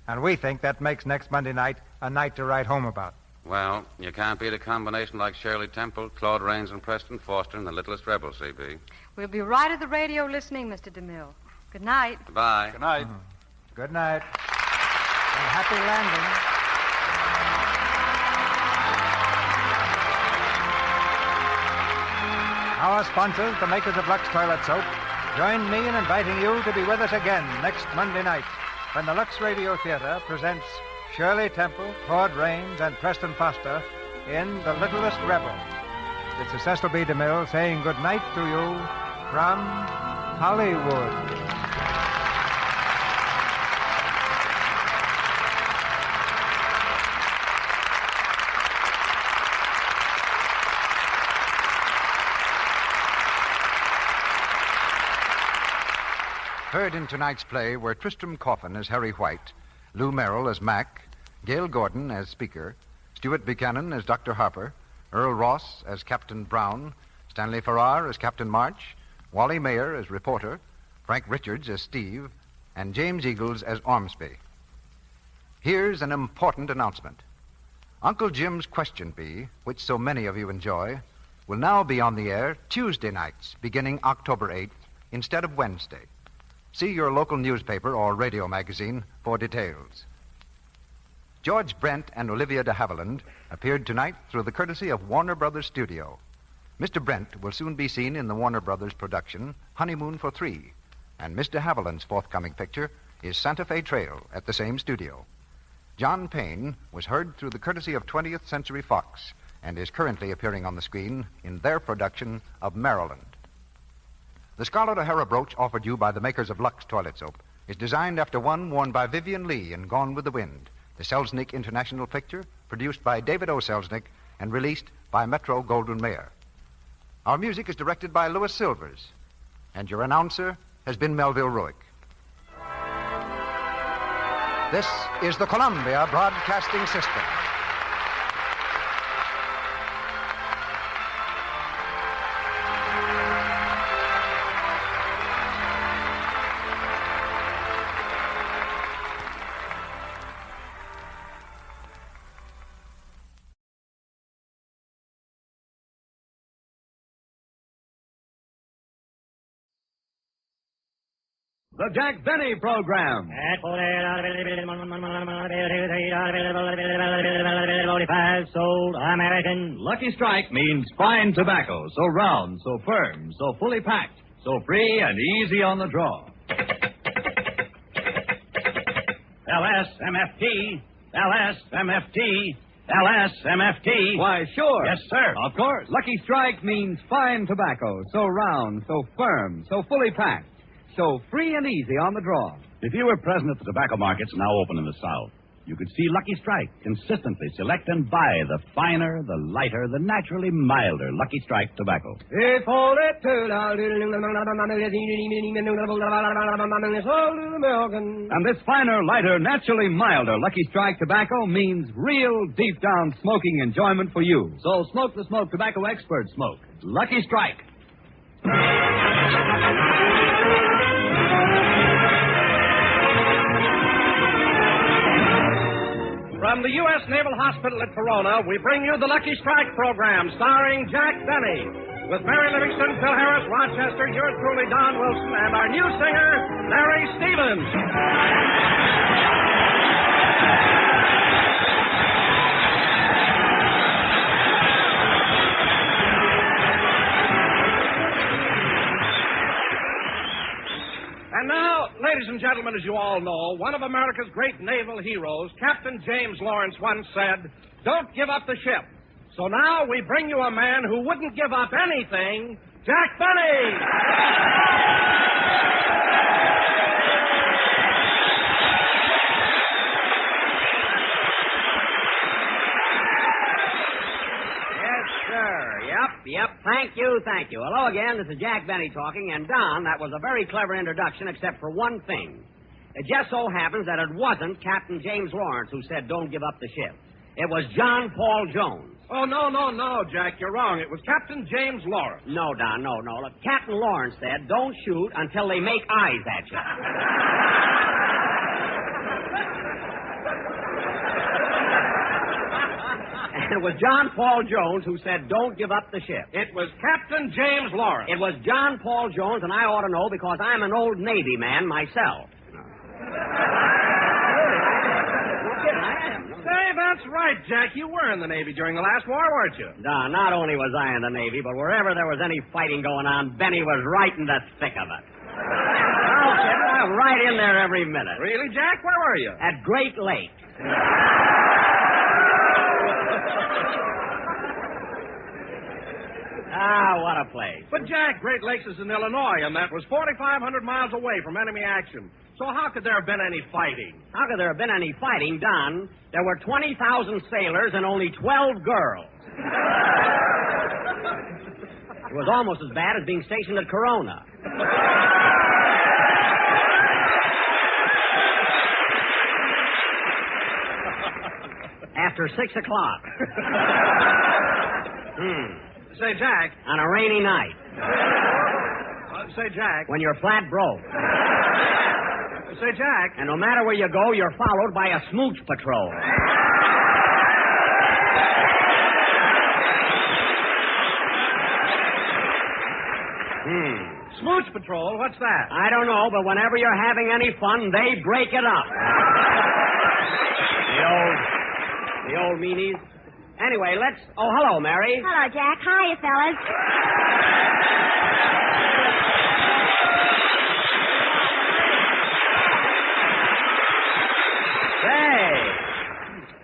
And we think that makes next Monday night a night to write home about. Well, you can't beat a combination like Shirley Temple, Claude Rains, and Preston Foster in The Littlest Rebel, CB. We'll be right at the radio listening, Mr. DeMille. Good night. Goodbye. Good night. Good night. And happy landing. Our sponsors, the makers of Lux Toilet Soap, join me in inviting you to be with us again next Monday night when the Lux Radio Theater presents Shirley Temple, Claude Rains, and Preston Foster in The Littlest Rebel. This is Cecil B. DeMille saying good night to you from Hollywood. Heard in tonight's play were Tristram Coffin as Harry White, Lou Merrill as Mac, Gail Gordon as Speaker, Stuart Buchanan as Dr. Harper, Earl Ross as Captain Brown, Stanley Farrar as Captain March, Wally Mayer as Reporter, Frank Richards as Steve, and James Eagles as Ormsby. Here's an important announcement. Uncle Jim's Question Bee, which so many of you enjoy, will now be on the air Tuesday nights beginning October 8th instead of Wednesday. See your local newspaper or radio magazine for details. George Brent and Olivia de Havilland appeared tonight through the courtesy of Warner Brothers Studio. Mr. Brent will soon be seen in the Warner Brothers production Honeymoon for Three, and Miss de Havilland's forthcoming picture is Santa Fe Trail at the same studio. John Payne was heard through the courtesy of 20th Century Fox and is currently appearing on the screen in their production of Maryland. The Scarlet O'Hara brooch offered you by the makers of Lux Toilet Soap is designed after one worn by Vivian Lee in Gone with the Wind, the Selznick International picture produced by David O. Selznick and released by Metro-Goldwyn-Mayer. Our music is directed by Louis Silvers, and your announcer has been Melville Ruick. This is the Columbia Broadcasting System. The Jack Benny Program. Sold American. Lucky Strike means fine tobacco, so round, so firm, so fully packed, so free and easy on the draw. LSMFT. LSMFT. LSMFT. Why, sure. Yes, sir. Of course. Lucky Strike means fine tobacco, so round, so firm, so fully packed, so free and easy on the draw. If you were present at the tobacco markets now open in the South, you could see Lucky Strike consistently select and buy the finer, the lighter, the naturally milder Lucky Strike tobacco. And this finer, lighter, naturally milder Lucky Strike tobacco means real, deep-down smoking enjoyment for you. So smoke the smoke tobacco experts smoke. Lucky Strike. From the U.S. Naval Hospital at Corona, we bring you the Lucky Strike program starring Jack Benny. With Mary Livingston, Phil Harris, Rochester, yours truly, Don Wilson, and our new singer, Larry Stevens. And now, ladies and gentlemen, as you all know, one of America's great naval heroes, Captain James Lawrence, once said, "Don't give up the ship." So now we bring you a man who wouldn't give up anything, Jack Benny! Yep. Thank you. Hello again. This is Jack Benny talking. And, Don, that was a very clever introduction, except for one thing. It just so happens that it wasn't Captain James Lawrence who said, "Don't give up the ship." It was John Paul Jones. Oh, no, Jack, you're wrong. It was Captain James Lawrence. No, Don, no. Look, Captain Lawrence said, "Don't shoot until they make eyes at you." It was John Paul Jones who said, "Don't give up the ship." It was Captain James Lawrence. It was John Paul Jones, and I ought to know because I'm an old Navy man myself. Say, that's right, Jack. You were in the Navy during the last war, weren't you? No, not only was I in the Navy, but wherever there was any fighting going on, Benny was right in the thick of it. Oh, kid, I was right in there every minute. Really, Jack? Where were you? At Great Lakes. What a place. But, Jack, Great Lakes is in Illinois, and that was 4,500 miles away from enemy action. So how could there have been any fighting? How could there have been any fighting, Don? There were 20,000 sailors and only 12 girls. It was almost as bad as being stationed at Corona. After 6 o'clock. Say, Jack. On a rainy night. Say, Jack. When you're flat broke. Say, Jack. And no matter where you go, you're followed by a smooch patrol. Smooch patrol? What's that? I don't know, but whenever you're having any fun, they break it up. The old meanies. Anyway, let's... Oh, hello, Mary. Hello, Jack. Hiya, fellas.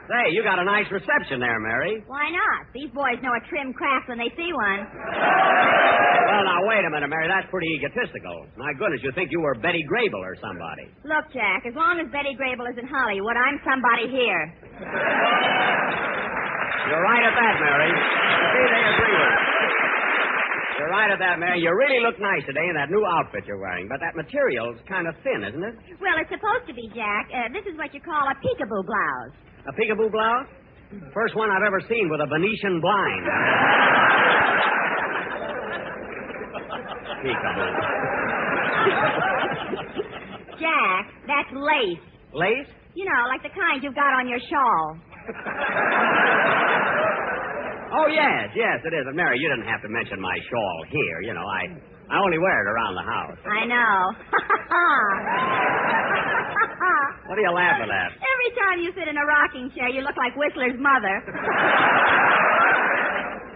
Say, you got a nice reception there, Mary. Why not? These boys know a trim craft when they see one. Well, now, wait a minute, Mary. That's pretty egotistical. My goodness, you think you were Betty Grable or somebody. Look, Jack, as long as Betty Grable is in Hollywood, I'm somebody here. You're right at that, Mary. See, they agree with you. You're right at that, Mary. You really look nice today in that new outfit you're wearing, but that material's kind of thin, isn't it? Well, it's supposed to be, Jack. This is what you call a peekaboo blouse. A peekaboo blouse? First one I've ever seen with a Venetian blind. Peekaboo. Jack, that's lace. Lace? You know, like the kind you've got on your shawl. Oh, yes, it is. But, Mary, you didn't have to mention my shawl here. You know, I only wear it around the house. I know. What are you laughing at? Every time you sit in a rocking chair, you look like Whistler's mother.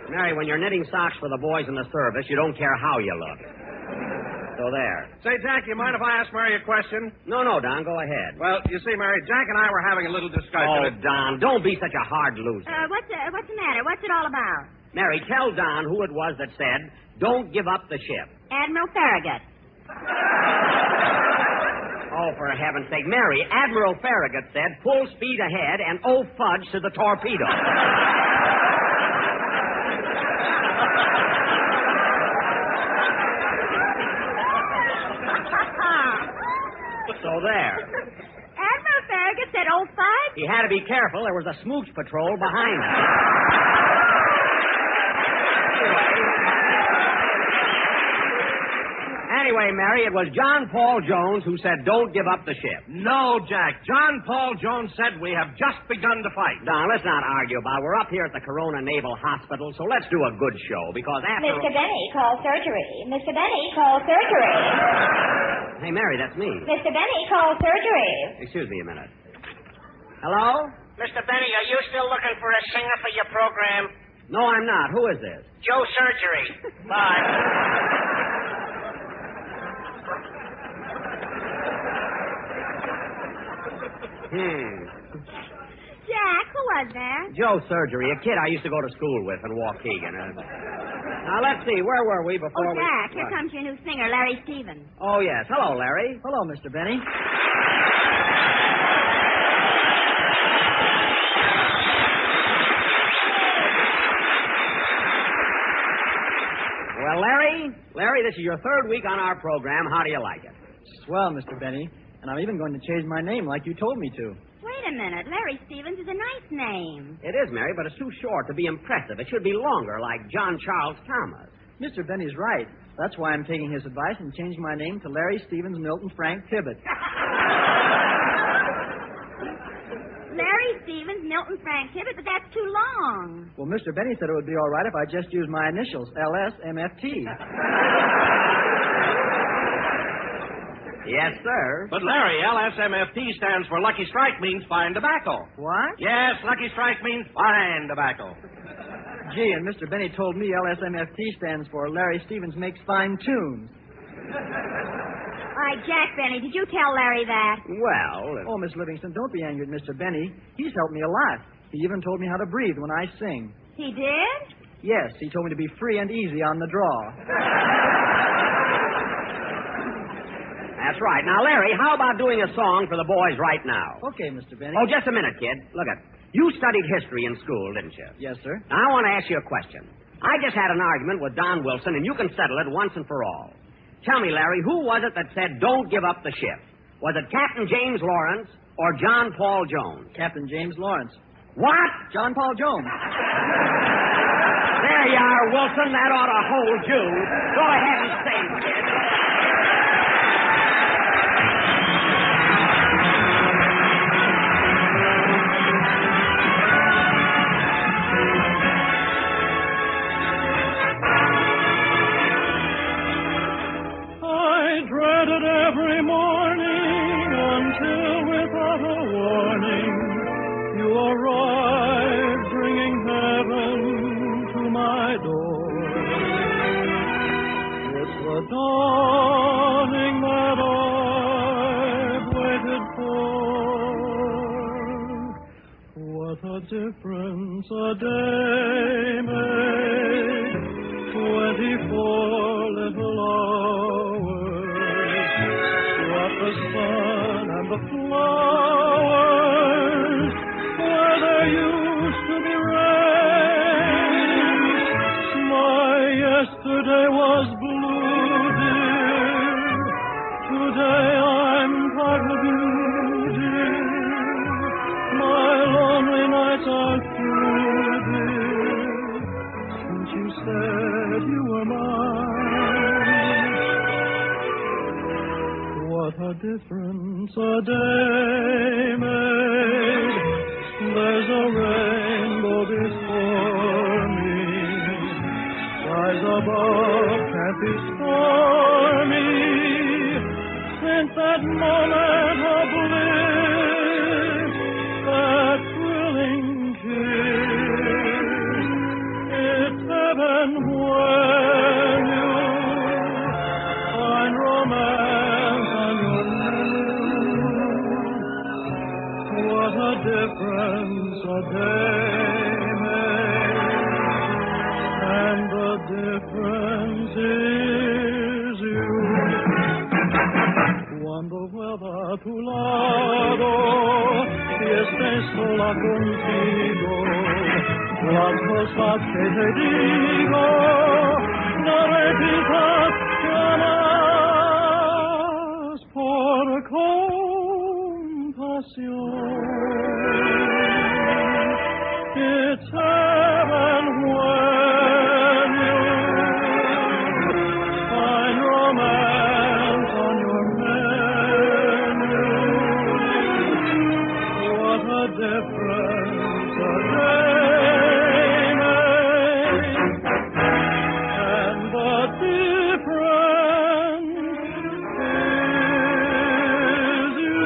Mary, when you're knitting socks for the boys in the service, you don't care how you look. So there. Say, Jack, you mind if I ask Mary a question? No, Don, go ahead. Well, you see, Mary, Jack and I were having a little discussion. Oh, Don, don't be such a hard loser. What's the matter? What's it all about? Mary, tell Don who it was that said, don't give up the ship. Admiral Farragut. Oh, for heaven's sake. Mary, Admiral Farragut said, full speed ahead and oh fudge to the torpedo. So there. Admiral Farragut said, oh, fudge? He had to be careful. There was a smooch patrol behind him. Anyway, Mary, it was John Paul Jones who said, don't give up the ship. No, Jack. John Paul Jones said we have just begun to fight. Don, let's not argue about it. We're up here at the Corona Naval Hospital, so let's do a good show, because after... Mr. Benny, call surgery. Mr. Benny, call surgery. Hey, Mary, that's me. Mr. Benny, call surgery. Excuse me a minute. Hello? Mr. Benny, are you still looking for a singer for your program? No, I'm not. Who is this? Joe Surgery. Bye. Jack, who was that? Joe Surgery, a kid I used to go to school with in Waukegan. Now, let's see. Where were we before Jack, here comes your new singer, Larry Stevens. Oh, yes. Hello, Larry. Hello, Mr. Benny. Well, Larry, this is your third week on our program. How do you like it? Swell, Mr. Benny. And I'm even going to change my name like you told me to. Wait a minute. Larry Stevens is a nice name. It is, Mary, but it's too short to be impressive. It should be longer, like John Charles Thomas. Mr. Benny's right. That's why I'm taking his advice and changing my name to Larry Stevens Milton Frank Tibbet. Larry Stevens Milton Frank Tibbet, but that's too long. Well, Mr. Benny said it would be all right if I just used my initials, LSMFT. Yes, sir. But, Larry, LSMFT stands for Lucky Strike, means fine tobacco. What? Yes, Lucky Strike means fine tobacco. Gee, and Mr. Benny told me LSMFT stands for Larry Stevens Makes Fine Tunes. All right, Jack Benny, did you tell Larry that? Well... Oh, Miss Livingston, don't be angry at Mr. Benny. He's helped me a lot. He even told me how to breathe when I sing. He did? Yes, he told me to be free and easy on the draw. That's right. Now, Larry, how about doing a song for the boys right now? Okay, Mr. Benny. Oh, just a minute, kid. Look it. You studied history in school, didn't you? Yes, sir. Now, I want to ask you a question. I just had an argument with Don Wilson, and you can settle it once and for all. Tell me, Larry, who was it that said, don't give up the ship? Was it Captain James Lawrence or John Paul Jones? Captain James Lawrence. What? John Paul Jones. There you are, Wilson. That ought to hold you. Go ahead and sing, kid. Every morning until without a warning you arrive bringing heaven to my door. It's the dawning that I've waited for. What a difference a day makes, 24 little hours. The sun and the flowers where there used to be rain. My yesterday was blue, dear. Today I'm part of you, dear. My lonely nights are through, dear. Since you said you were mine. What a difference a day made. There's a rainbow before me. Skies above can't be stormy. Since moment of bliss, that thrilling kiss. It's heaven when you find romance on your lips. What a difference a day makes, and the difference is you. Cuando vuelva a tu lado y estés sola contigo, las cosas que te digo no repitas jamás por compasión. It's heaven when you find romance on your menu. What a difference a day makes, and the difference is you.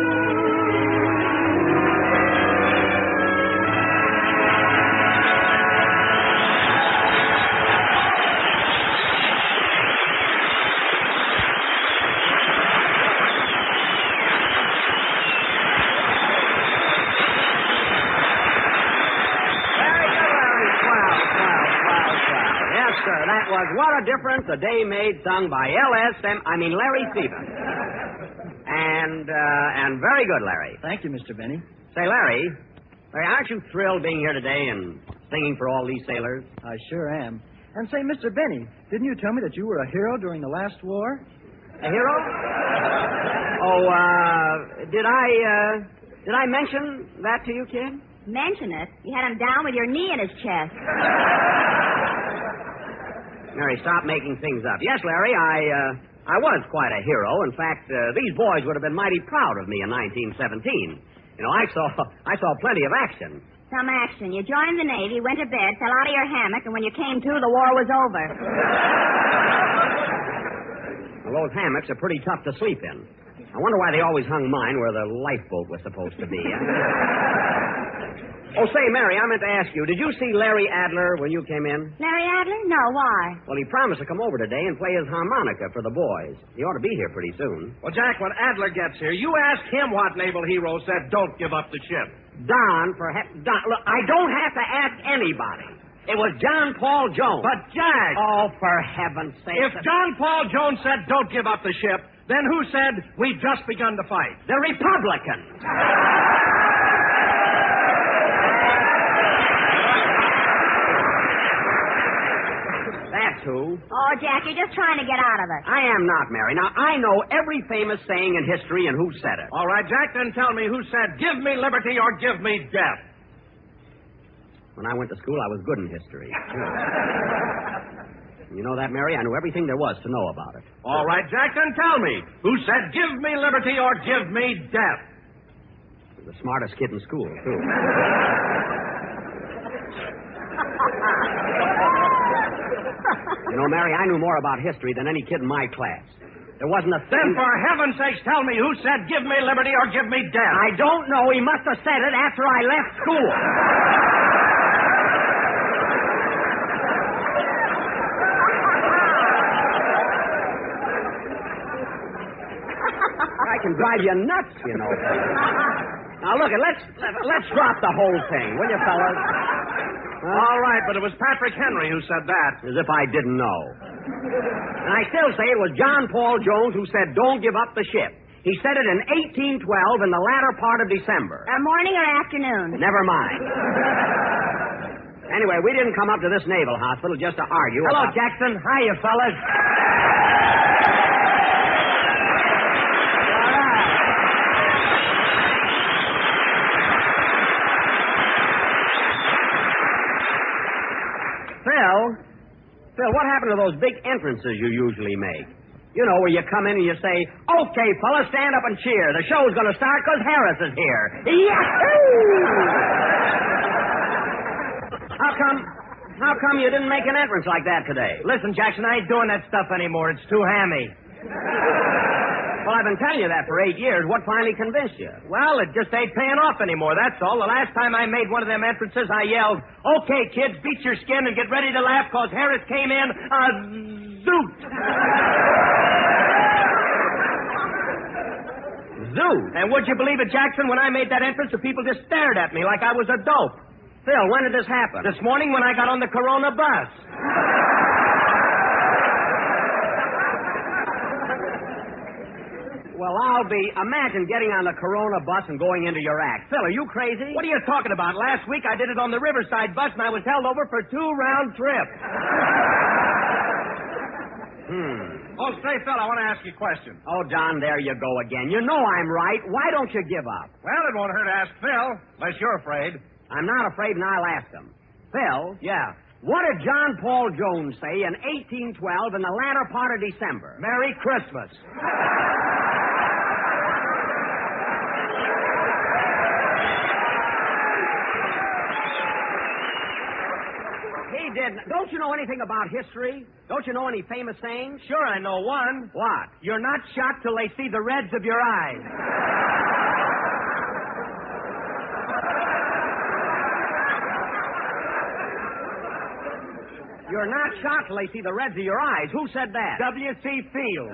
Yes, sir. That was What a Difference a Day Made, sung by Larry Stevens. And very good, Larry. Thank you, Mr. Benny. Say, Larry, aren't you thrilled being here today and singing for all these sailors? I sure am. And say, Mr. Benny, didn't you tell me that you were a hero during the last war? A hero? Oh, did I mention that to you, kid? Mention it? You had him down with your knee in his chest. Mary, stop making things up. Yes, Larry, I was quite a hero. In fact, these boys would have been mighty proud of me in 1917. You know, I saw plenty of action. Some action. You joined the Navy, went to bed, fell out of your hammock, and when you came to, the war was over. Well, those hammocks are pretty tough to sleep in. I wonder why they always hung mine where the lifeboat was supposed to be. Oh, say, Mary, I meant to ask you, did you see Larry Adler when you came in? Larry Adler? No, why? Well, he promised to come over today and play his harmonica for the boys. He ought to be here pretty soon. Well, Jack, when Adler gets here, you ask him what naval hero said, don't give up the ship. Don, look, I don't have to ask anybody. It was John Paul Jones. But, Jack... Oh, for heaven's sake. If John Paul Jones said, don't give up the ship, then who said, we've just begun to fight? The Republicans. That's who. Oh, Jack, you're just trying to get out of it. I am not, Mary. Now, I know every famous saying in history and who said it. All right, Jack, then tell me who said, give me liberty or give me death. When I went to school, I was good in history. You know that, Mary? I knew everything there was to know about it. All right, Jack, then tell me who said, give me liberty or give me death. The smartest kid in school, too. You know, Mary, I knew more about history than any kid in my class. There wasn't a thing... Then for heaven's sakes, tell me who said, give me liberty or give me death. I don't know. He must have said it after I left school. I can drive you nuts, you know. Now, look, let's drop the whole thing, will you, fellas? Huh? All right, but it was Patrick Henry who said that. As if I didn't know. And I still say it was John Paul Jones who said, don't give up the ship. He said it in 1812 in the latter part of December. Morning or afternoon? Never mind. Anyway, we didn't come up to this naval hospital just to argue. Hello, Jackson. Hiya, fellas. Phil, what happened to those big entrances you usually make? You know, where you come in and you say, okay, fellas, stand up and cheer. The show's going to start because Harris is here. Yahoo! How come you didn't make an entrance like that today? Listen, Jackson, I ain't doing that stuff anymore. It's too hammy. Well, I've been telling you that for 8 years. What finally convinced you? Well, it just ain't paying off anymore, that's all. The last time I made one of them entrances, I yelled, "Okay, kids, beat your skin and get ready to laugh, 'cause Harris came in a zoot." Zoot? And would you believe it, Jackson, when I made that entrance, the people just stared at me like I was a dope. Phil, when did this happen? This morning when I got on the Corona bus. Well, imagine getting on the Corona bus and going into your act. Phil, are you crazy? What are you talking about? Last week I did it on the Riverside bus and I was held over for 2 round trips. Oh, say, Phil, I want to ask you a question. Oh, John, there you go again. You know I'm right. Why don't you give up? Well, it won't hurt to ask Phil, unless you're afraid. I'm not afraid, and I'll ask him. Phil? Yeah. What did John Paul Jones say in 1812 in the latter part of December? Merry Christmas. He didn't. Don't you know anything about history? Don't you know any famous sayings? Sure, I know one. What? You're not shot till they see the reds of your eyes. You're not shot till they see the reds of your eyes. Who said that? W.C. Field.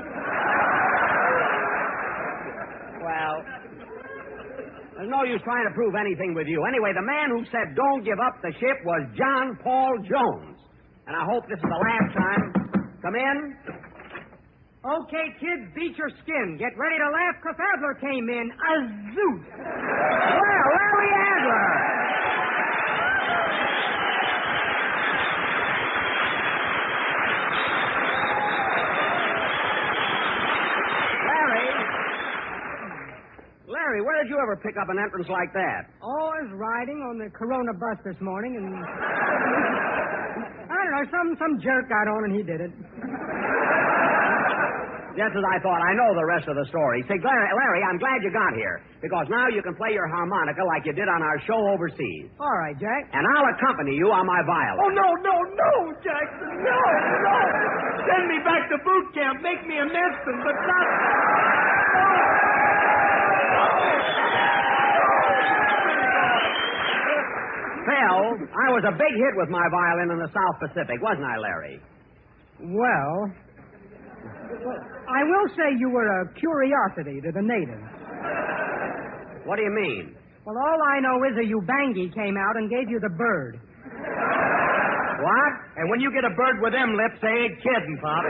Well, there's no use trying to prove anything with you. Anyway, the man who said don't give up the ship was John Paul Jones. And I hope this is the last time. Come in. Okay, kids, beat your skin. Get ready to laugh, 'cause Adler came in a zoot. Well, Larry Adler. Larry, where did you ever pick up an entrance like that? Oh, I was riding on the Corona bus this morning, and I don't know, some jerk got on and he did it. Just as I thought. I know the rest of the story. Say, Larry, I'm glad you got here, because now you can play your harmonica like you did on our show overseas. All right, Jack. And I'll accompany you on my violin. Oh, no, Jackson, no. Send me back to boot camp. Make me a ensign, but not... Phil, I was a big hit with my violin in the South Pacific, wasn't I, Larry? Well, I will say you were a curiosity to the natives. What do you mean? Well, all I know is a Ubangi came out and gave you the bird. What? And when you get a bird with them lips, they ain't kidding, Pop.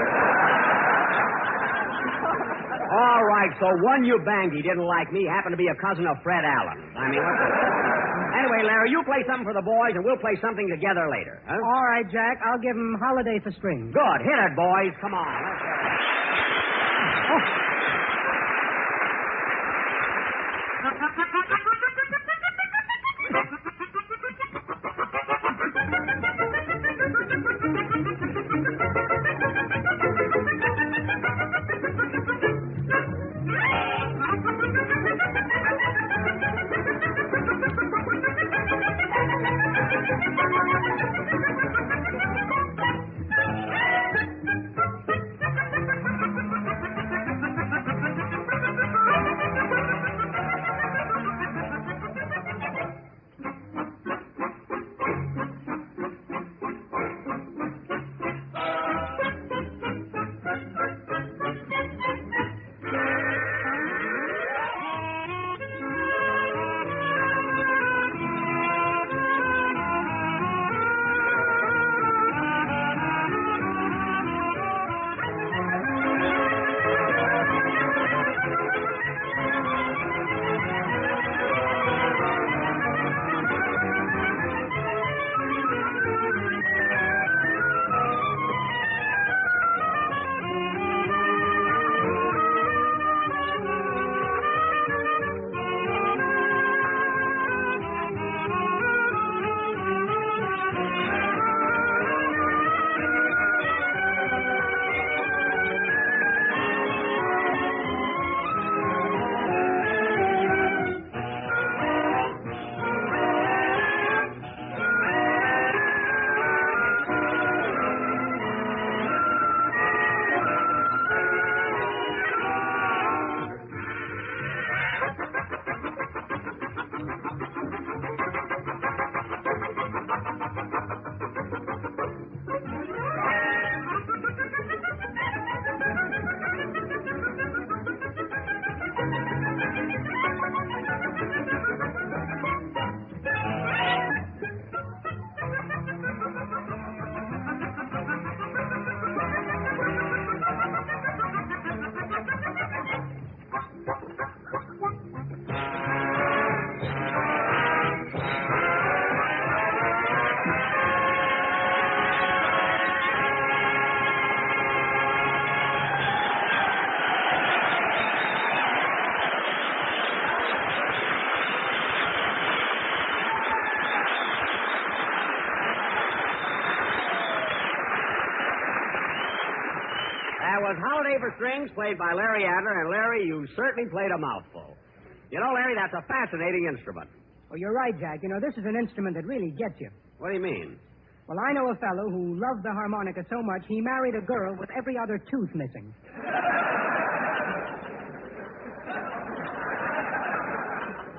All right, so one Ubangi didn't like me, happened to be a cousin of Fred Allen. I mean, anyway, Larry, you play something for the boys, and we'll play something together later. Huh? All right, Jack. I'll give them Holiday for Strings. Good. Hit it, boys. Come on. Let's go. A for Strings, played by Larry Adler, and Larry, you certainly played a mouthful. You know, Larry, that's a fascinating instrument. Oh, you're right, Jack. You know, this is an instrument that really gets you. What do you mean? Well, I know a fellow who loved the harmonica so much he married a girl with every other tooth missing.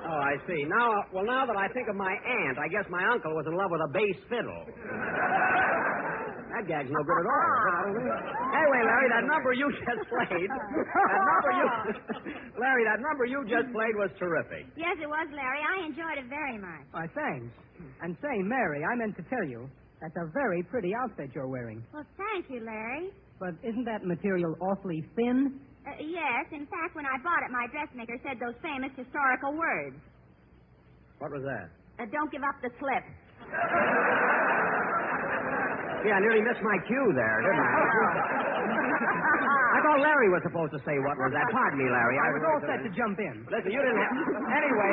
Oh, I see. Now that I think of my aunt, I guess my uncle was in love with a bass fiddle. That gag's no good at all. Anyway, Larry, that number you just played, Larry, that number you just played was terrific. Yes, it was, Larry. I enjoyed it very much. Why, thanks. And say, Mary, I meant to tell you, that's a very pretty outfit you're wearing. Well, thank you, Larry. But isn't that material awfully thin? Yes. In fact, when I bought it, my dressmaker said those famous historical words. What was that? Don't give up the slip. Yeah, I nearly missed my cue there, didn't I? I thought Larry was supposed to say what was that. Pardon me, Larry. I was all set to jump in. Listen, you didn't have... Anyway...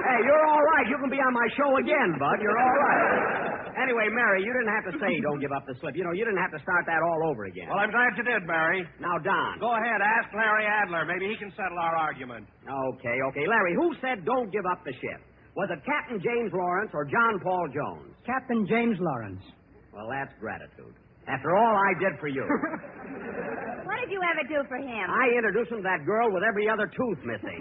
Hey, you're all right. You can be on my show again, Bud. You're all right. Anyway, Mary, you didn't have to say don't give up the slip. You know, you didn't have to start that all over again. Well, I'm glad you did, Mary. Now, Don. Go ahead, ask Larry Adler. Maybe he can settle our argument. Okay. Larry, who said don't give up the ship? Was it Captain James Lawrence or John Paul Jones? Captain James Lawrence. Well, that's gratitude. After all I did for you. What did you ever do for him? I introduced him to that girl with every other tooth missing.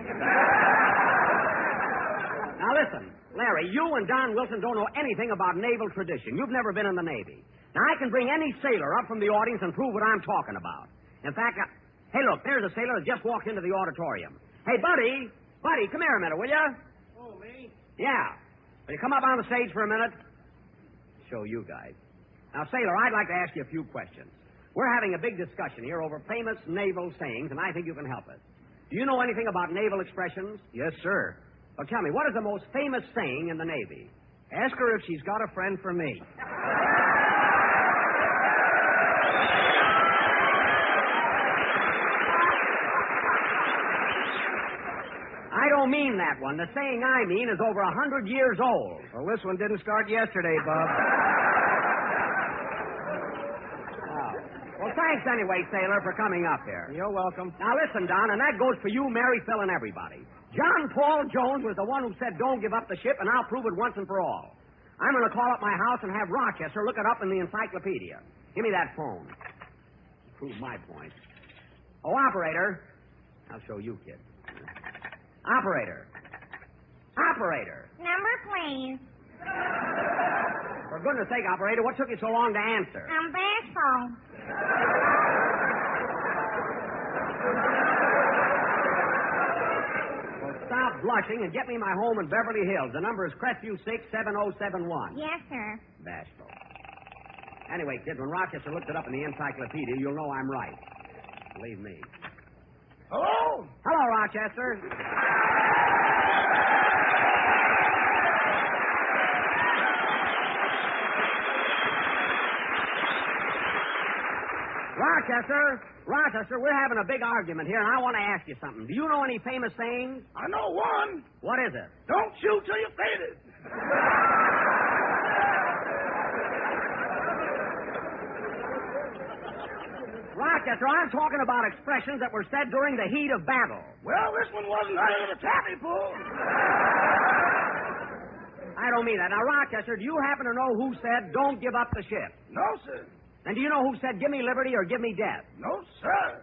Now, listen, Larry, you and Don Wilson don't know anything about naval tradition. You've never been in the Navy. Now, I can bring any sailor up from the audience and prove what I'm talking about. In fact, hey, look, there's a sailor that just walked into the auditorium. Hey, Buddy, come here a minute, will you? Oh, me? Yeah. Will you come up on the stage for a minute? Show you guys. Now, sailor, I'd like to ask you a few questions. We're having a big discussion here over famous naval sayings, and I think you can help us. Do you know anything about naval expressions? Yes, sir. Well, tell me, what is the most famous saying in the Navy? Ask her if she's got a friend for me. I don't mean that one. The saying I mean is over 100 years old. Well, this one didn't start yesterday, Bob. Well, thanks anyway, sailor, for coming up here. You're welcome. Now, listen, Don, and that goes for you, Mary, Phil, and everybody. John Paul Jones was the one who said don't give up the ship, and I'll prove it once and for all. I'm going to call up my house and have Rochester look it up in the encyclopedia. Give me that phone. Prove my point. Oh, operator. I'll show you, kid. Operator. Number, please. For goodness sake, operator, what took you so long to answer? I'm bashful. Well, stop blushing and get me my home in Beverly Hills. The number is Crestview 67071. Yes, sir. Bashful. Anyway, kids, when Rochester looked it up in the encyclopedia, you'll know I'm right. Believe me. Hello? Hello, Rochester. Rochester, we're having a big argument here, and I want to ask you something. Do you know any famous sayings? I know one. What is it? Don't shoot till you're faded. Rochester, I'm talking about expressions that were said during the heat of battle. Well, this one wasn't out of the taffy pull. I don't mean that. Now, Rochester, do you happen to know who said don't give up the ship? No, sir. And do you know who said give me liberty or give me death? No, sir.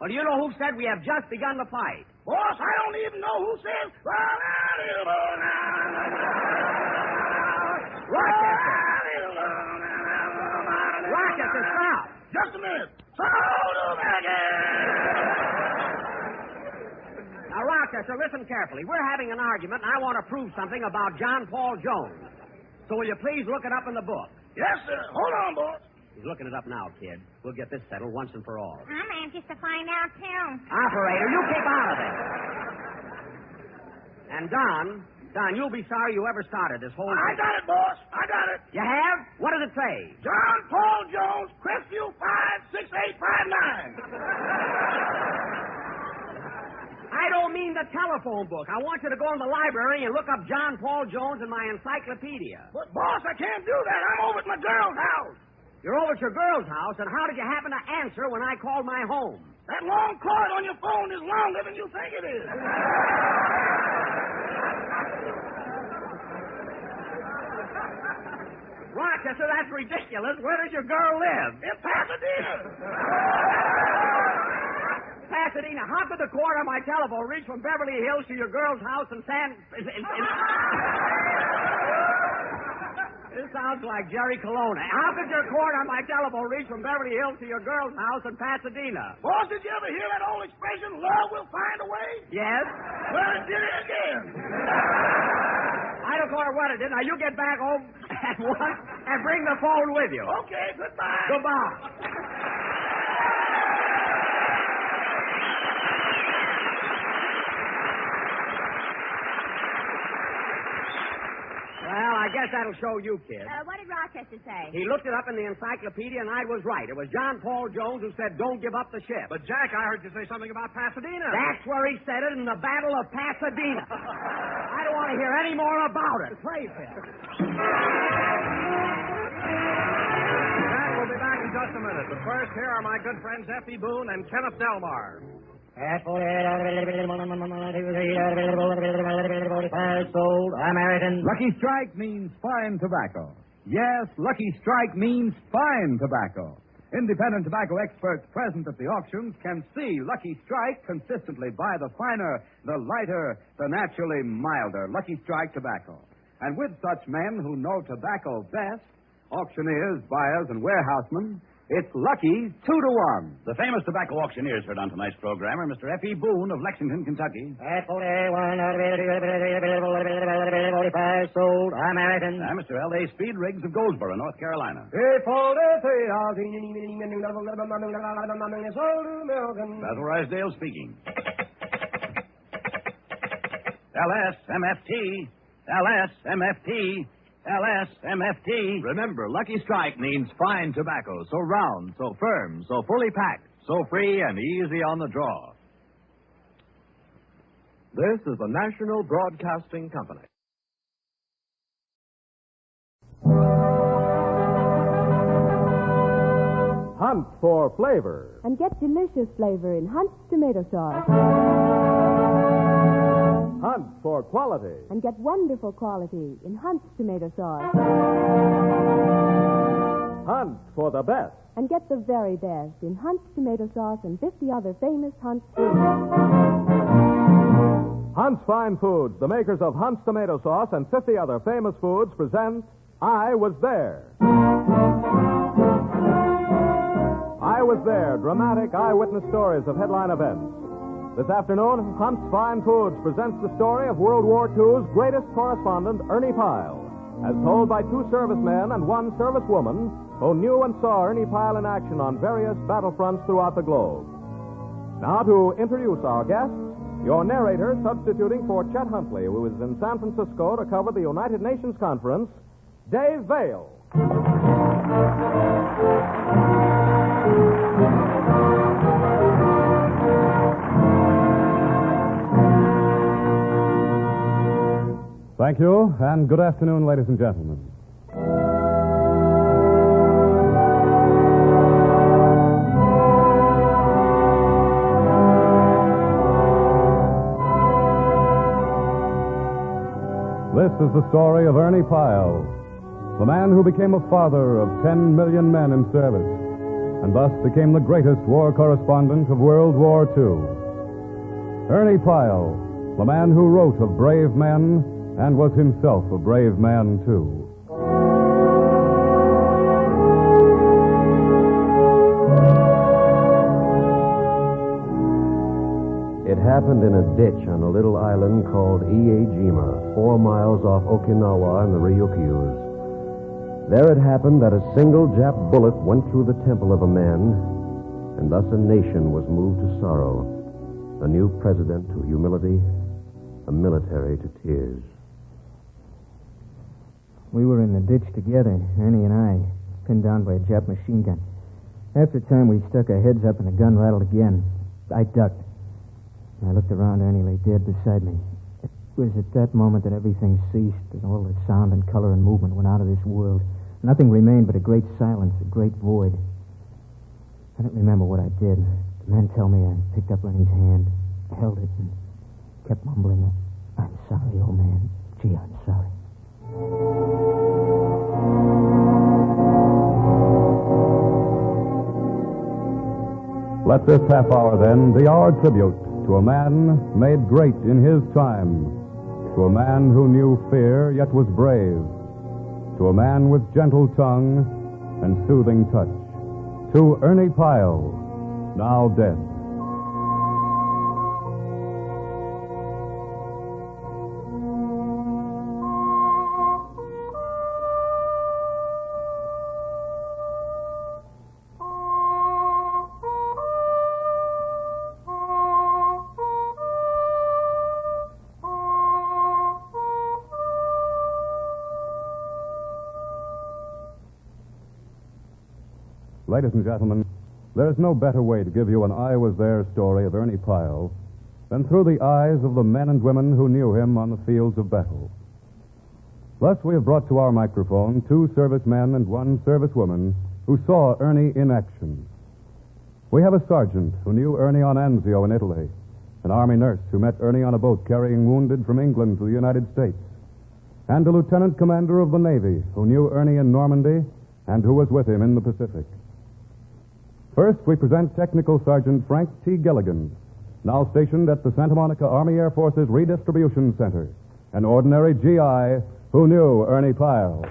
Well, do you know who said we have just begun to fight? Boss, I don't even know who says... Rochester, stop. Just a minute. Now, Rochester, listen carefully. We're having an argument, and I want to prove something about John Paul Jones. So will you please look it up in the book? Yes, sir. Hold on, boss. He's looking it up now, kid. We'll get this settled once and for all. I'm anxious to find out, too. Operator, you keep out of it. And Don, you'll be sorry you ever started this whole thing. I got it, boss. I got it. You have? What does it say? John Paul Jones, Crestview 56859. I don't mean mean the telephone book. I want you to go in the library and look up John Paul Jones in my encyclopedia. But, boss, I can't do that. I'm over at my girl's house. You're over at your girl's house, and how did you happen to answer when I called my home? That long cord on your phone is longer than you think it is. Rochester, that's ridiculous. Where does your girl live? In Pasadena. Pasadena. How could the cord on my telephone reach from Beverly Hills to your girl's house in San... This sounds like Jerry Colonna. How could your cord on my telephone reach from Beverly Hills to your girl's house in Pasadena? Boss, did you ever hear that old expression, love will find a way? Yes. Well, it did it again. I don't care what it is. Now, you get back home at once and bring the phone with you. Okay, goodbye. Goodbye. Well, I guess that'll show you, kid. What did Rochester say? He looked it up in the encyclopedia, and I was right. It was John Paul Jones who said, don't give up the ship. But, Jack, I heard you say something about Pasadena. That's where he said it, in the Battle of Pasadena. I don't want to hear any more about it. Jack, we'll be back in just a minute. But first, here are my good friends Effie Boone and Kenneth Delmar. Sold American. Lucky Strike means fine tobacco. Yes, Lucky Strike means fine tobacco. Independent tobacco experts present at the auctions can see Lucky Strike consistently buy the finer, the lighter, the naturally milder Lucky Strike tobacco. And with such men who know tobacco best, auctioneers, buyers, and warehousemen, it's Lucky 2-to-1. The famous tobacco auctioneers heard on tonight's program are Mr. F.E. Boone of Lexington, Kentucky. Sold American. And Mr. L.A. Speed Riggs of Goldsboro, North Carolina. Basil Ruysdale speaking. L.S.M.F.T. L.S.M.F.T. L.S.M.F.T. Remember, Lucky Strike means fine tobacco, so round, so firm, so fully packed, so free and easy on the draw. This is the National Broadcasting Company. Hunt for flavor. And get delicious flavor in Hunt's tomato sauce. Hunt for quality. And get wonderful quality in Hunt's tomato sauce. Hunt for the best. And get the very best in Hunt's tomato sauce and 50 other famous Hunt's foods. Hunt's Fine Foods, the makers of Hunt's tomato sauce and 50 other famous foods, present I Was There. I Was There, dramatic eyewitness stories of headline events. This afternoon, Hunt's Fine Foods presents the story of World War II's greatest correspondent, Ernie Pyle, as told by two servicemen and one servicewoman who knew and saw Ernie Pyle in action on various battlefronts throughout the globe. Now to introduce our guest, your narrator substituting for Chet Huntley, who is in San Francisco to cover the United Nations Conference, Dave Vale. Thank you, and good afternoon, ladies and gentlemen. This is the story of Ernie Pyle, the man who became a father of 10 million men in service, and thus became the greatest war correspondent of World War II. Ernie Pyle, the man who wrote of brave men and was himself a brave man, too. It happened in a ditch on a little island called Iwo Jima, 4 miles off Okinawa and the Ryukyus. There it happened that a single Jap bullet went through the temple of a man, and thus a nation was moved to sorrow. A new president to humility, a military to tears. We were in the ditch together, Ernie and I, pinned down by a Jap machine gun. After a time, we stuck our heads up and the gun rattled again. I ducked. I looked around. Ernie lay dead beside me. It was at that moment that everything ceased, and all the sound and color and movement went out of this world. Nothing remained but a great silence, a great void. I don't remember what I did. The men tell me I picked up Ernie's hand, held it, and kept mumbling, "I'm sorry, old man. Gee, I'm sorry." Let this half hour, then, be our tribute to a man made great in his time, to a man who knew fear yet was brave, to a man with gentle tongue and soothing touch, to Ernie Pyle, now dead. Ladies and gentlemen, there's no better way to give you an I Was There story of Ernie Pyle than through the eyes of the men and women who knew him on the fields of battle. Thus, we have brought to our microphone 2 servicemen and 1 servicewoman who saw Ernie in action. We have a sergeant who knew Ernie on Anzio in Italy, an Army nurse who met Ernie on a boat carrying wounded from England to the United States, and a lieutenant commander of the Navy who knew Ernie in Normandy and who was with him in the Pacific. First, we present Technical Sergeant Frank T. Gilligan, now stationed at the Santa Monica Army Air Force's Redistribution Center, an ordinary GI who knew Ernie Pyle.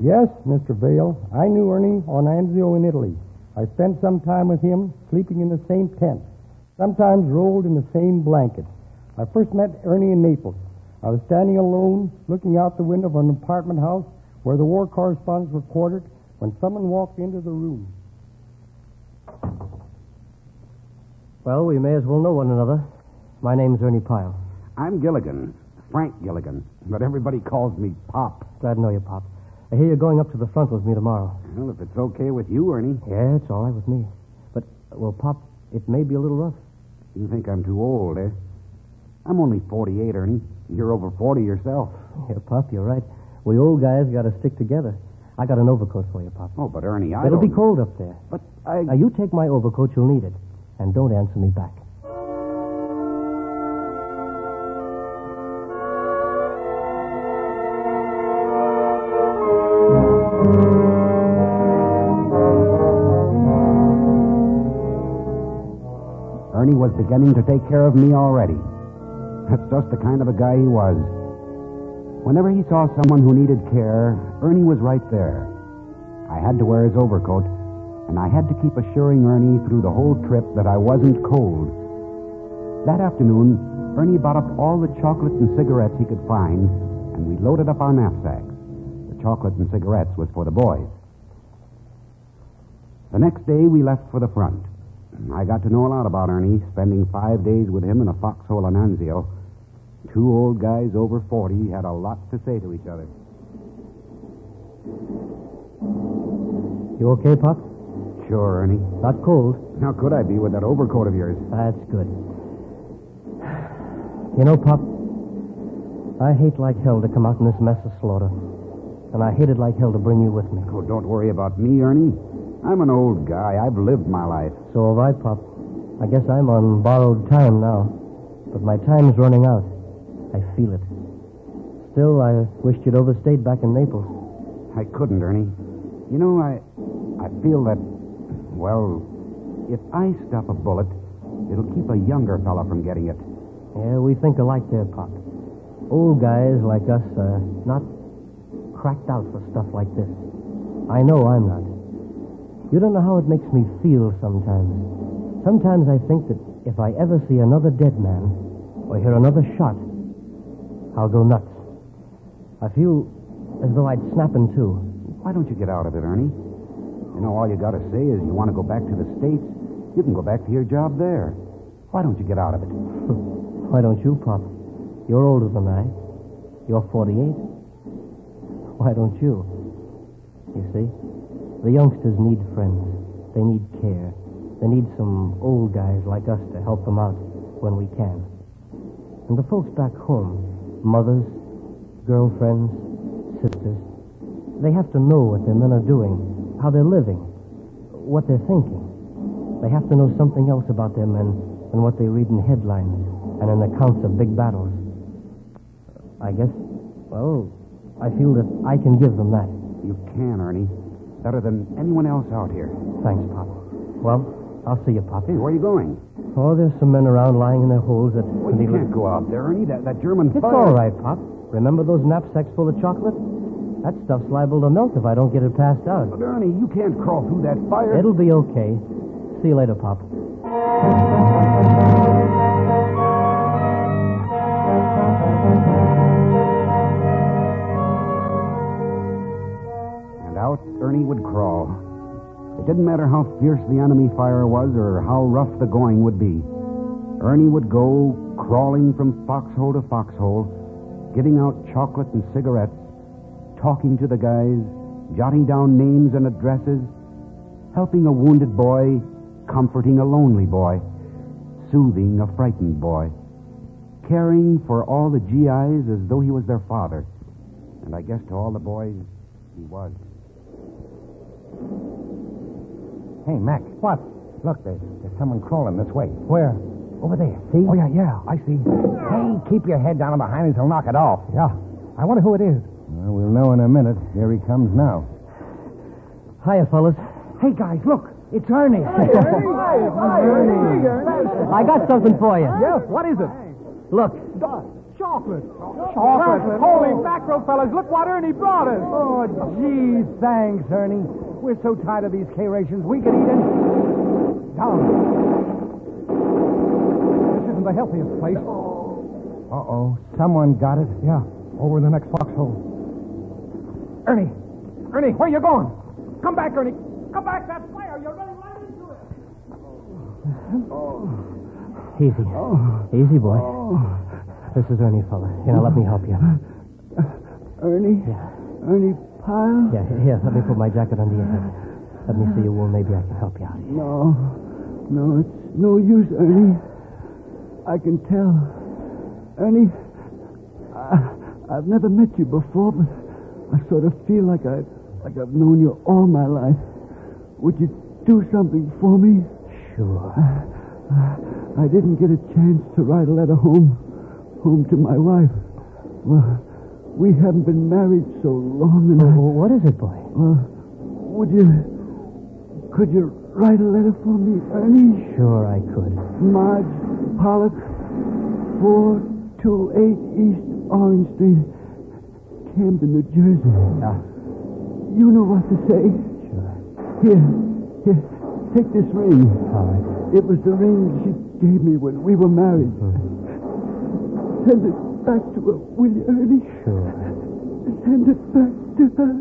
Yes, Mr. Vale. I knew Ernie on Anzio in Italy. I spent some time with him, sleeping in the same tent, sometimes rolled in the same blanket. I first met Ernie in Naples. I was standing alone, looking out the window of an apartment house where the war correspondents were quartered, when someone walked into the room. Well, we may as well know one another. My name's Ernie Pyle. I'm Gilligan, Frank Gilligan, but everybody calls me Pop. Glad to know you, Pop. I hear you're going up to the front with me tomorrow. Well, if it's okay with you, Ernie. Yeah, it's all right with me. But, well, Pop, it may be a little rough. You think I'm too old, eh? I'm only 48, Ernie. You're over 40 yourself. Yeah, Pop, you're right. We old guys got to stick together. I got an overcoat for you, Pop. Oh, but Ernie, It'll be cold up there. But I... Now, you take my overcoat, you'll need it. And don't answer me back. Ernie was beginning to take care of me already. That's just the kind of a guy he was. Whenever he saw someone who needed care, Ernie was right there. I had to wear his overcoat, and I had to keep assuring Ernie through the whole trip that I wasn't cold. That afternoon, Ernie bought up all the chocolate and cigarettes he could find, and we loaded up our knapsacks. The chocolate and cigarettes was for the boys. The next day, we left for the front. I got to know a lot about Ernie, spending 5 days with him in a foxhole in Anzio. 2 old guys over 40 had a lot to say to each other. You okay, Pop? Sure, Ernie. Not cold? How could I be with that overcoat of yours? That's good. You know, Pop, I hate like hell to come out in this mess of slaughter. And I hated like hell to bring you with me. Oh, don't worry about me, Ernie. I'm an old guy. I've lived my life. So have I, Pop. I guess I'm on borrowed time now. But my time's running out. I feel it. Still, I wished you'd overstayed back in Naples. I couldn't, Ernie. You know, I feel that, well, if I stop a bullet, it'll keep a younger fella from getting it. Yeah, we think alike there, Pop. Old guys like us are not cracked out for stuff like this. I know I'm not. You don't know how it makes me feel sometimes. Sometimes I think that if I ever see another dead man or hear another shot, I'll go nuts. I feel as though I'd snap in two. Why don't you get out of it, Ernie? You know, all you got to say is you want to go back to the States. You can go back to your job there. Why don't you get out of it? Why don't you, Pop? You're older than I. You're 48. Why don't you? You see? The youngsters need friends. They need care. They need some old guys like us to help them out when we can. And the folks back home, mothers, girlfriends, sisters, they have to know what their men are doing, how they're living, what they're thinking. They have to know something else about their men than what they read in headlines and in accounts of big battles. I guess, well, I feel that I can give them that. You can, Ernie. Better than anyone else out here. Thanks, Pop. Well, I'll see you, Pop. Hey, where are you going? Oh, there's some men around lying in their holes that... Well, you can't go out there, Ernie. That German It's fire... all right, Pop. Remember those knapsacks full of chocolate? That stuff's liable to melt if I don't get it passed out. But, Ernie, you can't crawl through that fire. It'll be okay. See you later, Pop. And out Ernie would crawl. It didn't matter how fierce the enemy fire was or how rough the going would be. Ernie would go crawling from foxhole to foxhole, giving out chocolate and cigarettes, talking to the guys, jotting down names and addresses, helping a wounded boy, comforting a lonely boy, soothing a frightened boy, caring for all the GIs as though he was their father. And I guess to all the boys, he was. Hey, Mac. What? Look, there's someone crawling this way. Where? Over there, see? Oh, yeah, I see. Hey, keep your head down and behind him. He'll knock it off. Yeah. I wonder who it is. Well, we'll know in a minute. Here he comes now. Hiya, fellas. Hey, guys, look. It's Ernie. Hi, Ernie. I got something for you. Yes, what is it? Look. Chocolate. Chocolate. Holy mackerel, fellas. Look what Ernie brought us. Oh, geez, thanks, Ernie. We're so tired of these K rations. We could eat it. Down. This isn't the healthiest place. Uh-oh. Someone got it. Yeah, over in the next foxhole. Ernie, where you going? Come back, Ernie. Come back, that fire. You're running right into it. Easy. Easy, boy. This is Ernie, fella. Here, now, let me help you. Ernie? Yeah. Ernie Pyle? Yeah, here, let me put my jacket under your head. Let me see your wound. Maybe I can help you out. No, it's no use, Ernie. I can tell. Ernie, I've never met you before, but I sort of feel like I've known you all my life. Would you do something for me? Sure. I didn't get a chance to write a letter home to my wife. Well, we haven't been married so long, and what is it, boy? Could you write a letter for me, Ernie? Sure, I could. Marge Pollock, 428 East Orange Street, Camden, New Jersey. You know what to say. Sure. Here, take this ring. All right. It was the ring she gave me when we were married. Send it back to her, will you, Ernie? Sure. Send it back to her.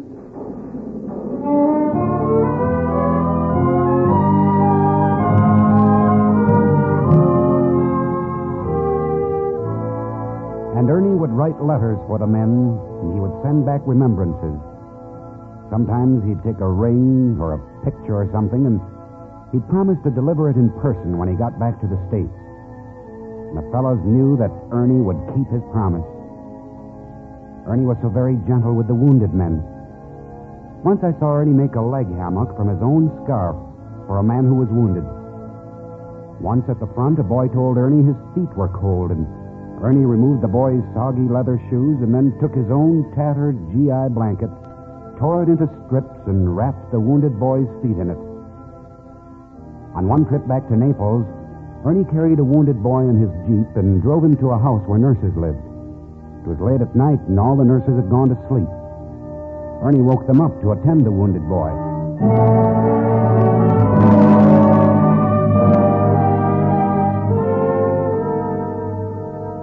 And Ernie would write letters for the men, and he would send back remembrances. Sometimes he'd take a ring or a picture or something, and he'd promise to deliver it in person when he got back to the States. And the fellows knew that Ernie would keep his promise. Ernie was so very gentle with the wounded men. Once I saw Ernie make a leg hammock from his own scarf for a man who was wounded. Once at the front, a boy told Ernie his feet were cold, and Ernie removed the boy's soggy leather shoes and then took his own tattered GI blanket, tore it into strips, and wrapped the wounded boy's feet in it. On one trip back to Naples, Ernie carried a wounded boy in his Jeep and drove him to a house where nurses lived. It was late at night, and all the nurses had gone to sleep. Ernie woke them up to attend the wounded boy.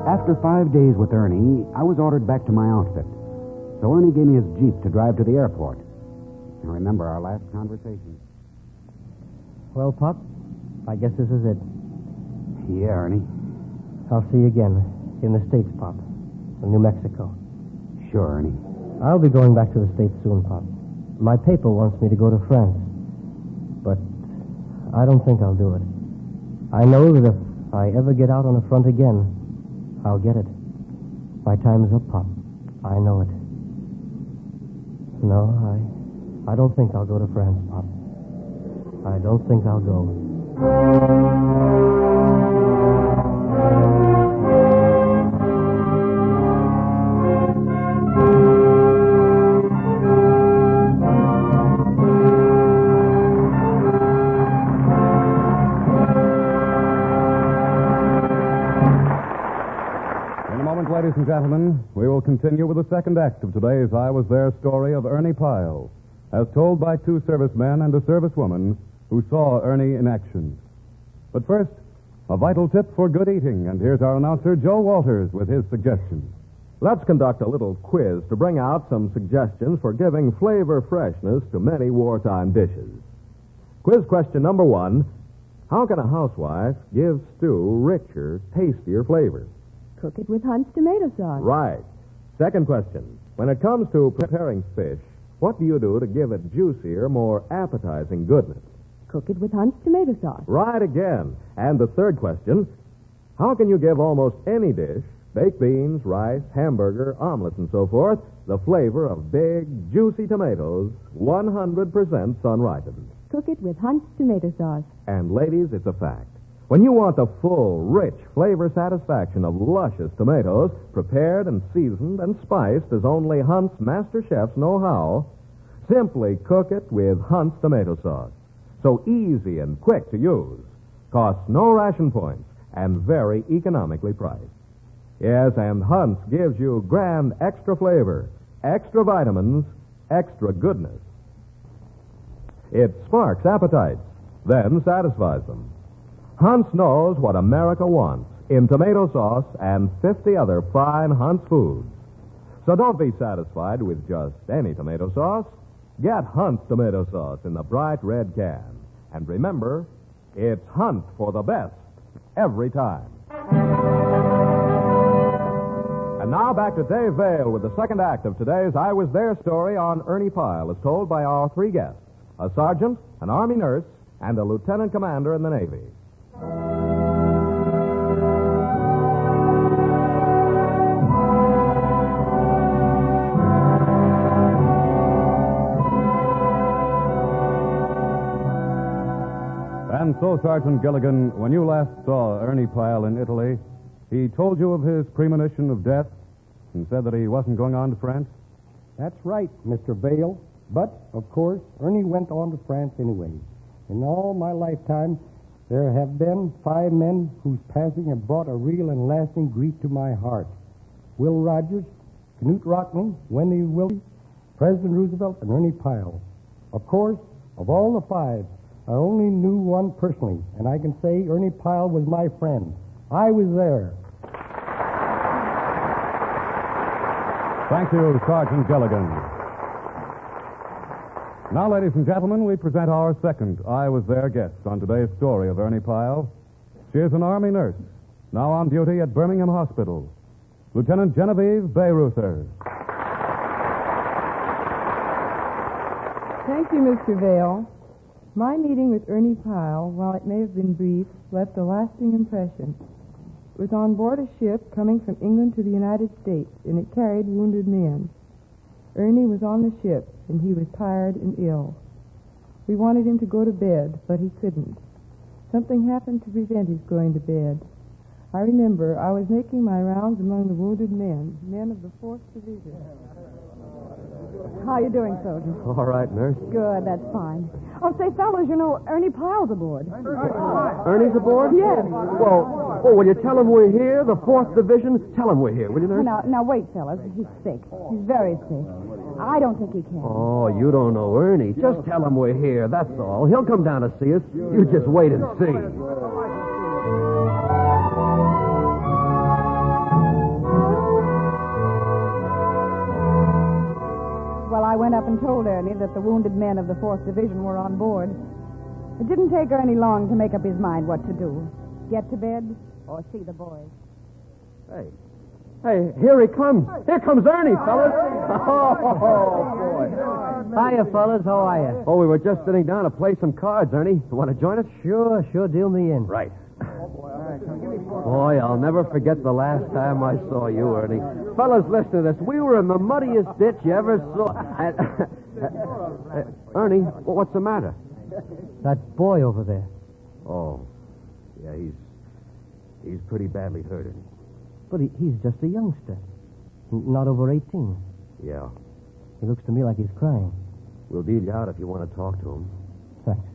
After 5 days with Ernie, I was ordered back to my outfit. So Ernie gave me his Jeep to drive to the airport. I remember our last conversation. Well, Pop, I guess this is it. Yeah, Ernie. I'll see you again in the States, Pop. In New Mexico. Sure, Ernie. I'll be going back to the States soon, Pop. My paper wants me to go to France. But I don't think I'll do it. I know that if I ever get out on the front again, I'll get it. My time is up, Pop. I know it. No, I don't think I'll go to France, Pop. I don't think I'll go. Ladies and gentlemen, we will continue with the second act of today's I Was There story of Ernie Pyle, as told by two servicemen and a servicewoman who saw Ernie in action. But first, a vital tip for good eating, and here's our announcer, Joe Walters, with his suggestions. Let's conduct a little quiz to bring out some suggestions for giving flavor freshness to many wartime dishes. Quiz question number 1, how can a housewife give stew richer, tastier flavor? Cook it with Hunt's tomato sauce. Right. Second question. When it comes to preparing fish, what do you do to give it juicier, more appetizing goodness? Cook it with Hunt's tomato sauce. Right again. And the third question. How can you give almost any dish, baked beans, rice, hamburger, omelets, and so forth, the flavor of big, juicy tomatoes, 100% sun-ripened? Cook it with Hunt's tomato sauce. And ladies, it's a fact. When you want the full, rich flavor satisfaction of luscious tomatoes, prepared and seasoned and spiced as only Hunt's master chefs know how, simply cook it with Hunt's tomato sauce. So easy and quick to use, costs no ration points, and very economically priced. Yes, and Hunt's gives you grand extra flavor, extra vitamins, extra goodness. It sparks appetites, then satisfies them. Hunt's knows what America wants in tomato sauce and 50 other fine Hunt's foods. So don't be satisfied with just any tomato sauce. Get Hunt's tomato sauce in the bright red can. And remember, it's Hunt for the best every time. And now back to Dave Vale with the second act of today's I Was There story on Ernie Pyle, as told by our three guests, a sergeant, an Army nurse, and a lieutenant commander in the Navy. And so, Sergeant Gilligan, when you last saw Ernie Pyle in Italy, he told you of his premonition of death and said that he wasn't going on to France? That's right, Mr. Vale. But, of course, Ernie went on to France anyway. In all my lifetime, there have been 5 men whose passing have brought a real and lasting grief to my heart. Will Rogers, Knute Rockne, Wendy Willie, President Roosevelt, and Ernie Pyle. Of course, of all the 5, I only knew one personally, and I can say Ernie Pyle was my friend. I was there. Thank you, Sergeant Gilligan. Now, ladies and gentlemen, we present our second I Was There guest on today's story of Ernie Pyle. She is an Army nurse, now on duty at Birmingham Hospital, Lieutenant Genevieve Bayreuther. Thank you, Mr. Vale. My meeting with Ernie Pyle, while it may have been brief, left a lasting impression. It was on board a ship coming from England to the United States, and it carried wounded men. Ernie was on the ship, and he was tired and ill. We wanted him to go to bed, but he couldn't. Something happened to prevent his going to bed. I remember I was making my rounds among the wounded men of the 4th Division. How you doing, soldier? All right, nurse. Good, that's fine. Oh, say, fellas, you know, Ernie Pyle's aboard. Ernie's aboard? Yes. Well, will you tell him we're here, the 4th Division? Tell him we're here, will you, nurse? Now, wait, fellas. He's sick. He's very sick. I don't think he can. Oh, you don't know Ernie. Just tell him we're here, that's all. He'll come down to see us. You just wait and see. Well, I went up and told Ernie that the wounded men of the 4th Division were on board. It didn't take Ernie long to make up his mind what to do. Get to bed or see the boys. Hey, here he comes. Here comes Ernie, fellas. Oh, boy. Hiya, fellas. How are you? Oh, we were just sitting down to play some cards, Ernie. You want to join us? Sure. Deal me in. Right. Boy, I'll never forget the last time I saw you, Ernie. Fellas, listen to this. We were in the muddiest ditch you ever saw. Ernie, what's the matter? That boy over there. Oh, yeah, he's pretty badly hurt, Ernie. But he's just a youngster. Not over 18. Yeah. He looks to me like he's crying. We'll deal you out if you want to talk to him. Thanks.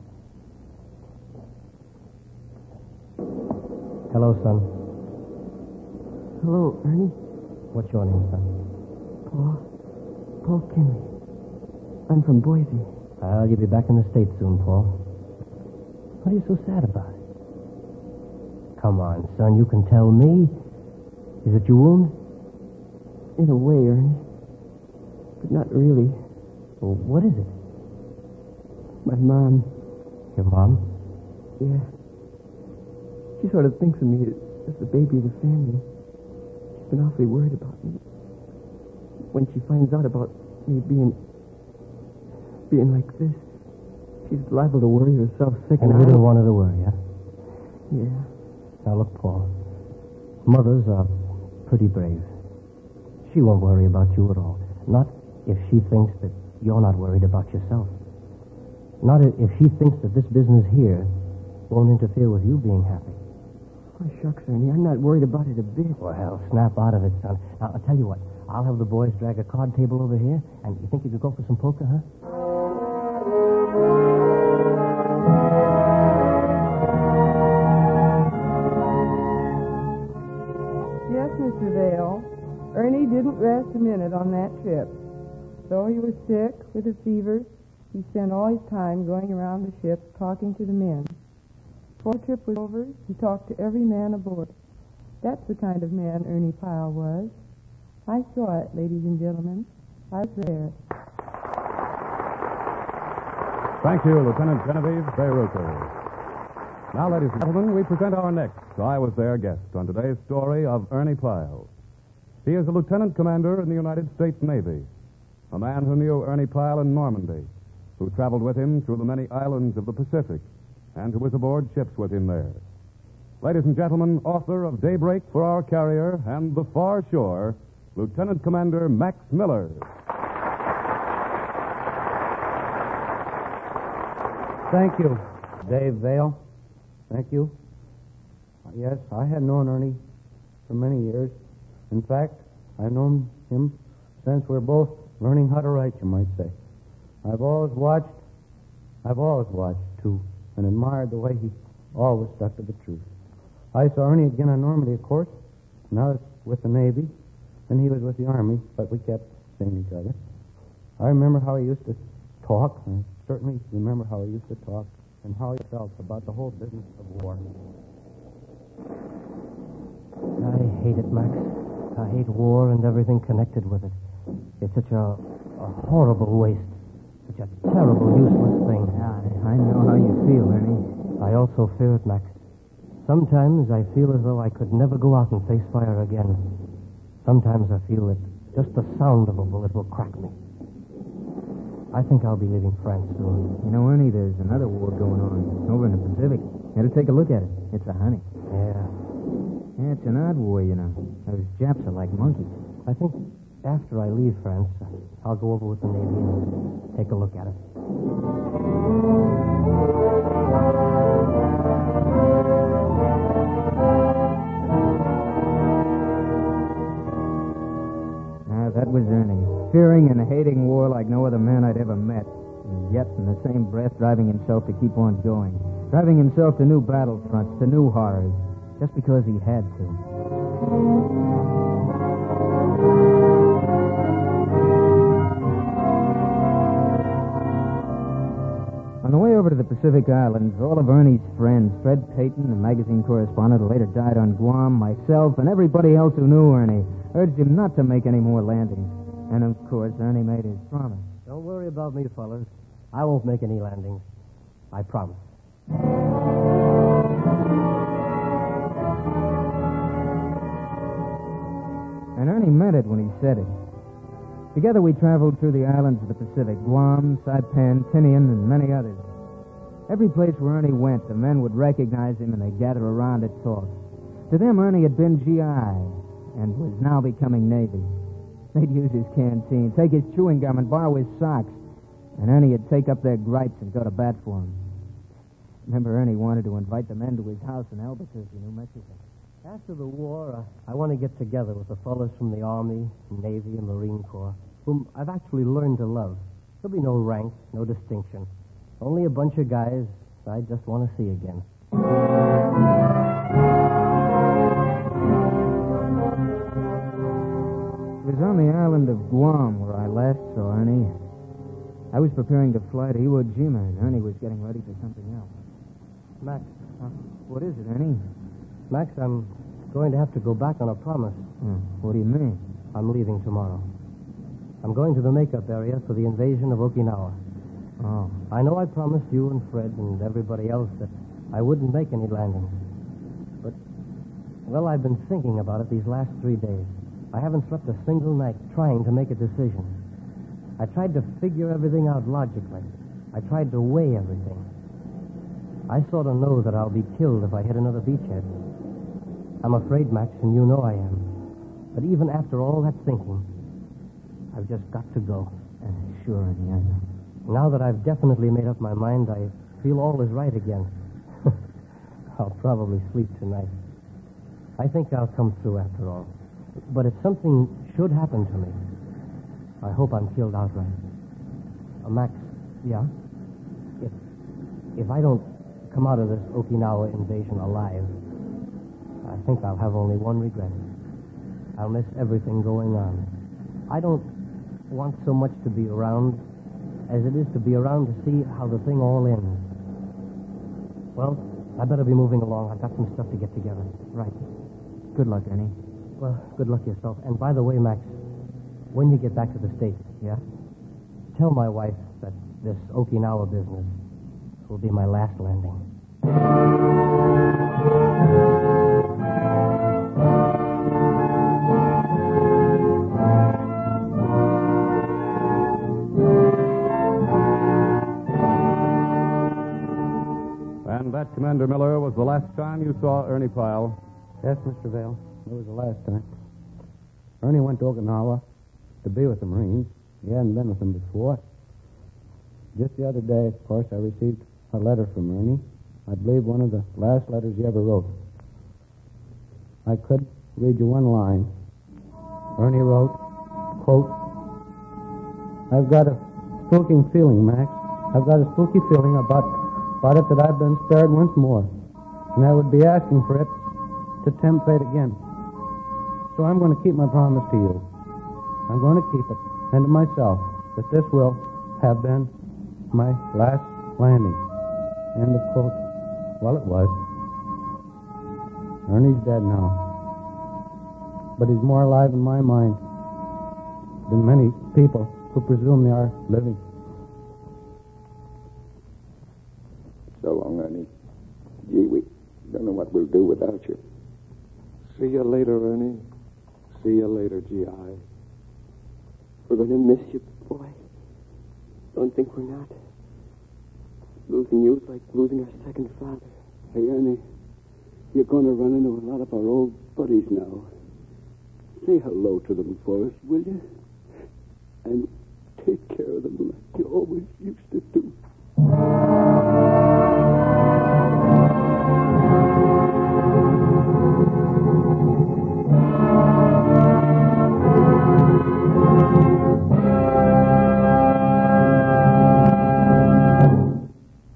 Hello, son. Hello, Ernie. What's your name, son? Paul Kinley. I'm from Boise. Well, you'll be back in the States soon, Paul. What are you so sad about? Come on, son, you can tell me. Is it your wound? In a way, Ernie. But not really. Well, what is it? My mom. Your mom? Yeah. She sort of thinks of me as the baby of the family. She's been awfully worried about me. When she finds out about me being like this, she's liable to worry herself sick. And you don't want her to worry, huh? Yeah. Now, look, Paul. Mothers are pretty brave. She won't worry about you at all. Not if she thinks that you're not worried about yourself. Not if she thinks that this business here won't interfere with you being happy. Oh, shucks, Ernie. I'm not worried about it a bit. Well, snap out of it, son. Now, I'll tell you what. I'll have the boys drag a card table over here, and you think you could go for some poker, huh? Yes, Mr. Vale. Ernie didn't rest a minute on that trip. Though he was sick with a fever, he spent all his time going around the ship talking to the men. Before the trip was over, he talked to every man aboard. That's the kind of man Ernie Pyle was. I saw it, ladies and gentlemen. I was there. Thank you, Lieutenant Genevieve Beiruter. Now, ladies and gentlemen, we present our next I Was There guest on today's story of Ernie Pyle. He is a lieutenant commander in the United States Navy, a man who knew Ernie Pyle in Normandy, who traveled with him through the many islands of the Pacific, and who was aboard ships with him there. Ladies and gentlemen, author of Daybreak for Our Carrier and The Far Shore, Lieutenant Commander Max Miller. Thank you, Dave Vale. Thank you. Yes, I had known Ernie for many years. In fact, I've known him since we're both learning how to write, you might say. I've always watched, too, and admired the way he always stuck to the truth. I saw Ernie again on Normandy, of course, and I was with the Navy, and he was with the Army, but we kept seeing each other. I remember how he used to talk, and I certainly remember how he used to talk and how he felt about the whole business of war. I hate it, Max. I hate war and everything connected with it. It's such a horrible waste. Such a terrible, useless thing. I know how you feel, Ernie. I also fear it, Max. Sometimes I feel as though I could never go out and face fire again. Sometimes I feel that just the sound of a bullet will crack me. I think I'll be leaving France soon. You know, Ernie, there's another war going on over in the Pacific. You got to take a look at it. It's a honey. Yeah, it's an odd war, you know. Those Japs are like monkeys. I think after I leave France, I'll go over with the Navy and take a look at it. That was Ernie, fearing and hating war like no other man I'd ever met, and yet in the same breath driving himself to keep on going, driving himself to new battlefronts, to new horrors, just because he had to. On the way over to the Pacific Islands, all of Ernie's friends, Fred Payton, the magazine correspondent who later died on Guam, myself, and everybody else who knew Ernie, urged him not to make any more landings. And, of course, Ernie made his promise. Don't worry about me, fellas. I won't make any landings. I promise. And Ernie meant it when he said it. Together we traveled through the islands of the Pacific, Guam, Saipan, Tinian, and many others. Every place where Ernie went, the men would recognize him and they'd gather around to talk. To them, Ernie had been GI and was now becoming Navy. They'd use his canteen, take his chewing gum, and borrow his socks. And Ernie would take up their gripes and go to bat for them. Remember, Ernie wanted to invite the men to his house in Albuquerque, New Mexico. After the war, I want to get together with the fellows from the Army, Navy, and Marine Corps, whom I've actually learned to love. There'll be no rank, no distinction. Only a bunch of guys I just want to see again. It was on the island of Guam where I last saw Ernie. I was preparing to fly to Iwo Jima, and Ernie was getting ready for something else. Max. What is it, Ernie? Max, I'm going to have to go back on a promise. What do you mean? I'm leaving tomorrow. I'm going to the makeup area for the invasion of Okinawa. Oh. I know I promised you and Fred and everybody else that I wouldn't make any landings. But, well, I've been thinking about it these last 3 days. I haven't slept a single night trying to make a decision. I tried to figure everything out logically. I tried to weigh everything. I sort of know that I'll be killed if I hit another beachhead. I'm afraid, Max, and you know I am. But even after all that thinking, I've just got to go. Sure, Ernie, I know. Now that I've definitely made up my mind, I feel all is right again. I'll probably sleep tonight. I think I'll come through after all. But if something should happen to me, I hope I'm killed outright. Max. Yeah? If I don't come out of this Okinawa invasion alive, I think I'll have only one regret. I'll miss everything going on. I don't want so much to be around as it is to be around to see how the thing all ends. Well, I better be moving along. I've got some stuff to get together. Right. Good luck, Ernie. Well, good luck yourself. And by the way, Max, when you get back to the States, yeah? Tell my wife that this Okinawa business will be my last landing. And that, Commander Miller, was the last time you saw Ernie Pyle? Yes, Mr. Vale. It was the last time. Ernie went to Okinawa to be with the Marines. He hadn't been with them before. Just the other day, of course, I received a letter from Ernie. I believe one of the last letters he ever wrote. I could read you one line. Ernie wrote, quote, I've got a spooky feeling, Max. I've got a spooky feeling about it that I've been spared once more. And I would be asking for it to tempt fate again. So I'm going to keep my promise to you. I'm going to keep it, and to myself, that this will have been my last landing. End of quote. Well, it was. Ernie's dead now. But he's more alive in my mind than many people who presume they are living. So long, Ernie. Gee, we don't know what we'll do without you. See you later, Ernie. See you later, G.I. We're going to miss you, boy. Don't think we're not. Losing you is like losing our second father. Hey, Ernie, you're going to run into a lot of our old buddies now. Say hello to them for us, will you? And take care of them like you always used to do.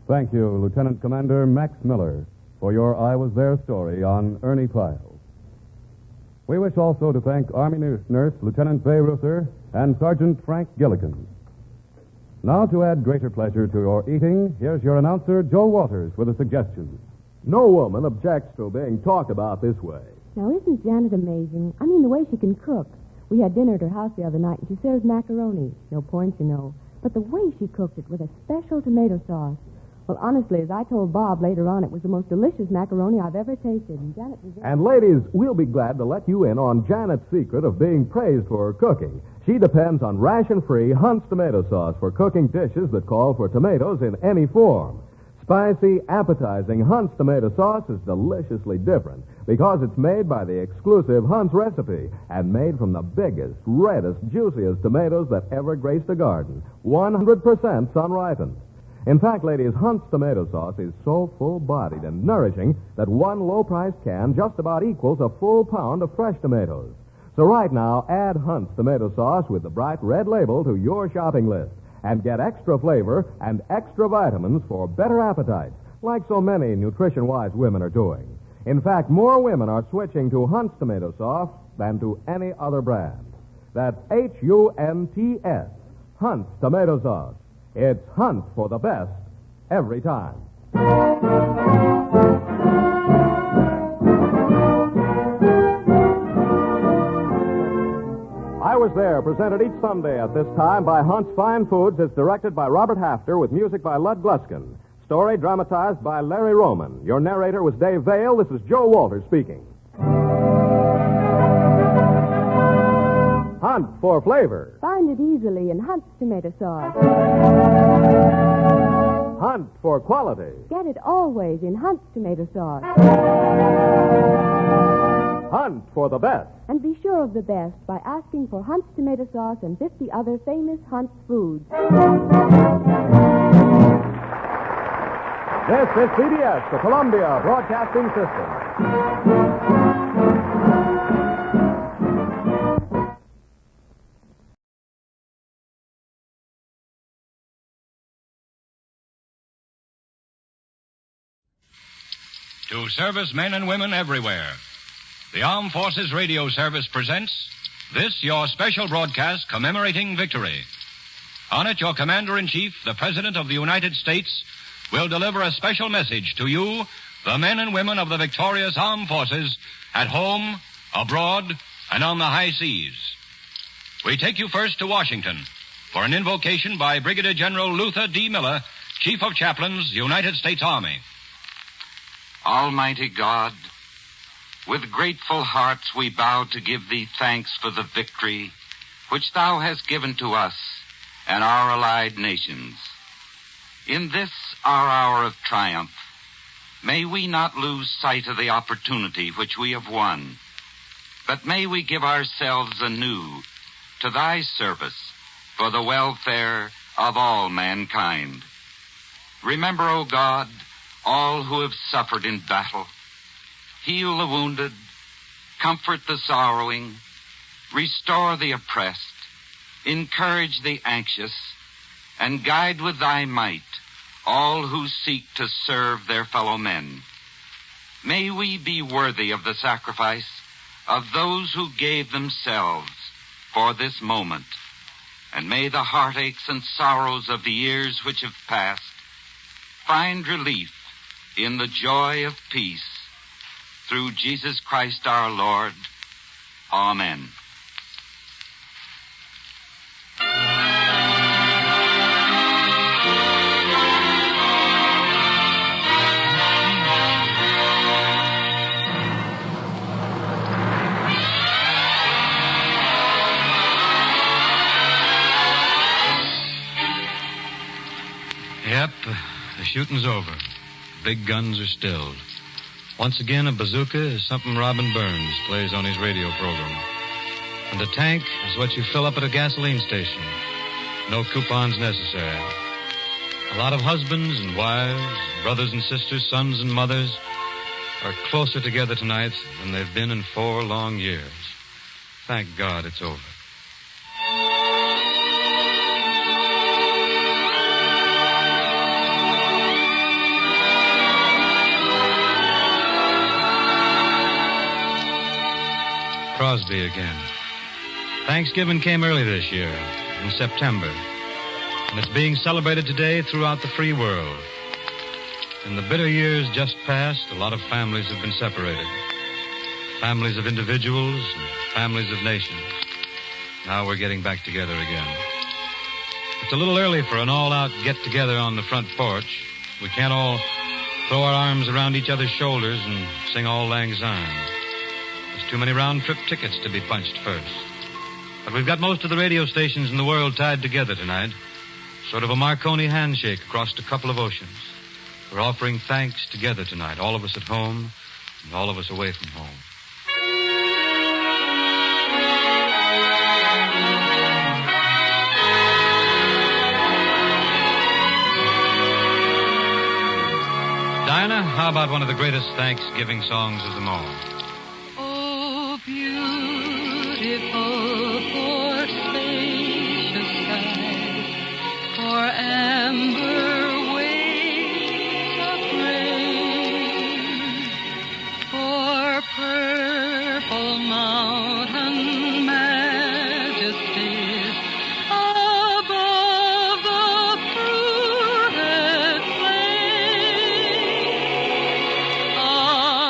Thank you, Lieutenant Commander Max Miller, for your I Was There story on Ernie Pyle. We wish also to thank Army Nurse Lieutenant Bay Ruther and Sergeant Frank Gilligan. Now, to add greater pleasure to your eating, here's your announcer, Joe Walters, with a suggestion. No woman objects to being talked about this way. Now, isn't Janet amazing? I mean, the way she can cook. We had dinner at her house the other night, and she serves macaroni. No points, you know. But the way she cooked it with a special tomato sauce. Well, honestly, as I told Bob later on, it was the most delicious macaroni I've ever tasted. And Janet was... And ladies, we'll be glad to let you in on Janet's secret of being praised for her cooking. She She depends on ration-free Hunt's tomato sauce for cooking dishes that call for tomatoes in any form. Spicy, appetizing Hunt's tomato sauce is deliciously different because it's made by the exclusive Hunt's recipe and made from the biggest, reddest, juiciest tomatoes that ever graced a garden. 100% sun-ripened. In fact, ladies, Hunt's tomato sauce is so full-bodied and nourishing that one low-priced can just about equals a full pound of fresh tomatoes. So right now, add Hunt's tomato sauce with the bright red label to your shopping list and get extra flavor and extra vitamins for better appetites, like so many nutrition-wise women are doing. In fact, more women are switching to Hunt's tomato sauce than to any other brand. That's Hunts, Hunt's tomato sauce. It's Hunt for the best every time. I Was There, presented each Sunday at this time by Hunt's Fine Foods, is directed by Robert Hafter with music by Lud Gluskin. Story dramatized by Larry Roman. Your narrator was Dave Vale. This is Joe Walter speaking. Hunt for flavor. Find it easily in Hunt's tomato sauce. Hunt for quality. Get it always in Hunt's tomato sauce. Hunt for the best. And be sure of the best by asking for Hunt's tomato sauce and 50 other famous Hunt's foods. This is CBS, the Columbia Broadcasting System. To servicemen and women everywhere, the Armed Forces Radio Service presents this, your special broadcast commemorating victory. On it, your Commander-in-Chief, the President of the United States, will deliver a special message to you, the men and women of the victorious Armed Forces, at home, abroad, and on the high seas. We take you first to Washington for an invocation by Brigadier General Luther D. Miller, Chief of Chaplains, United States Army. Almighty God, with grateful hearts we bow to give thee thanks for the victory which thou hast given to us and our allied nations. In this, our hour of triumph, may we not lose sight of the opportunity which we have won, but may we give ourselves anew to thy service for the welfare of all mankind. Remember, O God, all who have suffered in battle. Heal the wounded, comfort the sorrowing, restore the oppressed, encourage the anxious, and guide with thy might all who seek to serve their fellow men. May we be worthy of the sacrifice of those who gave themselves for this moment, and may the heartaches and sorrows of the years which have passed find relief in the joy of peace. Through Jesus Christ our Lord. Amen. Yep, the shooting's over. Big guns are stilled. Once again, a bazooka is something Robin Burns plays on his radio program. And a tank is what you fill up at a gasoline station. No coupons necessary. A lot of husbands and wives, brothers and sisters, sons and mothers are closer together tonight than they've been in 4 long years. Thank God it's over. Crosby again. Thanksgiving came early this year, in September, and it's being celebrated today throughout the free world. In the bitter years just past, a lot of families have been separated. Families of individuals and families of nations. Now we're getting back together again. It's a little early for an all-out get-together on the front porch. We can't all throw our arms around each other's shoulders and sing Auld Lang Syne. Too many round-trip tickets to be punched first. But we've got most of the radio stations in the world tied together tonight. Sort of a Marconi handshake across a couple of oceans. We're offering thanks together tonight, all of us at home and all of us away from home. Diana, how about one of the greatest Thanksgiving songs of them all? Oh, beautiful for spacious skies, for amber waves of grain, for purple mountain majesties above the fruited plain.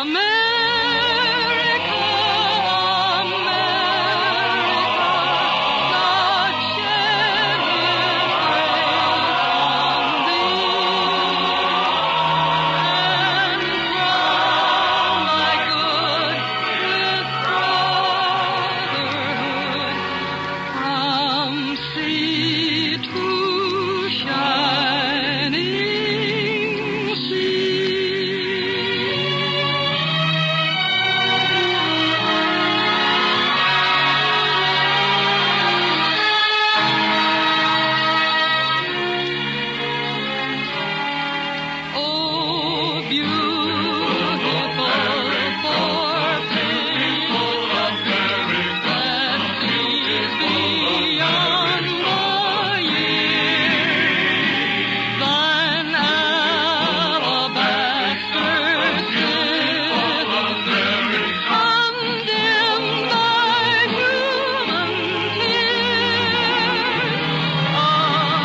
America, God shed His grace on thee, and crown thy good with brotherhood, from sea to shining sea. Oh, beautiful for people that sees beyond the years, thine alabaster city, undimmed by human tears.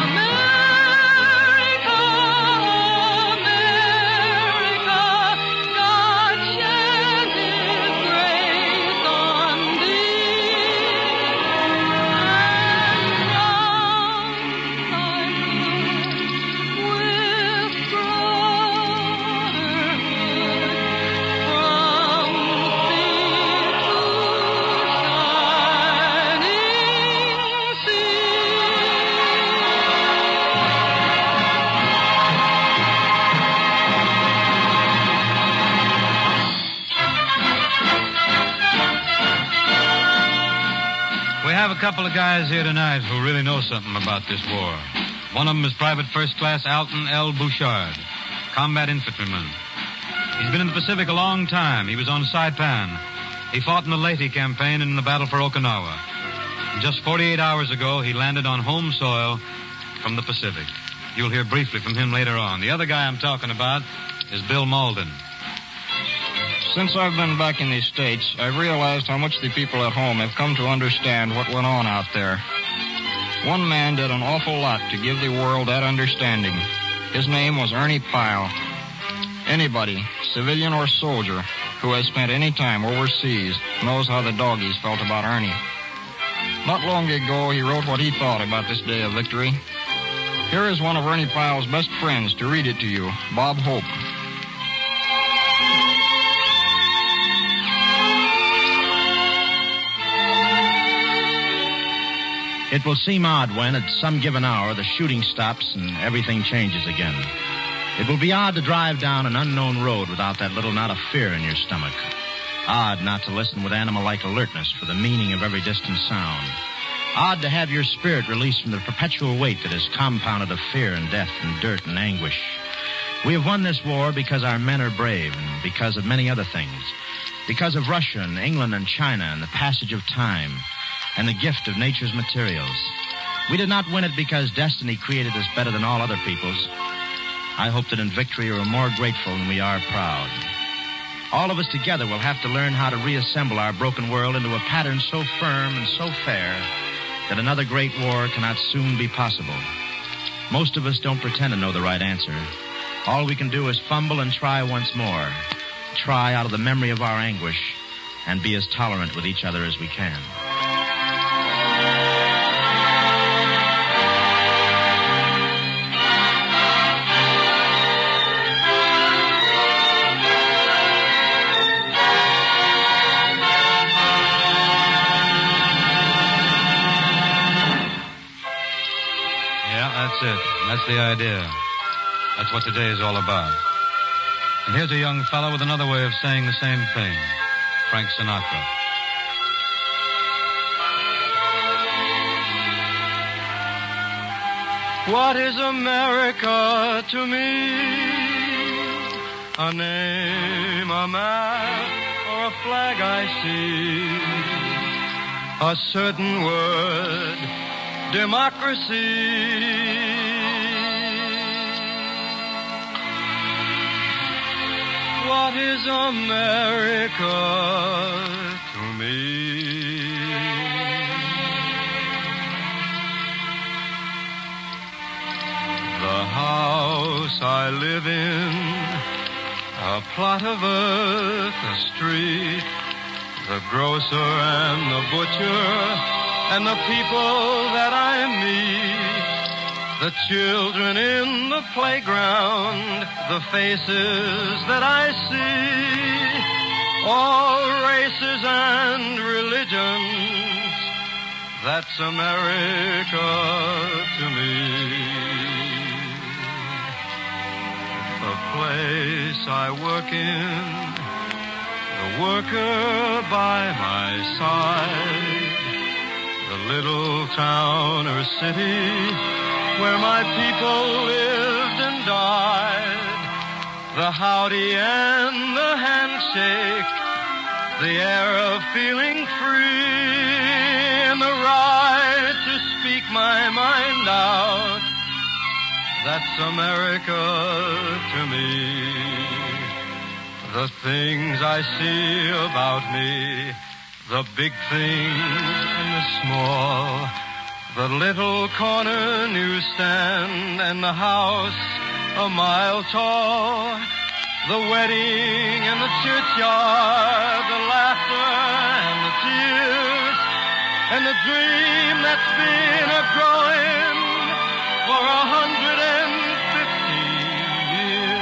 America, God shed His grace on thee, and crown thy good with brotherhood, from sea to We have a couple of guys here tonight who really know something about this war. One of them is Private First Class Alton L. Bouchard, combat infantryman. He's been in the Pacific a long time. He was on Saipan. He fought in the Leyte campaign and in the battle for Okinawa. And just 48 hours ago, he landed on home soil from the Pacific. You'll hear briefly from him later on. The other guy I'm talking about is Bill Malden. Since I've been back in these States, I've realized how much the people at home have come to understand what went on out there. One man did an awful lot to give the world that understanding. His name was Ernie Pyle. Anybody, civilian or soldier, who has spent any time overseas knows how the doggies felt about Ernie. Not long ago, he wrote what he thought about this day of victory. Here is one of Ernie Pyle's best friends to read it to you, Bob Hope. It will seem odd when, at some given hour, the shooting stops and everything changes again. It will be odd to drive down an unknown road without that little knot of fear in your stomach. Odd not to listen with animal-like alertness for the meaning of every distant sound. Odd to have your spirit released from the perpetual weight that is compounded of fear and death and dirt and anguish. We have won this war because our men are brave and because of many other things. Because of Russia and England and China and the passage of time and the gift of nature's materials. We did not win it because destiny created us better than all other peoples. I hope that in victory we are more grateful than we are proud. All of us together will have to learn how to reassemble our broken world into a pattern so firm and so fair that another great war cannot soon be possible. Most of us don't pretend to know the right answer. All we can do is fumble and try once more. Try out of the memory of our anguish and be as tolerant with each other as we can. Yeah, that's it. That's the idea. That's what today is all about. And here's a young fellow with another way of saying the same thing. Frank Sinatra. What is America to me? A name, a map, or a flag I see? A certain word, democracy. What is America to me? The house I live in, a plot of earth, a street, the grocer and the butcher, and the people that I meet, the children in the playground, the faces that I see, all races and religions, that's America to me. The place I work in, the worker by my side, the little town or city where my people lived and died, the howdy and the handshake, the air of feeling free, and the right to speak my mind out, that's America to me. The things I see about me, the big things and the small, the little corner newsstand and the house a mile tall, the wedding and the churchyard, the laughter and the tears, and the dream that's been a-growing for 150 years.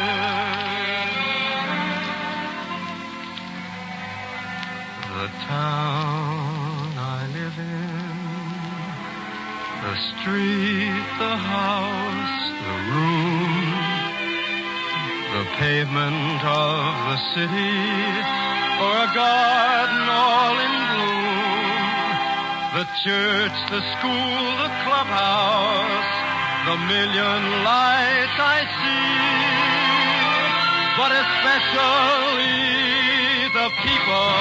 The town I live in, the street, the house, the room, the pavement of the city, or a garden all in bloom, the church, the school, the clubhouse, the million lights I see, but especially the people.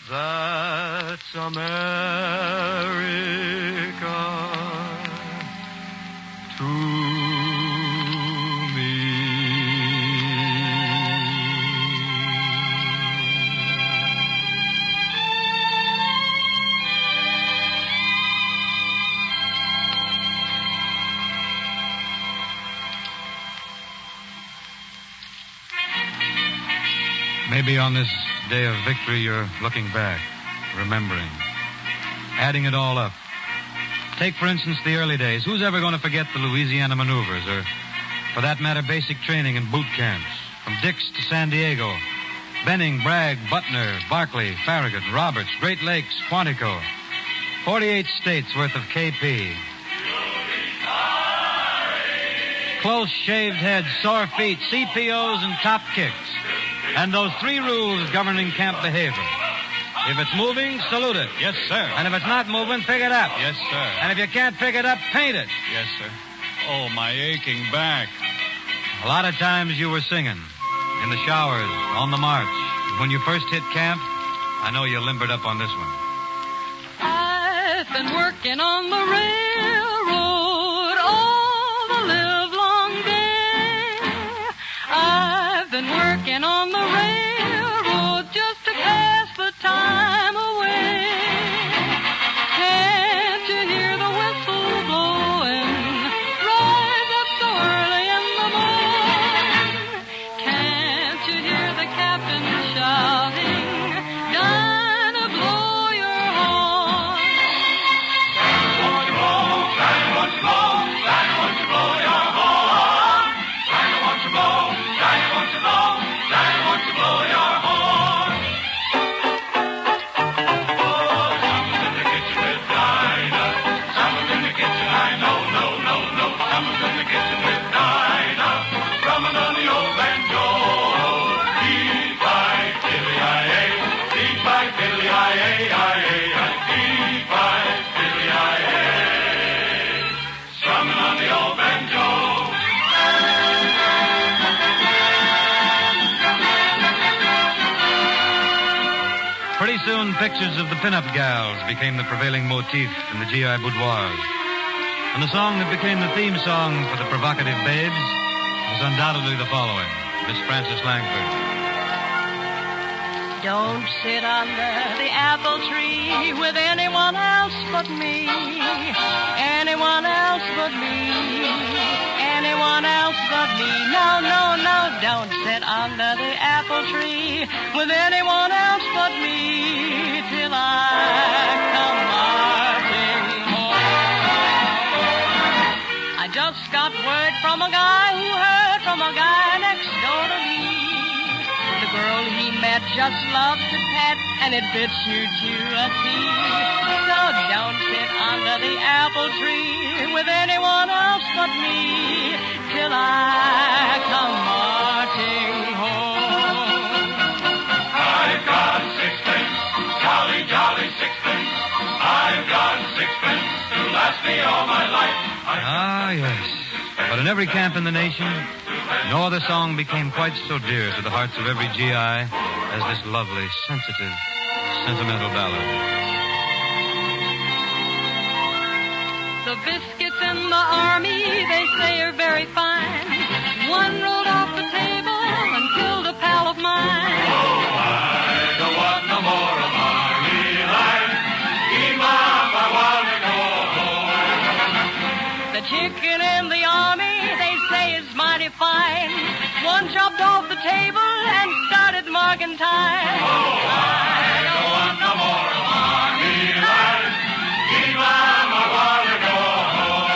That's America to me. Maybe on this day of victory you're looking back, remembering, adding it all up. Take, for instance, the early days. Who's ever going to forget the Louisiana maneuvers, or, for that matter, basic training in boot camps, from Dix to San Diego, Benning, Bragg, Butner, Barclay, Farragut, Roberts, Great Lakes, Quantico, 48 states worth of KP. Close shaved heads, sore feet, CPOs, and top kicks. And those 3 rules governing camp behavior. If it's moving, salute it. Yes, sir. And if it's not moving, pick it up. Yes, sir. And if you can't pick it up, paint it. Yes, sir. Oh, my aching back. A lot of times you were singing. In the showers, on the march. When you first hit camp, I know you limbered up on this one. I've been working on the railroad all the livelong day. I've been working on the railroad just to pass the time away. Can't you hear the whistle blowing? Rise up so early in the morning. Can't you hear the captain shouting? Dinah, blow your horn. Dinah, won't you blow? Dinah, won't you blow? Dinah, won't you blow your horn? Dinah, won't you blow? Dinah, won't you blow? Dinah, won't you blow your pictures of the pin-up gals became the prevailing motif in the GI boudoirs. And the song that became the theme song for the provocative babes was undoubtedly the following, Miss Frances Langford. Don't sit under the apple tree with anyone else but me. Anyone else but me. Anyone else but me. No, no, no, don't sit under the apple tree with anyone else but me till I come marching home. I just got word from a guy who heard from a guy next door to me. The girl he met just loved to pet, and it fits you to a T. So don't sit under the apple tree with anyone else but me till I come marching home. I've got sixpence, jolly, jolly sixpence. I've got sixpence to last me all my life. Ah, yes. But in every camp in the nation, no other song became quite so dear to the hearts of every GI as this lovely, sensitive, sentimental ballad. The biscuits in the army, they say, are very fine. One rolled off the table and killed a pal of mine. Oh, I don't want no more of army life. Keep up, I want to go home. The chicken in the army, they say, is mighty fine. One chopped off the table and started marking time. Oh, I don't want no more of army life. Keep up, I want to go home.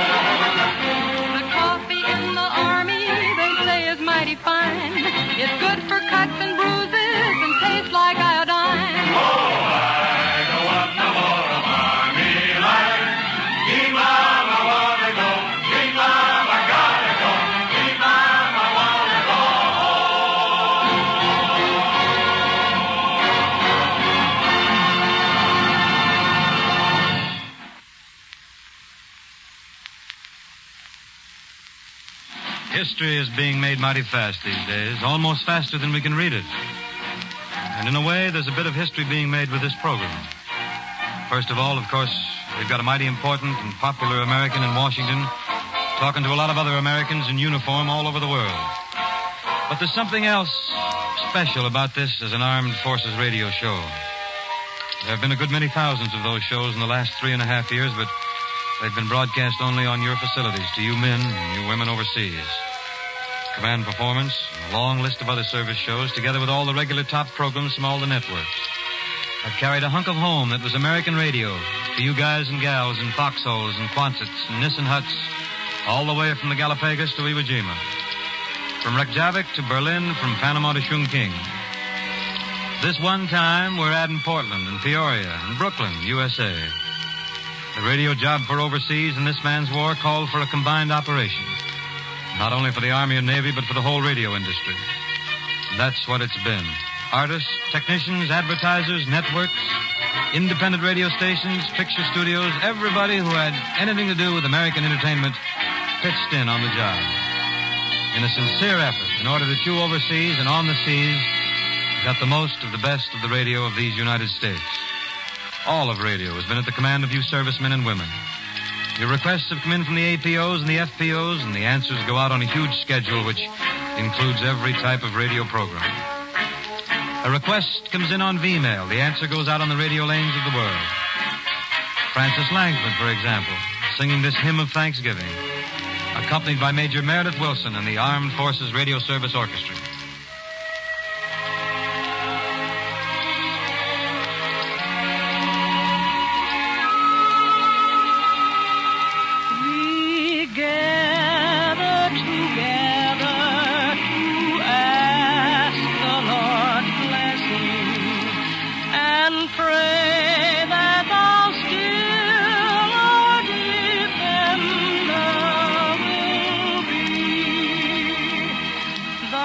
The coffee in the army, they say, is mighty fine. It's good for cuts and bruises and tastes like iodine. Oh, I don't want no more of army life. Keep up, I want to go. Keep up, I gotta go. Keep up, I want to go History is being made mighty fast these days, almost faster than we can read it. And in a way, there's a bit of history being made with this program. First of all, of course, we've got a mighty important and popular American in Washington talking to a lot of other Americans in uniform all over the world. But there's something else special about this as an armed forces radio show. There have been a good many thousands of those shows in the last 3.5 years, but they've been broadcast only on your facilities to you men and you women overseas. Command Performance, and a long list of other service shows, together with all the regular top programs from all the networks, have carried a hunk of home that was American radio to you guys and gals in foxholes and Quonsets and Nissen huts, all the way from the Galapagos to Iwo Jima, from Reykjavik to Berlin, from Panama to Chongqing. This one time, we're adding Portland and Peoria and Brooklyn, USA. The radio job for overseas in this man's war called for a combined operation, not only for the Army and Navy, but for the whole radio industry. That's what it's been. Artists, technicians, advertisers, networks, independent radio stations, picture studios, everybody who had anything to do with American entertainment pitched in on the job. In a sincere effort, in order that you overseas and on the seas got the most of the best of the radio of these United States. All of radio has been at the command of you servicemen and women. Your requests have come in from the APOs and the FPOs, and the answers go out on a huge schedule which includes every type of radio program. A request comes in on V-mail. The answer goes out on the radio lanes of the world. Frances Langford, for example, singing this hymn of thanksgiving, accompanied by Major Meredith Wilson and the Armed Forces Radio Service Orchestra. The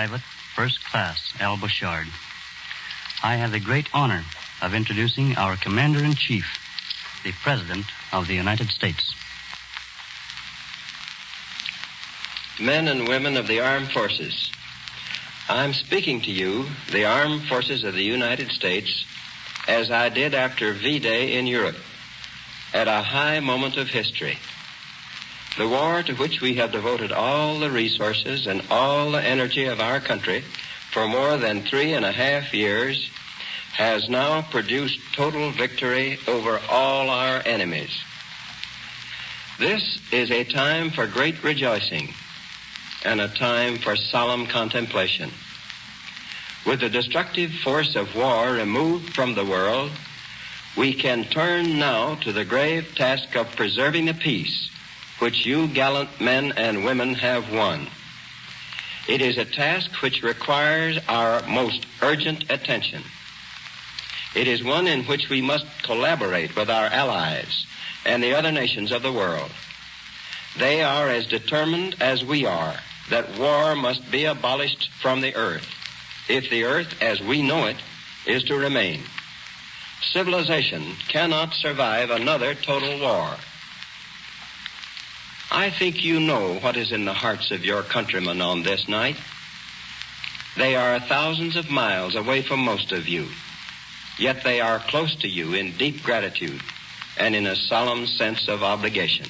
Private, First Class, Al Bouchard. I have the great honor of introducing our Commander-in-Chief, the President of the United States. Men and women of the armed forces, I'm speaking to you, the armed forces of the United States, as I did after V-Day in Europe, at a high moment of history. The war to which we have devoted all the resources and all the energy of our country for more than 3.5 years has now produced total victory over all our enemies. This is a time for great rejoicing and a time for solemn contemplation. With the destructive force of war removed from the world, we can turn now to the grave task of preserving the peace which you gallant men and women have won. It is a task which requires our most urgent attention. It is one in which we must collaborate with our allies and the other nations of the world. They are as determined as we are that war must be abolished from the earth, if the earth as we know it is to remain. Civilization cannot survive another total war. I think you know what is in the hearts of your countrymen on this night. They are thousands of miles away from most of you, yet they are close to you in deep gratitude and in a solemn sense of obligation.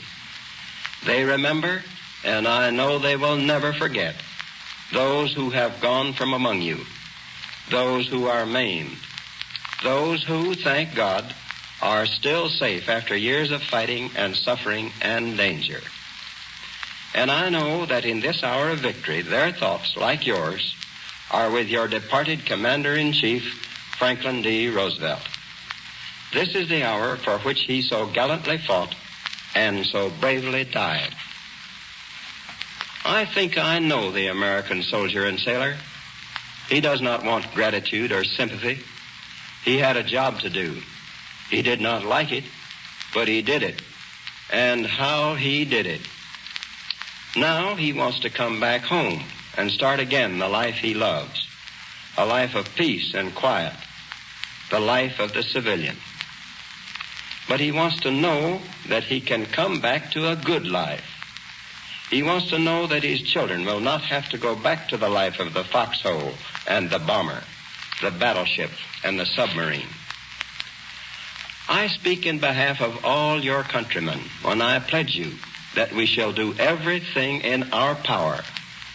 They remember, and I know they will never forget, those who have gone from among you, those who are maimed, those who, thank God, are still safe after years of fighting and suffering and danger. And I know that in this hour of victory, their thoughts, like yours, are with your departed Commander-in-Chief, Franklin D. Roosevelt. This is the hour for which he so gallantly fought and so bravely died. I think I know the American soldier and sailor. He does not want gratitude or sympathy. He had a job to do. He did not like it, but he did it. And how he did it. Now he wants to come back home and start again the life he loves, a life of peace and quiet, the life of the civilian. But he wants to know that he can come back to a good life. He wants to know that his children will not have to go back to the life of the foxhole and the bomber, the battleship and the submarine. I speak in behalf of all your countrymen when I pledge you that we shall do everything in our power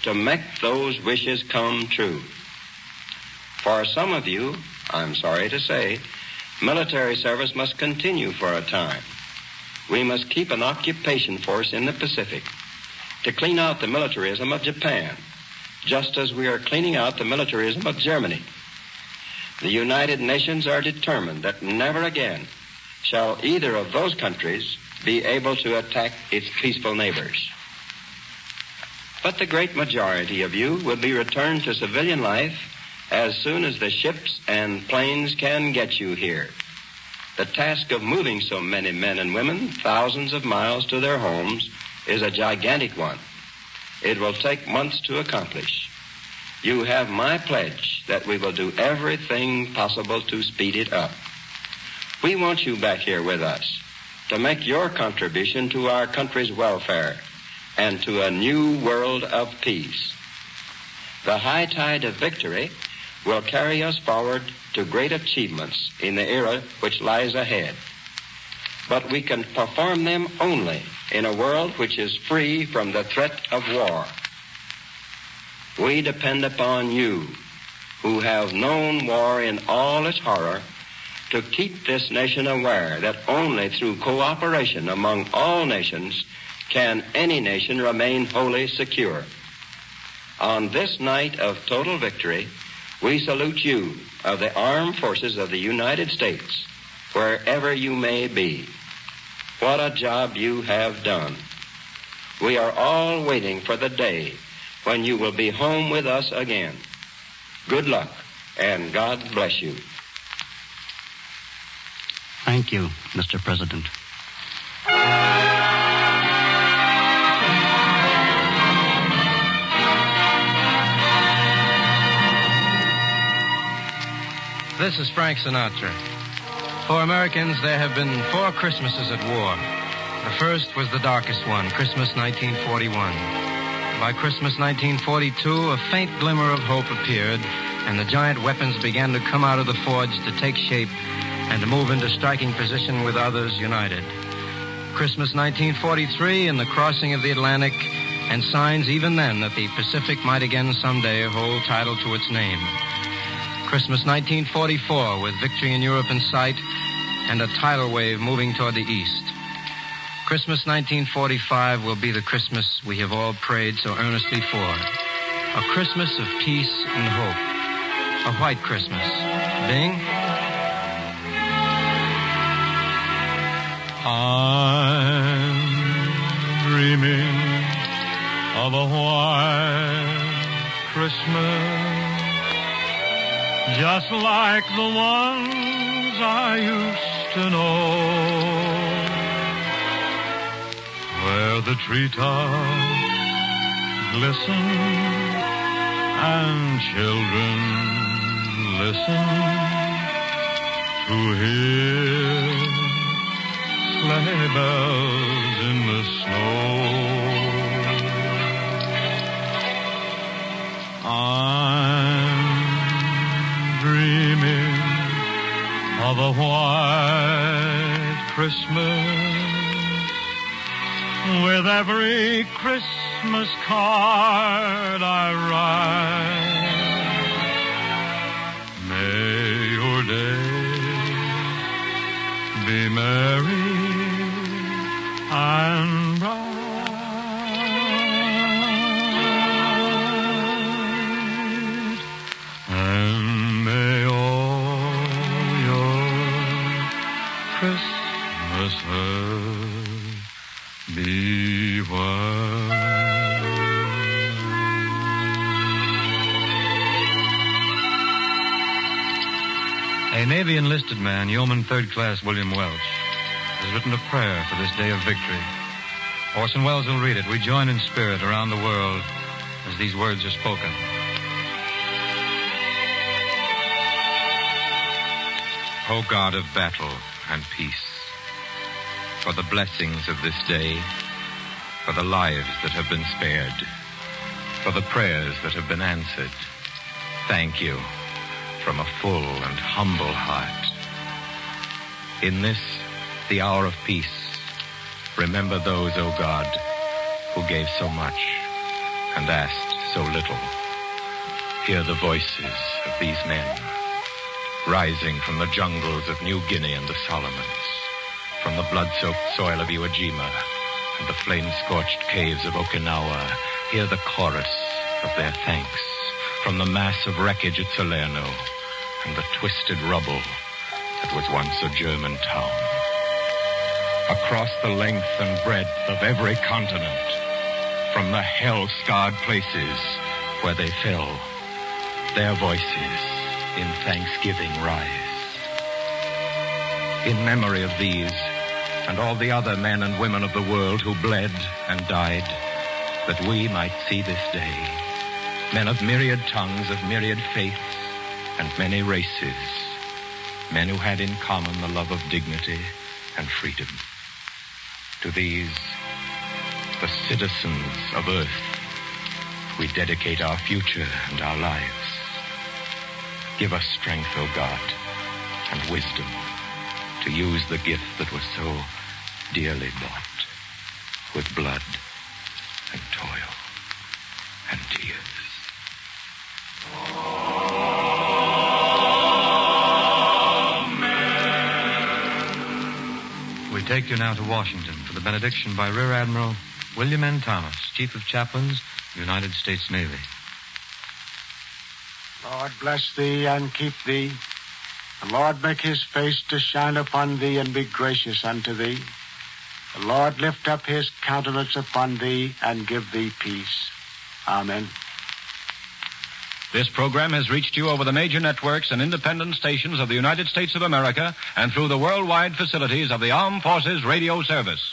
to make those wishes come true. For some of you, I'm sorry to say, military service must continue for a time. We must keep an occupation force in the Pacific to clean out the militarism of Japan, just as we are cleaning out the militarism of Germany. The United Nations are determined that never again shall either of those countries be able to attack its peaceful neighbors. But the great majority of you will be returned to civilian life as soon as the ships and planes can get you here. The task of moving so many men and women thousands of miles to their homes is a gigantic one. It will take months to accomplish. You have my pledge that we will do everything possible to speed it up. We want you back here with us to make your contribution to our country's welfare and to a new world of peace. The high tide of victory will carry us forward to great achievements in the era which lies ahead. But we can perform them only in a world which is free from the threat of war. We depend upon you, who have known war in all its horror, to keep this nation aware that only through cooperation among all nations can any nation remain wholly secure. On this night of total victory, we salute you of the armed forces of the United States, wherever you may be. What a job you have done. We are all waiting for the day when you will be home with us again. Good luck, and God bless you. Thank you, Mr. President. This is Frank Sinatra. For Americans, there have been 4 Christmases at war. The first was the darkest one, Christmas 1941. By Christmas 1942, a faint glimmer of hope appeared, and the giant weapons began to come out of the forge to take shape and to move into striking position with others united. Christmas 1943 and the crossing of the Atlantic, and signs even then that the Pacific might again someday hold title to its name. Christmas 1944 with victory in Europe in sight and a tidal wave moving toward the east. Christmas 1945 will be the Christmas we have all prayed so earnestly for. A Christmas of peace and hope. A white Christmas. Bing? I'm dreaming of a white Christmas, just like the ones I used to know, where the treetops glisten and children listen to hear sleigh bells in the snow. I'm dreaming of a white Christmas, with every Christmas card I write. May your days be merry and bright, and may all your Christmases be white. A Navy enlisted man, Yeoman Third Class William Welch, has written a prayer for this day of victory. Orson Welles will read it. We join in spirit around the world as these words are spoken. O God of battle and peace, for the blessings of this day, for the lives that have been spared, for the prayers that have been answered, thank you from a full and humble heart. In this, the hour of peace, remember those, O God, who gave so much and asked so little. Hear the voices of these men, rising from the jungles of New Guinea and the Solomons, from the blood-soaked soil of Iwo Jima and the flame-scorched caves of Okinawa. Hear the chorus of their thanks from the mass of wreckage at Salerno and the twisted rubble that was once a German town. Across the length and breadth of every continent, from the hell-scarred places where they fell, their voices in thanksgiving rise. In memory of these and all the other men and women of the world who bled and died, that we might see this day, men of myriad tongues, of myriad faiths, and many races, men who had in common the love of dignity and freedom. To these, the citizens of Earth, we dedicate our future and our lives. Give us strength, O God, and wisdom to use the gift that was so dearly bought with blood and toil and tears. We take you now to Washington for the benediction by Rear Admiral William N. Thomas, Chief of Chaplains, United States Navy. Lord bless thee and keep thee. The Lord make his face to shine upon thee and be gracious unto thee. The Lord lift up his countenance upon thee and give thee peace. Amen. This program has reached you over the major networks and independent stations of the United States of America and through the worldwide facilities of the Armed Forces Radio Service.